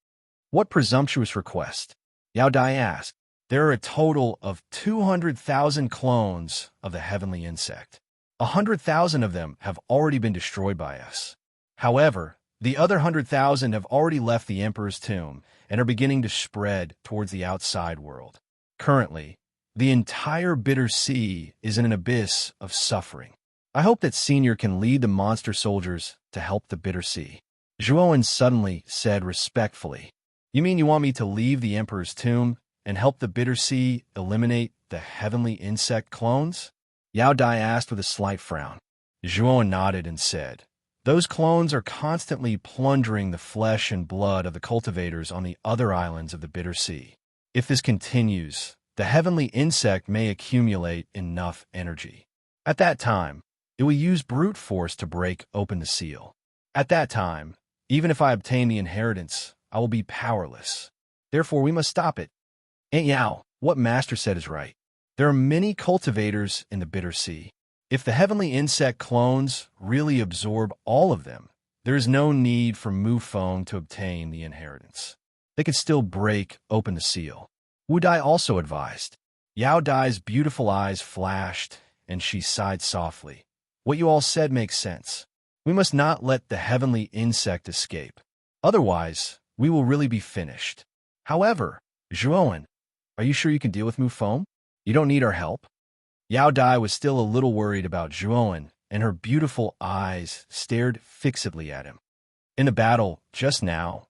A: What presumptuous request? Yao Dai asked. There are a total of 200,000 clones of the heavenly insect. 100,000 of them have already been destroyed by us. However, the other 100,000 have already left the emperor's tomb and are beginning to spread towards the outside world. Currently, the entire bitter sea is in an abyss of suffering. I hope that Senior can lead the monster soldiers to help the bitter sea. Zhuowen suddenly said respectfully, You mean you want me to leave the emperor's tomb and help the bitter sea eliminate the heavenly insect clones? Yao Dai asked with a slight frown. Zhuowen nodded and said, Those clones are constantly plundering the flesh and blood of the cultivators on the other islands of the bitter sea. If this continues, the heavenly insect may accumulate enough energy. At that time, it will use brute force to break open the seal. At that time, even if I obtain the inheritance, I will be powerless. Therefore, we must stop it. Aunt Yao, what Master said is right. There are many cultivators in the bitter sea. If the heavenly insect clones really absorb all of them, there is no need for Mu Feng to obtain the inheritance. They could still break open the seal. Wu Dai also advised. Yao Dai's beautiful eyes flashed, and she sighed softly. What you all said makes sense. We must not let the heavenly insect escape. Otherwise, we will really be finished. However, Zhuowen, are you sure you can deal with Mu Feng? You don't need our help? Yao Dai was still a little worried about Zhuowen, and her beautiful eyes stared fixedly at him. In the battle just now,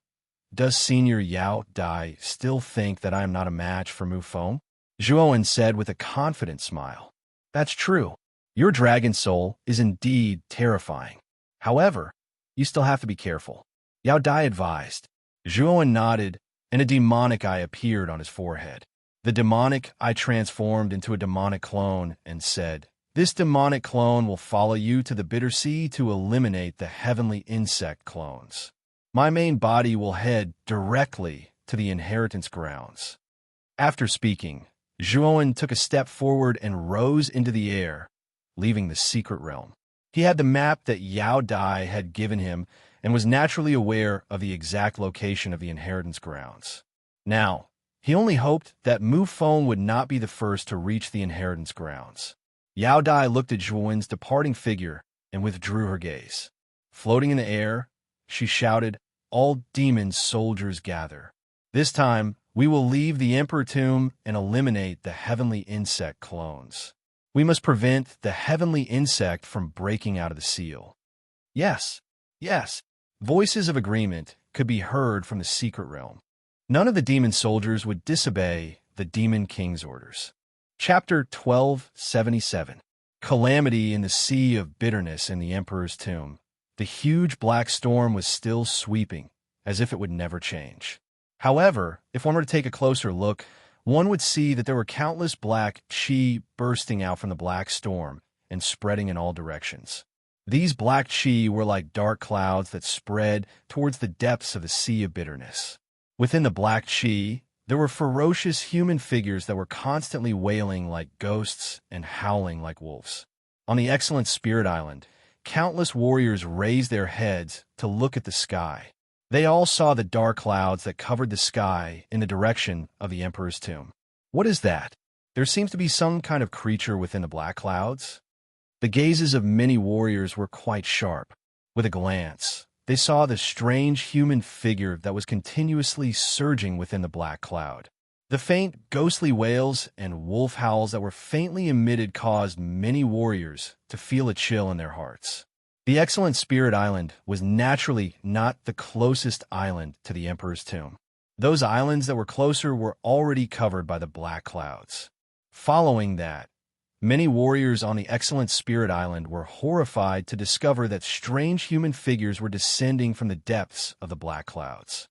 A: does Senior Yao Dai still think that I am not a match for Mu Feng? Zhuowen said with a confident smile. That's true. Your dragon soul is indeed terrifying. However, you still have to be careful. Yao Dai advised. Zhuowen nodded, and a demonic eye appeared on his forehead. The demonic eye transformed into a demonic clone and said, This demonic clone will follow you to the bitter sea to eliminate the heavenly insect clones. My main body will head directly to the inheritance grounds. After speaking, Zhuowen took a step forward and rose into the air, leaving the secret realm. He had the map that Yao Dai had given him and was naturally aware of the exact location of the inheritance grounds. Now, he only hoped that Mu Feng would not be the first to reach the inheritance grounds. Yao Dai looked at Zhuowen's departing figure and withdrew her gaze. Floating in the air, she shouted, All demon soldiers gather. This time, we will leave the Emperor Tomb and eliminate the heavenly insect clones. We must prevent the heavenly insect from breaking out of the seal. Yes, yes. Voices of agreement could be heard from the secret realm. None of the demon soldiers would disobey the Demon King's orders. Chapter 1277. Calamity in the Sea of Bitterness in the Emperor's Tomb. The huge black storm was still sweeping, as if it would never change. However, if one were to take a closer look, one would see that there were countless black chi bursting out from the black storm and spreading in all directions. These black chi were like dark clouds that spread towards the depths of the Sea of Bitterness. Within the black chi, there were ferocious human figures that were constantly wailing like ghosts and howling like wolves. On the Excellent Spirit Island, countless warriors raised their heads to look at the sky. They all saw the dark clouds that covered the sky in the direction of the Emperor's tomb. What is that? There seems to be some kind of creature within the black clouds. The gazes of many warriors were quite sharp. With a glance, they saw the strange human figure that was continuously surging within the black cloud. The faint, ghostly wails and wolf howls that were faintly emitted caused many warriors to feel a chill in their hearts. The Excellent Spirit Island was naturally not the closest island to the Emperor's tomb. Those islands that were closer were already covered by the black clouds. Following that, many warriors on the Excellent Spirit Island were horrified to discover that strange human figures were descending from the depths of the black clouds.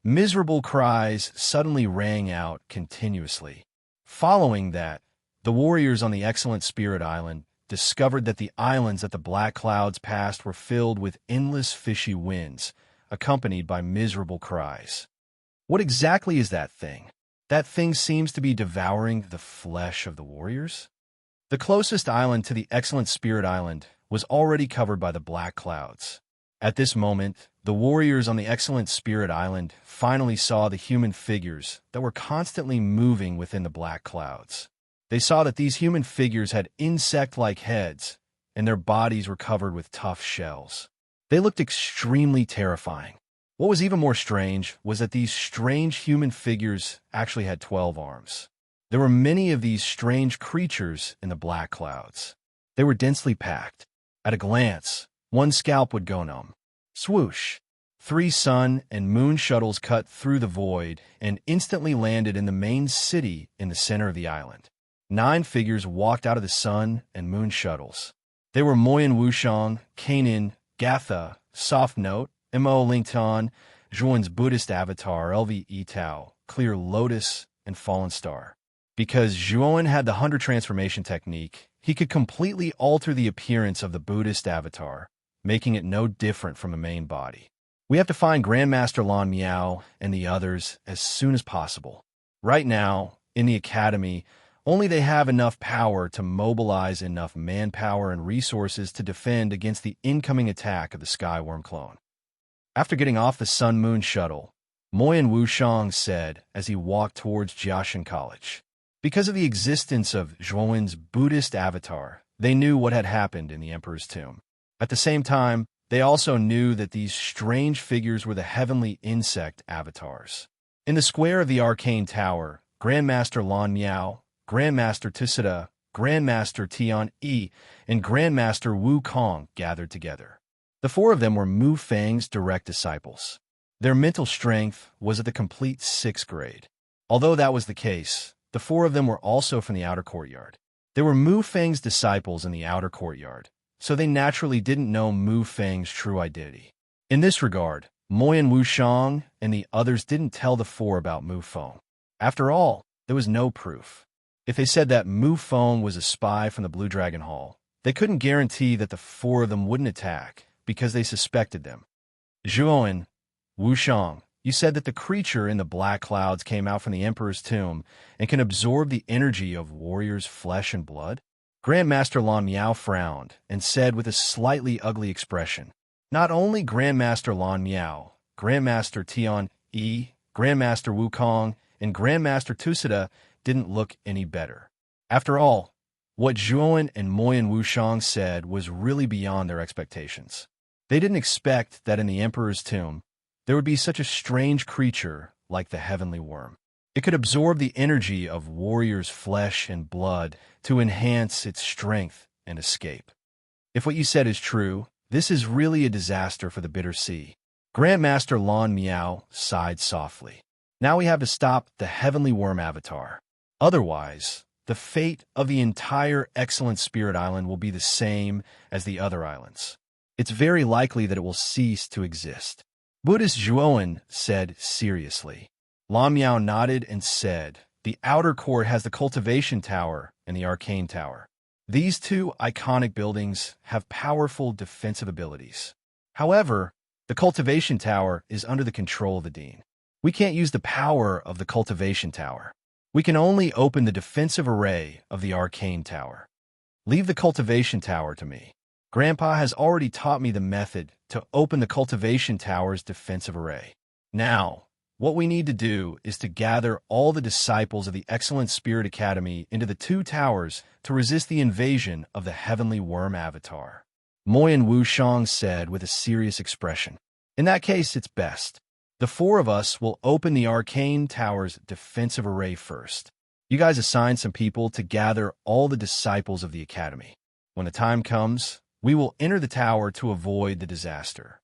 A: Miserable cries suddenly rang out continuously. Following that, the warriors on the Excellent Spirit Island discovered that the islands that the black clouds passed were filled with endless fishy winds, accompanied by miserable cries. What exactly is that thing? That thing seems to be devouring the flesh of the warriors. The closest island to the excellent Spirit Island was already covered by the black clouds. At this moment, the warriors on the excellent Spirit Island finally saw the human figures that were constantly moving within the black clouds. They saw that these human figures had insect-like heads, and their bodies were covered with tough shells. They looked extremely terrifying. What was even more strange was that these strange human figures actually had 12 arms. There were many of these strange creatures in the black clouds. They were densely packed. At a glance, one scalp would go numb. Swoosh! 3 sun and moon shuttles cut through the void and instantly landed in the main city in the center of the island. 9 figures walked out of the sun and moon shuttles. They were Moyen Wushang, Kanan, Gatha, Soft Note, Mo Lington, Zhuan's Buddhist avatar, LV Etao, Clear Lotus, and Fallen Star. Because Zhuan had the 100 transformation technique, he could completely alter the appearance of the Buddhist avatar, making it no different from a main body. We have to find Grandmaster Lan Miao and the others as soon as possible. Right now, in the academy, only they have enough power to mobilize enough manpower and resources to defend against the incoming attack of the Skyworm clone. After getting off the Sun-Moon shuttle, Moyen Wushang said as he walked towards Jiaxin College. Because of the existence of Zhuan's Buddhist avatar, they knew what had happened in the Emperor's tomb. At the same time, they also knew that these strange figures were the heavenly insect avatars. In the square of the Arcane Tower, Grandmaster Lan Miao, Grandmaster Tisida, Grandmaster Tian Yi, and Grandmaster Wu Kong gathered together. The 4 of them were Mu Fang's direct disciples. Their mental strength was at the complete 6th grade. Although that was the case, the 4 of them were also from the outer courtyard. They were Mu Fang's disciples in the outer courtyard, so they naturally didn't know Mu Fang's true identity. In this regard, Moyen Wushang and the others didn't tell the 4 about Mu Feng. After all, there was no proof. If they said that Mu Feng was a spy from the Blue Dragon Hall, they couldn't guarantee that the 4 of them wouldn't attack because they suspected them. Zhuan, Wushang, you said that the creature in the black clouds came out from the Emperor's tomb and can absorb the energy of warriors' flesh and blood? Grandmaster Lan Miao frowned and said with a slightly ugly expression, not only Grandmaster Lan Miao, Grandmaster Tian Yi, Grandmaster Wukong, and Grandmaster Tusida didn't look any better. After all, what Zhuan and Moyen Wushang said was really beyond their expectations. They didn't expect that in the Emperor's tomb, there would be such a strange creature like the heavenly worm. It could absorb the energy of warriors' flesh and blood to enhance its strength and escape. If what you said is true, this is really a disaster for the Bitter Sea. Grandmaster Lan Miao sighed softly. Now we have to stop the heavenly worm avatar. Otherwise, the fate of the entire excellent Spirit Island will be the same as the other islands. It's very likely that it will cease to exist. Buddhist Zhuan said seriously. Lan Miao nodded and said, the outer court has the cultivation tower and the arcane tower. These 2 iconic buildings have powerful defensive abilities. However, the cultivation tower is under the control of the Dean. We can't use the power of the cultivation tower. We can only open the defensive array of the arcane tower. Leave the cultivation tower to me. Grandpa has already taught me the method to open the cultivation tower's defensive array. Now, what we need to do is to gather all the disciples of the Excellent Spirit Academy into the 2 towers to resist the invasion of the Heavenly Worm Avatar. Moyen Wushang said with a serious expression. In that case, it's best. The 4 of us will open the Arcane Tower's defensive array first. You guys assign some people to gather all the disciples of the Academy. When the time comes, we will enter the tower to avoid the disaster.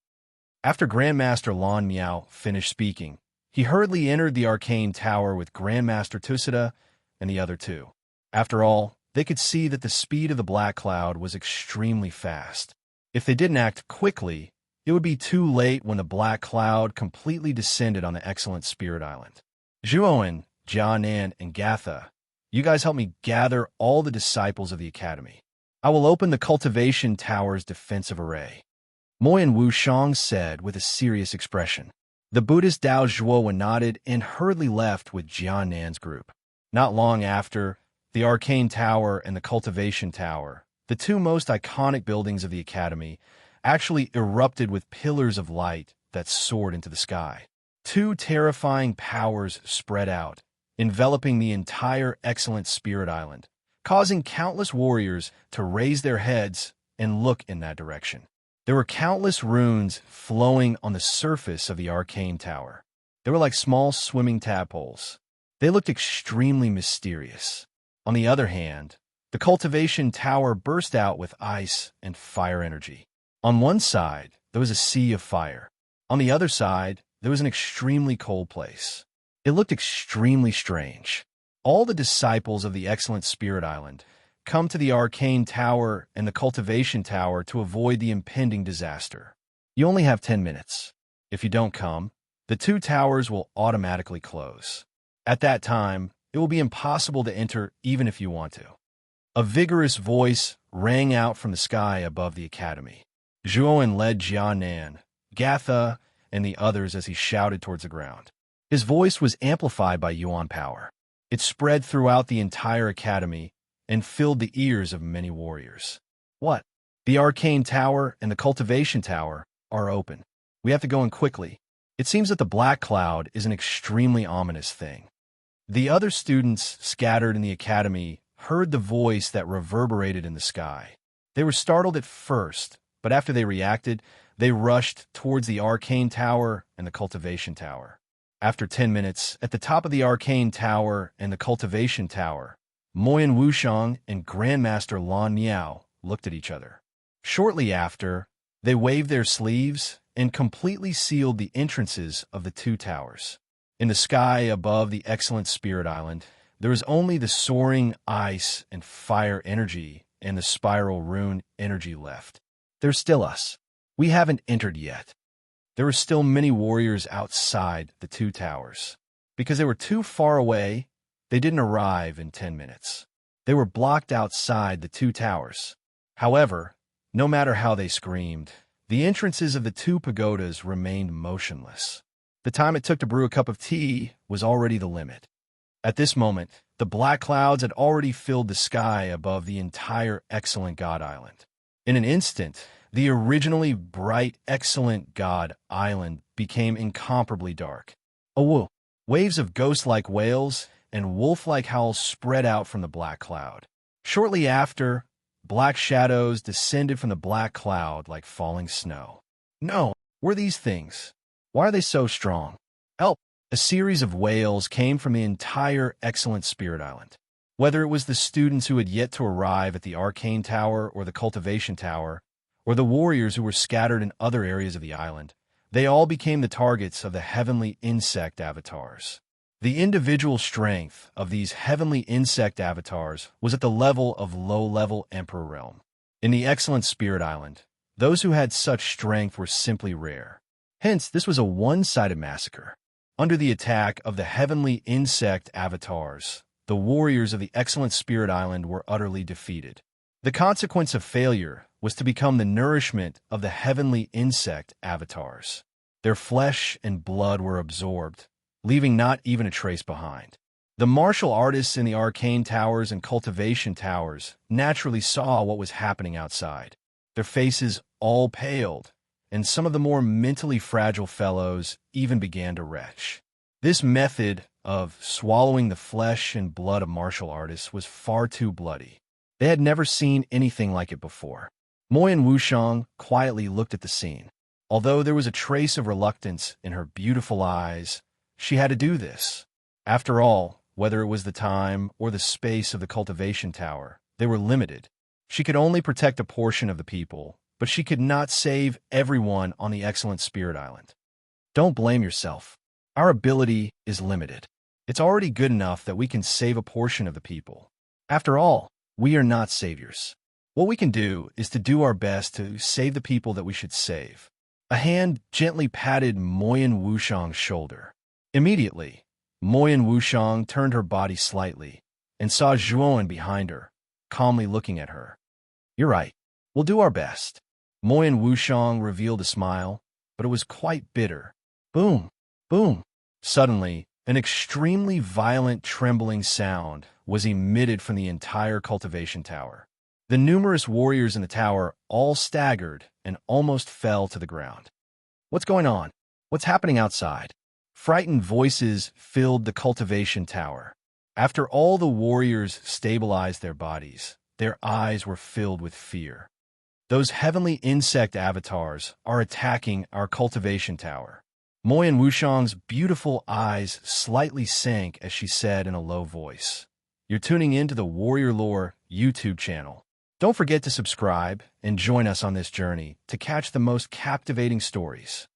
A: After Grandmaster Lan Miao finished speaking, he hurriedly entered the Arcane Tower with Grandmaster Tusida and the other 2. After all, they could see that the speed of the Black Cloud was extremely fast. If they didn't act quickly, it would be too late when the Black Cloud completely descended on the Excellent Spirit Island. Zhuan, Jianan, and Gatha, you guys help me gather all the disciples of the Academy. I will open the Cultivation Tower's defensive array. Moyen Wushang said with a serious expression. The Buddhist Dao Zhuo nodded and hurriedly left with Jiannan's group. Not long after, the Arcane Tower and the Cultivation Tower, the two most iconic buildings of the Academy, actually erupted with pillars of light that soared into the sky. Two terrifying powers spread out, enveloping the entire Excellent Spirit Island, causing countless warriors to raise their heads and look in that direction. There were countless runes flowing on the surface of the Arcane Tower. They were like small swimming tadpoles. They looked extremely mysterious. On the other hand, the Cultivation Tower burst out with ice and fire energy. On one side, there was a sea of fire. On the other side, there was an extremely cold place. It looked extremely strange. All the disciples of the Excellent Spirit Island come to the Arcane Tower and the Cultivation Tower to avoid the impending disaster. You only have 10 minutes. If you don't come, the two towers will automatically close. At that time, it will be impossible to enter even if you want to. A vigorous voice rang out from the sky above the academy. Zhuoan led Jiannan, Gatha, and the others as he shouted towards the ground. His voice was amplified by Yuan power. It spread throughout the entire academy and filled the ears of many warriors. What? The Arcane Tower and the Cultivation Tower are open. We have to go in quickly. It seems that the black cloud is an extremely ominous thing. The other students scattered in the academy heard the voice that reverberated in the sky. They were startled at first, but after they reacted, they rushed towards the Arcane Tower and the Cultivation Tower. After 10 minutes, at the top of the Arcane Tower and the Cultivation Tower, Moyan Wushang and Grandmaster Lan Niao looked at each other. Shortly after, they waved their sleeves and completely sealed the entrances of the two towers. In the sky above the Excellent Spirit Island, there was only the soaring ice and fire energy and the spiral rune energy left. There's still us. We haven't entered yet. There were still many warriors outside the two towers. Because they were too far away, they didn't arrive in 10 minutes. They were blocked outside the two towers. However, no matter how they screamed, the entrances of the two pagodas remained motionless. The time it took to brew a cup of tea was already the limit. At this moment, the black clouds had already filled the sky above the entire Excellent God Island. In an instant, the originally bright Excellent God Island became incomparably dark. Awoo! Waves of ghost-like wails and wolf-like howls spread out from the black cloud. Shortly after, black shadows descended from the black cloud like falling snow. No, were these things? Why are they so strong? Help! A series of wails came from the entire Excellent Spirit Island. Whether it was the students who had yet to arrive at the Arcane Tower or the Cultivation Tower, or the warriors who were scattered in other areas of the island, they all became the targets of the heavenly insect avatars. The individual strength of these heavenly insect avatars was at the level of low-level Emperor Realm. In the Excellent Spirit Island, those who had such strength were simply rare. Hence, this was a one-sided massacre. Under the attack of the heavenly insect avatars, the warriors of the Excellent Spirit Island were utterly defeated. The consequence of failure was to become the nourishment of the heavenly insect avatars. Their flesh and blood were absorbed, leaving not even a trace behind. The martial artists in the Arcane Towers and Cultivation Towers naturally saw what was happening outside. Their faces all paled, and some of the more mentally fragile fellows even began to retch. This method of swallowing the flesh and blood of martial artists was far too bloody. They had never seen anything like it before. Moyan Wushang quietly looked at the scene. Although there was a trace of reluctance in her beautiful eyes, she had to do this. After all, whether it was the time or the space of the Cultivation Tower, they were limited. She could only protect a portion of the people, but she could not save everyone on the Excellent Spirit Island. Don't blame yourself. Our ability is limited. It's already good enough that we can save a portion of the people. After all, we are not saviors. What we can do is to do our best to save the people that we should save. A hand gently patted Moyan Wushang's shoulder. Immediately, Moyan Wushang turned her body slightly and saw Zhuoan behind her, calmly looking at her. You're right. We'll do our best. Moyan Wushang revealed a smile, but it was quite bitter. Boom! Boom! Suddenly, an extremely violent trembling sound was emitted from the entire cultivation tower. The numerous warriors in the tower all staggered and almost fell to the ground. What's going on? What's happening outside? Frightened voices filled the cultivation tower. After all the warriors stabilized their bodies, their eyes were filled with fear. Those heavenly insect avatars are attacking our cultivation tower. Moyan Wushang's beautiful eyes slightly sank as she said in a low voice, "You're tuning in to the Warrior Lore YouTube channel. Don't forget to subscribe and join us on this journey to catch the most captivating stories."